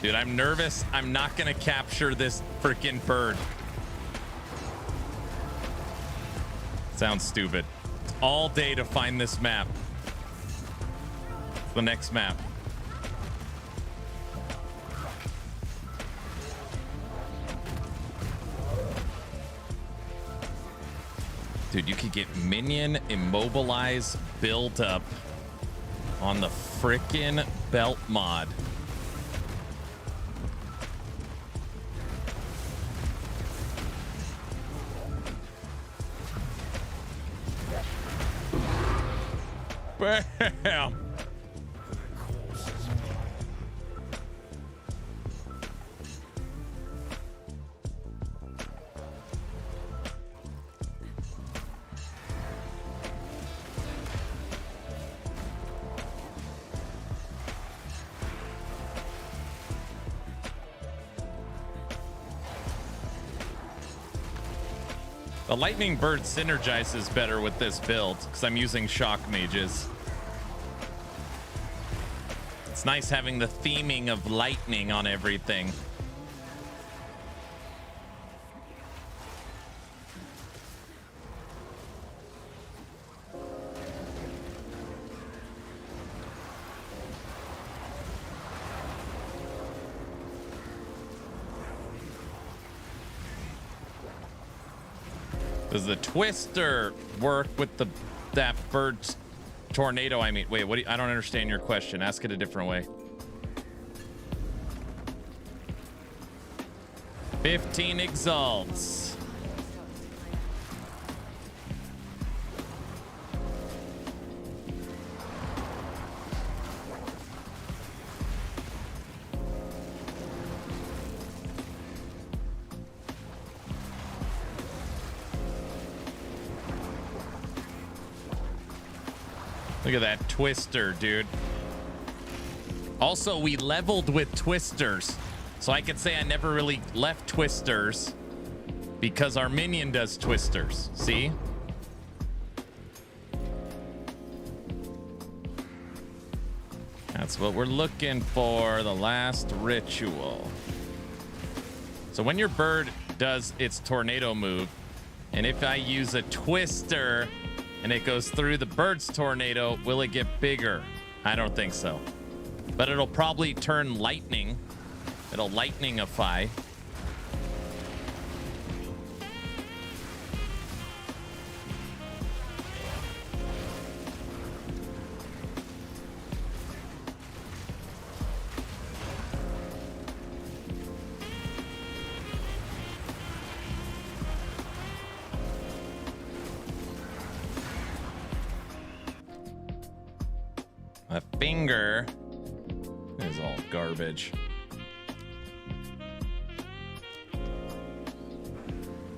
Dude, I'm nervous. I'm not gonna capture this freaking bird. Sounds stupid. It's all day to find this map. The next map. Dude, you could get minion immobilize build up on the frickin' belt mod. Bam! The lightning bird synergizes better with this build because I'm using shock mages. It's nice having the theming of lightning on everything. Does the twister work with that bird's tornado? I mean, wait, what? I don't understand your question. Ask it a different way. 15 exalts. Look at that twister, dude. Also, we leveled with twisters. So I could say I never really left twisters because our minion does twisters. See? That's what we're looking for, the last ritual. So when your bird does its tornado move, and if I use a twister and it goes through the bird's tornado, will it get bigger? I don't think so. But it'll probably turn lightning. It'll lightningify. A finger is all garbage.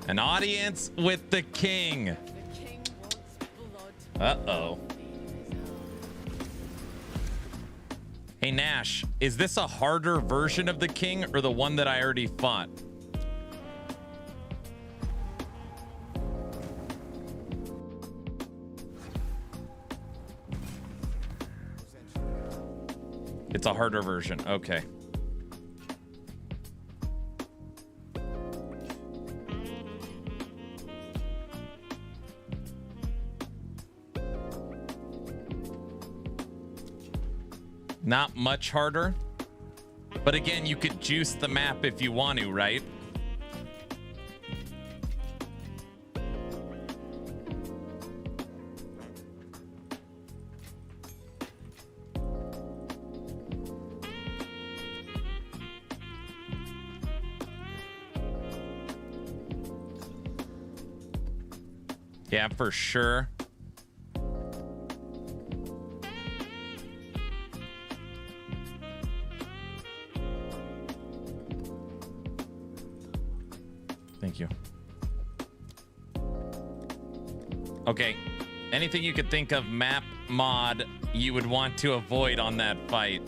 An audience with the king. Uh-oh. Hey, Nash, is this a harder version of the king or the one that I already fought? It's a harder version. Okay. Not much harder. But again, you could juice the map if you want to, right? Yeah, for sure. Thank you. Okay. Anything you could think of map mod you would want to avoid on that fight?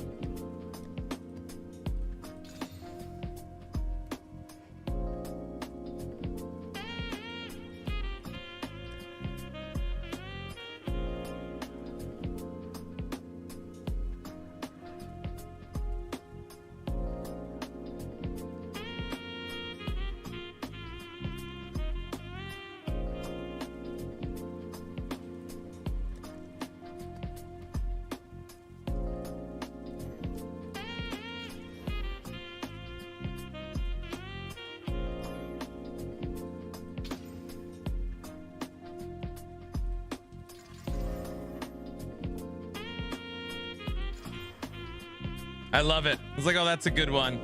I love it. It's like, oh, that's a good one.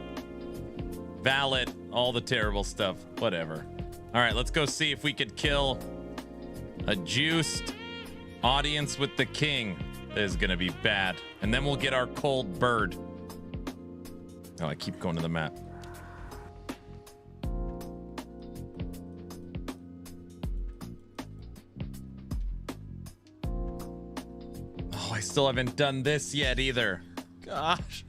Valid. All the terrible stuff. Whatever. All right, let's go see if we could kill a juiced audience with the king. This is going to be bad. And then we'll get our cold bird. Oh, I keep going to the map. Oh, I still haven't done this yet either. Gosh.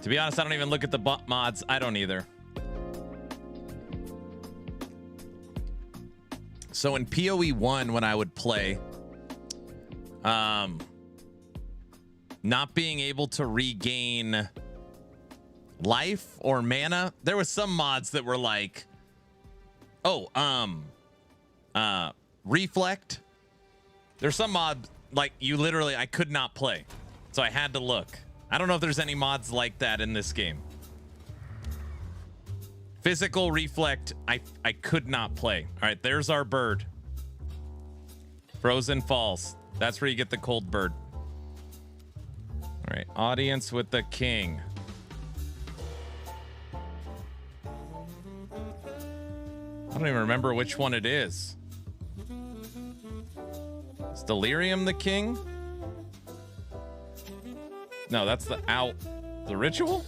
To be honest, I don't even look at the mods. I don't either. So in PoE 1, when I would play, not being able to regain life or mana, there was some mods that were like, reflect. There's some mods like you literally, I could not play, so I had to look. I don't know if there's any mods like that in this game. Physical reflect, I could not play. All right, there's our bird. Frozen Falls. That's where you get the cold bird. All right, audience with the king. I don't even remember which one it is. Is Delirium the king? No, that's the ritual?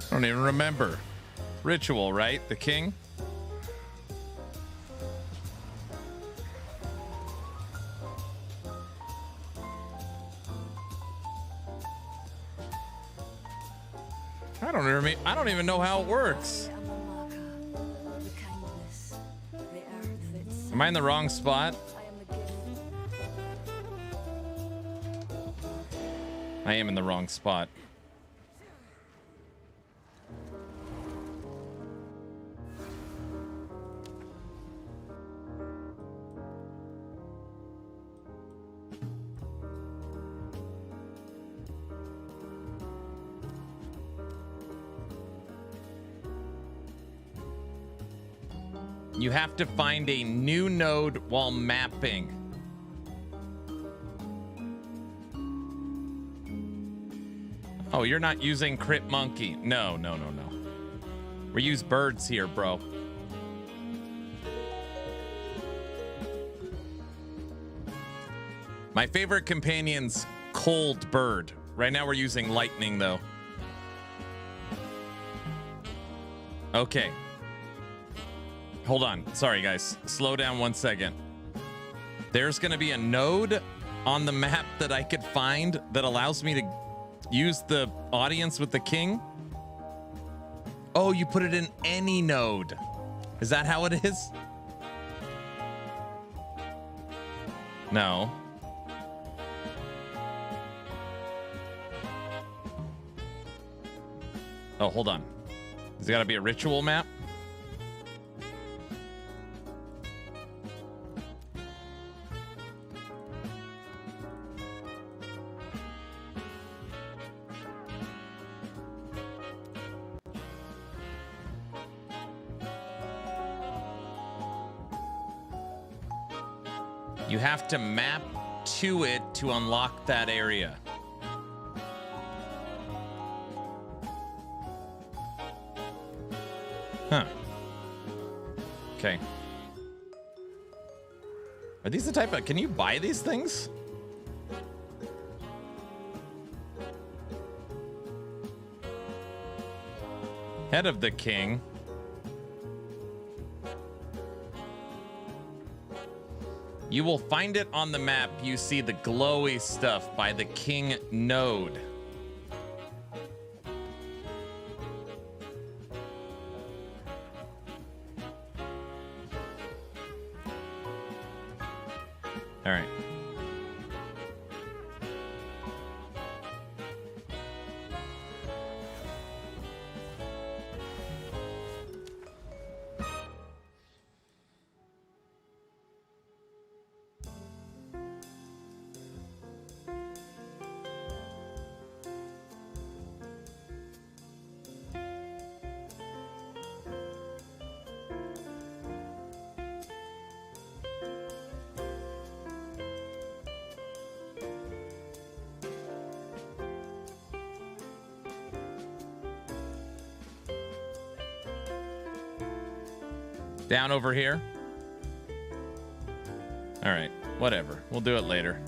I don't even remember. Ritual, right? The king? I don't even know how it works. Am I in the wrong spot? I am in the wrong spot. You have to find a new node while mapping. Oh, you're not using Crit Monkey. No. We use birds here, bro. My favorite companion's Cold Bird. Right now we're using Lightning, though. Okay. Hold on. Sorry, guys. Slow down 1 second. There's going to be a node on the map that I could find that allows me to use the audience with the king. Oh, you put it in any node. Is that how it is? No. Oh, hold on. Has it got to be a ritual map? You have to map to it to unlock that area. Huh. Okay. Are these the type of... Can you buy these things? Head of the king. You will find it on the map. You see the glowy stuff by the king node. All right. Down over here? All right, whatever. We'll do it later.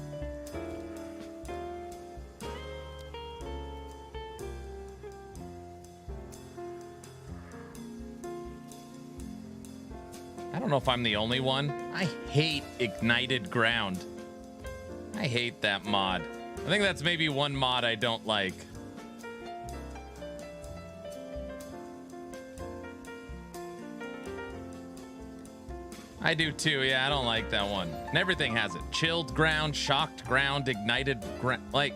I don't know if I'm the only one. I hate ignited ground. I hate that mod. I think that's maybe one mod I don't like. I do too. Yeah, I don't like that one. And everything has it. Chilled ground, shocked ground, ignited ground. Like,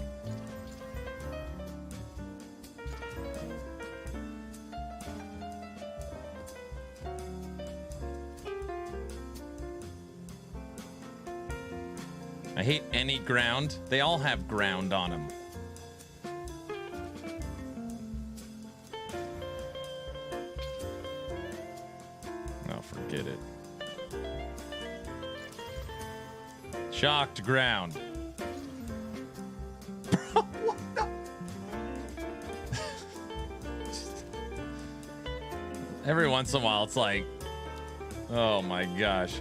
I hate any ground. They all have ground on them. Oh, forget it. Shocked ground. Bro, what the? Every once in a while, it's like, oh my gosh.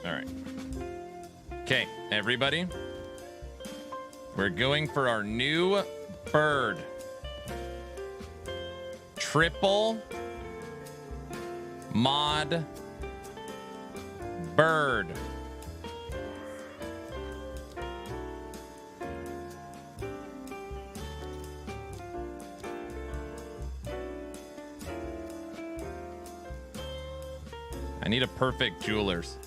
All right. Okay, everybody. We're going for our new bird. Triple mod bird. I need a perfect jeweler's.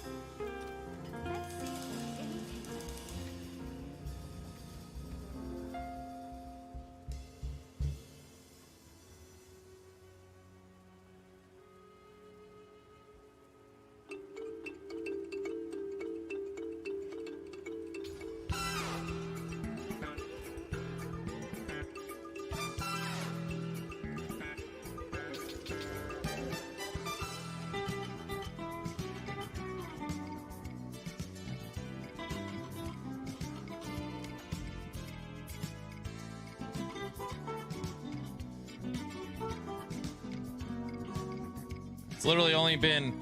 It's literally only been,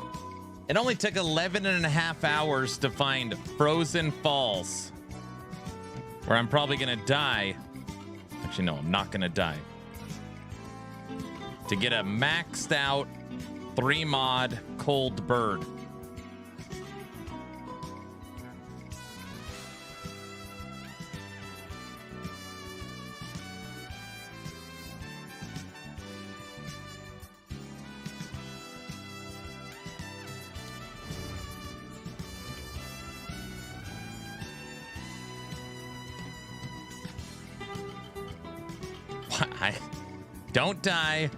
it only took 11 and a half hours to find Frozen Falls, where I'm probably gonna die. Actually, no, I'm not gonna die. To get a maxed out 3 mod cold bird. Don't die.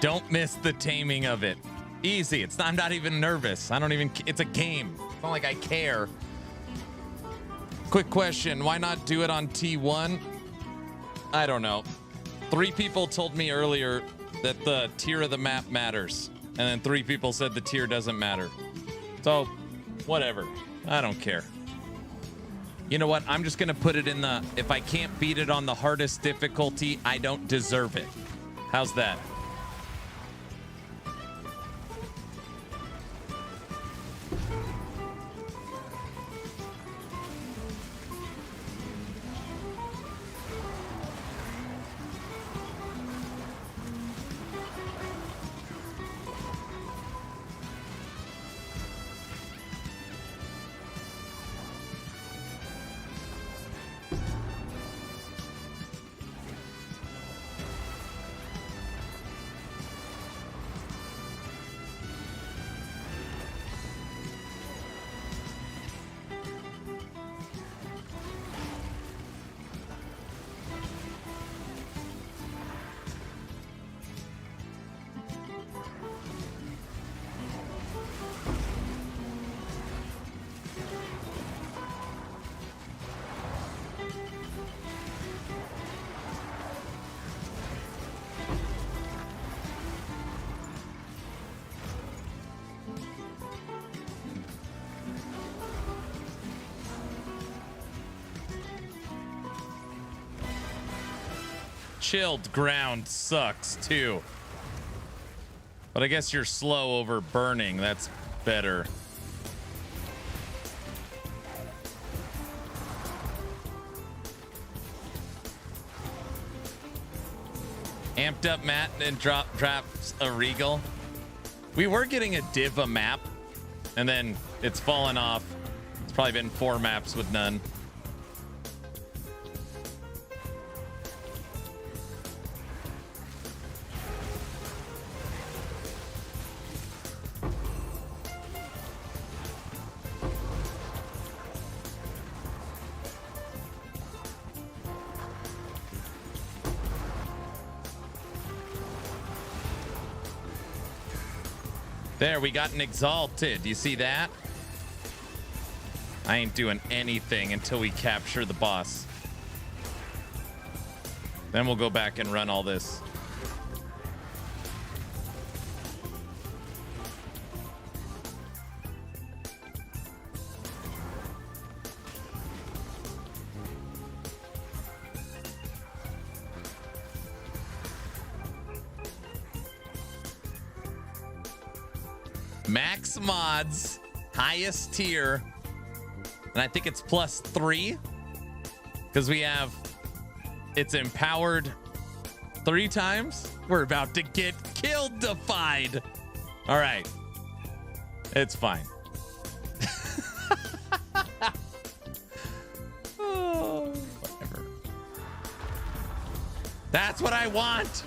Don't miss the taming of it. Easy. I'm not even nervous. It's a game. It's not like I care. Quick question. Why not do it on T1? I don't know. 3 people told me earlier that the tier of the map matters. And then 3 people said the tier doesn't matter. So, whatever. I don't care. You know what? I'm just going to put it in the, if I can't beat it on the hardest difficulty, I don't deserve it. How's that? Chilled ground sucks too. But I guess you're slow over burning. That's better. Amped up Matt and drops a Regal. We were getting a Diva map, and then it's fallen off. It's probably been 4 maps with none. There, we got an Exalted. You see that? I ain't doing anything until we capture the boss. Then we'll go back and run all this. Max mods, highest tier, and I think it's +3 because we have it's empowered 3 times. We're about to get killed defied. All right, it's fine. Oh, whatever. That's what I want.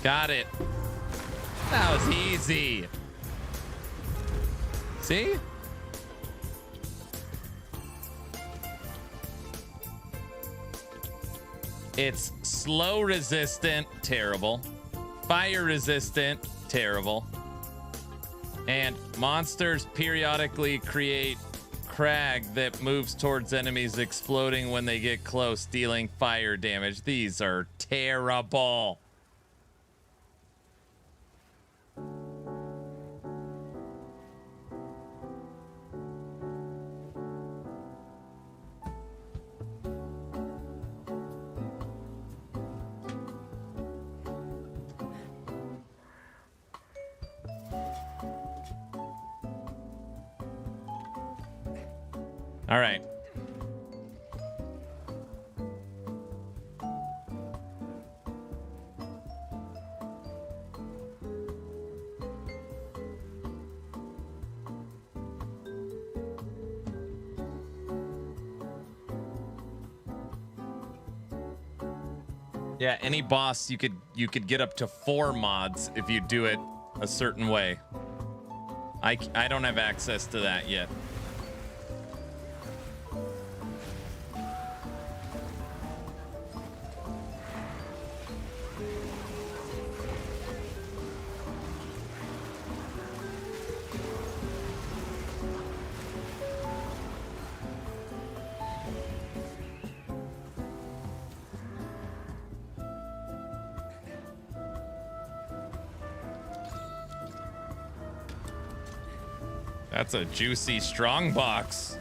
Got it. That was easy. See? It's slow resistant, terrible. Fire resistant, terrible. And monsters periodically create crag that moves towards enemies, exploding when they get close, dealing fire damage. These are terrible. All right. Yeah, any boss you could get up to 4 mods if you do it a certain way. I don't have access to that yet. That's a juicy strong box.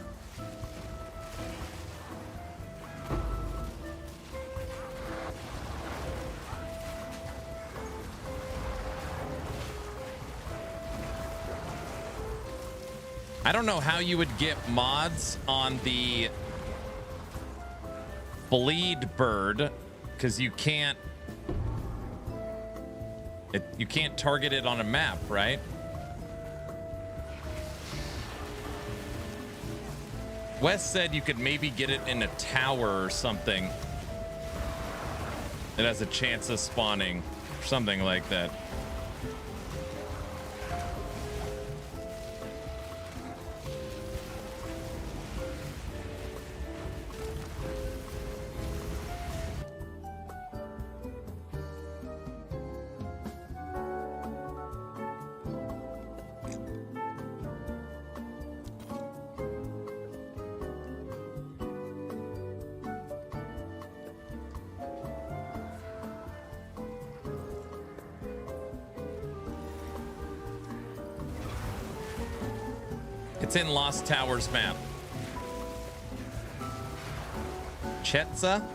I don't know how you would get mods on the Bleed Bird because you can't target it on a map, right? Wes said you could maybe get it in a tower or something. It has a chance of spawning, or something like that. It's in Lost Towers map. Chetza?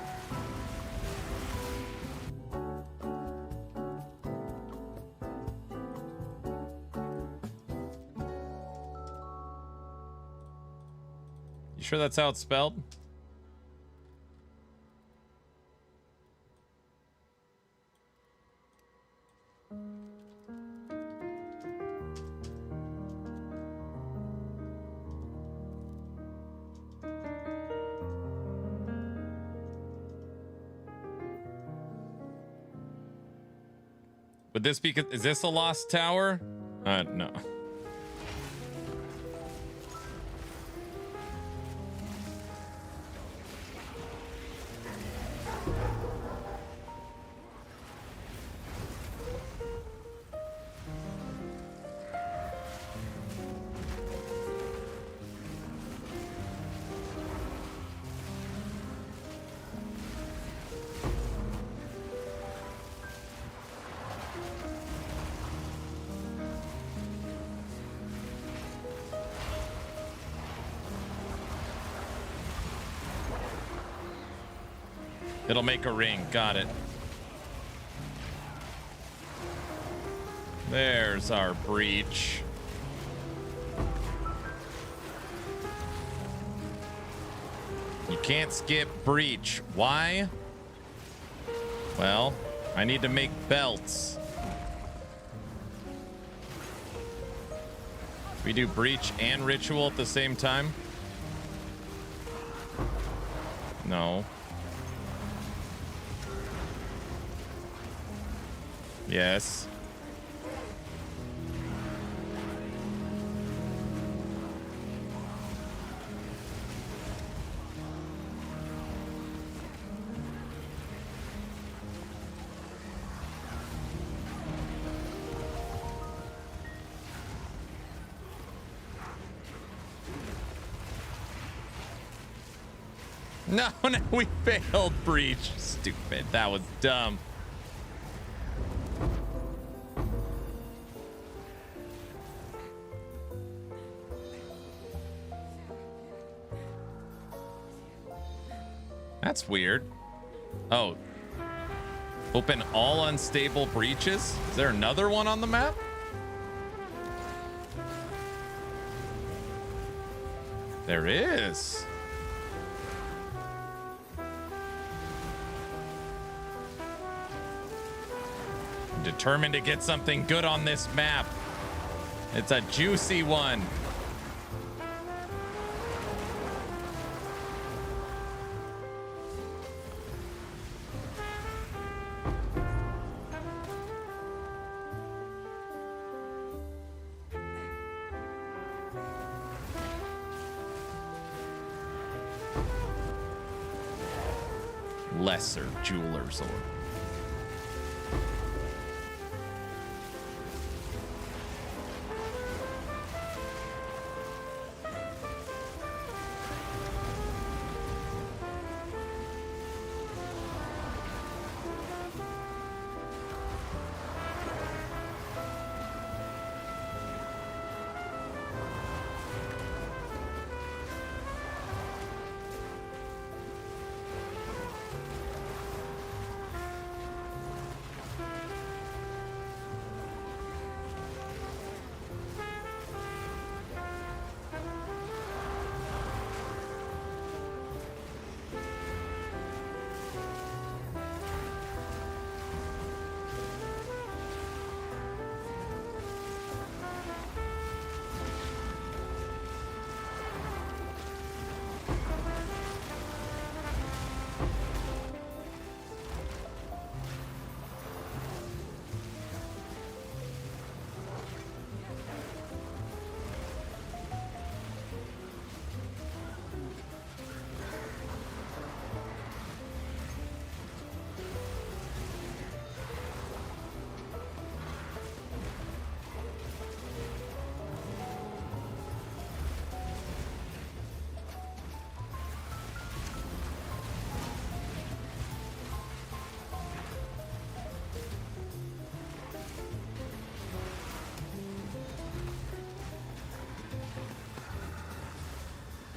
sure that's how it's spelled? Would this be, is this a lost tower? No. It'll make a ring. Got it. There's our breach. You can't skip breach. Why? Well, I need to make belts. We do breach and ritual at the same time? No. Yes. No, we failed breach. Stupid. That was dumb. That's weird. Oh. Open all unstable breaches? Is there another one on the map? There is. I'm determined to get something good on this map. It's a juicy one. Lesser jeweler's orb.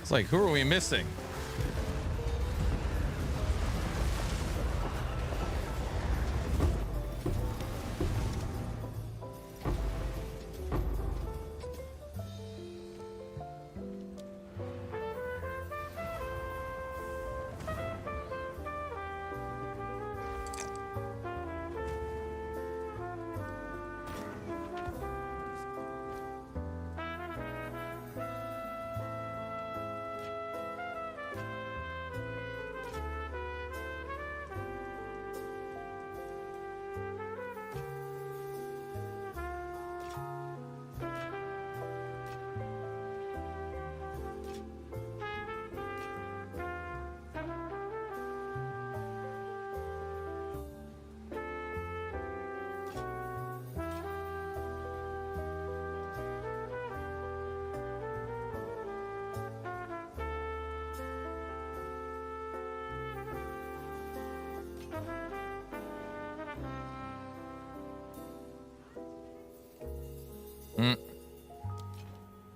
It's like, who are we missing?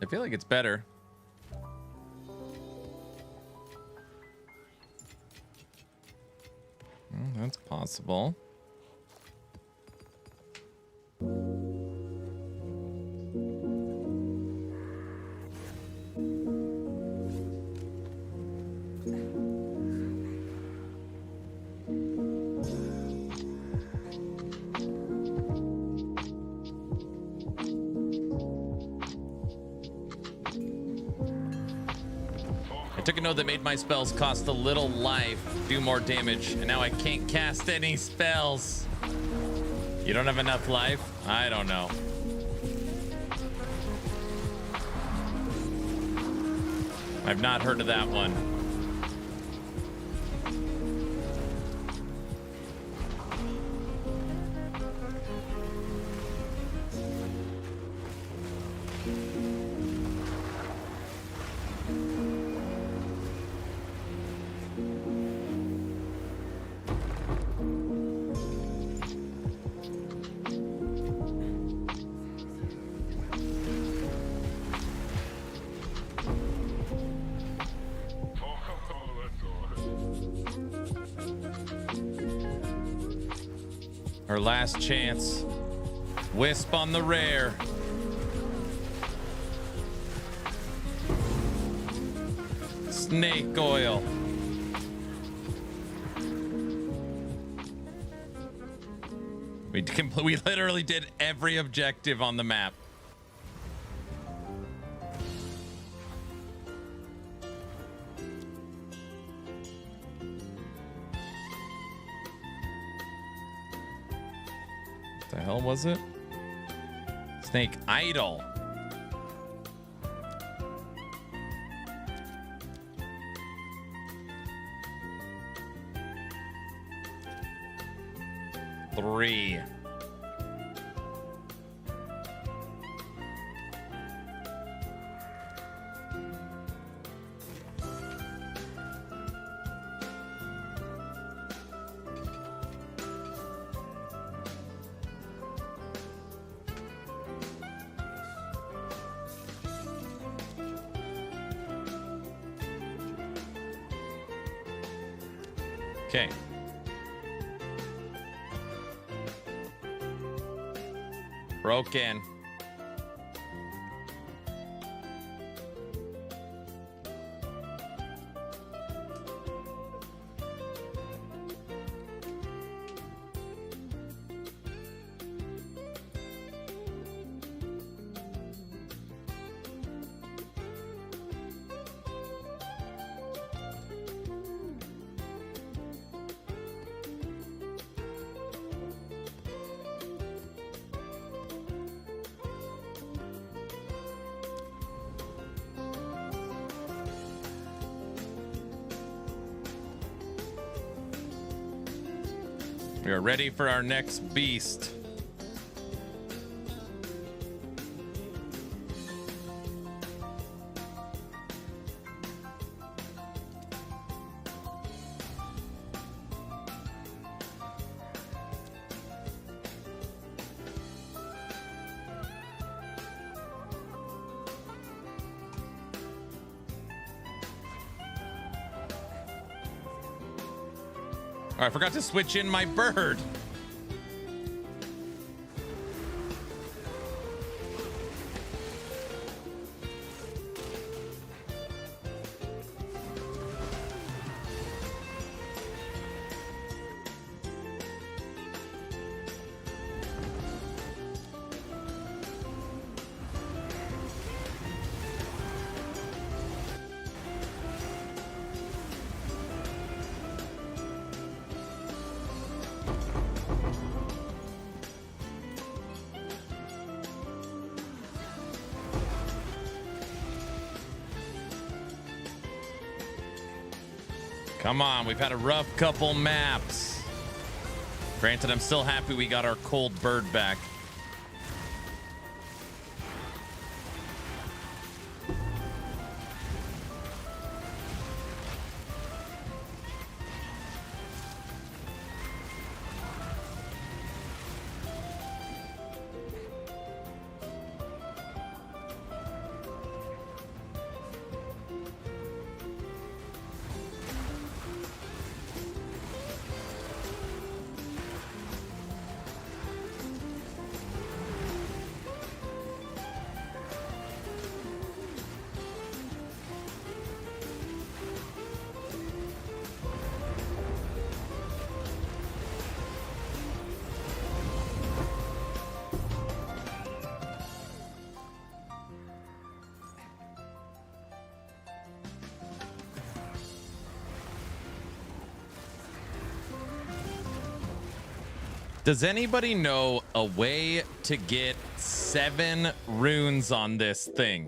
I feel like it's better. That's possible. I took a note that made my spells cost a little life, do more damage, and now I can't cast any spells. You don't have enough life? I don't know. I've not heard of that one. Her last chance. Wisp on the rare. Snake oil. We literally did every objective on the map. The hell was it? Snake Idol. Three. Okay. Broken. We are ready for our next beast. Oh, I forgot to switch in my bird. Come on, we've had a rough couple maps. Granted, I'm still happy we got our cold bird back. Does anybody know a way to get 7 runes on this thing?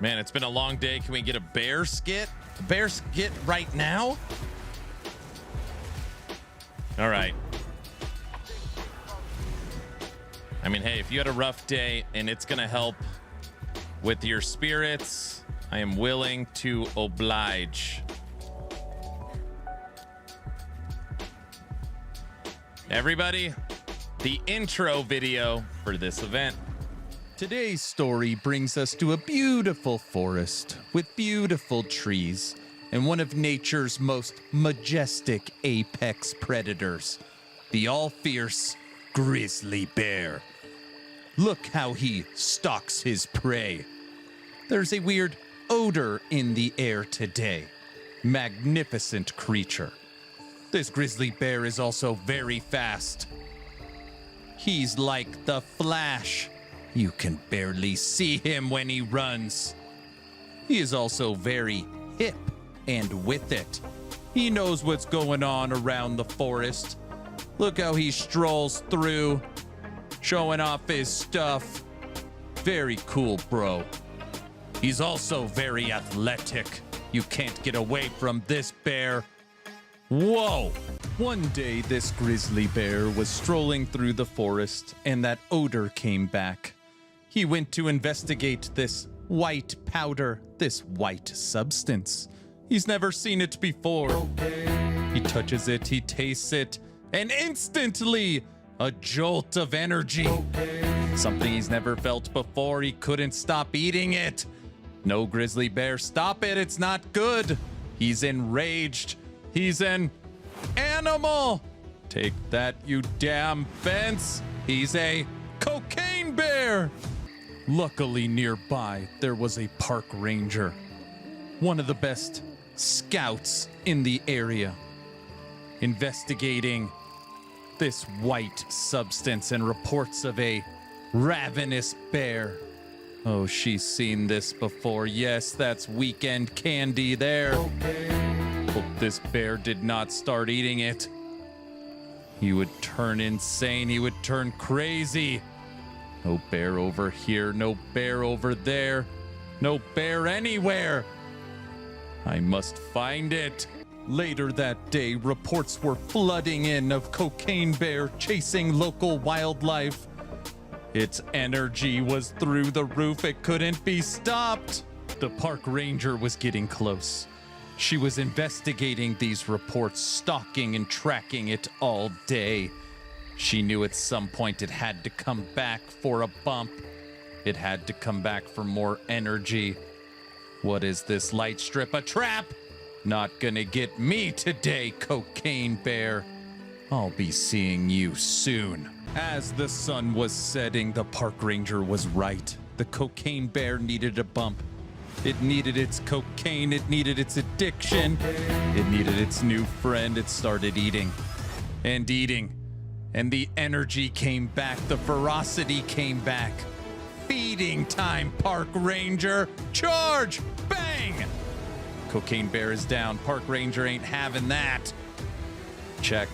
Man, it's been a long day. Can we get a bear skit? A bear skit right now? All right. I mean, hey, if you had a rough day and it's going to help with your spirits, I am willing to oblige. Everybody, the intro video for this event. Today's story brings us to a beautiful forest with beautiful trees and one of nature's most majestic apex predators, the all-fierce grizzly bear. Look how he stalks his prey. There's a weird odor in the air today. Magnificent creature. This grizzly bear is also very fast. He's like the Flash. You can barely see him when he runs. He is also very hip and with it. He knows what's going on around the forest. Look how he strolls through, showing off his stuff. Very cool, bro. He's also very athletic. You can't get away from this bear. Whoa! One day, this grizzly bear was strolling through the forest, and that odor came back. He went to investigate this white powder, this white substance. He's never seen it before. He touches it, he tastes it, and instantly, a jolt of energy. Something he's never felt before. He couldn't stop eating it. No, grizzly bear, stop it. It's not good. He's enraged. He's an animal. Take that, you damn fence. He's a cocaine bear. Luckily, nearby, there was a park ranger, one of the best scouts in the area, investigating this white substance and reports of a ravenous bear. Oh, she's seen this before. Yes, that's weekend candy there. Hope this bear did not start eating it. He would turn insane. He would turn crazy. No bear over here. No bear over there. No bear anywhere. I must find it. Later that day, reports were flooding in of cocaine bear chasing local wildlife. Its energy was through the roof. It couldn't be stopped. The park ranger was getting close. She was investigating these reports, stalking and tracking it all day. She knew at some point it had to come back for a bump. It had to come back for more energy. What is this light strip? A trap? Not gonna get me today, cocaine bear. I'll be seeing you soon. As the sun was setting, the park ranger was right. The cocaine bear needed a bump. It needed its cocaine. It needed its addiction. It needed its new friend. It started eating and eating. And the energy came back. The ferocity came back. Feeding time, park ranger. Charge! Bang! Cocaine bear is down. Park ranger ain't having that. Check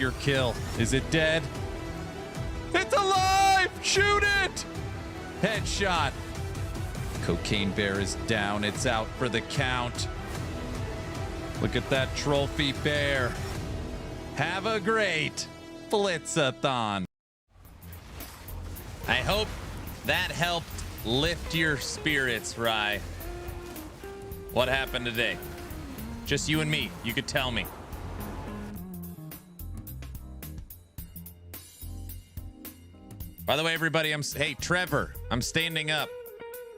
your kill. Is it dead? It's alive! Shoot it! Headshot. Cocaine bear is down. It's out for the count. Look at that trophy bear. Have a great Blitz-A-Thon. I hope that helped lift your spirits, Rye. What happened today? Just you and me. You could tell me. By the way, everybody, hey, Trevor, I'm standing up.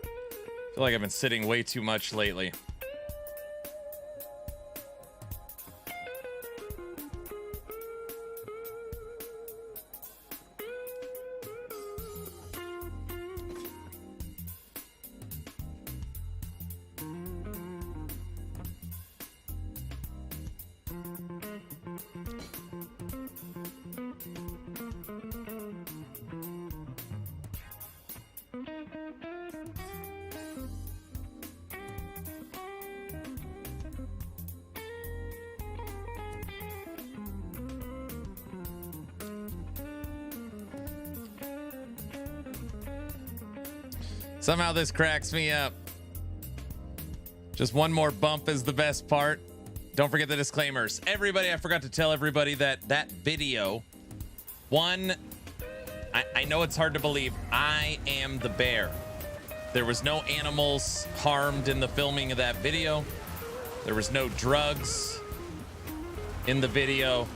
I feel like I've been sitting way too much lately. Somehow this cracks me up. Just one more bump is the best part. Don't forget the disclaimers. Everybody, I forgot to tell everybody that video, one, I know it's hard to believe, I am the bear. There was no animals harmed in the filming of that video. There was no drugs in the video.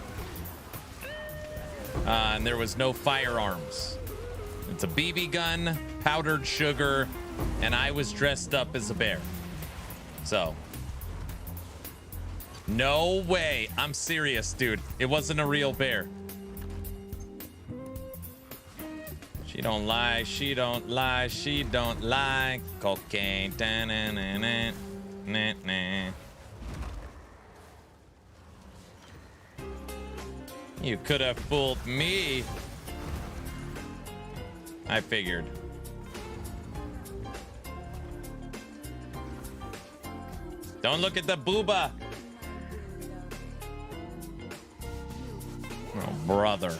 And there was no firearms. It's a BB gun, powdered sugar, and I was dressed up as a bear. So, no way. I'm serious, dude. It wasn't a real bear. She don't lie, she don't lie, she don't lie. Cocaine. You could have fooled me. I figured. Don't look at the booba. Oh, brother.